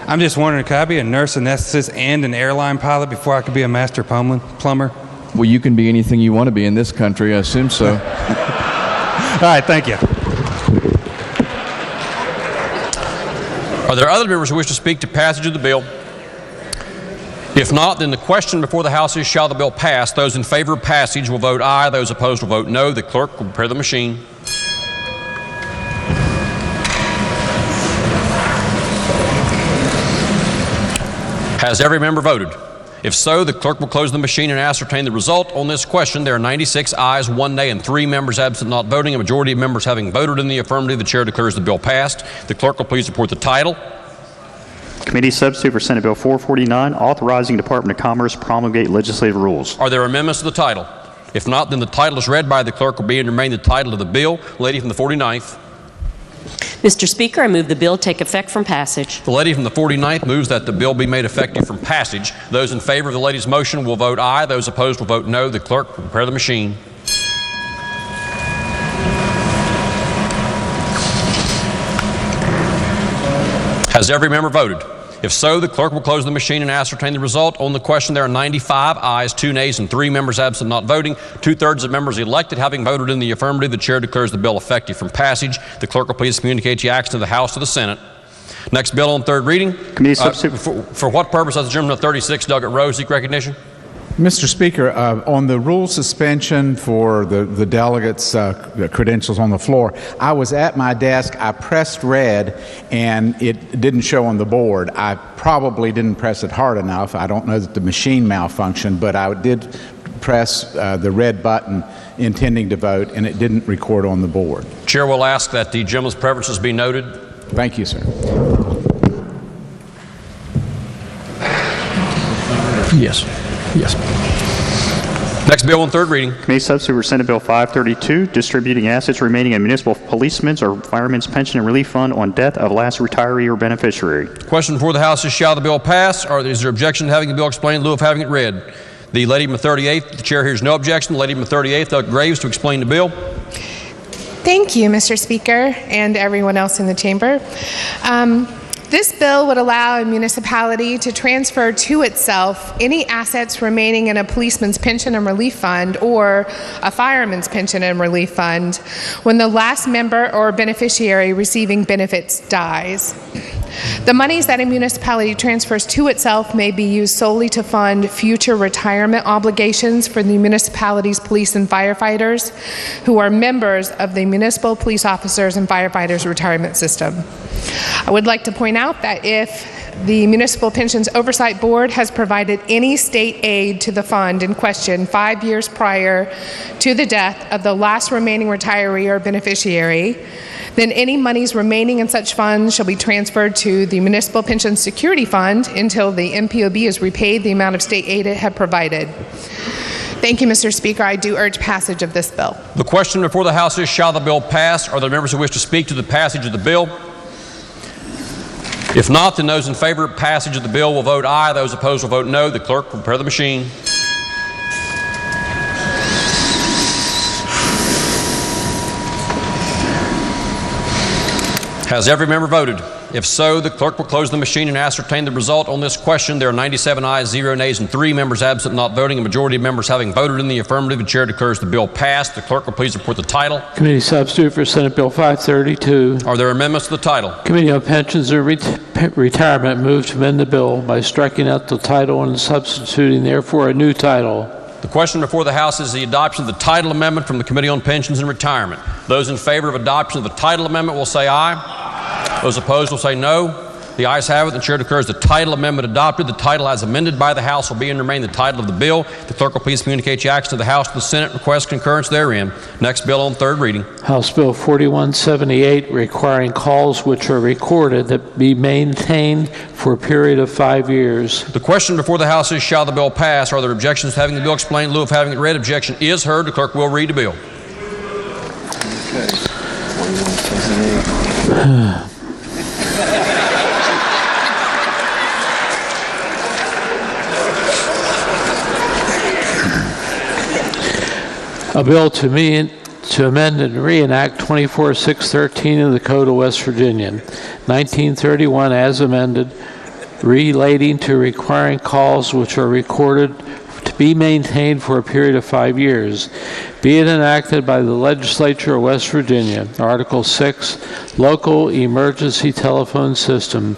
I'm just wondering, could I be a nurse anesthetist and an airline pilot before I could be a master plumber? Well, you can be anything you want to be in this country, I assume so. All right, thank you. Are there other members who wish to speak to passage of the bill? If not, then the question before the House is, shall the bill pass? Those in favor of passage will vote aye. Those opposed will vote no. The clerk will prepare the machine. Has every member voted? If so, the clerk will close the machine and ascertain the result. On this question, there are 96 ayes, 1 nay, and 3 members absent not voting. A majority of members having voted in the affirmative, the chair declares the bill passed. The clerk will please report the title. Committee substitute for Senate Bill 449, authorizing Department of Commerce promulgate legislative rules. Are there amendments to the title? If not, then the title is read by the clerk will be and remain the title of the bill. Lady from the 49th. Mr. Speaker, I move the bill take effect from passage. The lady from the 49th moves that the bill be made effective from passage. Those in favor of the lady's motion will vote aye. Those opposed will vote no. The clerk will prepare the machine. Has every member voted? If so, the clerk will close the machine and ascertain the result. On the question, there are 95 ayes, 2 nays, and 3 members absent not voting. 2/3 of members elected having voted in the affirmative, the chair declares the bill effective from passage. The clerk will please communicate the action to the House to the Senate. Next bill on third reading. Committee substitute. For what purpose does the gentleman of 36, Douglas Rose, seek recognition? Mr. Speaker, on the rule suspension for the delegates' credentials on the floor, I was at my desk, I pressed red, and it didn't show on the board. I probably didn't press it hard enough. I don't know that the machine malfunctioned, but I did press the red button intending to vote, and it didn't record on the board. Chair will ask that the gentleman's preferences be noted. Thank you, sir. Yes. Yes. Next bill on third reading. Committee substitute for Senate Bill 532, distributing assets remaining in municipal policemen's or firemen's pension and relief fund on death of last retiree or beneficiary. Question before the House is, shall the bill pass, or is there objection to having the bill explained in lieu of having it read? The lady from the 38th, the chair hears no objection. The lady from the 38th, Doug Graves, to explain the bill. Thank you, Mr. Speaker, and everyone else in the chamber. This bill would allow a municipality to transfer to itself any assets remaining in a policeman's pension and relief fund or a fireman's pension and relief fund when the last member or beneficiary receiving benefits dies. The monies that a municipality transfers to itself may be used solely to fund future retirement obligations for the municipality's police and firefighters who are members of the Municipal Police Officers and Firefighters Retirement System. I would like to point out that if the Municipal Pensions Oversight Board has provided any state aid to the fund in question 5 years prior to the death of the last remaining retiree or beneficiary, then any monies remaining in such funds shall be transferred to the Municipal Pension Security Fund until the MPOB has repaid the amount of state aid it had provided. Thank you, Mr. Speaker. I do urge passage of this bill. The question before the House is, shall the bill pass? Are there members who wish to speak to the passage of the bill? If not, then those in favor of passage of the bill will vote aye. Those opposed will vote no. The clerk will prepare the machine. Has every member voted? If so, the clerk will close the machine and ascertain the result on this question. There are 97 ayes, 0 nays, and 3 members absent not voting. A majority of members having voted in the affirmative, the chair declares the bill passed. The clerk will please report the title. Committee substitute for Senate Bill 532. Are there amendments to the title? Committee on Pensions and Retirement moved to amend the bill by striking out the title and substituting therefore a new title. The question before the House is the adoption of the title amendment from the Committee on Pensions and Retirement. Those in favor of adoption of the title amendment will say aye. Those opposed will say no. The ayes have it. The chair declares the title amendment adopted. The title as amended by the House will be and remain the title of the bill. The clerk will please communicate the action to the House to the Senate. Request concurrence therein. Next bill on third reading. House Bill 4178, requiring calls which are recorded that be maintained for a period of 5 years. The question before the House is, shall the bill pass? Are there objections to having the bill explained in lieu of having it read? Objection is heard. The clerk will read the bill. Okay. 4178. A bill to amend and reenact 24-613 of the Code of West Virginia, 1931 as amended, relating to requiring calls which are recorded to be maintained for a period of 5 years. Be it enacted by the Legislature of West Virginia, Article 6, Local Emergency Telephone System,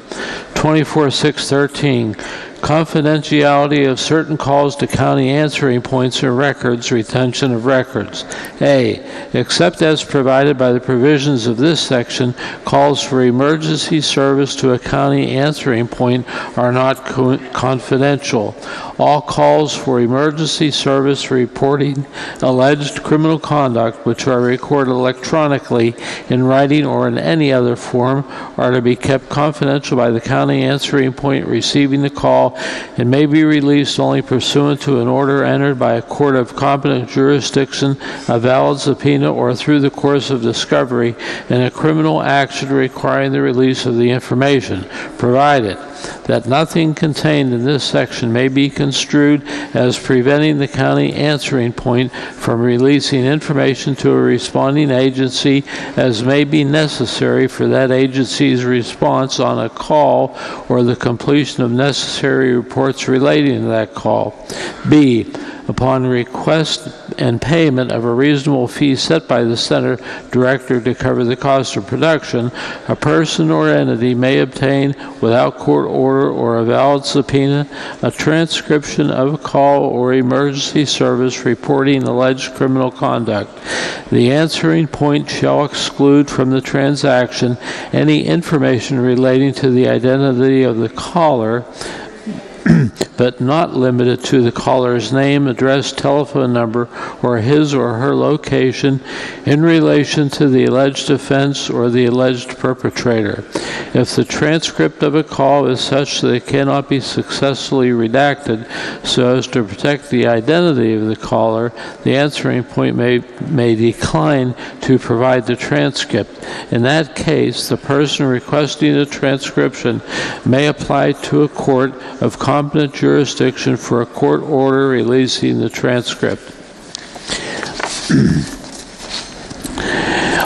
24-613, confidentiality of certain calls to county answering points and records, retention of records. A, except as provided by the provisions of this section, calls for emergency service to a county answering point are not confidential. All calls for emergency service reporting alleged criminal conduct which are recorded electronically in writing or in any other form are to be kept confidential by the county answering point receiving the call and may be released only pursuant to an order entered by a court of competent jurisdiction, a valid subpoena, or through the course of discovery in a criminal action requiring the release of the information, provided that nothing contained in this section may be construed as preventing the county answering point from releasing information to a responding agency as may be necessary for that agency's response on a call or the completion of necessary reports relating to that call. B, upon request and payment of a reasonable fee set by the center director to cover the cost of production, a person or entity may obtain, without court order or a valid subpoena, a transcription of a call or emergency service reporting alleged criminal conduct. The answering point shall exclude from the transaction any information relating to the identity of the caller, but not limited to the caller's name, address, telephone number, or his or her location in relation to the alleged offense or the alleged perpetrator. If the transcript of a call is such that it cannot be successfully redacted so as to protect the identity of the caller, the answering point may decline to provide the transcript. In that case, the person requesting a transcription may apply to a court of competent jurisdiction for a court order releasing the transcript.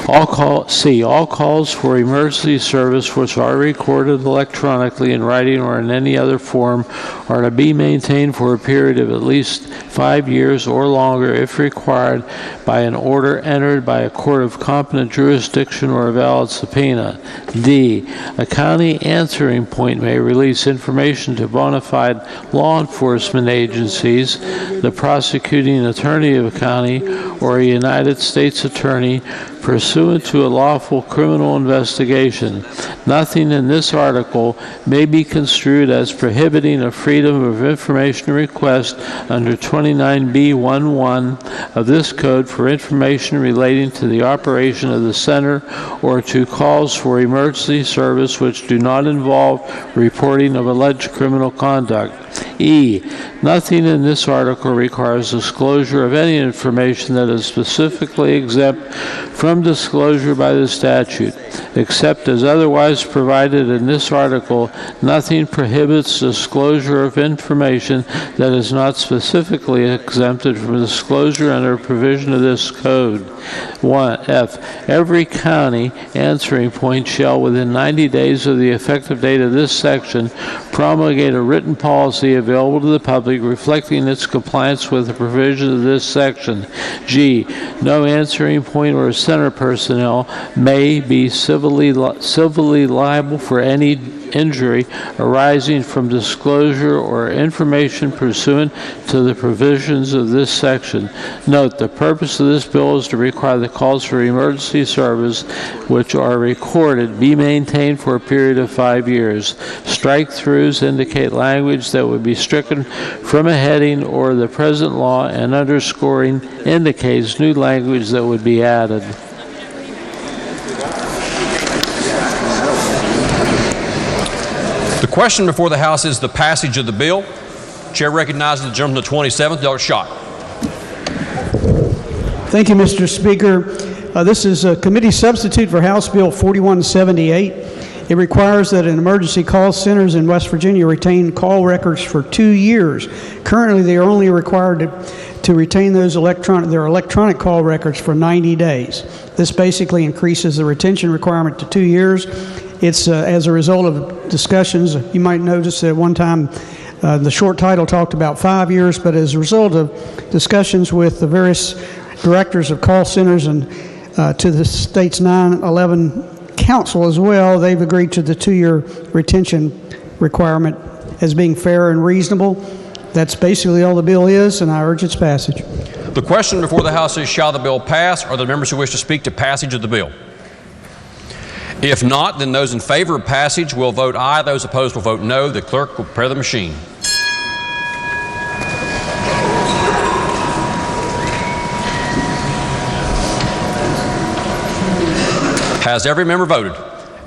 All calls for emergency service which are recorded electronically in writing or in any other form are to be maintained for a period of at least 5 years or longer if required by an order entered by a court of competent jurisdiction or a valid subpoena. D, a county answering point may release information to bona fide law enforcement agencies, the prosecuting attorney of a county, or a United States attorney pursuant to a lawful criminal investigation. Nothing in this article may be construed as prohibiting a freedom of information request under 29B11 of this code for information relating to the operation of the center or to calls for emergency service which do not involve reporting of alleged criminal conduct. E. Nothing in this article requires disclosure of any information that is specifically exempt from disclosure by the statute. Except as otherwise provided in this article, nothing prohibits disclosure of information that is not specifically exempted from disclosure under a provision of this code. 1F. Every county answering point shall, within 90 days of the effective date of this section, promulgate a written policy available to the public reflecting its compliance with the provisions of this section. G. No answering point or center personnel may be civilly liable for any injury arising from disclosure or information pursuant to the provisions of this section. Note, the purpose of this bill is to require the calls for emergency service, which are recorded, be maintained for a period of 5 years. Strike-throughs indicate language that would be stricken from a heading or the present law, and underscoring indicates new language that would be added. The question before the House is the passage of the bill. Chair recognizes the gentleman from the 27th, Delegate Schott. Thank you, Mr. Speaker. This is a committee substitute for House Bill 4178. It requires that an emergency call centers in West Virginia retain call records for 2 years. Currently, they are only required to retain their electronic call records for 90 days. This basically increases the retention requirement to 2 years. It's as a result of discussions. You might notice that at one time the short title talked about 5 years, but as a result of discussions with the various directors of call centers and to the state's 9/11 council as well, they've agreed to the 2-year retention requirement as being fair and reasonable. That's basically all the bill is, and I urge its passage. The question before the House is, shall the bill pass? Are there members who wish to speak to passage of the bill? If not, then those in favor of passage will vote aye. Those opposed will vote no. The clerk will prepare the machine. Has every member voted?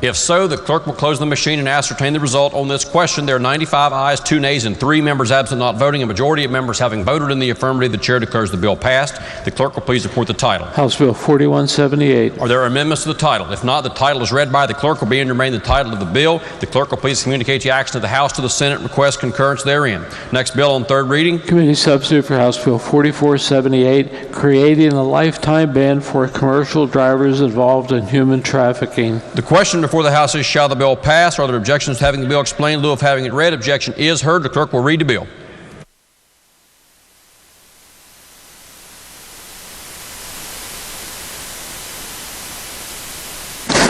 If so, the clerk will close the machine and ascertain the result on this question. There are 95 ayes, 2 nays, and 3 members absent not voting. A majority of members having voted in the affirmative, the chair declares the bill passed. The clerk will please report the title. House Bill 4178. Are there amendments to the title? If not, the title is read by the clerk will be and remain the title of the bill. The clerk will please communicate the action of the House to the Senate. Request concurrence therein. Next bill on third reading. Committee substitute for House Bill 4478, creating a lifetime ban for commercial drivers involved in human trafficking. The question before the House is, shall the bill pass? Are there objections to having the bill explained in lieu of having it read? Objection is heard. The clerk will read the bill.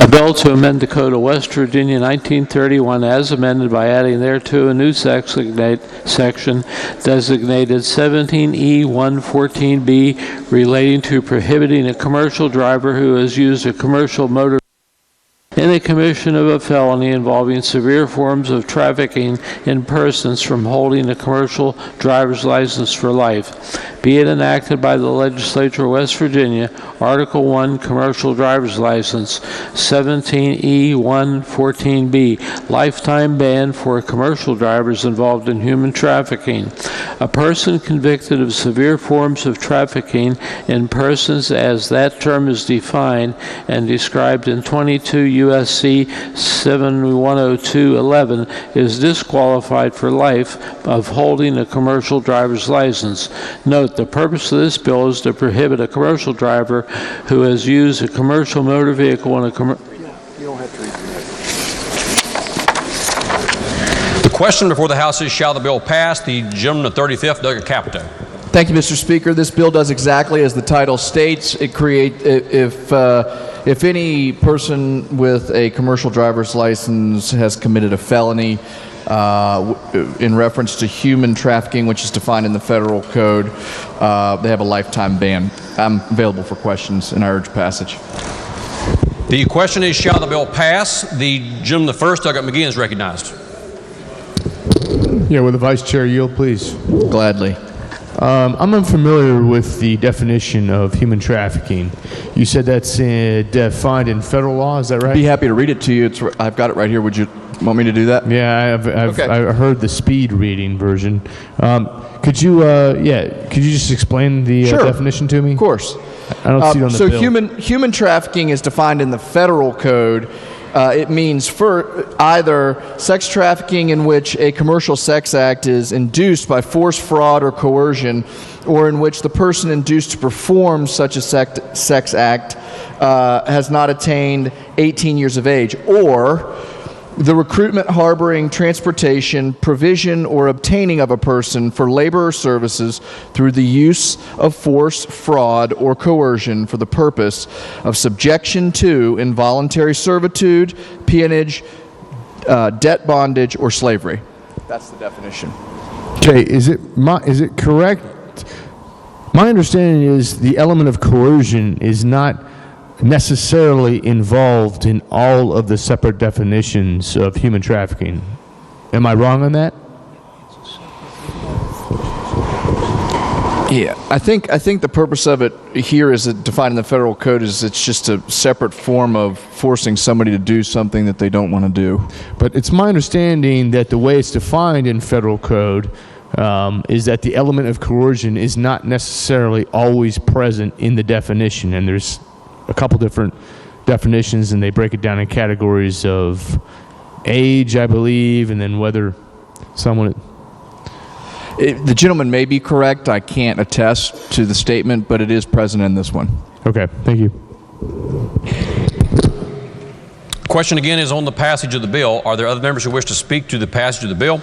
A bill to amend the Code of West Virginia 1931 as amended by adding thereto a new section designated 17E114B relating to prohibiting a commercial driver who has used a commercial motor in the commission of a felony involving severe forms of trafficking in persons from holding a commercial driver's license for life. Be it enacted by the Legislature of West Virginia, Article 1, Commercial Driver's License, 17E114B, lifetime ban for commercial drivers involved in human trafficking. A person convicted of severe forms of trafficking in persons as that term is defined and described in 22 U.S.C. 710211 is disqualified for life of holding a commercial driver's license. Note, the purpose of this bill is to prohibit a commercial driver who has used a commercial motor vehicle in a The question before the House is, shall the bill pass? The gentleman of 35th, Delegate Capito. Thank you, Mr. Speaker. This bill does exactly as the title states. It creates, if any person with a commercial driver's license has committed a felony in reference to human trafficking, which is defined in the federal code, they have a lifetime ban. I'm available for questions, and I urge passage. The question is, shall the bill pass? The gentleman of the first, Delegate McGee, is recognized. Yeah, will the Vice Chair yield, please? Gladly. I'm unfamiliar with the definition of human trafficking. You said that's defined in federal law, is that right? Be happy to read it to you. I've got it right here. Would you Want me to do that? Yeah, I've heard the speed reading version. Could you just explain the definition to me? Of course. I don't see it on the bill. Human trafficking is defined in the federal code. It means for either sex trafficking in which a commercial sex act is induced by force, fraud, or coercion, or in which the person induced to perform such a sex act has not attained 18 years of age, or the recruitment, harboring, transportation, provision, or obtaining of a person for labor or services through the use of force, fraud, or coercion for the purpose of subjection to involuntary servitude, peonage, debt bondage, or slavery. That's the definition. Okay, is it correct? My understanding is the element of coercion is not necessarily involved in all of the separate definitions of human trafficking. Am I wrong on that? Yeah, I think the purpose of it here is defined in the federal code is it's just a separate form of forcing somebody to do something that they don't want to do. But it's my understanding that the way it's defined in federal code is that the element of coercion is not necessarily always present in the definition, and there's a couple different definitions, and they break it down in categories of age, I believe, and then whether someone... The gentleman may be correct. I can't attest to the statement, but it is present in this one. Okay, thank you. Question again is on the passage of the bill. Are there other members who wish to speak to the passage of the bill?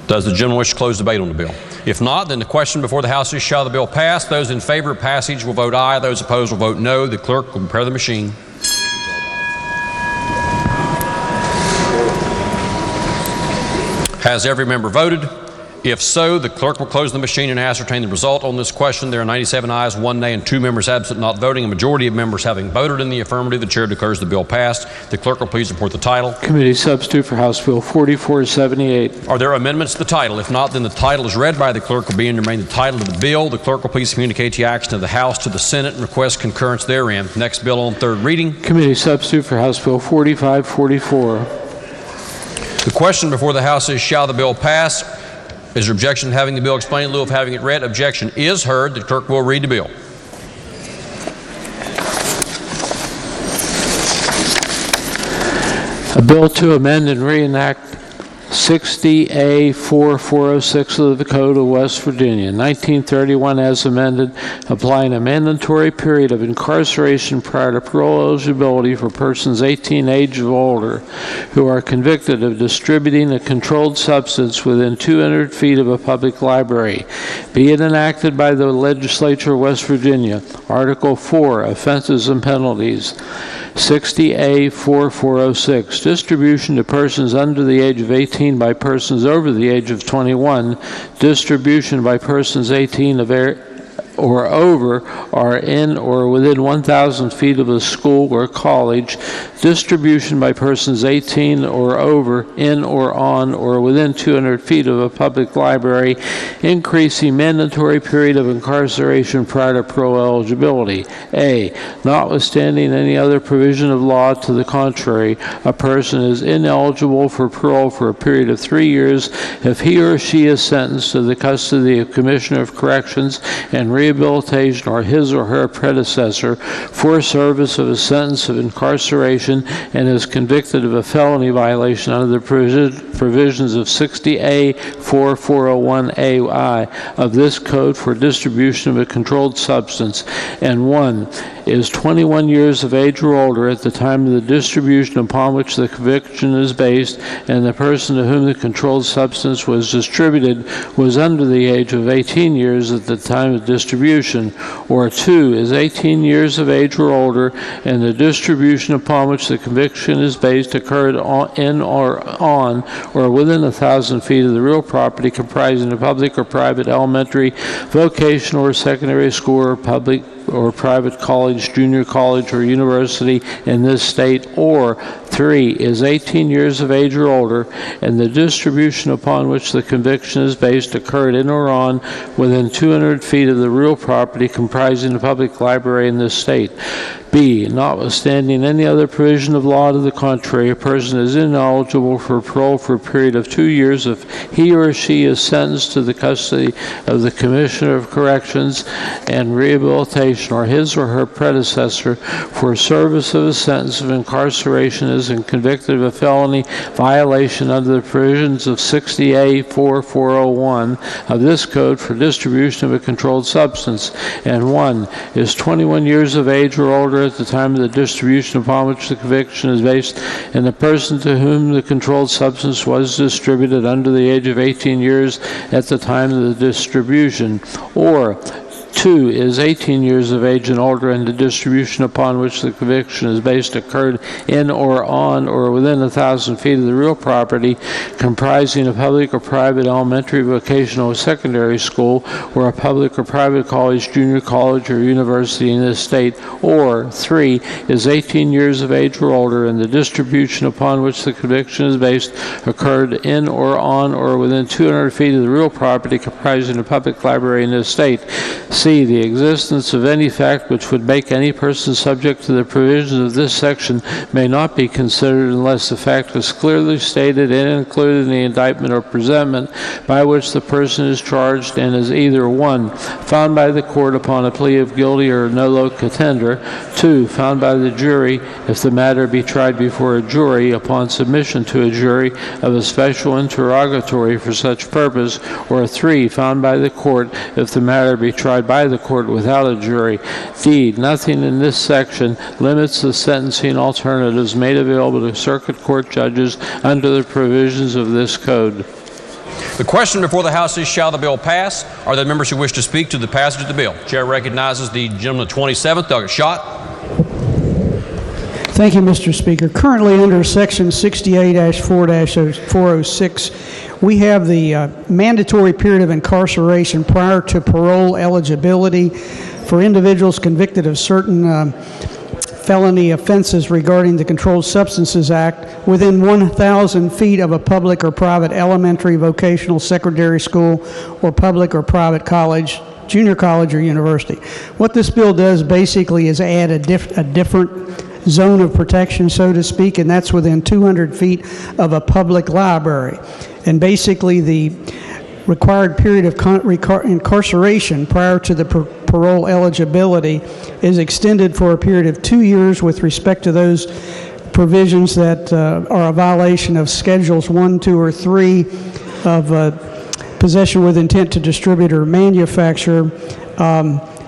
Does the gentleman wish to close debate on the bill? If not, then the question before the House is, shall the bill pass? Those in favor of passage will vote aye. Those opposed will vote no. The clerk will prepare the machine. Has every member voted? If so, the clerk will close the machine and ascertain the result on this question. There are 97 ayes, 1 nay, and 2 members absent not voting. A majority of members having voted in the affirmative, the chair declares the bill passed. The clerk will please report the title. Committee substitute for House Bill 4478. Are there amendments to the title? If not, then the title is read by the clerk will be and remain the title of the bill. The clerk will please communicate the action of the House to the Senate and request concurrence therein. Next bill on third reading. Committee substitute for House Bill 4544. The question before the House is, shall the bill pass? Is there objection to having the bill explained in lieu of having it read? Objection is heard. The clerk will read the bill. A bill to amend and reenact 60A4406 of the Code of West Virginia, 1931 as amended, applying a mandatory period of incarceration prior to parole eligibility for persons 18 age or older who are convicted of distributing a controlled substance within 200 feet of a public library. Be it enacted by the Legislature of West Virginia, Article 4, Offenses and Penalties, 60A4406, distribution to persons under the age of 18 by persons over the age of 21, distribution by persons 18 or over are in or within 1,000 feet of a school or college, distribution by persons 18 or over in or on or within 200 feet of a public library, increasing mandatory period of incarceration prior to parole eligibility. A, notwithstanding any other provision of law to the contrary, a person is ineligible for parole for a period of 3 years if he or she is sentenced to the custody of Commissioner of Corrections and Rehabilitation or his or her predecessor for service of a sentence of incarceration and is convicted of a felony violation under the provisions of 60A4401AI of this code for distribution of a controlled substance, and 1 is 21 years of age or older at the time of the distribution upon which the conviction is based, and the person to whom the controlled substance was distributed was under the age of 18 years at the time of distribution, or 2 is 18 years of age or older, and the distribution upon which the conviction is based occurred in or on or within 1,000 feet of the real property comprising a public or private elementary, vocational or secondary school, or public or private college, junior college, or university in this state, or 3 is 18 years of age or older, and the distribution upon which the conviction is based occurred in or on within 200 feet of the real property comprising the public library in this state. B, notwithstanding any other provision of law to the contrary, a person is ineligible for parole for a period of 2 years if he or she is sentenced to the custody of the Commissioner of Corrections and Rehabilitation or his or her predecessor for service of a sentence of incarceration as in convicted of a felony violation under the provisions of 60A4401 of this code for distribution of a controlled substance, and 1 is 21 years of age or older at the time of the distribution upon which the conviction is based, and the person to whom the controlled substance was distributed under the age of 18 years at the time of the distribution, or 2 is 18 years of age and older, and the distribution upon which the conviction is based occurred in or on or within 1,000 feet of the real property comprising a public or private elementary, vocational, or secondary school, or a public or private college, junior college, or university in this state, or 3 is 18 years of age or older, and the distribution upon which the conviction is based occurred in or on or within 200 feet of the real property comprising a public library in this state. C, the existence of any fact which would make any person subject to the provisions of this section may not be considered unless the fact is clearly stated and included in the indictment or presentment by which the person is charged and is either 1, found by the court upon a plea of guilty or nolo contender, 2, found by the jury if the matter be tried before a jury upon submission to a jury of a special interrogatory for such purpose, or 3, found by the court if the matter be tried by the court without a jury. D, nothing in this section limits the sentencing alternatives made available to circuit court judges under the provisions of this code. The question before the House is, shall the bill pass? Are there members who wish to speak to the passage of the bill? Chair recognizes the gentleman of 27th, Doug Schott. Thank you, Mr. Speaker. Currently under Section 68-4-406, we have the mandatory period of incarceration prior to parole eligibility for individuals convicted of certain felony offenses regarding the Controlled Substances Act within 1,000 feet of a public or private elementary, vocational, secondary school, or public or private college, junior college, or university. What this bill does basically is add a different zone of protection, so to speak, and that's within 200 feet of a public library. And basically the required period of incarceration prior to the parole eligibility is extended for a period of 2 years with respect to those provisions that are a violation of Schedules 1, 2, or 3 of possession with intent to distribute or manufacture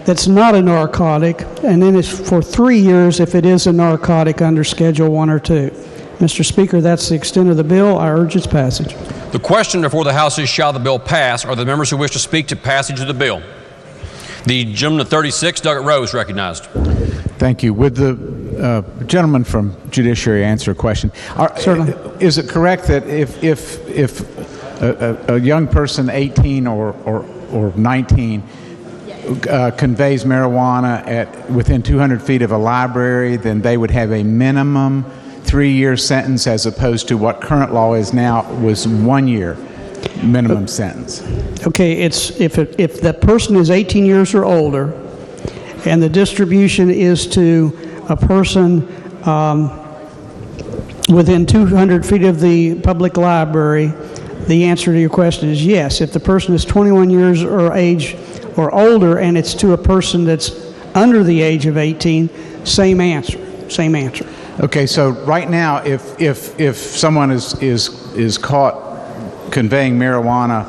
that's not a narcotic, and then it's for 3 years if it is a narcotic under Schedule 1 or 2. Mr. Speaker, that's the extent of the bill. I urge its passage. The question before the House is, shall the bill pass? Are there members who wish to speak to passage of the bill? The gentleman of 36, Doug Rose, recognized. Thank you. Would the gentleman from Judiciary answer a question? Certainly. Is it correct that if a young person, 18 or 19, conveys marijuana within 200 feet of a library, then they would have a minimum 3-year sentence as opposed to what current law is now was 1 year minimum sentence? Okay, it's if the person is 18 years or older and the distribution is to a person within 200 feet of the public library, the answer to your question is yes. If the person is 21 years or age or older and it's to a person that's under the age of 18, same answer. Okay, so right now, if someone is caught conveying marijuana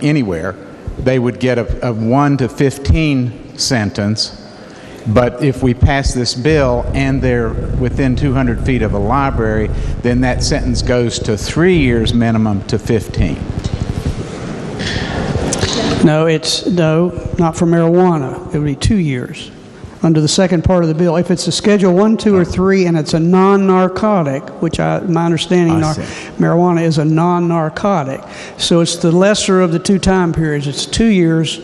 anywhere, they would get a 1 to 15 sentence. But if we pass this bill and they're within 200 feet of a library, then that sentence goes to 3 years minimum to 15. No, not for marijuana. It would be 2 years. Under the second part of the bill, if it's a Schedule 1, 2, or 3, and it's a non-narcotic, which my understanding, marijuana is a non-narcotic, so it's the lesser of the two time periods. It's 2 years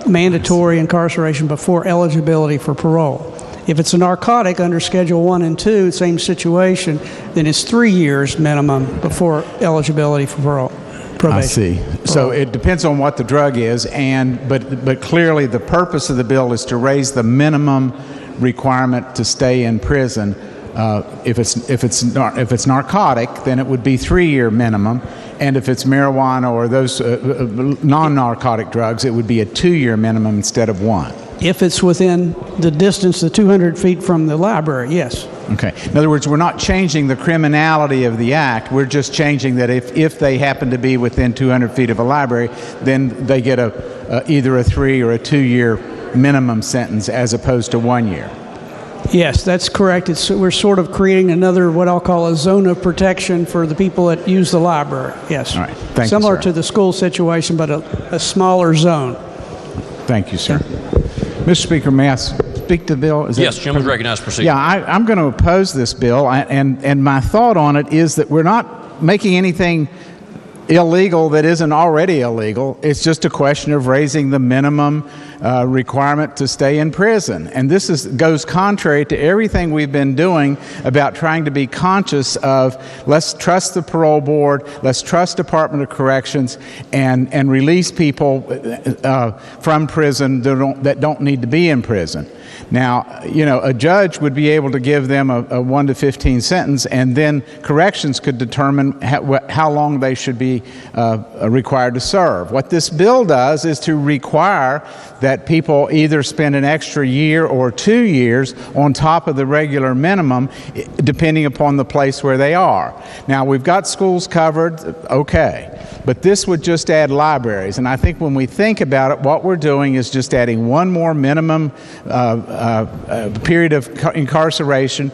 mandatory incarceration before eligibility for parole. If it's a narcotic under Schedule 1 and 2, same situation, then it's 3 years minimum before eligibility for parole. Probation. I see. So it depends on what the drug is, but clearly the purpose of the bill is to raise the minimum requirement to stay in prison. If it's narcotic, then it would be 3-year minimum, and if it's marijuana or those non-narcotic drugs, it would be a 2-year minimum instead of 1. If it's within the distance of 200 feet from the library, yes. Okay. In other words, we're not changing the criminality of the act. We're just changing that if they happen to be within 200 feet of a library, then they get either a 3 or a 2-year minimum sentence as opposed to 1 year. Yes, that's correct. We're sort of creating another, what I'll call a zone of protection for the people that use the library. Yes. All right. Thank you, Similar sir. to the school situation, but a smaller zone. Thank you, sir. Mr. Speaker, may I speak to the bill? Yes, gentleman's recognized. Proceed. Yeah, I'm going to oppose this bill, and my thought on it is that we're not making anything illegal that isn't already illegal. It's just a question of raising the minimum requirement to stay in prison. And this goes contrary to everything we've been doing about trying to be conscious of let's trust the parole board, let's trust Department of Corrections, and release people from prison that don't need to be in prison. Now, a judge would be able to give them a 1 to 15 sentence, and then corrections could determine how long they should be required to serve. What this bill does is to require that people either spend an extra year or 2 years on top of the regular minimum, depending upon the place where they are. Now, we've got schools covered, okay. But this would just add libraries. And I think when we think about it, what we're doing is just adding one more minimum period of incarceration,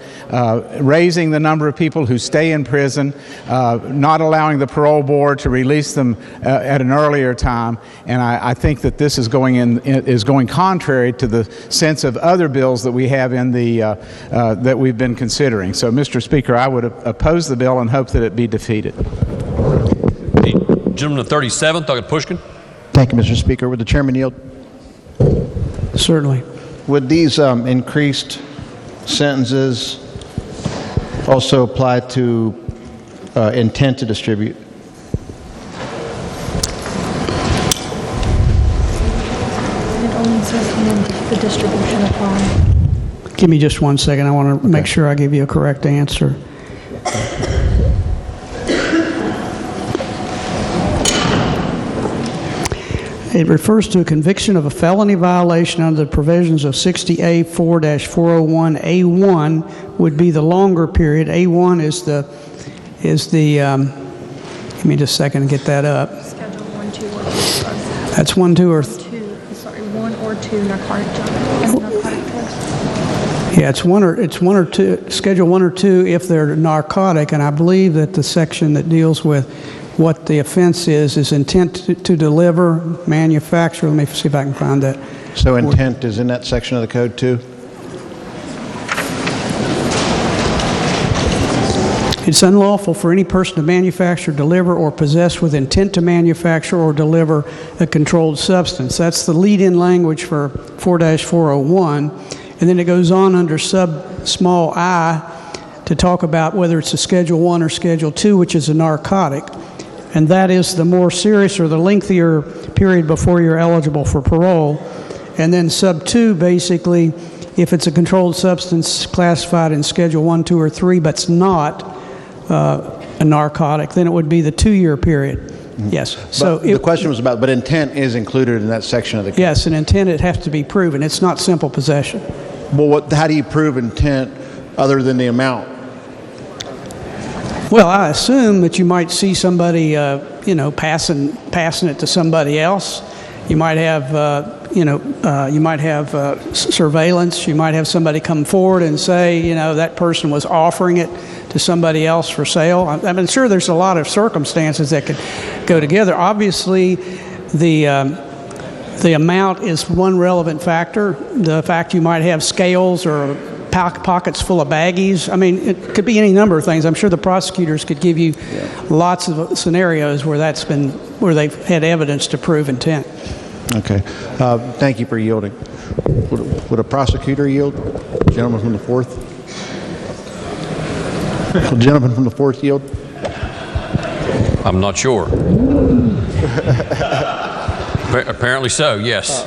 raising the number of people who stay in prison, not allowing the parole board to release them at an earlier time. And I think that this is going contrary to the sense of other bills that we have in that we've been considering. So, Mr. Speaker, I would oppose the bill and hope that it be defeated. Gentleman of 37th, Dr. Pushkin. Thank you, Mr. Speaker. Would the chairman yield? Certainly. Would these increased sentences also apply to intent to distribute? It only says the distribution upon. Give me just 1 second. I want to make sure I give you a correct answer. It refers to a conviction of a felony violation under the provisions of 60A4-401A1 would be the longer period. A1 is the give me just a second to get that up. Schedule 1, 2, or 2. That's 1, 2, or 1 or 2 narcotic drugs. Yeah, it's one or two. Schedule 1 or 2 if they're narcotic, and I believe that the section that deals with what the offense is intent to deliver, manufacture. Let me see if I can find that. So intent is in that section of the code too? It's unlawful for any person to manufacture, deliver, or possess with intent to manufacture or deliver a controlled substance. That's the lead-in language for 4-401. And then it goes on under small I to talk about whether it's a Schedule 1 or Schedule 2, which is a narcotic. And that is the more serious or the lengthier period before you're eligible for parole. And then sub 2, basically, if it's a controlled substance classified in Schedule 1, 2, or 3, but it's not a narcotic, then it would be the 2-year period. Mm-hmm. Yes. So the question was about, but intent is included in that section of the code. Yes, and intent, it has to be proven. It's not simple possession. Well, how do you prove intent other than the amount? Well, I assume that you might see somebody, passing it to somebody else. You might have, surveillance. You might have somebody come forward and say, that person was offering it to somebody else for sale. I'm sure there's a lot of circumstances that could go together. Obviously, the amount is one relevant factor. The fact you might have scales or pockets full of baggies. I mean, it could be any number of things. I'm sure the prosecutors could give you lots of scenarios where they've had evidence to prove intent. Okay. Thank you for yielding. Would a prosecutor yield? Gentleman from the 4th? Will gentleman from the 4th yield? I'm not sure. Apparently so, yes.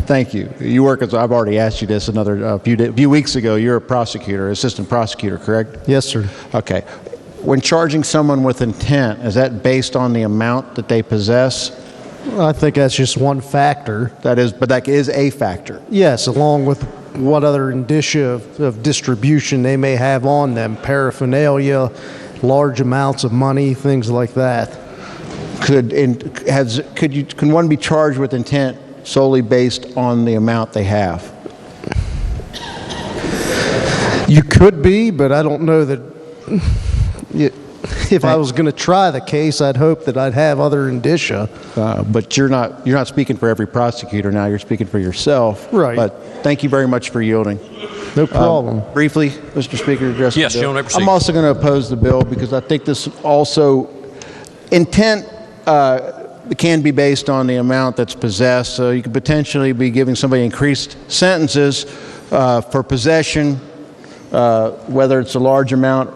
Thank you. You work as, I've already asked you this another few weeks ago. You're a prosecutor, assistant prosecutor, correct? Yes, sir. Okay. When charging someone with intent, is that based on the amount that they possess? I think that's just one factor. That is, but that is a factor. Yes, along with what other indicia of distribution they may have on them, paraphernalia, large amounts of money, things like that. Can one be charged with intent solely based on the amount they have? You could be, but I don't know that. If I was going to try the case, I'd hope that I'd have other indicia. But you're not speaking for every prosecutor now. You're speaking for yourself. Right. But thank you very much for yielding. No problem. Briefly, Mr. Speaker, address Yes, the bill. Joe, proceed. I'm also going to oppose the bill because I think this also intent can be based on the amount that's possessed. So you could potentially be giving somebody increased sentences for possession, whether it's a large amount,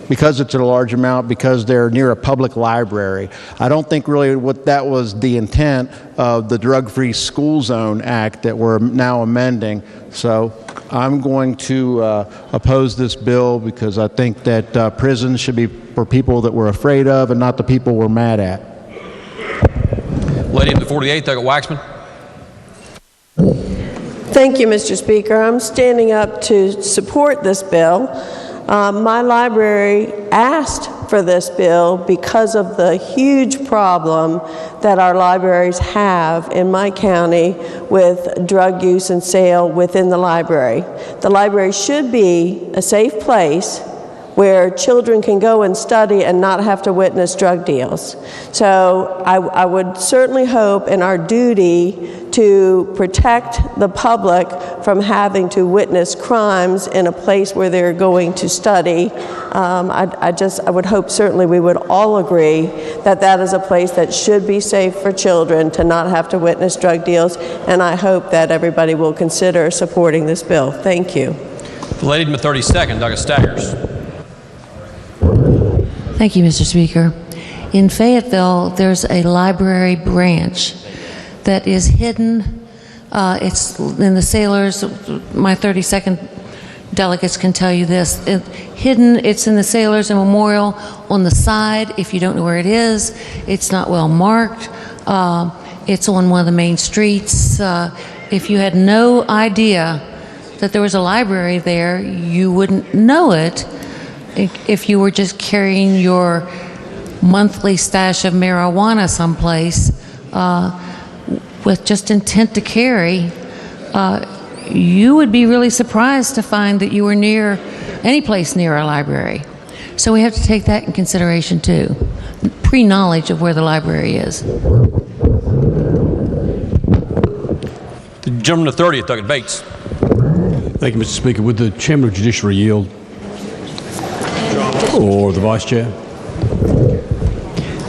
because they're near a public library. I don't think really that was the intent of the Drug-Free School Zone Act that we're now amending. So I'm going to oppose this bill because I think that prisons should be for people that we're afraid of and not the people we're mad at. Lady in the 48th, Doug Waxman. Thank you, Mr. Speaker. I'm standing up to support this bill. My library asked for this bill because of the huge problem that our libraries have in my county with drug use and sale within the library. The library should be a safe place where children can go and study and not have to witness drug deals. So I would certainly hope in our duty to protect the public from having to witness crimes in a place where they're going to study. I would hope certainly we would all agree that that is a place that should be safe for children to not have to witness drug deals, and I hope that everybody will consider supporting this bill. Thank you. The lady in the 32nd, Doug Staggers. Thank you, Mr. Speaker. In Fayetteville, there's a library branch that is hidden. It's in the Sailors. My 32nd delegates can tell you this. It's in the Sailors and Memorial on the side. If you don't know where it is, it's not well marked. It's on one of the main streets. If you had no idea that there was a library there, you wouldn't know it if you were just carrying your monthly stash of marijuana someplace with just intent to carry. You would be really surprised to find that you were near any place near a library. So we have to take that in consideration too, pre-knowledge of where the library is. The gentleman in the 30th, Doug Bates. Thank you, Mr. Speaker. Would the Chairman of Judiciary yield? Or the Vice Chair?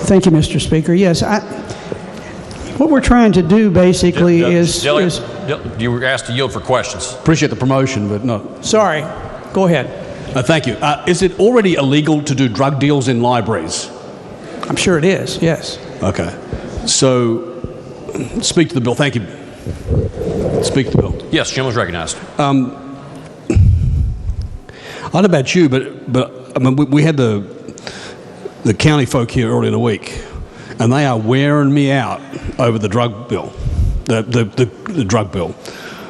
Thank you, Mr. Speaker. Yes, what we're trying to do basically is... You were asked to yield for questions. Appreciate the promotion, but not... Sorry. Go ahead. Thank you. Is it already illegal to do drug deals in libraries? I'm sure it is, yes. Okay. So, speak to the bill. Thank you. Speak to the bill. Yes, gentleman's recognized. I don't know about you, but I mean, we had the county folk here earlier in the week, and they are wearing me out over the drug bill, the drug bill,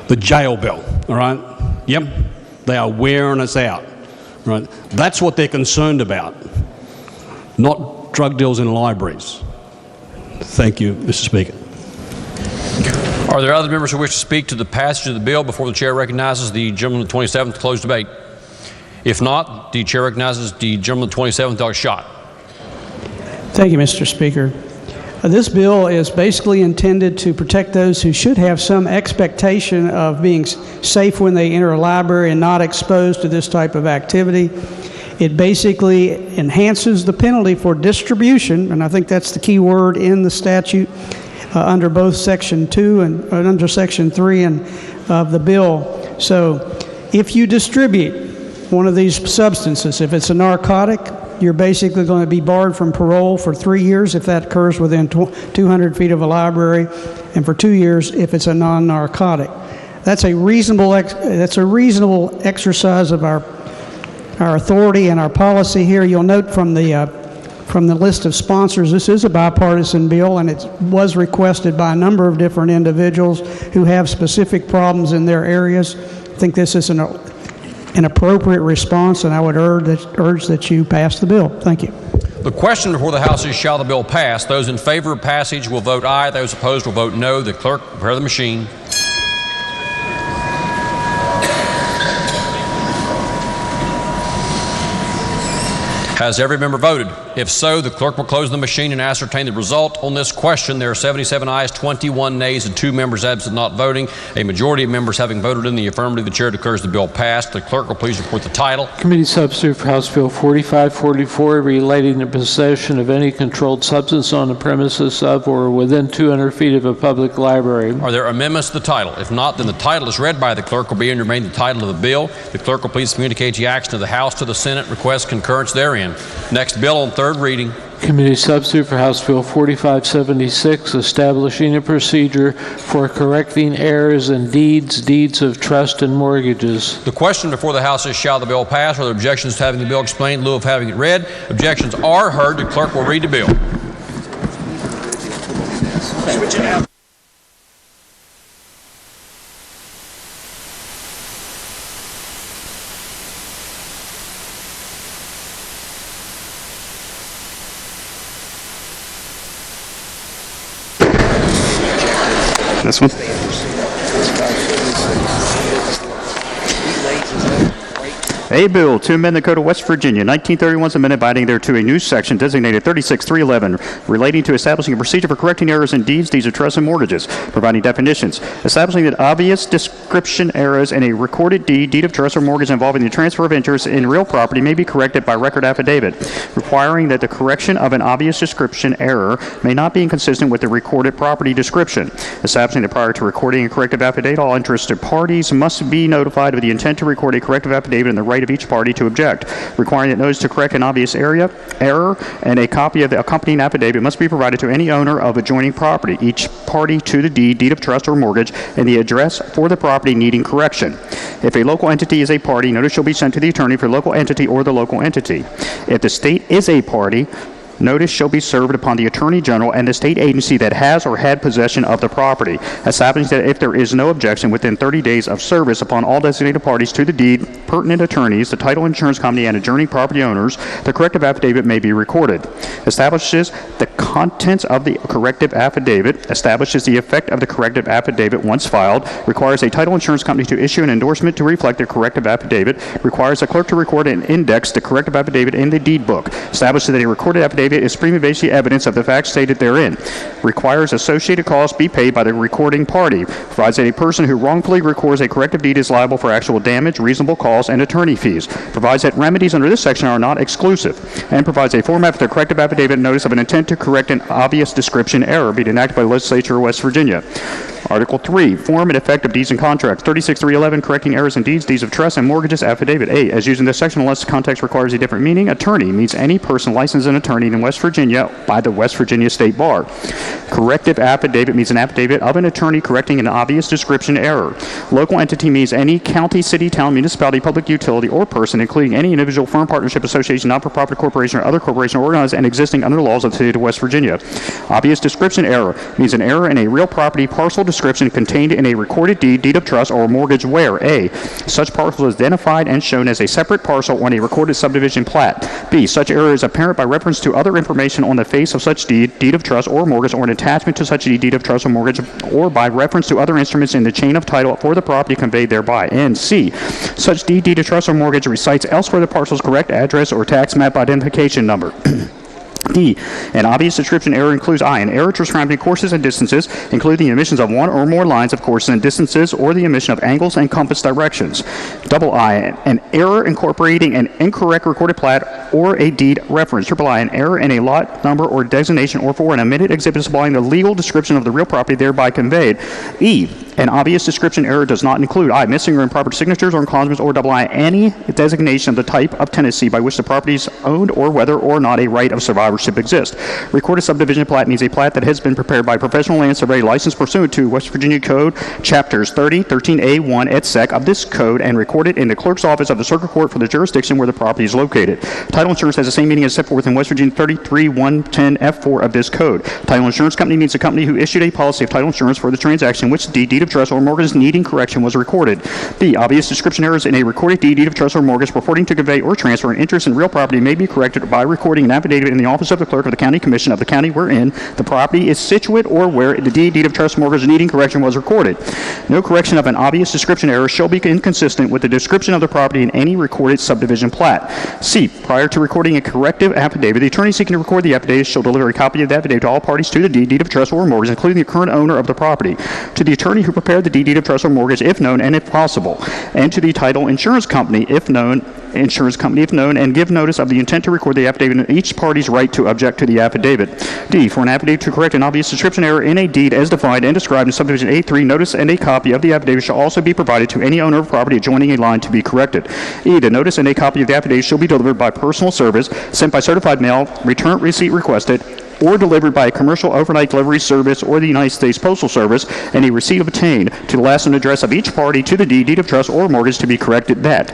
the jail bill. All right. Yep. They are wearing us out. Right. That's what they're concerned about, not drug deals in libraries. Thank you, Mr. Speaker. Are there other members who wish to speak to the passage of the bill before the chair recognizes the gentleman of the 27th to close debate? If not, the chair recognizes the gentleman of the 27th, Doug Schott. Thank you, Mr. Speaker. This bill is basically intended to protect those who should have some expectation of being safe when they enter a library and not exposed to this type of activity. It basically enhances the penalty for distribution, and I think that's the key word in the statute. under both Section 2 and under Section 3 of the bill. So if you distribute one of these substances, if it's a narcotic, you're basically going to be barred from parole for 3 years if that occurs within 200 feet of a library, and for 2 years if it's a non-narcotic. That's a reasonable exercise of our authority and our policy here. You'll note from the list of sponsors, this is a bipartisan bill, and it was requested by a number of different individuals who have specific problems in their areas. I think this is an appropriate response, and I would urge that you pass the bill. Thank you. The question before the House is, shall the bill pass? Those in favor of passage will vote aye. Those opposed will vote no. The clerk, prepare the machine. Has every member voted? If so, the clerk will close the machine and ascertain the result. On this question, there are 77 ayes, 21 nays, and 2 members absent not voting. A majority of members having voted in the affirmative, the chair declares the bill passed. The clerk will please report the title. Committee substitute for House Bill 4544, relating to possession of any controlled substance on the premises of or within 200 feet of a public library. Are there amendments to the title? If not, then the title is read by the clerk will be and remain the title of the bill. The clerk will please communicate the action of the House to the Senate. Request concurrence therein. Next bill on third reading. Committee substitute for House Bill 4576, establishing a procedure for correcting errors in deeds of trust, and mortgages. The question before the House is, shall the bill pass? Are there objections to having the bill explained in lieu of having it read? Objections are heard. The clerk will read the bill. Switch it out. This one. A bill to amend the Code of West Virginia, 1931's amendment by adding thereto a new section designated 36311, relating to establishing a procedure for correcting errors in deeds of trust, and mortgages, providing definitions, establishing that obvious description errors in a recorded deed of trust, or mortgage involving the transfer of interest in real property may be corrected by record affidavit, requiring that the correction of an obvious description error may not be inconsistent with the recorded property description, establishing that prior to recording a corrective affidavit, all interested parties must be notified of the intent to record a corrective affidavit and the right of each party to object, requiring that notice to correct an obvious error and a copy of the accompanying affidavit must be provided to any owner of adjoining property, each party to the deed of trust or mortgage, and the address for the property needing correction. If a local entity is a party, notice shall be sent to the attorney for the local entity or the local entity. If the state is a party, notice shall be served upon the Attorney General and the state agency that has or had possession of the property, establishing that if there is no objection within 30 days of service upon all designated parties to the deed, pertinent attorneys, the title insurance company, and adjoining property owners, the corrective affidavit may be recorded. Establishes the contents of the corrective affidavit, establishes the effect of the corrective affidavit once filed, requires a title insurance company to issue an endorsement to reflect the corrective affidavit, requires a clerk to record and index the corrective affidavit in the deed book, establishes that a recorded affidavit is prima facie evidence of the facts stated therein, requires associated costs be paid by the recording party, provides that a person who wrongfully records a corrective deed is liable for actual damage, reasonable cause, and attorney fees, provides that remedies under this section are not exclusive, and provides a format for the corrective affidavit notice of an intent to correct an obvious description error being enacted by the Legislature of West Virginia. Article 3, Form and Effect of Deeds and Contracts, 36311, Correcting Errors in Deeds of Trust, and Mortgages, Affidavit. A, as used in this section, unless the context requires a different meaning, attorney means any person licensed an attorney in West Virginia by the West Virginia State Bar. Corrective affidavit means an affidavit of an attorney correcting an obvious description error. Local entity means any county, city, town, municipality, public utility, or person, including any individual, firm, partnership, association, non-for-profit corporation, or other corporation organized and existing under the laws of the state of West Virginia. Obvious description error means an error in a real property parcel description contained in a recorded deed of trust, or mortgage where A, such parcel is identified and shown as a separate parcel on a recorded subdivision plat. B, such error is apparent by reference to other information on the face of such deed of trust or mortgage, or an attachment to such deed of trust or mortgage, or by reference to other instruments in the chain of title for the property conveyed thereby. And C, such deed of trust or mortgage recites elsewhere the parcel's correct address or tax map identification number. D, an obvious description error includes I, an error describing courses and distances, including the omissions of one or more lines of courses and distances, or the omission of angles and compass directions. Double I, an error incorporating an incorrect recorded plat or a deed reference. Triple I, an error in a lot number or designation, or for an omitted exhibit supplying the legal description of the real property thereby conveyed. E, an obvious description error does not include I, missing or improper signatures or enclosures, or double I, any designation of the type of tenancy by which the property is owned, or whether or not a right of survivorship exists. Recorded subdivision plat means a plat that has been prepared by a professional land surveyor licensed pursuant to West Virginia Code Chapters 30, 13A1, et sec. Of this code, and recorded in the clerk's office of the circuit court for the jurisdiction where the property is located. Title insurance has the same meaning as set forth in West Virginia 33.110F4 of this code. Title insurance company means a company who issued a policy of title insurance for the transaction which the deed of trust or mortgage needing correction was recorded. B, obvious description errors in a recorded deed of trust or mortgage purporting to convey or transfer an interest in real property may be corrected by recording an affidavit in the office of the clerk of the county commission of the county wherein the property is situate or where the deed of trust or mortgage needing correction was recorded. No correction of an obvious description error shall be inconsistent with the description of the property in any recorded subdivision plat. C, prior to recording a corrective affidavit, the attorney seeking to record the affidavit shall deliver a copy of the affidavit to all parties to the deed of trust or mortgage, including the current owner of the property, to the attorney who prepared the deed of trust or mortgage, if known and if possible, and to the title insurance company, if known, and give notice of the intent to record the affidavit and each party's right to object to the affidavit. D, for an affidavit to correct an obvious description error in a deed as defined and described in subdivision A3, notice and a copy of the affidavit shall also be provided to any owner of property adjoining a line to be corrected. E, the notice and a copy of the affidavit shall be delivered by personal service, sent by certified mail, return receipt requested, or delivered by a commercial overnight delivery service or the United States Postal Service, and a receipt obtained to the last known address of each party to the deed of trust or mortgage to be corrected that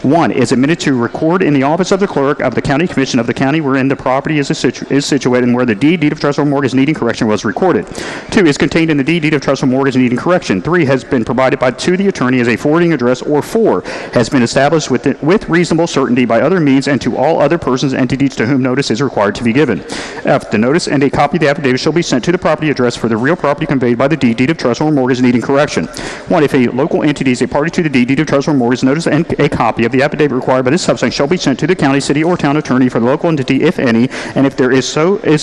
1. Is admitted to record in the office of the clerk of the county commission of the county wherein the property is situated and where the deed of trust or mortgage needing correction was recorded. 2. Is contained in the deed of trust or mortgage needing correction. 3. Has been provided to the attorney as a forwarding address, or 4. Has been established with reasonable certainty by other means and to all other persons and entities to whom notice is required to be given. F. The notice and a copy of the affidavit shall be sent to the property address for the real property conveyed by the deed of trust or mortgage needing correction. 1. If a local entity is a party to the deed of trust or mortgage, notice and a copy of the affidavit required by this subsection shall be sent to the county, city, or town attorney for the local entity, if any, and if there is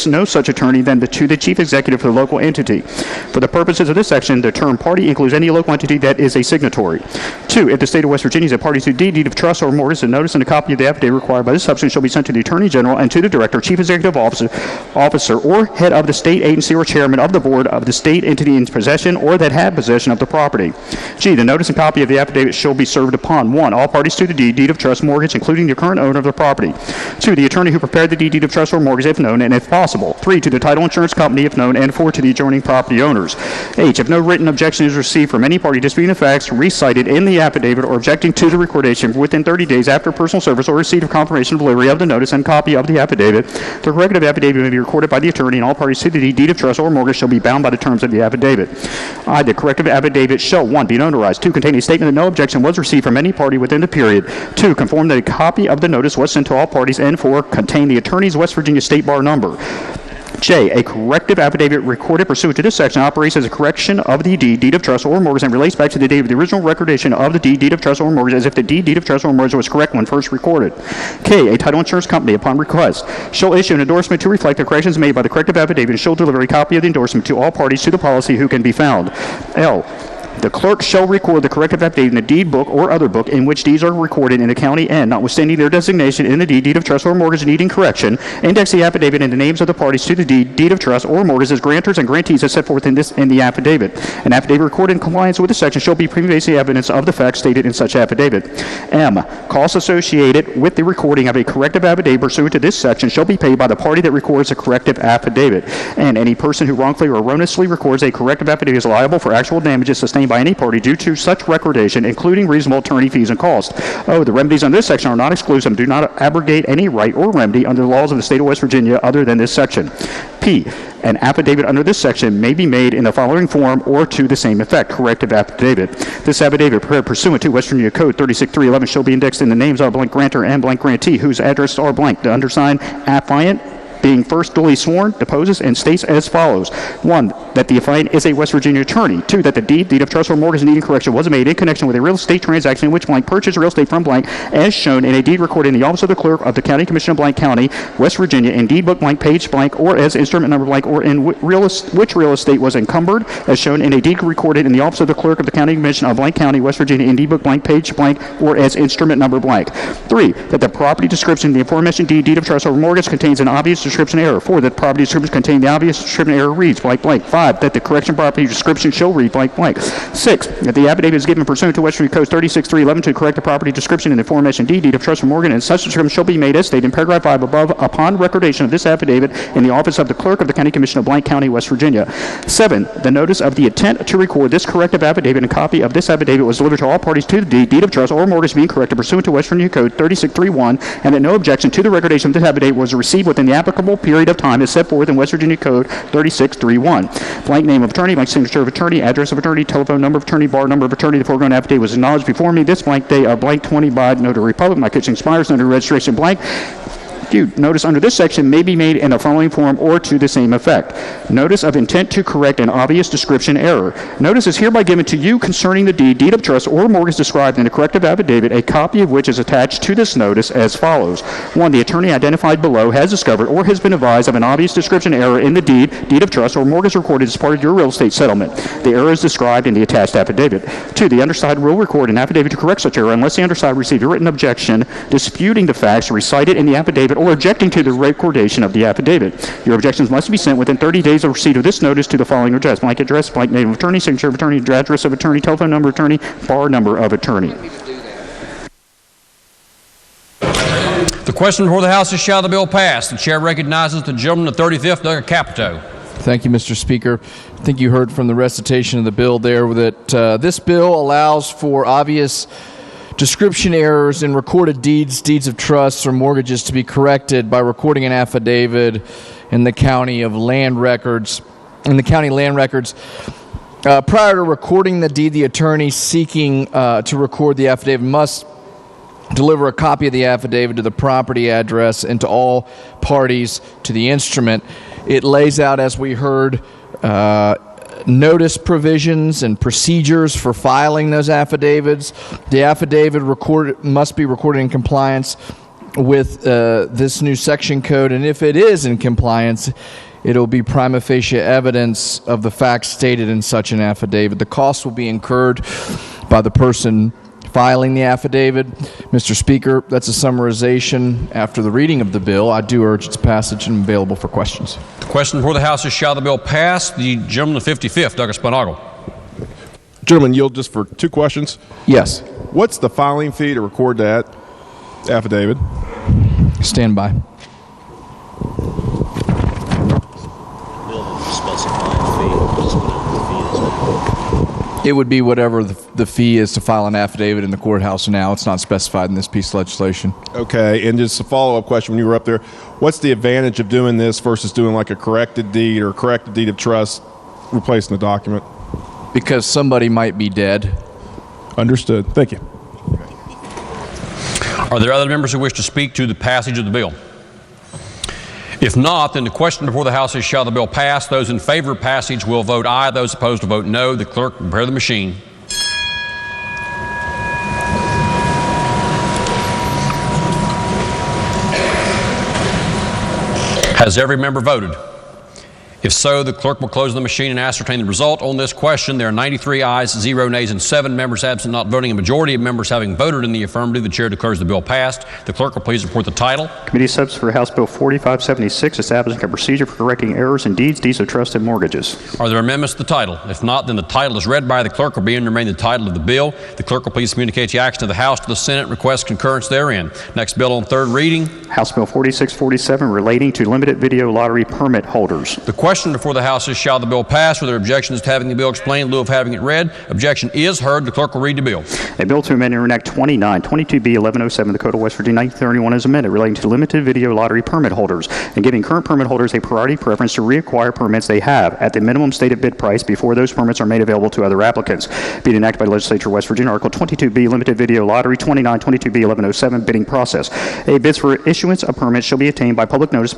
no such attorney, then to the chief executive for the local entity. For the purposes of this section, the term party includes any local entity that is a signatory. 2. If the state of West Virginia is a party to the deed of trust or mortgage, the notice and a copy of the affidavit required by this subsection shall be sent to the attorney general and to the director, chief executive officer or head of the state agency or chairman of the board of the state entity in possession or that had possession of the property. G. The notice and copy of the affidavit shall be served upon 1. All parties to the deed of trust mortgage, including the current owner of the property. 2. The attorney who prepared the deed of trust or mortgage, if known and if possible. 3. To the title insurance company, if known, and 4. To the adjoining property owners. H. If no written objection is received from any party disputing the facts recited in the affidavit or objecting to the recordation within 30 days after personal service or receipt of confirmation of delivery of the notice and copy of the affidavit, the corrective affidavit may be recorded by the attorney, and all parties to the deed of trust or mortgage shall be bound by the terms of the affidavit. I. The corrective affidavit shall 1. Be notarized. 2. Contain a statement that no objection was received from any party within the period. 2. Confirm that a copy of the notice was sent to all parties, and 4. Contain the attorney's West Virginia State Bar number. J. A corrective affidavit recorded pursuant to this section operates as a correction of the deed of trust or mortgage and relates back to the date of the original recordation of the deed of trust or mortgage as if the deed of trust or mortgage was correct when first recorded. K. A title insurance company, upon request, shall issue an endorsement to reflect the corrections made by the corrective affidavit and shall deliver a copy of the endorsement to all parties to the policy who can be found. L. The clerk shall record the corrective affidavit in the deed book or other book in which deeds are recorded in the county, and, notwithstanding their designation in the deed of trust or mortgage needing correction, index the affidavit in the names of the parties to the deed of trust or mortgage as grantors and grantees as set forth in the affidavit. An affidavit recorded in compliance with this section shall be prima facie evidence of the facts stated in such affidavit. M. Costs associated with the recording of a corrective affidavit pursuant to this section shall be paid by the party that records a corrective affidavit, and any person who wrongfully or erroneously records a corrective affidavit is liable for actual damages sustained by any party due to such recordation, including reasonable attorney fees and costs. The remedies under this section are not exclusive and do not abrogate any right or remedy under the laws of the state of West Virginia other than this section. P. An affidavit under this section may be made in the following form or to the same effect: corrective affidavit. This affidavit prepared pursuant to West Virginia Code 36311 shall be indexed in the names of blank grantor and blank grantee whose addresses are blank. The undersigned affiant being first duly sworn, deposes, and states as follows. 1, that the affiant is a West Virginia attorney. 2, that the deed of trust or mortgage needing correction was made in connection with a real estate transaction in which blank purchased real estate from blank as shown in a deed recorded in the office of the clerk of the county commission of blank county, West Virginia, in deed book blank page blank, or as instrument number blank, or in which real estate was encumbered as shown in a deed recorded in the office of the clerk of the county commission of blank county, West Virginia, in deed book blank page blank, or as instrument number blank. 3, that the property description in the aforementioned deed of trust or mortgage contains an obvious description error. 4, that property description containing the obvious description error reads blank blank. 5, that the correction property description shall read blank blank. 6, that the affidavit is given pursuant to West Virginia Code 36.311 to correct the property description in the aforementioned deed of trust or mortgage, and such description shall be made as stated in paragraph 5 above upon recordation of this affidavit in the office of the clerk of the county commission of blank county, West Virginia. 7, the notice of the intent to record this corrective affidavit and a copy of this affidavit was delivered to all parties to the deed of trust or mortgage being corrected pursuant to West Virginia Code 36.3.1, and that no objection to the recordation of this affidavit was received within the applicable period of time as set forth in West Virginia Code 36.3.1. Blank name of attorney, blank signature of attorney, address of attorney, telephone number of attorney, bar number of attorney. The foregoing affidavit was acknowledged before me this blank day of blank 20 by Notary Public. My kitchen expires, notary registration blank. Notice under this section may be made in the following form or to the same effect. Notice of intent to correct an obvious description error. Notice is hereby given to you concerning the deed of trust or mortgage described in the corrective affidavit, a copy of which is attached to this notice as follows. 1, the attorney identified below has discovered or has been advised of an obvious description error in the deed of trust or mortgage recorded as part of your real estate settlement. The error is described in the attached affidavit. 2, the undersigned will record an affidavit to correct such error unless the undersigned received a written objection disputing the facts recited in the affidavit or objecting to the recordation of the affidavit. Your objections must be sent within 30 days of receipt of this notice to the following address: blank address, blank name of attorney, signature of attorney, address of attorney, telephone number of attorney, bar number of attorney. The question before the House is, shall the bill pass? The chair recognizes the gentleman of 35th, Doug Capito. Thank you, Mr. Speaker. I think you heard from the recitation of the bill there that this bill allows for obvious description errors in recorded deeds of trusts or mortgages to be corrected by recording an affidavit in the county land records. Prior to recording the deed, the attorney seeking to record the affidavit must deliver a copy of the affidavit to the property address and to all parties to the instrument. It lays out, as we heard, notice provisions and procedures for filing those affidavits. The affidavit must be recorded in compliance with this new section code, and if it is in compliance, it'll be prima facie evidence of the facts stated in such an affidavit. The cost will be incurred by the person filing the affidavit. Mr. Speaker, that's a summarization after the reading of the bill. I do urge its passage and am available for questions. The question before the House is, shall the bill pass? The gentleman of 55th, Douglas Sponagle. Gentlemen, yield just for 2 questions. Yes. What's the filing fee to record that affidavit? Stand by. It would be whatever the fee is to file an affidavit in the courthouse now. It's not specified in this piece of legislation. Okay, and just a follow-up question when you were up there. What's the advantage of doing this versus doing like a corrected deed or corrected deed of trust, replacing the document? Because somebody might be dead. Understood. Thank you. Are there other members who wish to speak to the passage of the bill? If not, then the question before the House is, shall the bill pass? Those in favor of passage will vote aye. Those opposed will vote no. The clerk will prepare the machine. Has every member voted? If so, the clerk will close the machine and ascertain the result on this question. There are 93 ayes, 0 nays, and 7 members absent not voting. A majority of members having voted in the affirmative, the chair declares the bill passed. The clerk will please report the title. Committee subs for House Bill 4576, establishing a procedure for correcting errors in deeds of trust, and mortgages. Are there amendments to the title? If not, then the title is read by the clerk will be and remain the title of the bill. The clerk will please communicate the action of the House to the Senate, request concurrence therein. Next bill on third reading. House Bill 4647, relating to limited video lottery permit holders. The question question before the House is, shall the bill pass? Are there objections to having the bill explained in lieu of having it read? Objection is heard. The clerk will read the bill. A bill to amend and enact 2922B 1107 of the Code of West Virginia 1931 is amended relating to limited video lottery permit holders and giving current permit holders a priority preference to reacquire permits they have at the minimum stated bid price before those permits are made available to other applicants. Being enacted by the Legislature of West Virginia, Article 22B, Limited Video Lottery 2922B 1107 bidding process. A bids for issuance of permits shall be obtained by public notice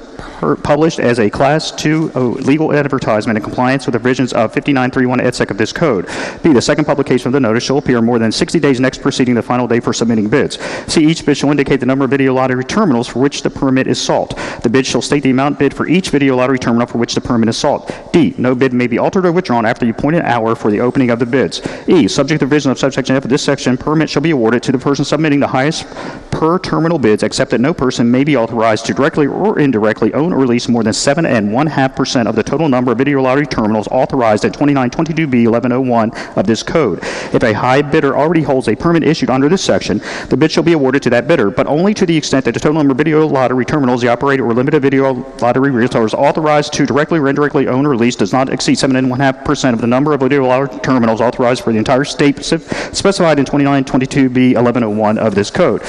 published as a Class 2 legal advertisement in compliance with the provisions of 5931 et sec of this code. B, the second publication of the notice shall appear more than 60 days next preceding the final day for submitting bids. C, each bid shall indicate the number of video lottery terminals for which the permit is sought. The bid shall state the amount bid for each video lottery terminal for which the permit is sought. D, no bid may be altered or withdrawn after the appointed hour for the opening of the bids. E, subject to the provision of subsection F of this section, permit shall be awarded to the person submitting the highest per terminal bids, except that no person may be authorized to directly or indirectly own or lease more than 7.5% of the total number of video lottery terminals authorized at 2922B 1101 of this code. If a high bidder already holds a permit issued under this section, the bid shall be awarded to that bidder, but only to the extent that the total number of video lottery terminals the operator or limited video lottery retailer is authorized to directly or indirectly own or lease does not exceed 7.5% of the number of video lottery terminals authorized for the entire state specified in 2922B 1101 of this code.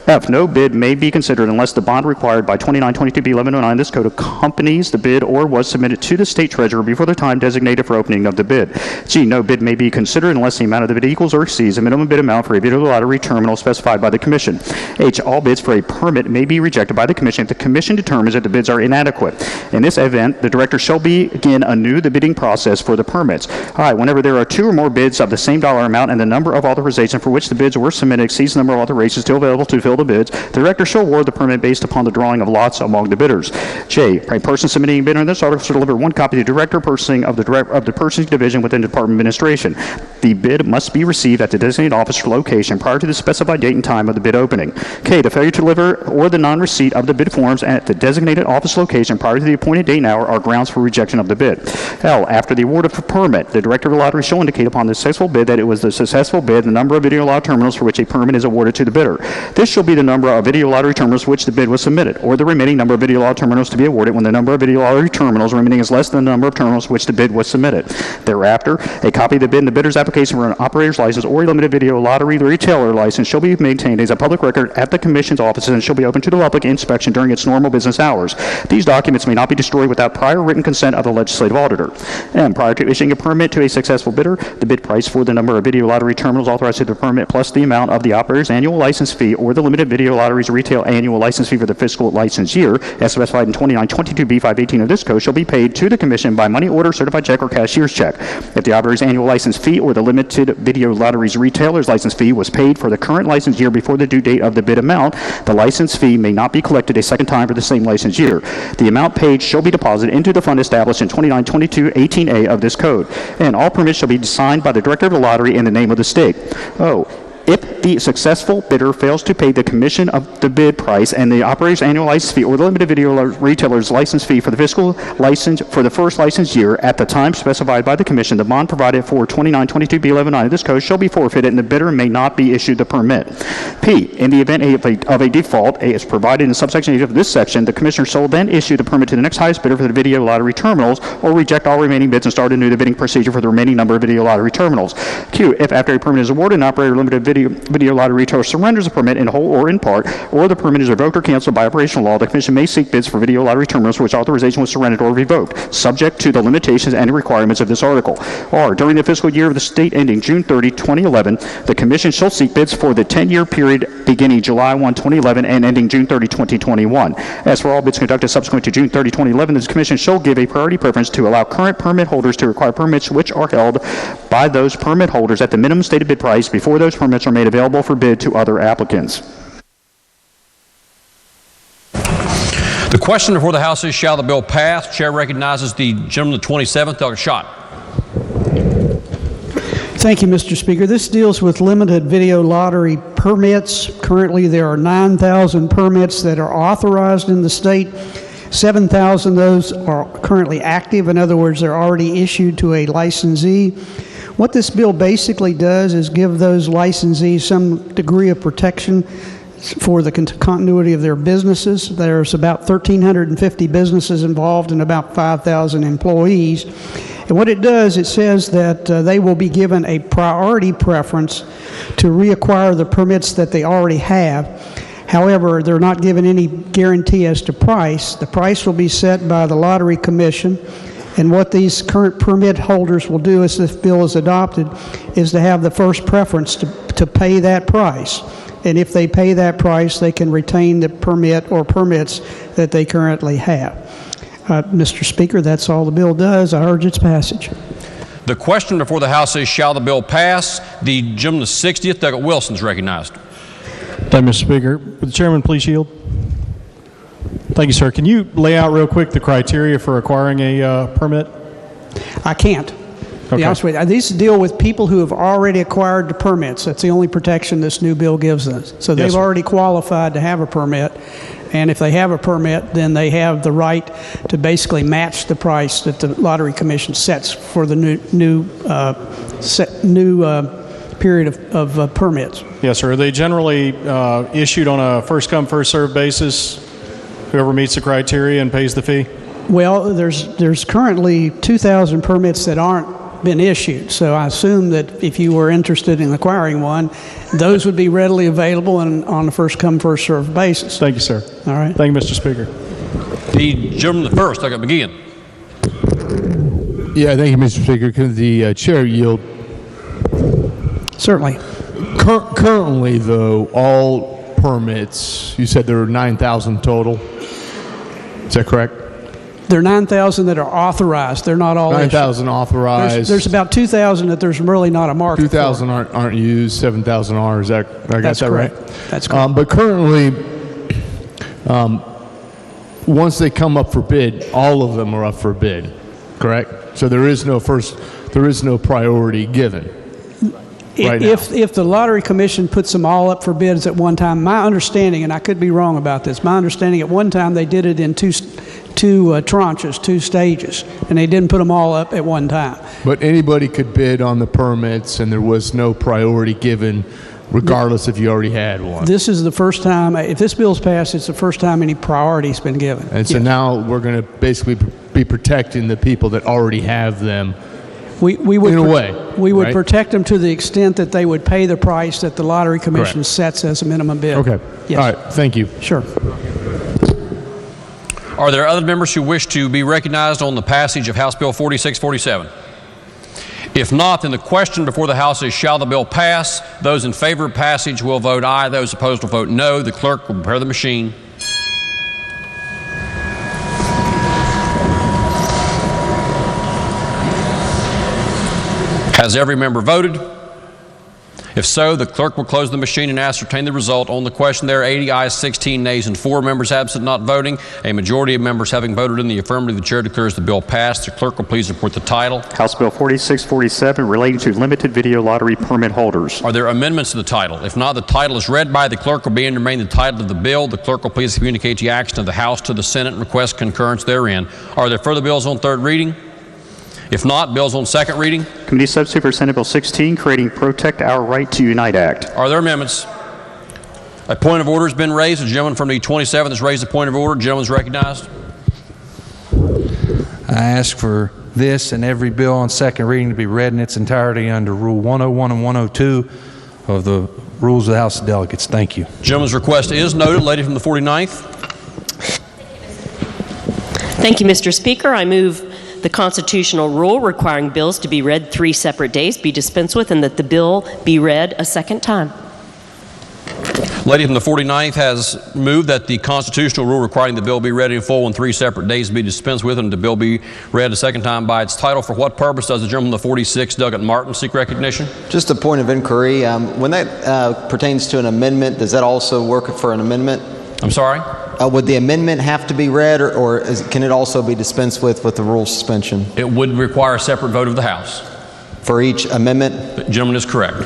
F, no bid may be considered unless the bond required by 2922B 1109 this code accompanies the bid or was submitted to the state treasurer before the time designated for opening of the bid. G, no bid may be considered unless the amount of the bid equals or exceeds the minimum bid amount for a video lottery terminal specified by the commission. H, all bids for a permit may be rejected by the commission if the commission determines that the bids are inadequate. In this event, the director shall begin anew the bidding process for the permits. I, whenever there are two or more bids of the same dollar amount and the number of authorizations for which the bids were submitted exceeds the number of authorizations still available to fill the bids, the director shall award the permit based upon the drawing of lots among the bidders. J, a person submitting a bid on this article shall deliver one copy to the director purchasing of the purchasing division within the Department of Administration. The bid must be received at the designated office or location prior to the specified date and time of the bid opening. K, the failure to deliver or the non-receipt of the bid forms at the designated office location prior to the appointed date and hour are grounds for rejection of the bid. L, after the award of a permit, the director of the lottery shall indicate upon the successful bid that it was the successful bid, the number of video lottery terminals for which a permit is awarded to the bidder. This shall be the number of video lottery terminals for which the bid was submitted, or the remaining number of video lottery terminals to be awarded when the number of video lottery terminals remaining is less than the number of terminals for which the bid was submitted. Thereafter, a copy of the bid and the bidder's application for an operator's license or a limited video lottery retailer license shall be maintained as a public record at the commission's offices and shall be open to the public inspection during its normal business hours. These documents may not be destroyed without prior written consent of the legislative auditor. And prior to issuing a permit to a successful bidder, the bid price for the number of video lottery terminals authorized to the permit plus the amount of the operator's annual license fee or the limited video lottery's retail annual license fee for the fiscal license year, as specified in 2922B 518 of this code, shall be paid to the commission by money order, certified check, or cashier's check. If the operator's annual license fee or the limited video lottery's retailer's license fee was paid for the current license year before the due date of the bid amount, the license fee may not be collected a second time for the same license year. The amount paid shall be deposited into the fund established in 2922 18A of this code, and all permits shall be signed by the director of the lottery in the name of the state. If the successful bidder fails to pay the commission of the bid price and the operator's annual license fee or the limited video retailer's license fee for the fiscal license for the first license year at the time specified by the commission, the bond provided for 2922B 1109 of this code shall be forfeited and the bidder may not be issued the permit. P, in the event of a default, as provided in subsection 8 of this section, the commissioner shall then issue the permit to the next highest bidder for the video lottery terminals or reject all remaining bids and start anew the bidding procedure for the remaining number of video lottery terminals. Q, if after a permit is awarded, an operator limited video lottery retailer surrenders a permit in whole or in part, or the permit is revoked or canceled by operational law, the commission may seek bids for video lottery terminals for which authorization was surrendered or revoked, subject to the limitations and requirements of this article. Or, during the fiscal year of the state ending June 30, 2011, the commission shall seek bids for the 10-year period beginning July 1, 2011 and ending June 30, 2021. As for all bids conducted subsequent to June 30, 2011, the commission shall give a priority preference to allow current permit holders to require permits which are held by those permit holders at the minimum stated bid price before those permits are made available for bid to other applicants. The question before the House is, shall the bill pass? Chair recognizes the gentleman, the 27th, Dr. Schott. Thank you, Mr. Speaker. This deals with limited video lottery permits. Currently, there are 9,000 permits that are authorized in the state. 7,000 of those are currently active. In other words, they're already issued to a licensee. What this bill basically does is give those licensees some degree of protection. for the continuity of their businesses. There's about 1,350 businesses involved and about 5,000 employees. And what it does, it says that they will be given a priority preference to reacquire the permits that they already have. However, they're not given any guarantee as to price. The price will be set by the Lottery Commission. And what these current permit holders will do, as this bill is adopted, is to have the first preference to pay that price. And if they pay that price, they can retain the permit or permits that they currently have. Mr. Speaker, that's all the bill does. I urge its passage. The question before the House is, shall the bill pass? The gentleman, the 60th, Douglas Wilson, is recognized. Thank you, Mr. Speaker. Would the chairman please yield? Thank you, sir. Can you lay out real quick the criteria for acquiring a permit? I can't. To be honest with you, these deal with people who have already acquired the permits. That's the only protection this new bill gives us. So they've already qualified to have a permit, and if they have a permit, then they have the right to basically match the price that the Lottery Commission sets for the new period of permits. Yes, sir. Are they generally issued on a first-come, first-served basis? Whoever meets the criteria and pays the fee? Well, there's currently 2,000 permits that aren't been issued. So I assume that if you were interested in acquiring one, those would be readily available and on a first-come, first-served basis. Thank you, sir. All right. Thank you, Mr. Speaker. The gentleman first, Douglas McGeehan. Yeah, thank you, Mr. Speaker. Can the chair yield? Certainly. Currently, though, all permits, you said there are 9,000 total. Is that correct? There are 9,000 that are authorized. They're not all 9,000 authorized. There's about 2,000 that there's really not a market 2,000 aren't used. 7,000 are. Is that I got that correct. right? That's correct. But currently, once they come up for bid, all of them are up for bid. Correct. So there is no priority given. Right if the Lottery Commission puts them all up for bids at one time, my understanding, and I could be wrong about this, my understanding at one time they did it in two tranches, 2 stages, and they didn't put them all up at one time. But anybody could bid on the permits, and there was no priority given, regardless if you already had one. This is the first time, if this bill's passed, it's the first time any priority's been given. And so now we're going to basically be protecting the people that already have them. We would, in a way, we would right? protect them to the extent that they would pay the price that the Lottery Commission sets as a minimum bid. Okay. Yes. All right. Thank you. Sure. Are there other members who wish to be recognized on the passage of House Bill 4647? If not, then the question before the House is, shall the bill pass? Those in favor of passage will vote aye. Those opposed will vote no. The clerk will prepare the machine. Has every member voted? If so, the clerk will close the machine and ascertain the result. On the question, there are 80 ayes, 16 nays, and 4 members absent not voting. A majority of members having voted in the affirmative, the chair declares the bill passed. The clerk will please report the title. House Bill 4647 relating to limited video lottery permit holders. Are there amendments to the title? If not, the title is read by the clerk will be and remain the title of the bill. The clerk will please communicate the action of the House to the Senate and request concurrence therein. Are there further bills on third reading? If not, bills on second reading. Committee substitute for Senate Bill 16, creating Protect Our Right to Unite Act. Are there amendments? A point of order has been raised. The gentleman from the 27th has raised a point of order. The gentleman is recognized. I ask for this and every bill on second reading to be read in its entirety under Rule 101 and 102 of the Rules of the House of Delegates. Thank you. Gentleman's request is noted. Lady from the 49th. Thank you, Mr. Speaker. I move the constitutional rule requiring bills to be read 3 separate days be dispensed with and that the bill be read a second time. Lady from the 49th has moved that the constitutional rule requiring the bill be read in full in 3 separate days be dispensed with and the bill be read a second time by its title. For what purpose does the gentleman from the 46th, Douglas Martin, seek recognition? Just a point of inquiry. When that pertains to an amendment, does that also work for an amendment? I'm sorry? Would the amendment have to be read, or can it also be dispensed with the rule suspension? It would require a separate vote of the House. For each amendment? The gentleman is correct.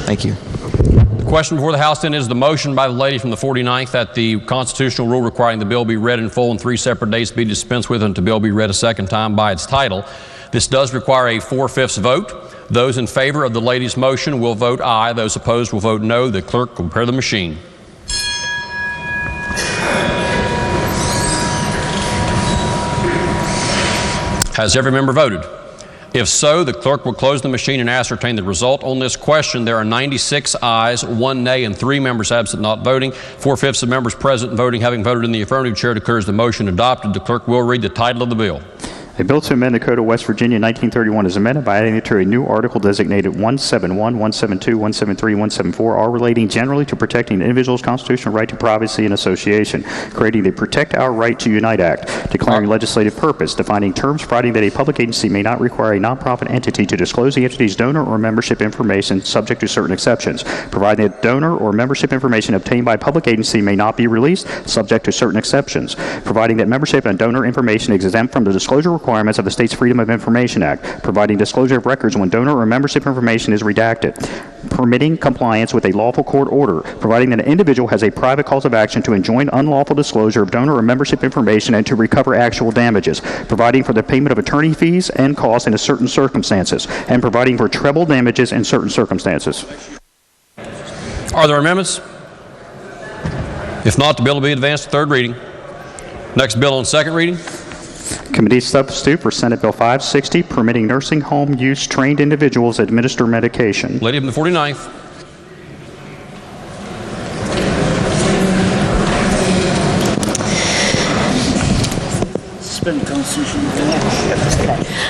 Thank you. The question before the House then is the motion by the lady from the 49th that the constitutional rule requiring the bill be read in full in 3 separate days be dispensed with and the bill be read a second time by its title. This does require a 4/5 vote. Those in favor of the lady's motion will vote aye. Those opposed will vote no. The clerk will prepare the machine. Has every member voted? If so, the clerk will close the machine and ascertain the result. On this question, there are 96 ayes, 1 nay, and 3 members absent not voting. 4/5 of members present and voting having voted in the affirmative, chair declares the motion adopted. The clerk will read the title of the bill. A bill to amend the Code of West Virginia 1931 is amended by adding to a new article designated 171, 172, 173, 174, all relating generally to protecting an individual's constitutional right to privacy and association, creating the Protect Our Right to Unite Act, declaring legislative purpose, defining terms, providing that a public agency may not require a nonprofit entity to disclose the entity's donor or membership information subject to certain exceptions, providing that donor or membership information obtained by a public agency may not be released subject to certain exceptions, providing that membership and donor information is exempt from the disclosure requirements of the state's Freedom of Information Act, providing disclosure of records when donor or membership information is redacted, permitting compliance with a lawful court order, providing that an individual has a private cause of action to enjoin unlawful disclosure of donor or membership information and to recover actual damages, providing for the payment of attorney fees and costs in certain circumstances, and providing for treble damages in certain circumstances. Are there amendments? If not, the bill will be advanced to third reading. Next bill on second reading. Committee substitute for Senate Bill 560, permitting nursing home use trained individuals administer medication. Lady from the 49th. Suspend the Constitution.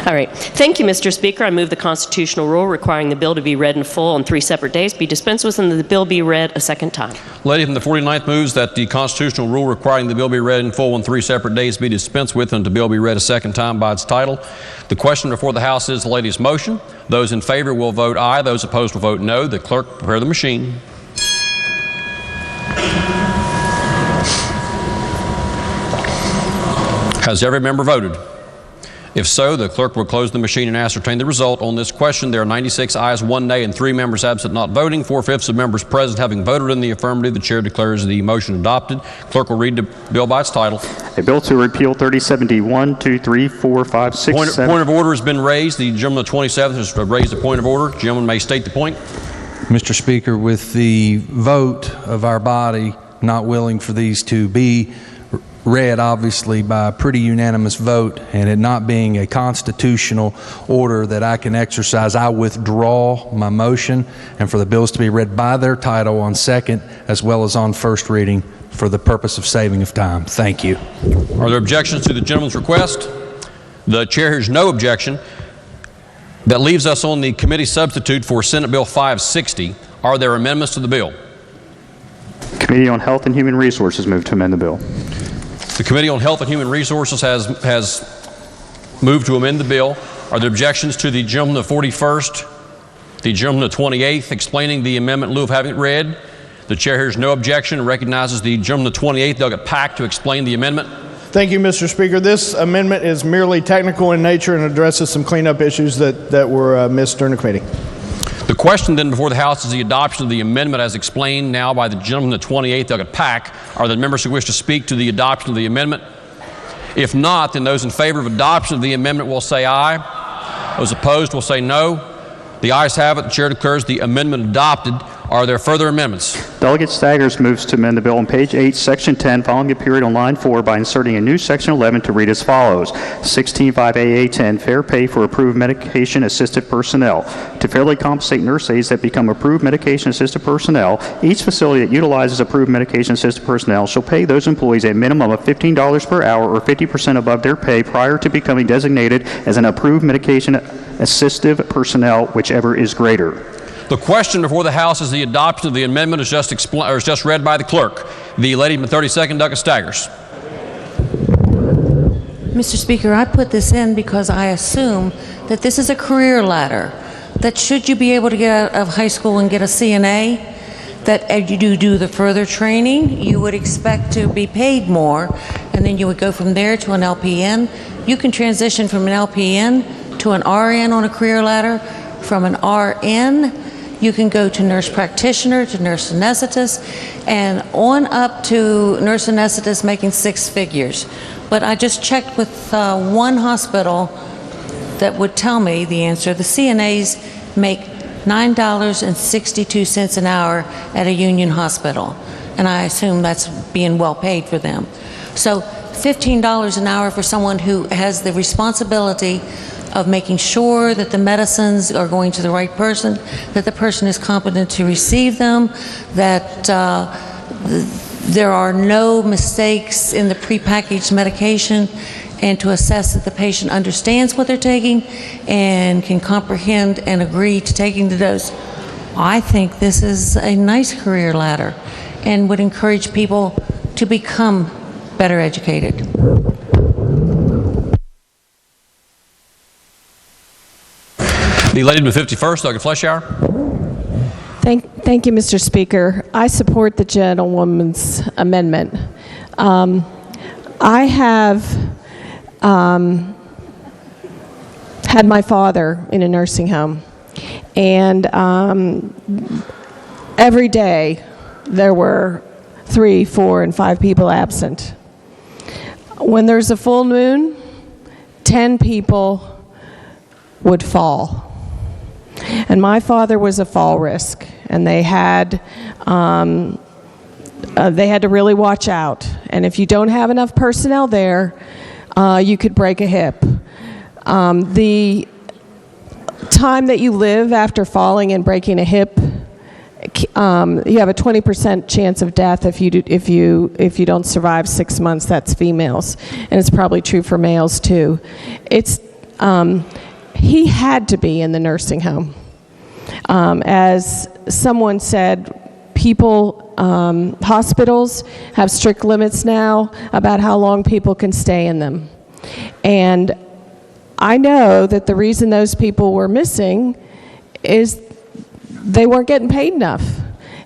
All right. Thank you, Mr. Speaker. I move the constitutional rule requiring the bill to be read in full on 3 separate days be dispensed with and that the bill be read a second time. Lady from the 49th moves that the constitutional rule requiring the bill be read in full on 3 separate days be dispensed with and the bill be read a second time by its title. The question before the House is the lady's motion. Those in favor will vote aye. Those opposed will vote no. The clerk prepare the machine. Has every member voted? If so, the clerk will close the machine and ascertain the result. On this question, there are 96 ayes, 1 nay, and 3 members absent not voting. 4/5 of members present having voted in the affirmative. The chair declares the motion adopted. Clerk will read the bill by its title. A bill to repeal 3071, 2, 3, 4, 5, 6, 7. Point of order has been raised. The gentleman of the 27th has raised a point of order. Gentleman may state the point. Mr. Speaker, with the vote of our body not willing for these to be read, obviously, by a pretty unanimous vote, and it not being a constitutional order that I can exercise, I withdraw my motion, and for the bills to be read by their title on second as well as on first reading for the purpose of saving of time. Thank you. Are there objections to the gentleman's request? The chair hears no objection. That leaves us on the committee substitute for Senate Bill 560. Are there amendments to the bill? Committee on Health and Human Resources moved to amend the bill. The Committee on Health and Human Resources has moved to amend the bill. Are there objections to the gentleman of the 41st, the gentleman of the 28th, explaining the amendment in lieu of having it read? The chair hears no objection and recognizes the gentleman of the 28th, Delegate Pack, to explain the amendment. Thank you, Mr. Speaker. This amendment is merely technical in nature and addresses some cleanup issues that were missed during the committee. The question then before the House is the adoption of the amendment as explained now by the gentleman of the 28th, Delegate Pack. Are there members who wish to speak to the adoption of the amendment? If not, then those in favor of adoption of the amendment will say aye. Those opposed will say no. The ayes have it. The chair declares the amendment adopted. Are there further amendments? Delegate Staggers moves to amend the bill on page 8, section 10, following a period on line 4 by inserting a new section 11 to read as follows. 16.5AA10, fair pay for approved medication-assisted personnel. To fairly compensate nurse aides that become approved medication-assisted personnel, each facility that utilizes approved medication-assisted personnel shall pay those employees a minimum of $15 per hour or 50% above their pay prior to becoming designated as an approved medication-assisted personnel, whichever is greater. The question before the House is the adoption of the amendment as just read by the clerk. The lady from the 32nd, Delegate Staggers. Mr. Speaker, I put this in because I assume that this is a career ladder, that should you be able to get out of high school and get a CNA, that as you do the further training, you would expect to be paid more, and then you would go from there to an LPN. You can transition from an LPN to an RN on a career ladder. From an RN, you can go to nurse practitioner, to nurse anesthetist, and on up to nurse anesthetist making 6 figures. But I just checked with one hospital that would tell me the answer. The CNAs make $9.62 an hour at a union hospital, and I assume that's being well paid for them. So $15 an hour for someone who has the responsibility of making sure that the medicines are going to the right person, that the person is competent to receive them, that there are no mistakes in the prepackaged medication, and to assess that the patient understands what they're taking and can comprehend and agree to taking the dose. I think this is a nice career ladder and would encourage people to become better educated. The lady with 51st, Dr. Fleischauer. Thank you, Mr. Speaker. I support the gentlewoman's amendment. I have had my father in a nursing home, and every day there were 3, 4, and 5 people absent. When there's a full moon, 10 people would fall. And my father was a fall risk, and they had to really watch out. And if you don't have enough personnel there, you could break a hip. The time that you live after falling and breaking a hip, you have a 20% chance of death if you don't survive 6 months. That's females, and it's probably true for males too. He had to be in the nursing home. As someone said, hospitals have strict limits now about how long people can stay in them. And I know that the reason those people were missing is they weren't getting paid enough.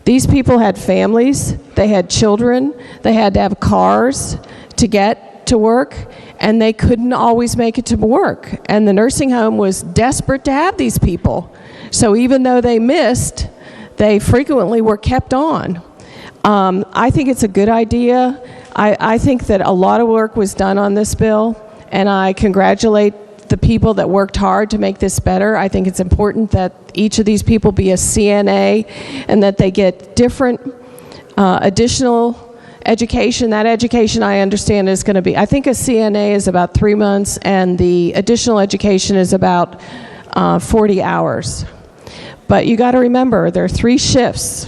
These people had families, they had children, they had to have cars to get to work, and they couldn't always make it to work. And the nursing home was desperate to have these people. So even though they missed, they frequently were kept on. I think it's a good idea. I think that a lot of work was done on this bill, and I congratulate the people that worked hard to make this better. I think it's important that each of these people be a CNA and that they get different additional education. That education, I understand, is going to be, I think a CNA is about 3 months, and the additional education is about 40 hours. But you got to remember, there are 3 shifts.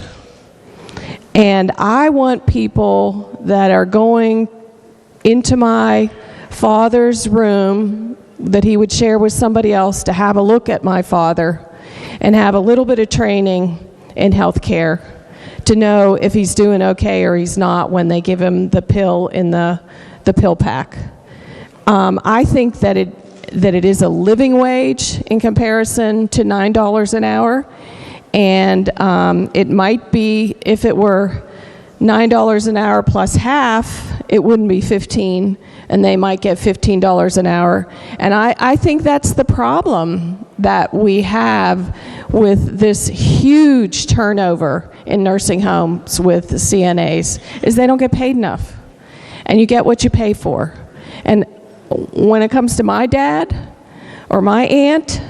And I want people that are going into my father's room that he would share with somebody else to have a look at my father and have a little bit of training in health care to know if he's doing okay or he's not when they give him the pill in the pill pack. I think that it is a living wage in comparison to $9 an hour. And it might be, if it were $9 an hour plus half, it wouldn't be $15, and they might get $15 an hour. And I think that's the problem that we have with this huge turnover in nursing homes with the CNAs, is they don't get paid enough. And you get what you pay for. And when it comes to my dad or my aunt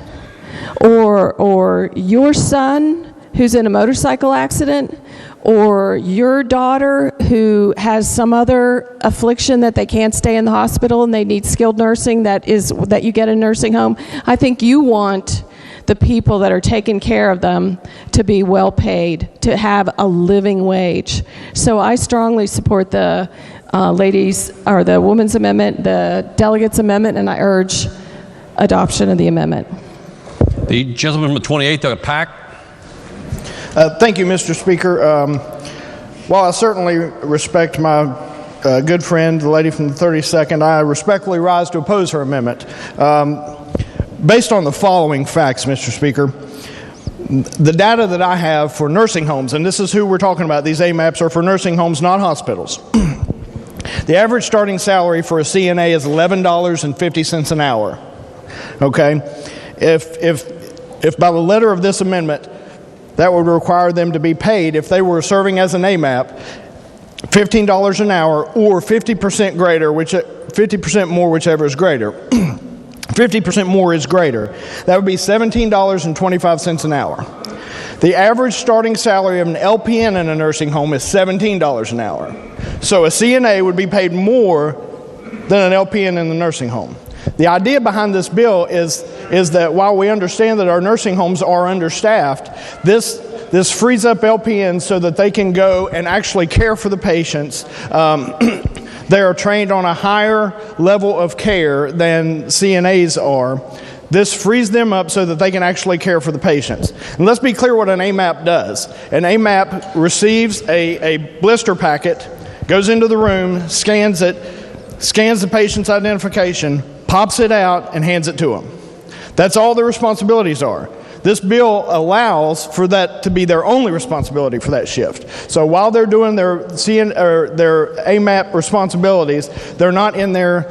or your son who's in a motorcycle accident, or your daughter who has some other affliction that they can't stay in the hospital and they need skilled nursing that you get in a nursing home, I think you want the people that are taking care of them to be well paid, to have a living wage. So I strongly support the the woman's amendment, the delegates' amendment, and I urge adoption of the amendment. The gentleman with 28th, Dr. Pack. Thank you, Mr. Speaker. While I certainly respect my good friend, the lady from the 32nd, I respectfully rise to oppose her amendment. Based on the following facts, Mr. Speaker, the data that I have for nursing homes, and this is who we're talking about, these AMAPs are for nursing homes, not hospitals. The average starting salary for a CNA is $11.50 an hour. Okay? If by the letter of this amendment, that would require them to be paid, if they were serving as an AMAP, $15 an hour or 50% greater, 50% more, whichever is greater. 50% more is greater. That would be $17.25 an hour. The average starting salary of an LPN in a nursing home is $17 an hour. So a CNA would be paid more than an LPN in the nursing home. The idea behind this bill is that while we understand that our nursing homes are understaffed, this frees up LPNs so that they can go and actually care for the patients. They are trained on a higher level of care than CNAs are. This frees them up so that they can actually care for the patients. And let's be clear what an AMAP does. An AMAP receives a blister packet, goes into the room, scans it, scans the patient's identification, pops it out, and hands it to them. That's all their responsibilities are. This bill allows for that to be their only responsibility for that shift. So while they're doing their AMAP responsibilities, they're not in there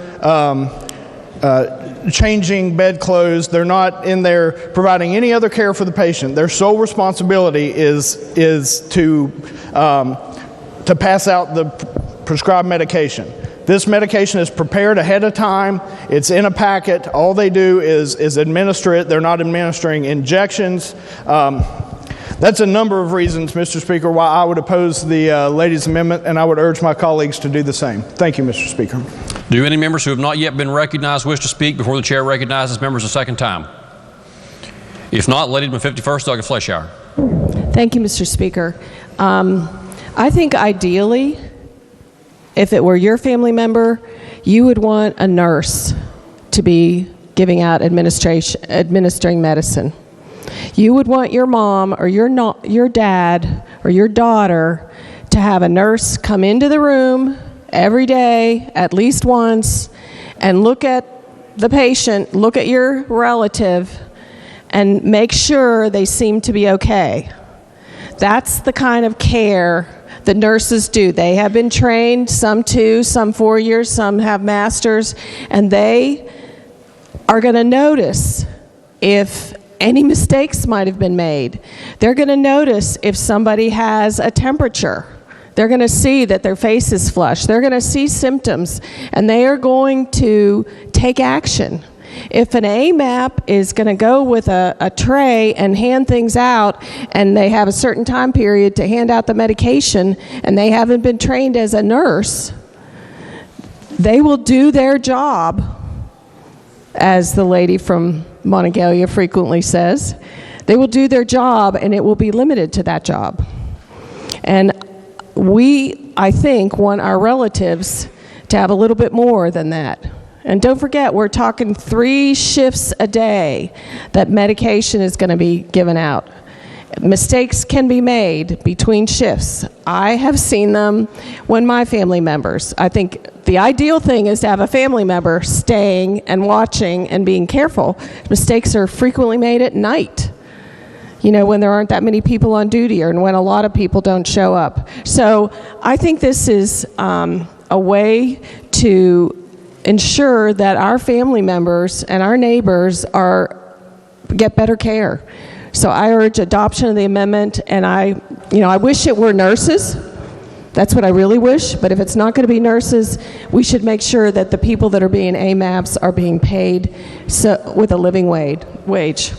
changing bed clothes. They're not in there providing any other care for the patient. Their sole responsibility is to pass out the prescribed medication. This medication is prepared ahead of time. It's in a packet. All they do is administer it. They're not administering injections. That's a number of reasons, Mr. Speaker, why I would oppose the ladies' amendment, and I would urge my colleagues to do the same. Thank you, Mr. Speaker. Do any members who have not yet been recognized wish to speak before the chair recognizes members a second time? If not, lady from 51st, Doug Fleischauer. Thank you, Mr. Speaker. I think ideally, if it were your family member, you would want a nurse to be giving out administering medicine. You would want your mom or your dad or your daughter to have a nurse come into the room every day, at least once, and look at the patient, look at your relative, and make sure they seem to be okay. That's the kind of care the nurses do. They have been trained, some 2, some 4 years, some have masters, and they are going to notice if any mistakes might have been made. They're going to notice if somebody has a temperature. They're going to see that their face is flushed. They're going to see symptoms, and they are going to take action. If an AMAP is going to go with a tray and hand things out, and they have a certain time period to hand out the medication, and they haven't been trained as a nurse, they will do their job, as the lady from Monongalia frequently says. They will do their job, and it will be limited to that job. And we, I think, want our relatives to have a little bit more than that. And don't forget, we're talking 3 shifts a day that medication is going to be given out. Mistakes can be made between shifts. I have seen them when my family members. I think the ideal thing is to have a family member staying and watching and being careful. Mistakes are frequently made at night, you know, when there aren't that many people on duty or when a lot of people don't show up. So I think this is a way to ensure that our family members and our neighbors get better care. So I urge adoption of the amendment, and I wish it were nurses. That's what I really wish, but if it's not going to be nurses, we should make sure that the people that are being AMAPs are being paid with a living wage.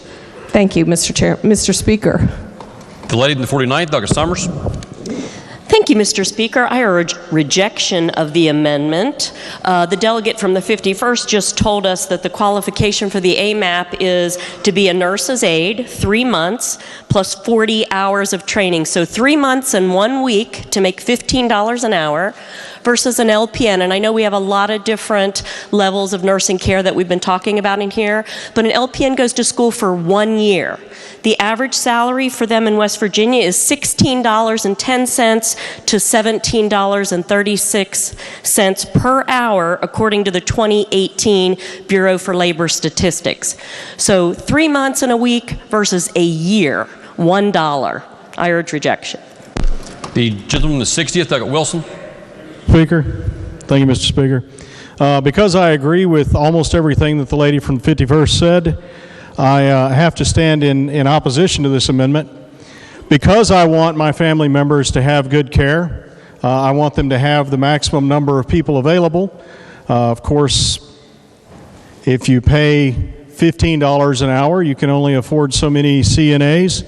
Thank you, Mr. Speaker. The lady in the 49th, Douglas Summers. Thank you, Mr. Speaker. I urge rejection of the amendment. The delegate from the 51st just told us that the qualification for the AMAP is to be a nurse's aide, 3 months, plus 40 hours of training. So 3 months and 1 week to make $15 an hour versus an LPN. And I know we have a lot of different levels of nursing care that we've been talking about in here, but an LPN goes to school for 1 year. The average salary for them in West Virginia is $16.10 to $17.36 per hour, according to the 2018 Bureau for Labor Statistics. So 3 months and a week versus a year, $1. I urge rejection. The gentleman in the 60th, Douglas Wilson. Speaker. Thank you, Mr. Speaker. Because I agree with almost everything that the lady from the 51st said, I have to stand in opposition to this amendment. Because I want my family members to have good care, I want them to have the maximum number of people available. Of course, if you pay $15 an hour, you can only afford so many CNAs.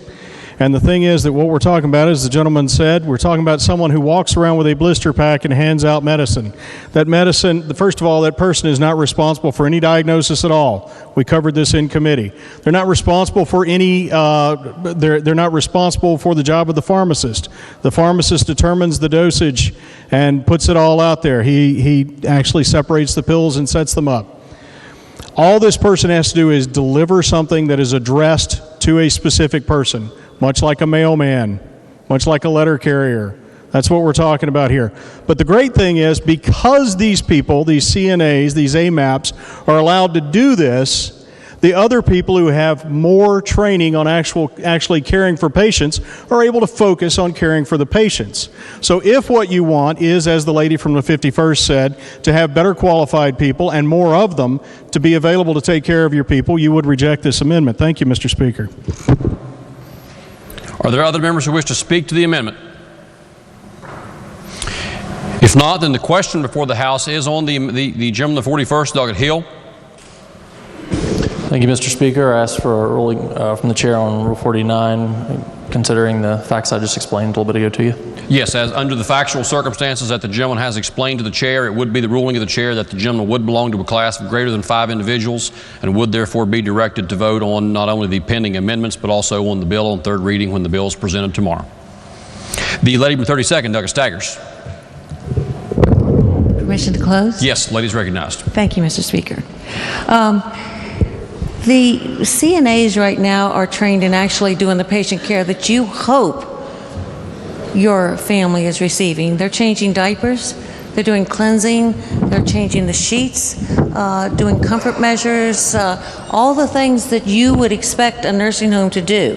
And the thing is that what we're talking about, as the gentleman said, we're talking about someone who walks around with a blister pack and hands out medicine. That medicine, first of all, that person is not responsible for any diagnosis at all. We covered this in committee. They're not responsible for any, they're not responsible for the job of the pharmacist. The pharmacist determines the dosage and puts it all out there. He actually separates the pills and sets them up. All this person has to do is deliver something that is addressed to a specific person, much like a mailman, much like a letter carrier. That's what we're talking about here. But the great thing is, because these people, these CNAs, these AMAPs, are allowed to do this, the other people who have more training on actually caring for patients are able to focus on caring for the patients. So if what you want is, as the lady from the 51st said, to have better qualified people and more of them to be available to take care of your people, you would reject this amendment. Thank you, Mr. Speaker. Are there other members who wish to speak to the amendment? If not, then the question before the House is on the gentleman from the 41st, Doggett Hill. Thank you, Mr. Speaker. I ask for a ruling from the chair on Rule 49, considering the facts I just explained a little bit ago to you. Yes, as under the factual circumstances that the gentleman has explained to the chair, it would be the ruling of the chair that the gentleman would belong to a class of greater than 5 individuals and would therefore be directed to vote on not only the pending amendments but also on the bill on third reading when the bill is presented tomorrow. The lady from 32nd, Douglas Staggers. Permission to close? Yes, lady's recognized. Thank you, Mr. Speaker. The CNAs right now are trained in actually doing the patient care that you hope your family is receiving. They're changing diapers, they're doing cleansing, they're changing the sheets, doing comfort measures, all the things that you would expect a nursing home to do.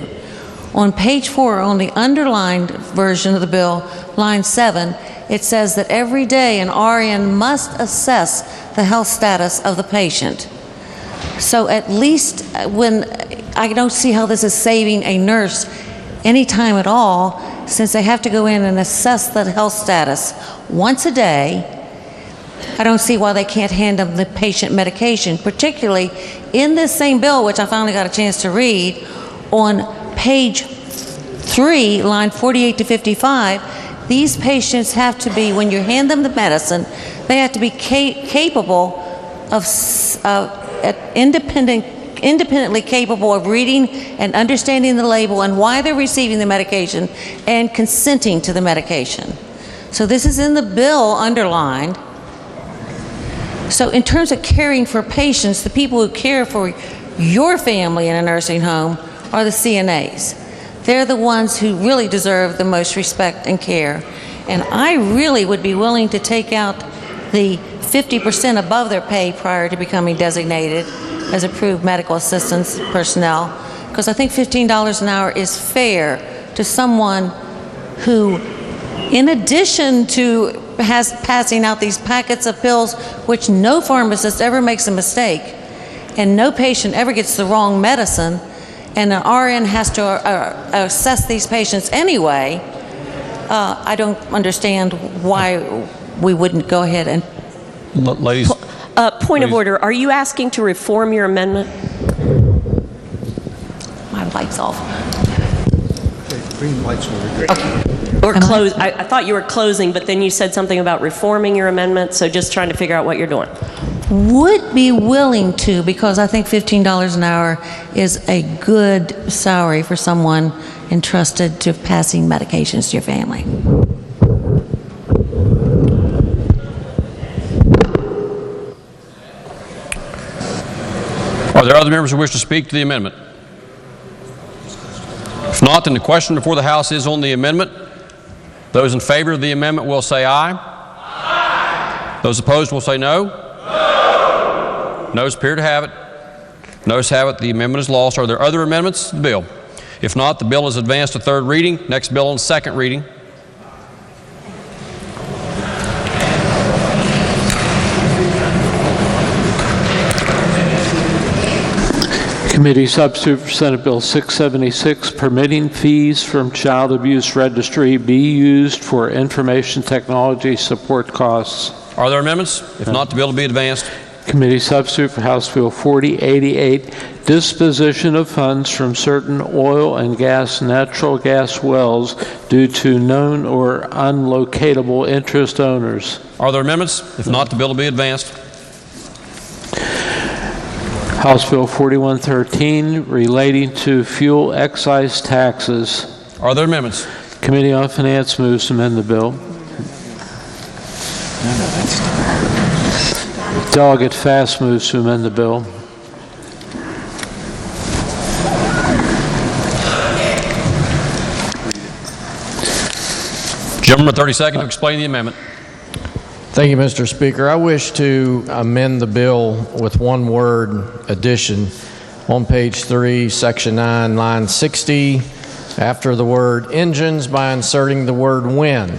On page 4, on the underlined version of the bill, line 7, it says that every day an RN must assess the health status of the patient. So at least when, I don't see how this is saving a nurse any time at all, since they have to go in and assess the health status once a day. I don't see why they can't hand them the patient medication, particularly in this same bill, which I finally got a chance to read, on page 3, line 48 to 55, these patients have to be, when you hand them the medicine, they have to be capable of independently capable of reading and understanding the label and why they're receiving the medication and consenting to the medication. So this is in the bill underlined. So in terms of caring for patients, the people who care for your family in a nursing home are the CNAs. They're the ones who really deserve the most respect and care. And I really would be willing to take out the 50% above their pay prior to becoming designated as approved medical assistance personnel, because I think $15 an hour is fair to someone who, in addition to passing out these packets of pills, which no pharmacist ever makes a mistake, and no patient ever gets the wrong medicine, and an RN has to assess these patients anyway, I don't understand why we wouldn't go ahead and... Ladies. Point of order. Are you asking to reform your amendment? My light's off. Green light's Okay. Or close. I thought you were closing, but then you said something about reforming your amendment, so just trying to figure out what you're doing. Would be willing to, because I think $15 an hour is a good salary for someone entrusted to passing medications to your family. Are there other members who wish to speak to the amendment? If not, then the question before the House is on the amendment. Those in favor of the amendment will say aye. Aye. Those opposed will say no. No. Noes appear to have it. Noes have it. The amendment is lost. Are there other amendments to the bill? If not, the bill is advanced to third reading. Next bill on second reading. Committee Substitute for Senate Bill 676, permitting fees from Child Abuse Registry be used for information technology support costs. Are there amendments? If not, the bill will be advanced. Committee substitute for House Bill 4088, disposition of funds from certain oil and natural gas wells due to known or unlocatable interest owners. Are there amendments? If not, the bill will be advanced. House Bill 4113, relating to fuel excise taxes. Are there amendments? Committee on Finance moves to amend the bill. Delegate Fast moves to amend the bill. Gentleman, 30 seconds to explain the amendment. Thank you, Mr. Speaker. I wish to amend the bill with one word addition on page 3, section 9, line 60, after the word engines by inserting the word when.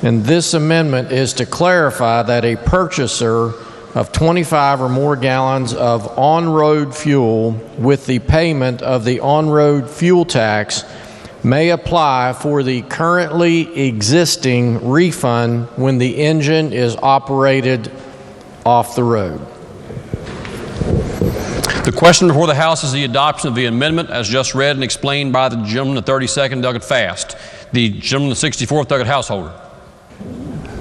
And this amendment is to clarify that a purchaser of 25 or more gallons of on-road fuel with the payment of the on-road fuel tax may apply for the currently existing refund when the engine is operated off the road. The question before the House is the adoption of the amendment as just read and explained by the gentleman, the 32nd, Delegate Fast. The gentleman, the 64th, Delegate Householder.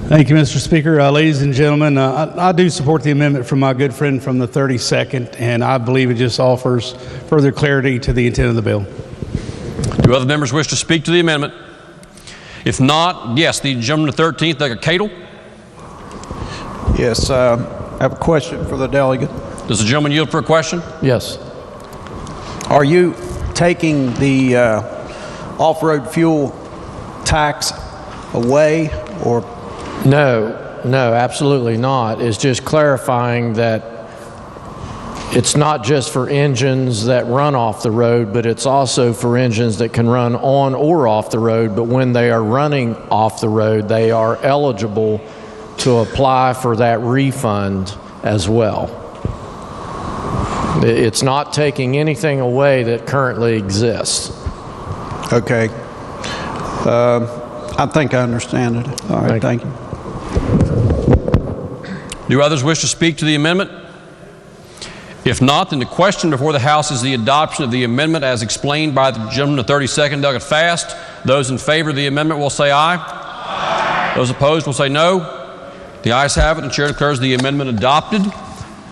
Thank you, Mr. Speaker. Ladies and gentlemen, I do support the amendment from my good friend from the 32nd, and I believe it just offers further clarity to the intent of the bill. Do other members wish to speak to the amendment? If not, yes, the gentleman, the 13th, Delegate Cadle. Yes, I have a question for the delegate. Does the gentleman yield for a question? Yes. Are you taking the off-road fuel tax away, or? No, absolutely not. It's just clarifying that it's not just for engines that run off the road, but it's also for engines that can run on or off the road. But when they are running off the road, they are eligible to apply for that refund as well. It's not taking anything away that currently exists. Okay. I think I understand it. All right, thank you. Do others wish to speak to the amendment? If not, then the question before the House is the adoption of the amendment as explained by the gentleman, the 32nd, Delegate Fast. Those in favor of the amendment will say aye. Aye. Those opposed will say no. The ayes have it, and the chair declares the amendment adopted.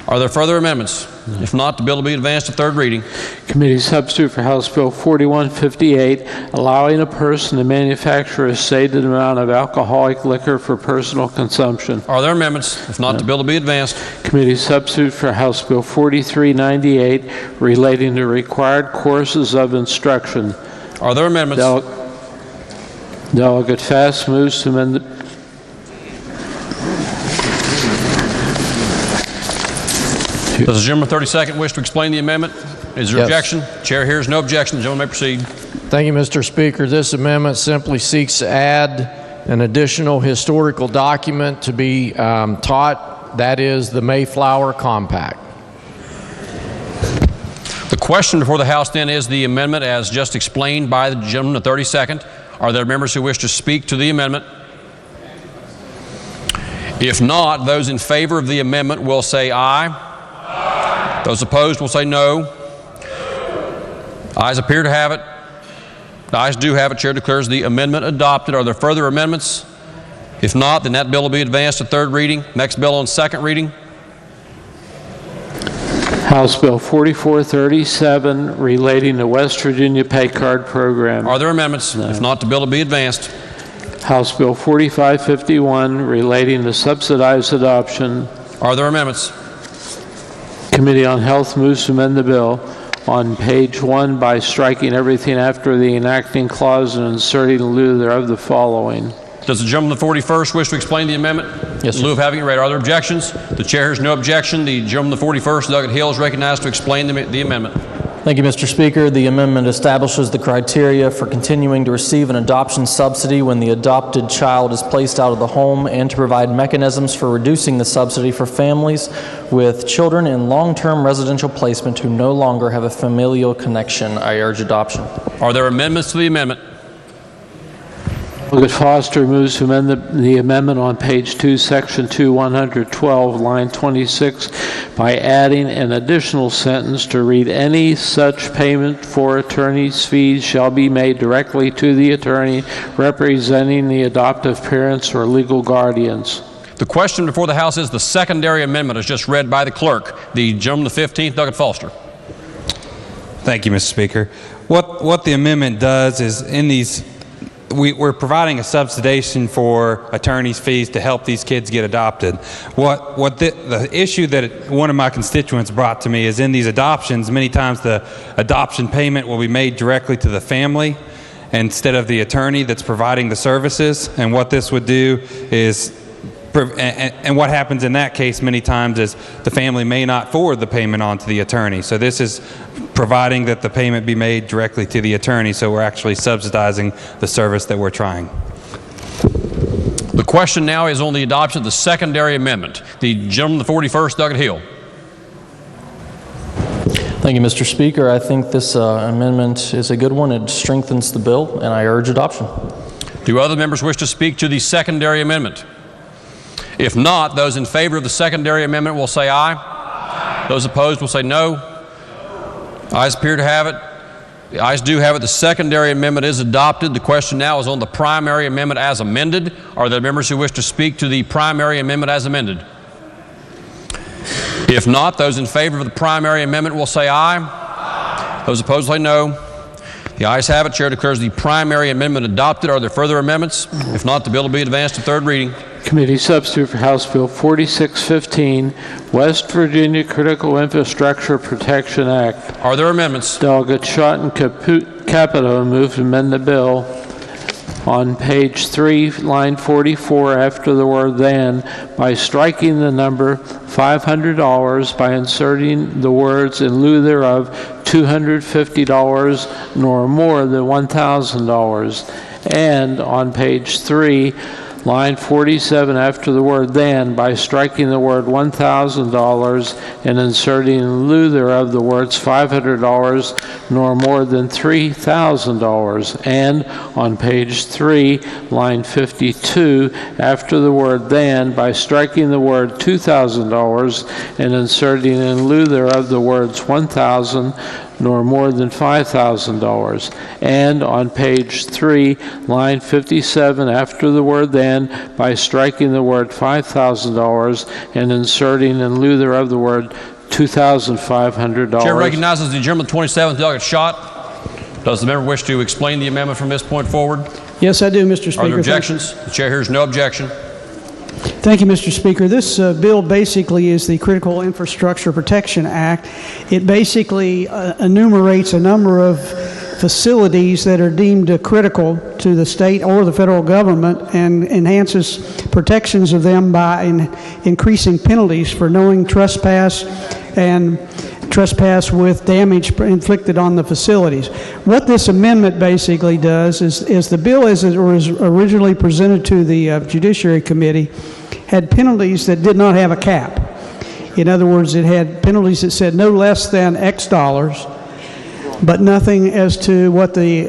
Are there further amendments? If not, the bill will be advanced to third reading. Committee substitute for House Bill 4158, allowing a person to manufacture a stated amount of alcoholic liquor for personal consumption. Are there amendments? If not, the bill will be advanced. Committee substitute for House Bill 4398, relating to required courses of instruction. Are there amendments? Delegate Fast moves to amend the Does the gentleman 32nd wish to explain the amendment? Is there objection? Chair hears no objection. The gentleman may proceed. Thank you, Mr. Speaker. This amendment simply seeks to add an additional historical document to be taught, that is the Mayflower Compact. The question before the House then is the amendment as just explained by the gentleman, the 32nd. Are there members who wish to speak to the amendment? If not, those in favor of the amendment will say aye. Those opposed will say no. Ayes appear to have it. The ayes do have it. Chair declares the amendment adopted. Are there further amendments? If not, then that bill will be advanced to third reading. Next bill on second reading. House Bill 4437, relating to West Virginia Pay Card Program. Are there amendments? No. If not, the bill will be advanced. House Bill 4551, relating to subsidized adoption. Are there amendments? Committee on Health moves to amend the bill on page 1 by striking everything after the enacting clause and inserting in lieu thereof the following. Does the gentleman, the 41st, wish to explain the amendment? Yes, sir. In lieu of having it read, are there objections? The chair hears no objection. The gentleman, the 41st, Delegate Hill, is recognized to explain the amendment. Thank you, Mr. Speaker. The amendment establishes the criteria for continuing to receive an adoption subsidy when the adopted child is placed out of the home, and to provide mechanisms for reducing the subsidy for families with children in long-term residential placement who no longer have a familial connection. I urge adoption. Are there amendments to the amendment? Delegate Foster moves to amend the amendment on page 2, section 2, 112, line 26, by adding an additional sentence to read, "Any such payment for attorney's fees shall be made directly to the attorney representing the adoptive parents or legal guardians." The question before the House is the secondary amendment as just read by the clerk. The gentleman, the 15th, Delegate Foster. Thank you, Mr. Speaker. What the amendment does is in these, we're providing a subsidization for attorney's fees to help these kids get adopted. What the issue that one of my constituents brought to me is in these adoptions, many times the adoption payment will be made directly to the family instead of the attorney that's providing the services. And what this would do is, and what happens in that case many times is the family may not forward the payment on to the attorney. So this is providing that the payment be made directly to the attorney, so we're actually subsidizing the service that we're trying. The question now is on the adoption of the secondary amendment. The gentleman, the 41st, Delegate Hill. Thank you, Mr. Speaker. I think this amendment is a good one. It strengthens the bill, and I urge adoption. Do other members wish to speak to the secondary amendment? If not, those in favor of the secondary amendment will say aye. Those opposed will say no. Ayes appear to have it. The ayes do have it. The secondary amendment is adopted. The question now is on the primary amendment as amended. Are there members who wish to speak to the primary amendment as amended? If not, those in favor of the primary amendment will say aye. Those opposed will say no. The ayes have it. Chair declares the primary amendment adopted. Are there further amendments? If not, the bill will be advanced to third reading. Committee substitute for House Bill 4615, West Virginia Critical Infrastructure Protection Act. Are there amendments? Delegate Schott and Capito move to amend the bill on page 3, line 44, after the word "then," by striking the number $500 by inserting the words in lieu thereof $250 nor more than $1,000. And on page 3, line 47, after the word "then," by striking the word $1,000 and inserting in lieu thereof the words $500 nor more than $3,000. And on page 3, line 52, after the word "then," by striking the word $2,000 and inserting in lieu thereof the words $1,000 nor more than $5,000. And on page 3, line 57, after the word "then," by striking the word $5,000 and inserting in lieu thereof the word $2,500. Chair recognizes the gentleman, 27th, Delegate Schott. Does the member wish to explain the amendment from this point forward? Yes, I do, Mr. Speaker. Are there objections? The chair hears no objection. Thank you, Mr. Speaker. This bill basically is the Critical Infrastructure Protection Act. It basically enumerates a number of facilities that are deemed critical to the state or the federal government and enhances protections of them by increasing penalties for knowing trespass and trespass with damage inflicted on the facilities. What this amendment basically does is the bill as it was originally presented to the Judiciary Committee had penalties that did not have a cap. In other words, it had penalties that said no less than X dollars, but nothing as to what the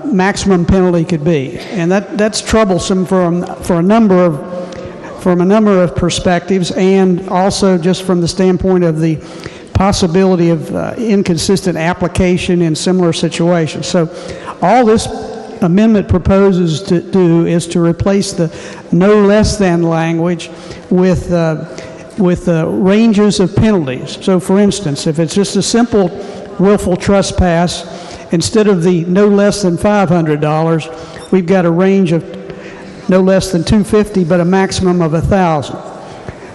maximum penalty could be. And that's troublesome from a number of perspectives, and also just from the standpoint of the possibility of inconsistent application in similar situations. So all this amendment proposes to do is to replace the no less than language with ranges of penalties. So for instance, if it's just a simple willful trespass, instead of the no less than $500, we've got a range of no less than $250, but a maximum of $1,000.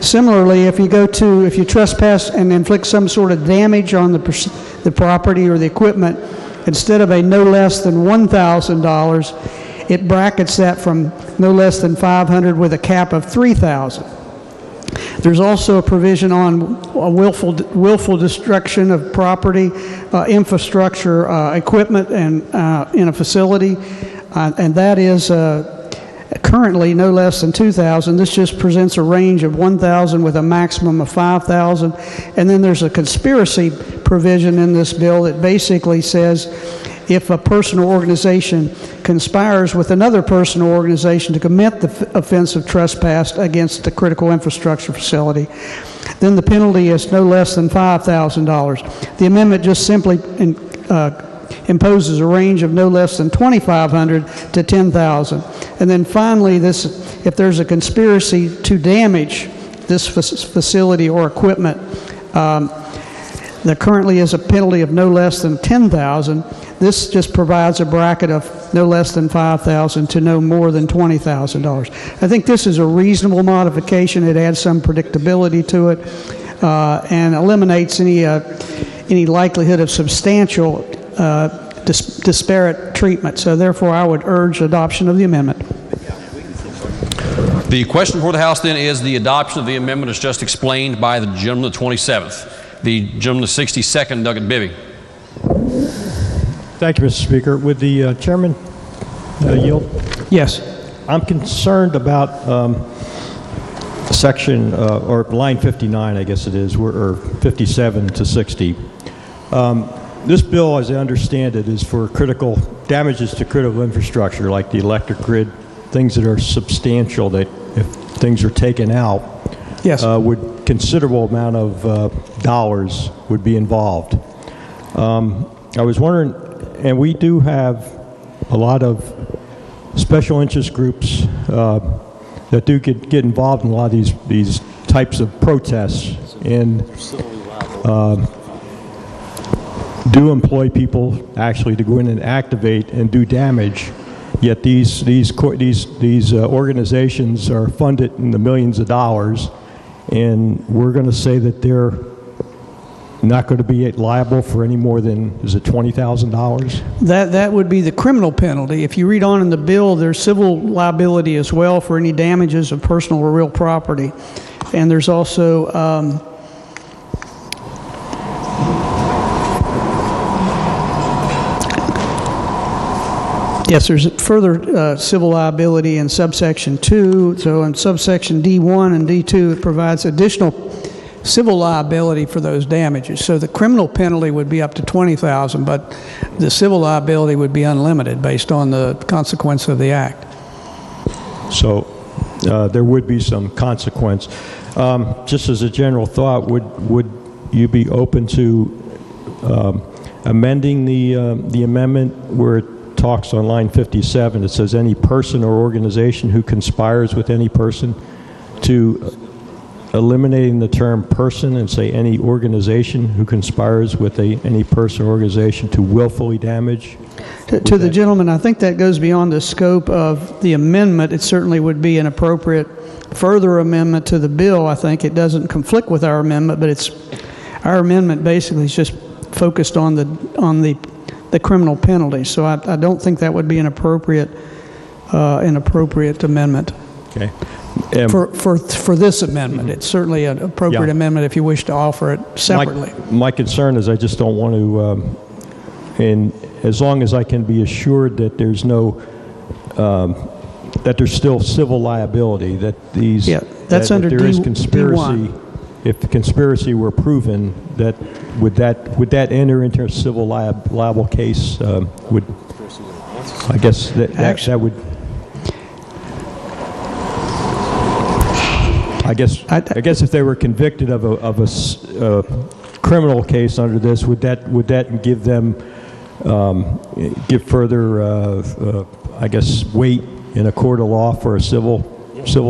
Similarly, if you trespass and inflict some sort of damage on the property or the equipment, instead of a no less than $1,000, it brackets that from no less than $500 with a cap of $3,000. There's also a provision on willful destruction of property, infrastructure, equipment, and in a facility, and that is currently no less than $2,000. This just presents a range of $1,000 with a maximum of $5,000. And then there's a conspiracy provision in this bill that basically says if a person or organization conspires with another person or organization to commit the offense of trespass against the critical infrastructure facility, then the penalty is no less than $5,000. The amendment just simply imposes a range of no less than $2,500 to $10,000. And then finally, if there's a conspiracy to damage this facility or equipment, there currently is a penalty of no less than $10,000. This just provides a bracket of no less than $5,000 to no more than $20,000. I think this is a reasonable modification. It adds some predictability to it and eliminates any likelihood of substantial disparate treatment. So therefore, I would urge adoption of the amendment. The question before the House then is the adoption of the amendment as just explained by the gentleman, the 27th. The gentleman, the 62nd, Doug Bibby. Thank you, Mr. Speaker. Would the chairman yield? Yes. I'm concerned about section, or line 59, I guess it is, or 57 to 60. This bill, as I understand it, is for critical damages to critical infrastructure, like the electric grid, things that are substantial, that if things are taken out, yes, would considerable amount of dollars would be involved. I was wondering, and we do have a lot of special interest groups that do get involved in a lot of these types of protests, and do employ people actually to go in and activate and do damage. Yet these organizations are funded in the millions of dollars, and we're going to say that they're not going to be liable for any more than, is it $20,000? That would be the criminal penalty. If you read on in the bill, there's civil liability as well for any damages of personal or real property. And there's also yes, there's further civil liability in subsection 2. So in subsection D1 and D2, it provides additional civil liability for those damages. So the criminal penalty would be up to $20,000, but the civil liability would be unlimited based on the consequence of the act. So there would be some consequence. Just as a general thought, would you be open to amending the amendment where it talks on line 57, it says any person or organization who conspires with any person, to eliminating the term person and say any organization who conspires with any person or organization to willfully damage? To the gentleman, I think that goes beyond the scope of the amendment. It certainly would be an appropriate further amendment to the bill. I think it doesn't conflict with our amendment, but our amendment basically is just focused on the criminal penalty. So I don't think that would be an appropriate amendment. Okay. For this amendment, it's certainly an appropriate amendment if you wish to offer it separately. My concern is I just don't want to, and as long as I can be assured that there's no, that there's still civil liability, that these, that's under there is conspiracy. D1. If the conspiracy were proven, would that enter into a civil liable case? Would I guess that would. I guess if they were convicted of a criminal case under this, would that give them give further I guess weight in a court of law for a civil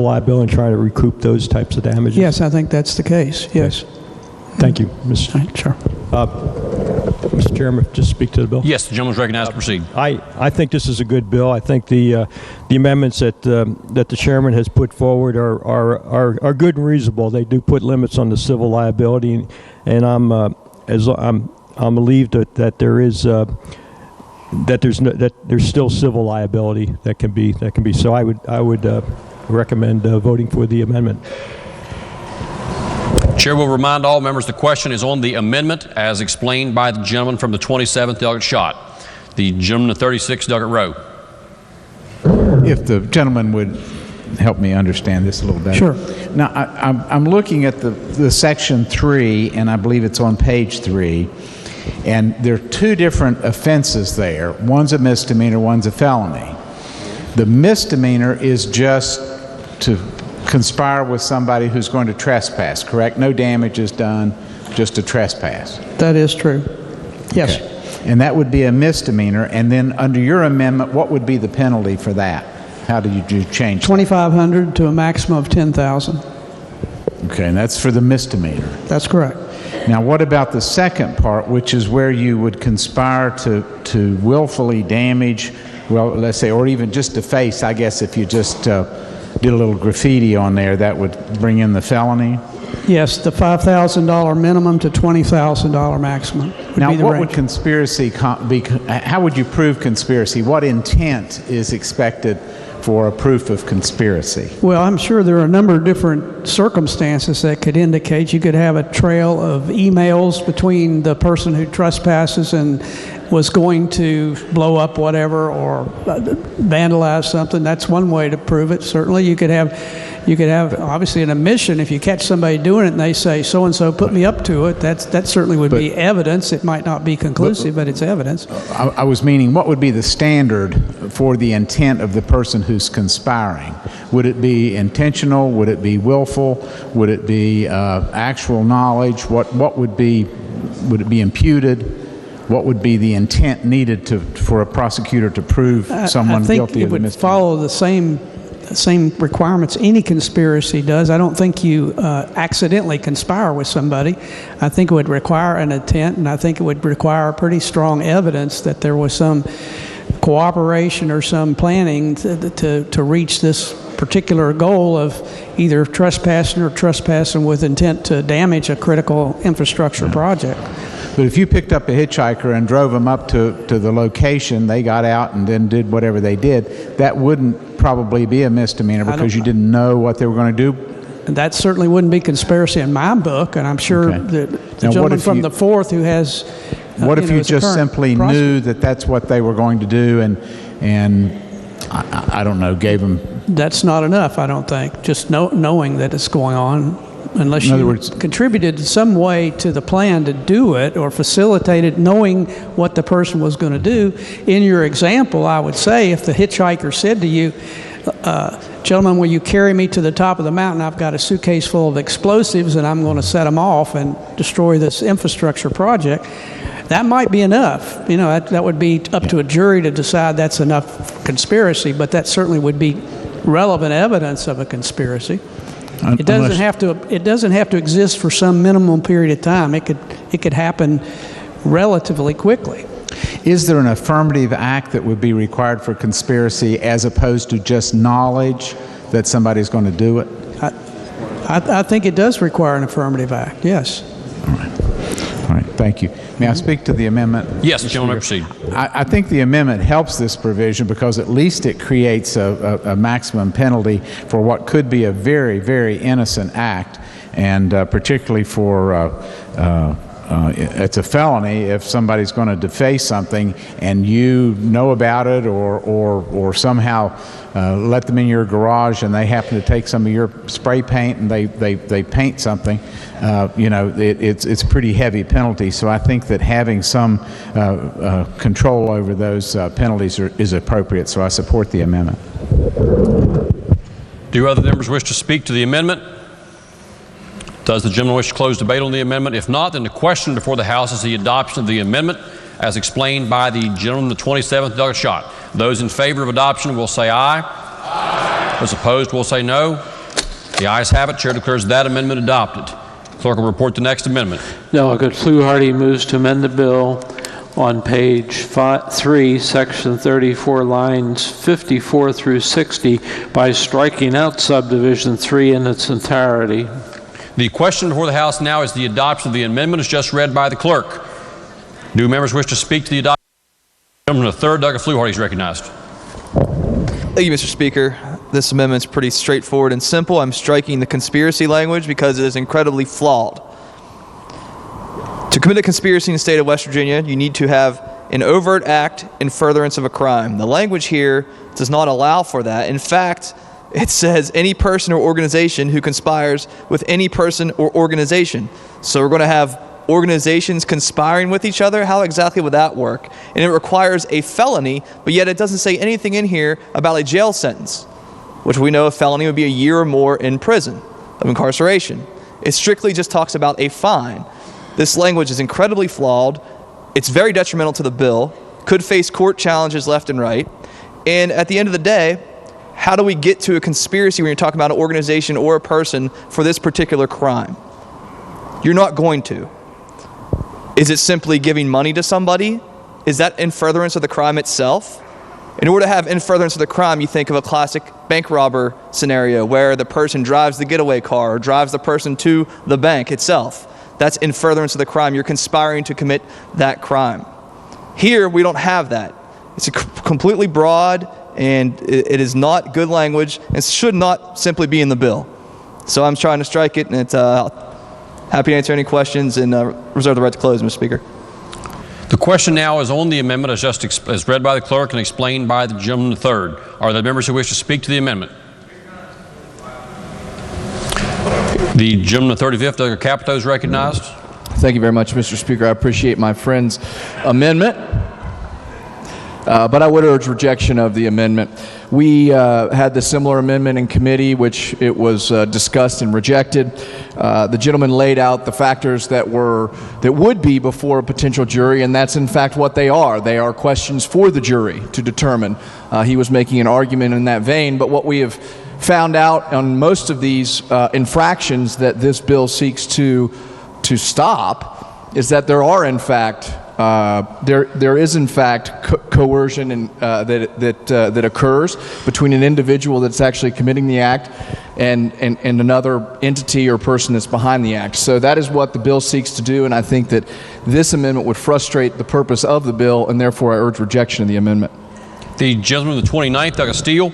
liability and try to recoup those types of damages? Yes, I think that's the case. Yes. Thank you, Mr. Sure. Mr. Chairman, just speak to the bill. Yes, the gentleman is recognized to proceed. I think this is a good bill. I think the amendments that the chairman has put forward are good and reasonable. They do put limits on the civil liability, and I'm relieved that there is that there's still civil liability that can be. So I would recommend voting for the amendment. Chair will remind all members the question is on the amendment as explained by the gentleman from the 27th, Doggett Schott. The gentleman, the 36th, Doggett Rowe. If the gentleman would help me understand this a little better. Sure. Now, I'm looking at the section 3, and I believe it's on page 3. And there are two different offenses there. One's a misdemeanor, one's a felony. The misdemeanor is just to conspire with somebody who's going to trespass, correct? No damage is done, just a trespass. That is true. Yes. Okay. And that would be a misdemeanor. And then under your amendment, what would be the penalty for that? How do you change that? $2,500 to a maximum of $10,000. Okay, and that's for the misdemeanor. That's correct. Now, what about the second part, which is where you would conspire to willfully damage, well, let's say, or even just deface, I guess, if you just did a little graffiti on there, that would bring in the felony? Yes, the $5,000 minimum to $20,000 maximum would Now, be the what range. would conspiracy be? How would you prove conspiracy? What intent is expected for a proof of conspiracy? Well, I'm sure there are a number of different circumstances that could indicate. You could have a trail of emails between the person who trespasses and was going to blow up whatever or vandalize something. That's one way to prove it. Certainly, you could have obviously an admission. If you catch somebody doing it and they say so and so put me up to it, that certainly would be evidence. It might not be conclusive, but it's evidence. I was meaning, what would be the standard for the intent of the person who's conspiring? Would it be intentional? Would it be willful? Would it be actual knowledge? What would be? Would it be imputed? What would be the intent needed for a prosecutor to prove someone guilty of the misdemeanor? I think it would follow the same requirements any conspiracy does. I don't think you accidentally conspire with somebody. I think it would require an intent, and I think it would require pretty strong evidence that there was some cooperation or some planning to reach this particular goal of either trespassing or trespassing with intent to damage a critical infrastructure project. But if you picked up a hitchhiker and drove them up to the location, they got out and then did whatever they did, that wouldn't probably be a misdemeanor because you didn't know what they were going to do? And that certainly wouldn't be conspiracy in my book, and I'm sure that the gentleman from the 4th who has... what if you just simply knew that that's what they were going to do and I don't know, gave them... That's not enough, I don't think, just knowing that it's going on. Unless you contributed some way to the plan to do it or facilitated knowing what the person was going to do. In your example, I would say if the hitchhiker said to you, gentlemen, will you carry me to the top of the mountain? I've got a suitcase full of explosives and I'm going to set them off and destroy this infrastructure project. That might be enough. You know, that would be up to a jury to decide that's enough conspiracy, but that certainly would be relevant evidence of a conspiracy. It doesn't have to exist for some minimum period of time. It could happen relatively quickly. Is there an affirmative act that would be required for conspiracy as opposed to just knowledge that somebody's going to do it? I think it does require an affirmative act, yes. All right, thank you. May I speak to the amendment? Yes, gentleman, proceed. I think the amendment helps this provision because at least it creates a maximum penalty for what could be a very, very innocent act, and particularly for it's a felony if somebody's going to deface something and you know about it or somehow let them in your garage and they happen to take some of your spray paint and they paint something. It's a pretty heavy penalty, so I think that having some control over those penalties is appropriate, so I support the amendment. Do other members wish to speak to the amendment? Does the gentleman wish to close debate on the amendment? If not, then the question before the House is the adoption of the amendment as explained by the gentleman, the 27th, Doug Schott. Those in favor of adoption will say aye. Aye. Those opposed will say no. The ayes have it. Chair declares that amendment adopted. Clerk will report the next amendment. Delegate Fluharty moves to amend the bill on page 3, section 34, lines 54 through 60 by striking out subdivision 3 in its entirety. The question before the House now is the adoption of the amendment as just read by the clerk. Do members wish to speak to the adoption? Gentleman from the 3rd, Doug Fluharty, is recognized. Thank you, Mr. Speaker. This amendment is pretty straightforward and simple. I'm striking the conspiracy language because it is incredibly flawed. To commit a conspiracy in the state of West Virginia, you need to have an overt act in furtherance of a crime. The language here does not allow for that. In fact, it says any person or organization who conspires with any person or organization. So we're going to have organizations conspiring with each other, how exactly would that work? And it requires a felony, but yet it doesn't say anything in here about a jail sentence, which we know a felony would be a year or more in prison of incarceration. It strictly just talks about a fine. This language is incredibly flawed. It's very detrimental to the bill, could face court challenges left and right. And at the end of the day, how do we get to a conspiracy when you're talking about an organization or a person for this particular crime? You're not going to. Is it simply giving money to somebody? Is that in furtherance of the crime itself? In order to have in furtherance of the crime, you think of a classic bank robber scenario where the person drives the getaway car or drives the person to the bank itself. That's in furtherance of the crime. You're conspiring to commit that crime. Here, we don't have that. It's completely broad, and it is not good language and should not simply be in the bill. So I'm trying to strike it, and it's happy to answer any questions and reserve the right to close, Mr. Speaker. The question now is on the amendment as read by the clerk and explained by the gentleman the third. Are there members who wish to speak to the amendment? The gentleman the 35th, Doug Capito, is recognized. Thank you very much, Mr. Speaker. I appreciate my friend's amendment, but I would urge rejection of the amendment. We had the similar amendment in committee, which it was discussed and rejected. The gentleman laid out the factors that would be before a potential jury, and that's in fact what they are. They are questions for the jury to determine. He was making an argument in that vein, but what we have found out on most of these infractions that this bill seeks to stop is that there are in fact there is in fact coercion and that occurs between an individual that's actually committing the act and another entity or person that's behind the act. So that is what the bill seeks to do, and I think that this amendment would frustrate the purpose of the bill, and therefore I urge rejection of the amendment. The gentleman the 29th, Doug Steele.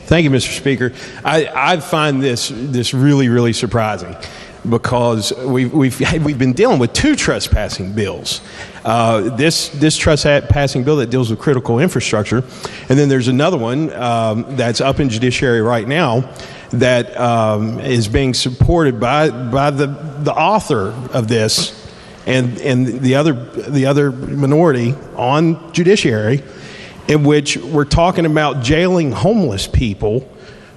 Thank you, Mr. Speaker. I find this really, really surprising, because we've been dealing with two trespassing bills. This trespassing bill that deals with critical infrastructure, and then there's another one that's up in judiciary right now that is being supported by the author of this and the other minority on judiciary, in which we're talking about jailing homeless people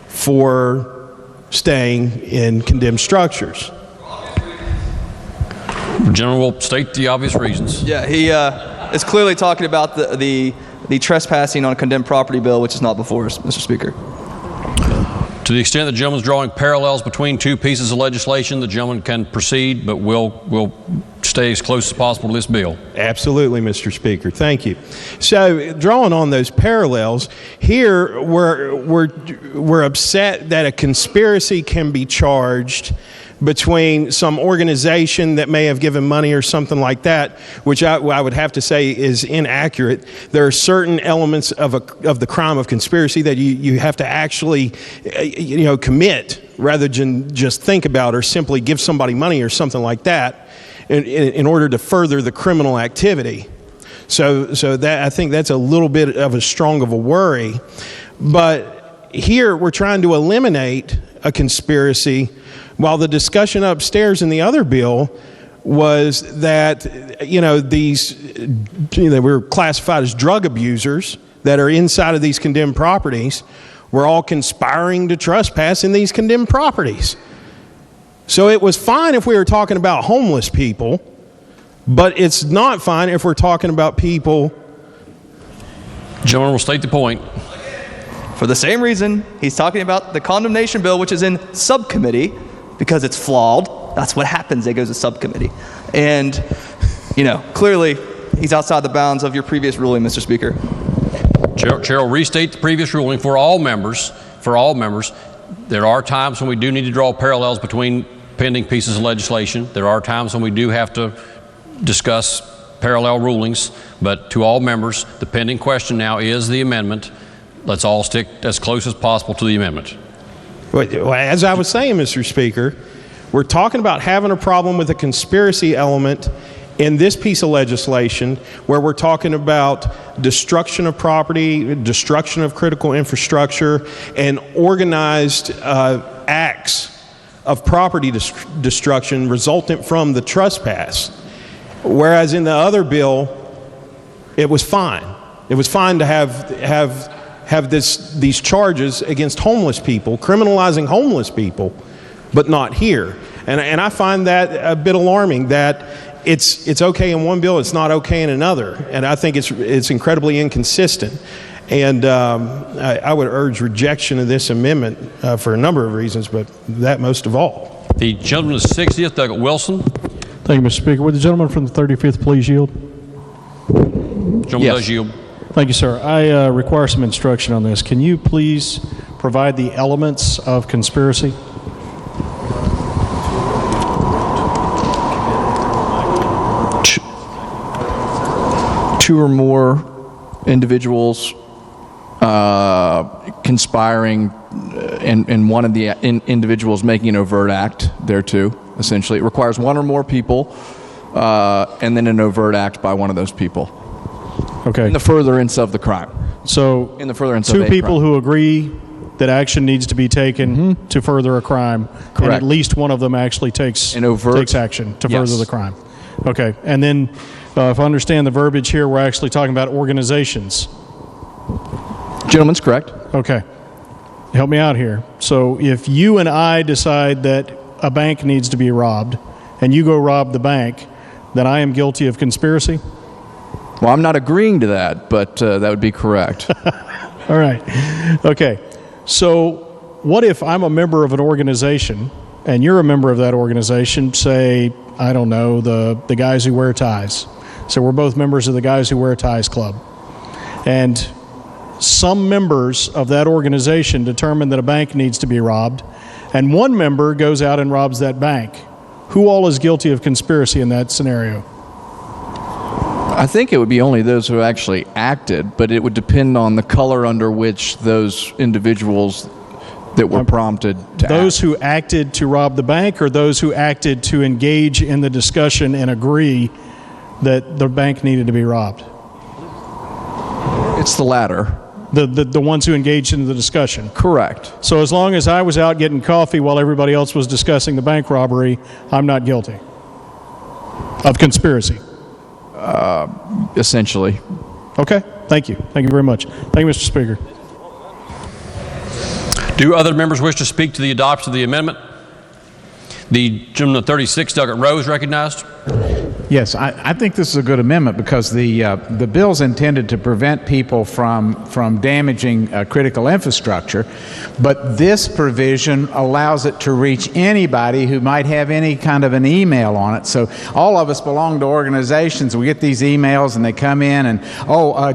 for staying in condemned structures. The gentleman will state the obvious reasons. Yeah, he is clearly talking about the trespassing on a condemned property bill, which is not before us, Mr. Speaker. To the extent the gentleman is drawing parallels between two pieces of legislation, the gentleman can proceed, but we'll stay as close as possible to this bill. Absolutely, Mr. Speaker. Thank you. So, drawing on those parallels, here we're upset that a conspiracy can be charged between some organization that may have given money or something like that, which I would have to say is inaccurate. There are certain elements of the crime of conspiracy that you have to actually commit, rather than just think about or simply give somebody money or something like that in order to further the criminal activity. So that, I think that's a little bit of a strong of a worry. But here we're trying to eliminate a conspiracy, while the discussion upstairs in the other bill was that they were classified as drug abusers that are inside of these condemned properties. We're all conspiring to trespass in these condemned properties. So it was fine if we were talking about homeless people, but it's not fine if we're talking about people. Gentleman will state the point. For the same reason, he's talking about the condemnation bill, which is in subcommittee, because it's flawed. That's what happens. It goes to subcommittee. And, clearly, he's outside the bounds of your previous ruling, Mr. Speaker. Chair will restate the previous ruling for all members. There are times when we do need to draw parallels between pending pieces of legislation. There are times when we do have to discuss parallel rulings. But to all members, the pending question now is the amendment. Let's all stick as close as possible to the amendment. As I was saying, Mr. Speaker, we're talking about having a problem with a conspiracy element in this piece of legislation, where we're talking about destruction of property, destruction of critical infrastructure, and organized acts of property destruction resultant from the trespass. Whereas in the other bill, it was fine. It was fine to have these charges against homeless people, criminalizing homeless people, but not here. And I find that a bit alarming that it's okay in one bill, it's not okay in another. And I think it's incredibly inconsistent. And I would urge rejection of this amendment for a number of reasons, but that most of all. The gentleman is 60th, Douglas Wilson. Thank you, Mr. Speaker. Would the gentleman from the 35th please yield? Gentleman does yield. Thank you, sir. I require some instruction on this. Can you please provide the elements of conspiracy? Two or more individuals conspiring and one of the individuals making an overt act thereto, essentially. It requires one or more people and then an overt act by one of those people. Okay. In the furtherance of the crime. So, in the furtherance two of a people crime. who agree that action needs to be taken to further a crime, and Correct. at least one of them actually takes action to further the crime. Okay. And then, if I understand the verbiage here, we're actually talking about organizations. Gentleman's correct. Okay. Help me out here. So, if you and I decide that a bank needs to be robbed, and you go rob the bank, then I am guilty of conspiracy? Well, I'm not agreeing to that, but that would be correct. All right. Okay. So what if I'm a member of an organization and you're a member of that organization, say, I don't know, the guys who wear ties. So we're both members of the Guys Who Wear Ties Club. And some members of that organization determine that a bank needs to be robbed, and one member goes out and robs that bank. Who all is guilty of conspiracy in that scenario? I think it would be only those who actually acted, but it would depend on the color under which those individuals that were prompted to Those act. who acted to rob the bank, or those who acted to engage in the discussion and agree that the bank needed to be robbed? It's the latter. The ones who engaged in the discussion. Correct. So as long as I was out getting coffee while everybody else was discussing the bank robbery, I'm not guilty of conspiracy. Essentially. Okay. Thank you. Thank you very much. Thank you, Mr. Speaker. Do other members wish to speak to the adoption of the amendment? The gentleman at 36, Douglas Rowe, is recognized. Yes, I think this is a good amendment because the bill's intended to prevent people from damaging critical infrastructure, but this provision allows it to reach anybody who might have any kind of an email on it. So all of us belong to organizations. We get these emails and they come in and,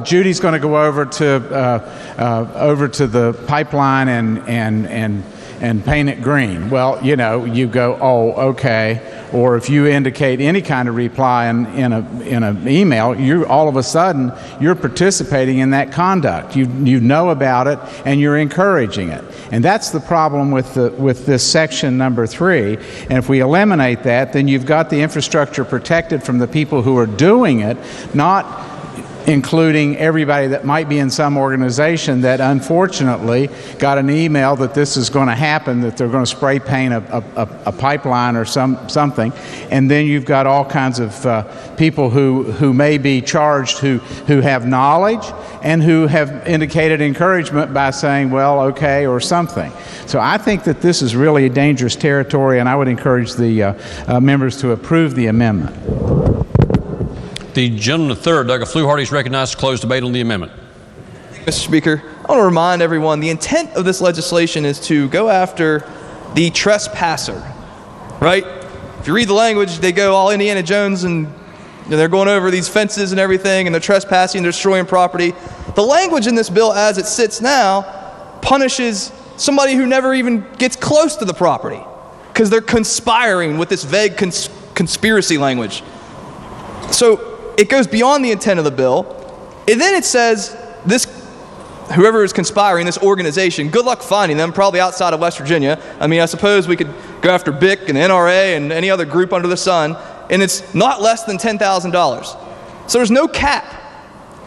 Judy's going to go over to the pipeline and paint it green. Well, you go, oh, okay. Or if you indicate any kind of reply in an email, you all of a sudden you're participating in that conduct. You know about it and you're encouraging it. And that's the problem with this section number 3. And if we eliminate that, then you've got the infrastructure protected from the people who are doing it, not including everybody that might be in some organization that unfortunately got an email that this is going to happen, that they're going to spray paint a pipeline or something, and then you've got all kinds of people who may be charged who have knowledge and who have indicated encouragement by saying, well, okay, or something. So I think that this is really a dangerous territory, and I would encourage the members to approve the amendment. The gentleman at 3rd, Douglas Fluharty, is recognized to close debate on the amendment. Mr. Speaker, I want to remind everyone the intent of this legislation is to go after the trespasser, right? If you read the language, they go all Indiana Jones and they're going over these fences and everything, and they're trespassing, they're destroying property. The language in this bill as it sits now punishes somebody who never even gets close to the property because they're conspiring with this vague conspiracy language. So it goes beyond the intent of the bill, and then it says this, whoever is conspiring, this organization, good luck finding them, probably outside of West Virginia. I mean, I suppose we could go after BIC and NRA and any other group under the sun, and it's not less than $10,000. So there's no cap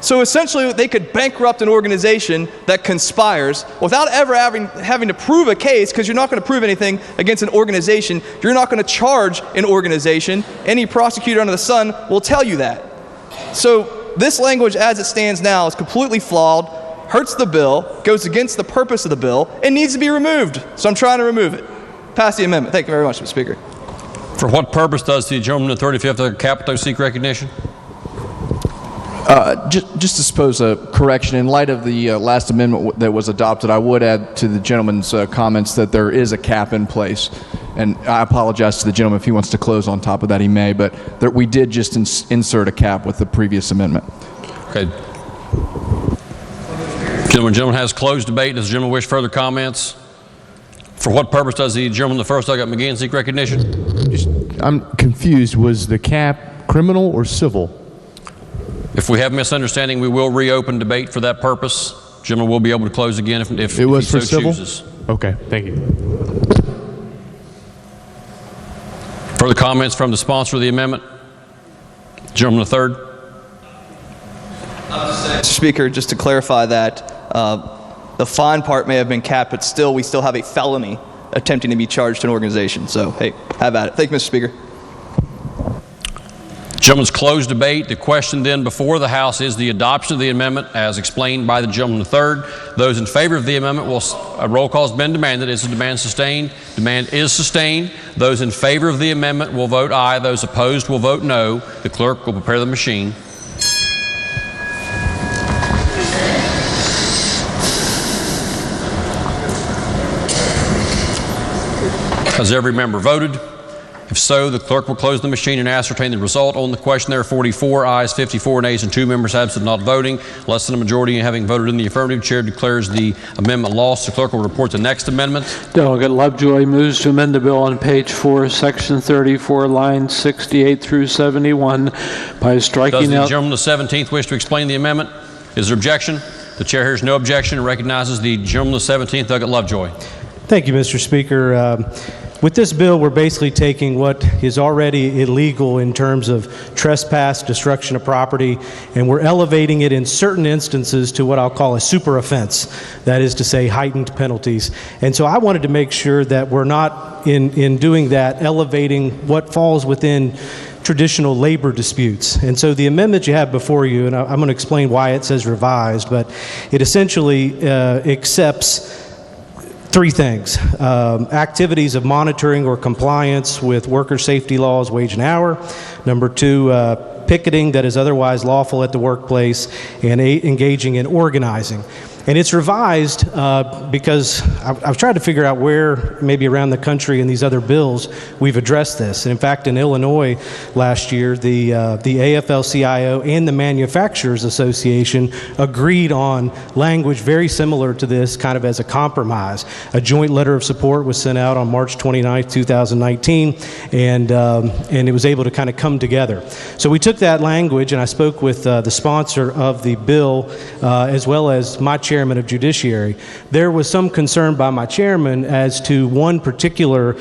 So essentially, they could bankrupt an organization that conspires without ever having to prove a case, because you're not going to prove anything against an organization. You're not going to charge an organization. Any prosecutor under the sun will tell you that. So this language as it stands now is completely flawed, hurts the bill, goes against the purpose of the bill, and needs to be removed. So I'm trying to remove it. Pass the amendment. Thank you very much, Mr. Speaker. For what purpose does the gentleman in the 35th Capito seek recognition? Just to suppose a correction, in light of the last amendment that was adopted, I would add to the gentleman's comments that there is a cap in place. And I apologize to the gentleman if he wants to close on top of that, he may, but we did just insert a cap with the previous amendment. Okay. Gentleman has closed debate. Does the gentleman wish further comments? For what purpose does the gentleman in the first Doug McGinn seek recognition? I'm confused. Was the cap criminal or civil? If we have misunderstanding, we will reopen debate for that purpose. Gentleman will be able to close again if it was he for so civil? chooses. Okay, thank you. Further comments from the sponsor of the amendment? Gentleman the third. Mr. Speaker, just to clarify that, the fine part may have been capped, but still, we still have a felony attempting to be charged to an organization. So, hey, have at it. Thank you, Mr. Speaker. Gentleman's closed debate. The question then before the House is the adoption of the amendment as explained by the gentleman the third. Those in favor of the amendment a roll call has been demanded. Is the demand sustained? Demand is sustained. Those in favor of the amendment will vote aye. Those opposed will vote no. The clerk will prepare the machine. Has every member voted? If so, the clerk will close the machine and ascertain the result. On the question, there are 44 ayes, 54 nays, and 2 members absent not voting. Less than a majority having voted in the affirmative, chair declares the amendment lost. The clerk will report the next amendment. Delegate Lovejoy moves to amend the bill on page 4, section 34, lines 68 through 71 by striking Does the out... gentleman of the 17th wish to explain the amendment? Is there objection? The chair hears no objection and recognizes the gentleman of the 17th, Delegate Lovejoy. Thank you, Mr. Speaker. With this bill, we're basically taking what is already illegal in terms of trespass, destruction of property, and we're elevating it in certain instances to what I'll call a super offense. That is to say, heightened penalties. And so I wanted to make sure that we're not, in doing that, elevating what falls within traditional labor disputes. And so the amendment you have before you, and I'm going to explain why it says revised, but it essentially accepts 3 things: activities of monitoring or compliance with worker safety laws, wage and hour. Number 2, picketing that is otherwise lawful at the workplace, and engaging in organizing. And it's revised because I've tried to figure out where, maybe around the country in these other bills, we've addressed this. And in fact, in Illinois last year, the AFL-CIO and the Manufacturers Association agreed on language very similar to this, kind of as a compromise. A joint letter of support was sent out on March 29, 2019, and it was able to kind of come together. So we took that language, and I spoke with the sponsor of the bill, as well as my chairman of Judiciary. There was some concern by my chairman as to one particular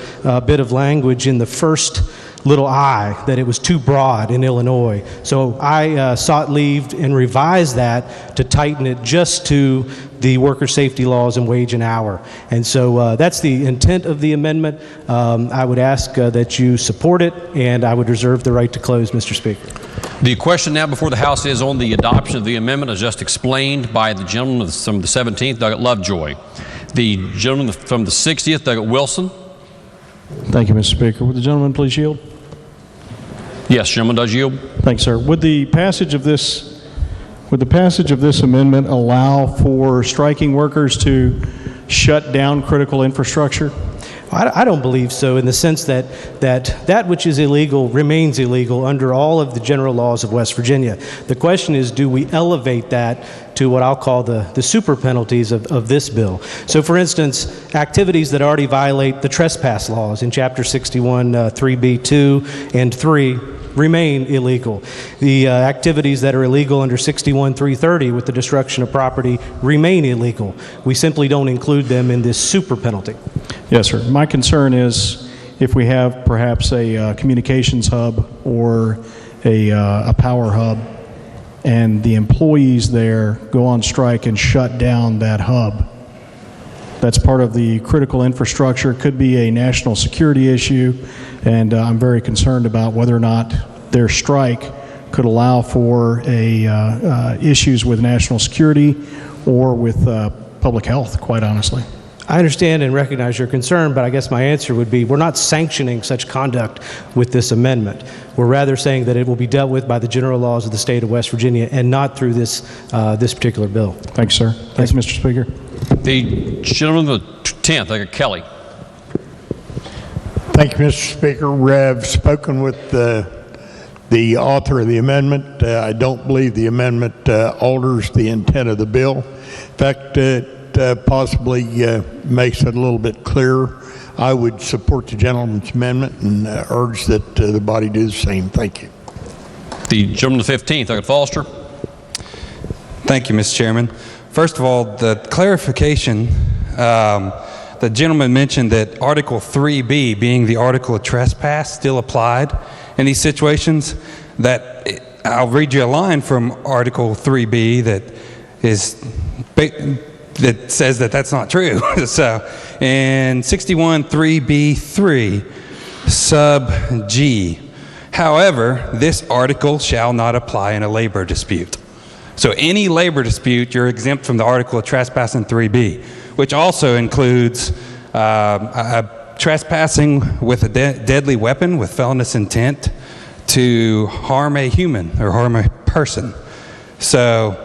bit of language in the first little I, that it was too broad in Illinois. So I sought leave and revised that to tighten it just to the worker safety laws and wage and hour. And so that's the intent of the amendment. I would ask that you support it, and I would reserve the right to close, Mr. Speaker. The question now before the House is on the adoption of the amendment as just explained by the gentleman from the 17th, Delegate Lovejoy. The gentleman from the 60th, Delegate Wilson. Thank you, Mr. Speaker. Would the gentleman please yield? Yes, gentleman does yield. Thanks, sir. Would the passage of this amendment allow for striking workers to shut down critical infrastructure? I don't believe so, in the sense that which is illegal remains illegal under all of the general laws of West Virginia. The question is, do we elevate that to what I'll call the super penalties of this bill? So, for instance, activities that already violate the trespass laws in Chapter 61, 3B, 2 and 3 remain illegal. The activities that are illegal under 61-330 with the destruction of property remain illegal. We simply don't include them in this super penalty. Yes, sir. My concern is if we have perhaps a communications hub or a power hub, and the employees there go on strike and shut down that hub. That's part of the critical infrastructure. It could be a national security issue, and I'm very concerned about whether or not their strike could allow for issues with national security or with public health, quite honestly. I understand and recognize your concern, but I guess my answer would be we're not sanctioning such conduct with this amendment. We're rather saying that it will be dealt with by the general laws of the state of West Virginia and not through this particular bill. Thanks, sir. Thanks, Mr. Speaker. The gentleman of the 10th, Kelly. Thank you, Mr. Speaker. I've spoken with the author of the amendment. I don't believe the amendment alters the intent of the bill. In fact, it possibly makes it a little bit clearer. I would support the gentleman's amendment and urge that the body do the same. Thank you. The gentleman of the 15th, Foster. Thank you, Mr. Chairman. First of all, the clarification, the gentleman mentioned that Article 3B, being the article of trespass, still applied in these situations. I'll read you a line from Article 3B that says that that's not true. So in 61(3)(b)(3) sub G, however, this article shall not apply in a labor dispute. So any labor dispute, you're exempt from the article of trespass in 3B, which also includes trespassing with a deadly weapon with felonious intent to harm a human or harm a person. So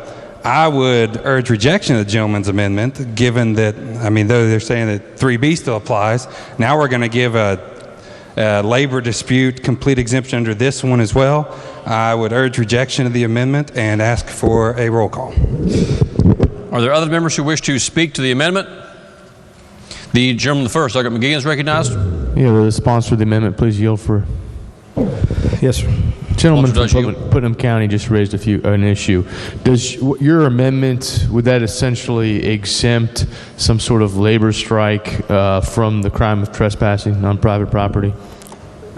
I would urge rejection of the gentleman's amendment, given that, though they're saying that 3B still applies, now we're going to give a labor dispute complete exemption under this one as well. I would urge rejection of the amendment and ask for a roll call. Are there other members who wish to speak to the amendment? The gentleman first, Dr. McGeehan, is recognized. Yeah, the sponsor of the amendment, please yield for. Yes, sir. Gentleman from Putnam County just raised an issue. Does your amendment, would that essentially exempt some sort of labor strike from the crime of trespassing on private property?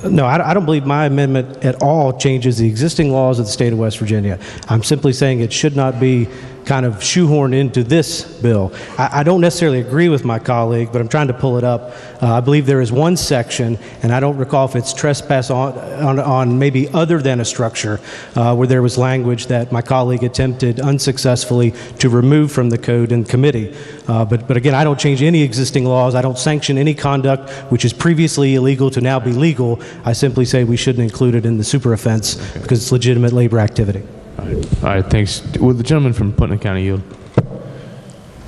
No, I don't believe my amendment at all changes the existing laws of the state of West Virginia. I'm simply saying it should not be kind of shoehorned into this bill. I don't necessarily agree with my colleague, but I'm trying to pull it up. I believe there is one section, and I don't recall if it's trespass on maybe other than a structure, where there was language that my colleague attempted unsuccessfully to remove from the code in committee. But again, I don't change any existing laws. I don't sanction any conduct which is previously illegal to now be legal. I simply say we shouldn't include it in the super offense because it's legitimate labor activity. All right, thanks. Will the gentleman from Putnam County yield?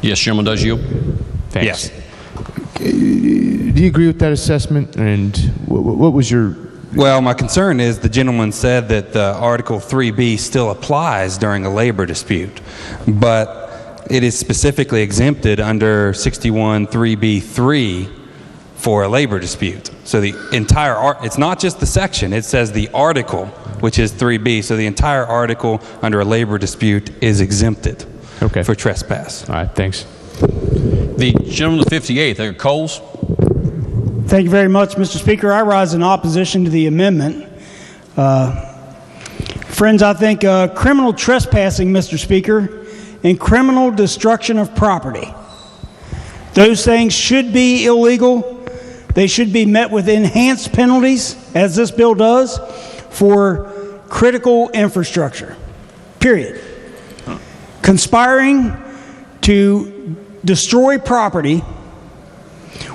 Yes, gentleman does yield. Thanks. Yes. Do you agree with that assessment? And what was your... Well, my concern is the gentleman said that Article 3B still applies during a labor dispute, but it is specifically exempted under 61(3)(b)(3) for a labor dispute. So the entire, it's not just the section, it says the article, which is 3B. So the entire article under a labor dispute is exempted for trespass. All right, thanks. The gentleman of the 58th, Coles. Thank you very much, Mr. Speaker. I rise in opposition to the amendment. Friends, I think criminal trespassing, Mr. Speaker, and criminal destruction of property, those things should be illegal. They should be met with enhanced penalties, as this bill does, for critical infrastructure, period. Conspiring to destroy property,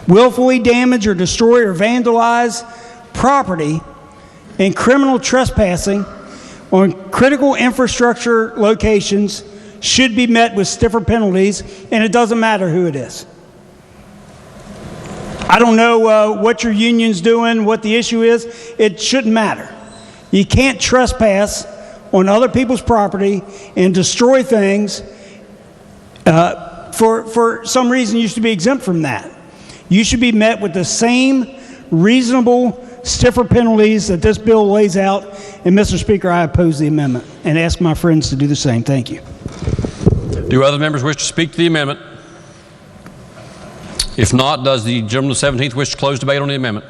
willfully damage or destroy or vandalize property, and criminal trespassing on critical infrastructure locations should be met with stiffer penalties, and it doesn't matter who it is. I don't know what your union's doing, what the issue is. It shouldn't matter. You can't trespass on other people's property and destroy things. For some reason, you should be exempt from that. You should be met with the same reasonable, stiffer penalties that this bill lays out. And, Mr. Speaker, I oppose the amendment and ask my friends to do the same. Thank you. Do other members wish to speak to the amendment? If not, does the gentleman of the 17th wish to close debate on the amendment?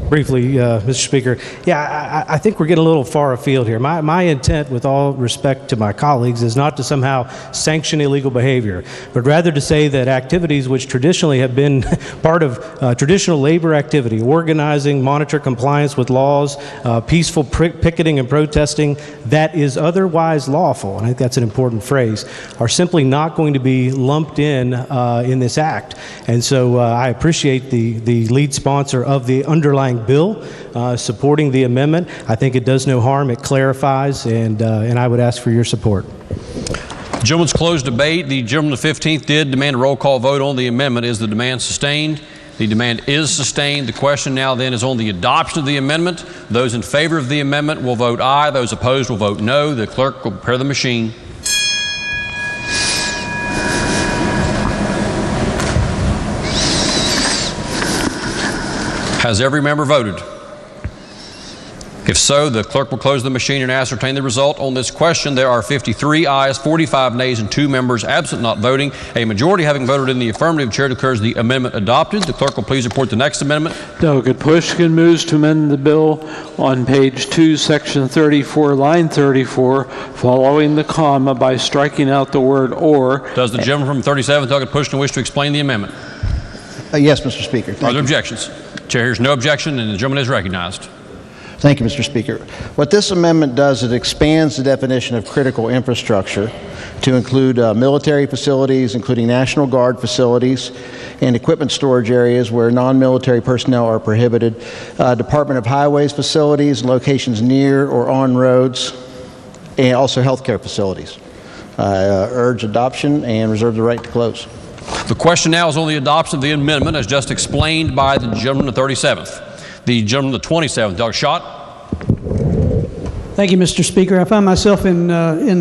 Briefly, Mr. Speaker, I think we're getting a little far afield here. My intent, with all respect to my colleagues, is not to somehow sanction illegal behavior, but rather to say that activities which traditionally have been part of traditional labor activity, organizing, monitor compliance with laws, peaceful picketing and protesting, that is otherwise lawful, and I think that's an important phrase, are simply not going to be lumped in this act. And so I appreciate the lead sponsor of the underlying bill supporting the amendment. I think it does no harm. It clarifies, and I would ask for your support. Gentleman's closed debate. The gentleman the 15th did demand a roll call vote on the amendment. Is the demand sustained? The demand is sustained. The question now then is on the adoption of the amendment. Those in favor of the amendment will vote aye. Those opposed will vote no. The clerk will prepare the machine. Has every member voted? If so, the clerk will close the machine and ascertain the result. On this question, there are 53 ayes, 45 nays, and 2 members absent not voting. A majority having voted in the affirmative, chair declares the amendment adopted. The clerk will please report the next amendment. Delegate Pushkin moves to amend the bill on page 2, section 34, line 34, following the comma by striking out the word "or." Does the gentleman from 37th, Delegate Pushkin, wish to explain the amendment? Yes, Mr. Speaker. Are there objections? Chair hears no objection, and the gentleman is recognized. Thank you, Mr. Speaker. What this amendment does, it expands the definition of critical infrastructure to include military facilities, including National Guard facilities, and equipment storage areas where non-military personnel are prohibited, Department of Highways facilities, locations near or on roads, and also healthcare facilities. Urge adoption and reserve the right to close. The question now is on the adoption of the amendment as just explained by the gentleman the 37th. The gentleman the 27th, Doug Schott. Thank you, Mr. Speaker. I find myself in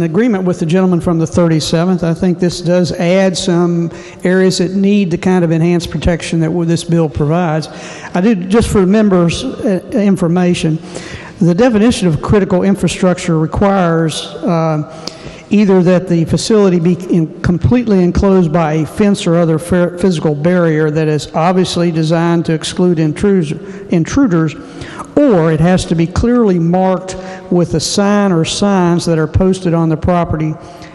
agreement with the gentleman from the 37th. I think this does add some areas that need the kind of enhanced protection that this bill provides. I do, just for members' information, the definition of critical infrastructure requires either that the facility be completely enclosed by a fence or other physical barrier that is obviously designed to exclude intruders, or it has to be clearly marked with a sign or signs that are posted on the property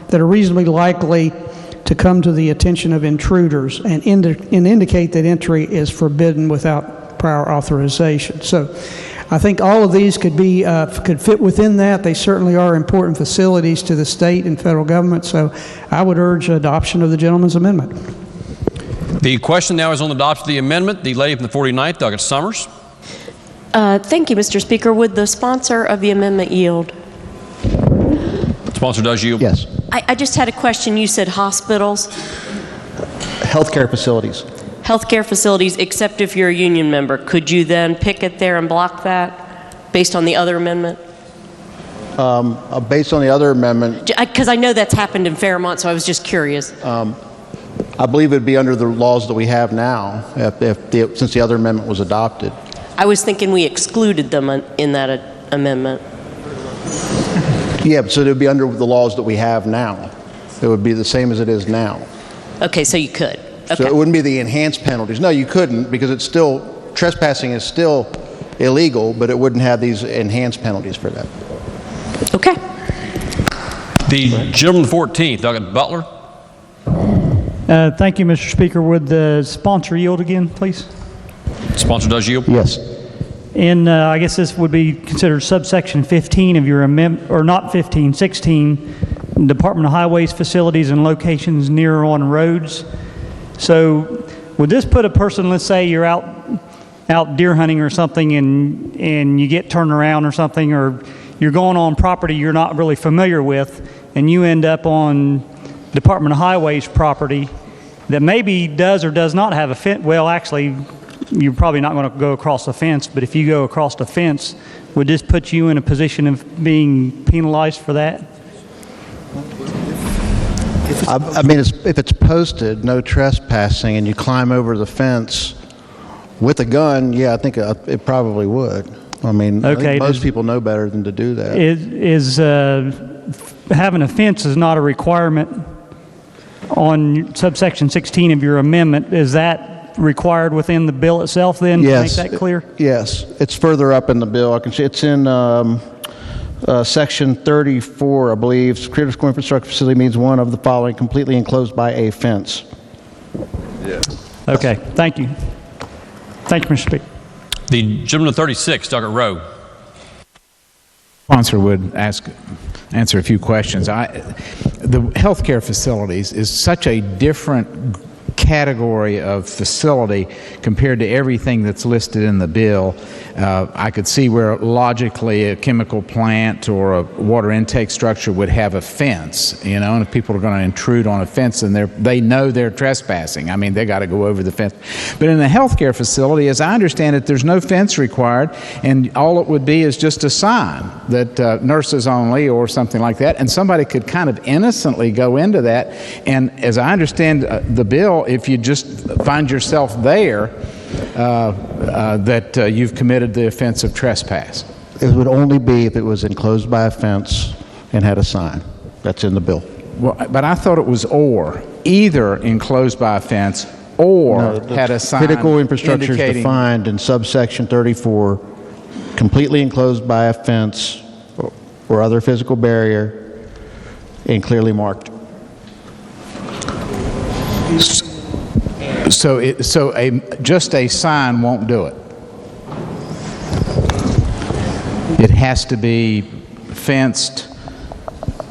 that are reasonably likely to come to the attention of intruders and indicate that entry is forbidden without prior authorization. So I think all of these could fit within that. They certainly are important facilities to the state and federal government, so I would urge adoption of the gentleman's amendment. The question now is on the adoption of the amendment. The lady from the 49th, Douglas Summers. Thank you, Mr. Speaker. Would the sponsor of the amendment yield? The sponsor does yield. Yes. I just had a question. You said hospitals? Healthcare facilities. Healthcare facilities, except if you're a union member. Could you then picket there and block that based on the other amendment? Based on the other amendment, Because I know that's happened in Fairmont, so I was just curious. I believe it would be under the laws that we have now, since the other amendment was adopted. I was thinking we excluded them in that amendment. Yeah, so it would be under the laws that we have now. It would be the same as it is now. Okay, so you could. Okay. So it wouldn't be the enhanced penalties. No, you couldn't, because it's still, trespassing is still illegal, but it wouldn't have these enhanced penalties for that. Okay. The gentleman the 14th, Doug Butler. Thank you, Mr. Speaker. Would the sponsor yield again, please? Sponsor does yield. Yes. And I guess this would be considered subsection 15 of your amendment, or not 15, 16, Department of Highways facilities and locations near or on roads. So would this put a person, let's say you're out deer hunting or something, and you get turned around or something, or you're going on property you're not really familiar with, and you end up on Department of Highways property that maybe does or does not have a fence? Well, actually, you're probably not going to go across the fence, but if you go across the fence, would this put you in a position of being penalized for that? I mean, if it's posted, no trespassing, and you climb over the fence with a gun, yeah, I think it probably would. I mean, I think most people know better than to do that. Having a fence is not a requirement on subsection 16 of your amendment. Is that required within the bill itself then, to make Yes. that clear? Yes, it's further up in the bill. I can see it's in section 34, I believe. Critical infrastructure facility means one of the following completely enclosed by a fence. Okay, thank you. Thank you, Mr. Speaker. The gentleman 36, Doggett Rowe. Sponsor would answer a few questions. The healthcare facilities is such a different category of facility compared to everything that's listed in the bill. I could see where logically a chemical plant or a water intake structure would have a fence, you know, and if people are going to intrude on a fence and they know they're trespassing, I mean, they got to go over the fence. But in a healthcare facility, as I understand it, there's no fence required, and all it would be is just a sign that nurses only or something like that, and somebody could kind of innocently go into that. And as I understand the bill, if you just find yourself there, that you've committed the offense of trespass. It would only be if it was enclosed by a fence and had a sign. That's in the bill. Well, but I thought it was either enclosed by a fence or had a sign. Critical infrastructure is indicating defined in subsection 34, completely enclosed by a fence or other physical barrier and clearly marked. So just a sign won't do it. It has to be fenced,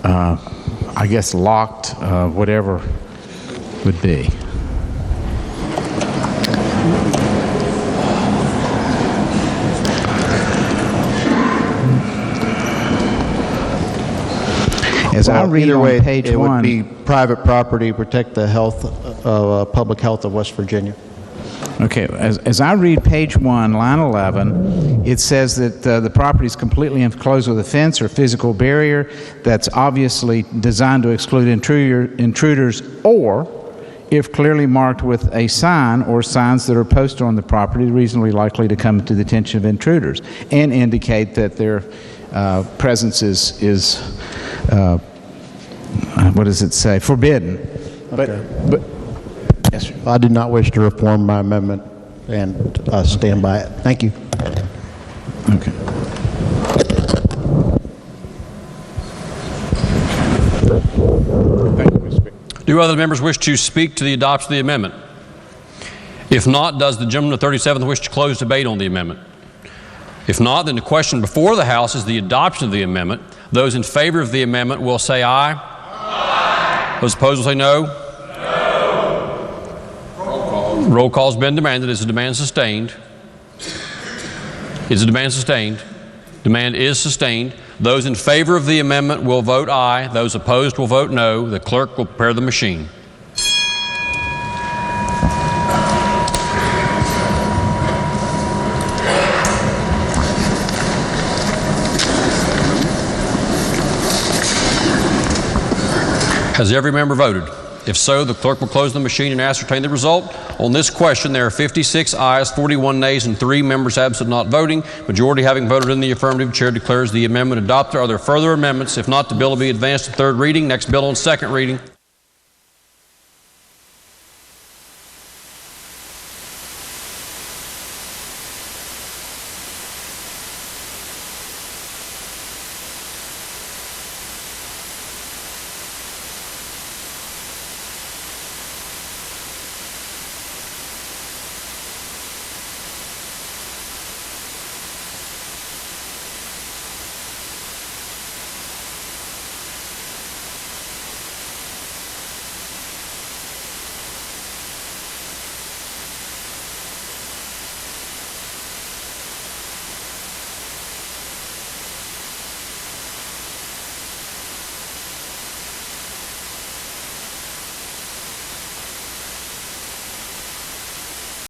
I guess locked, whatever would be. As I read either on way, page it one, would be private property, protect the health, public health of West Virginia. okay, as I read page 1, line 11, it says that the property is completely enclosed with a fence or physical barrier that's obviously designed to exclude intruders, or if clearly marked with a sign or signs that are posted on the property reasonably likely to come to the attention of intruders and indicate that their presence is what does it say? Forbidden. Okay. But yes, sir. I do not wish to reform my amendment and stand by it. Thank you. Okay. Do other members wish to speak to the adoption of the amendment? If not, does the gentleman of 37th wish to close debate on the amendment? If not, then the question before the House is the adoption of the amendment. Those in favor of the amendment will say aye. Aye. Those opposed will say no. No. Roll call has been demanded. Is the demand sustained? Is the demand sustained? Demand is sustained. Those in favor of the amendment will vote aye. Those opposed will vote no. The clerk will prepare the machine. Has every member voted? If so, the clerk will close the machine and ascertain the result. On this question, there are 56 ayes, 41 nays, and 3 members absent not voting. Majority having voted in the affirmative, chair declares the amendment adopted. Are there further amendments? If not, the bill will be advanced to third reading. Next bill on second reading.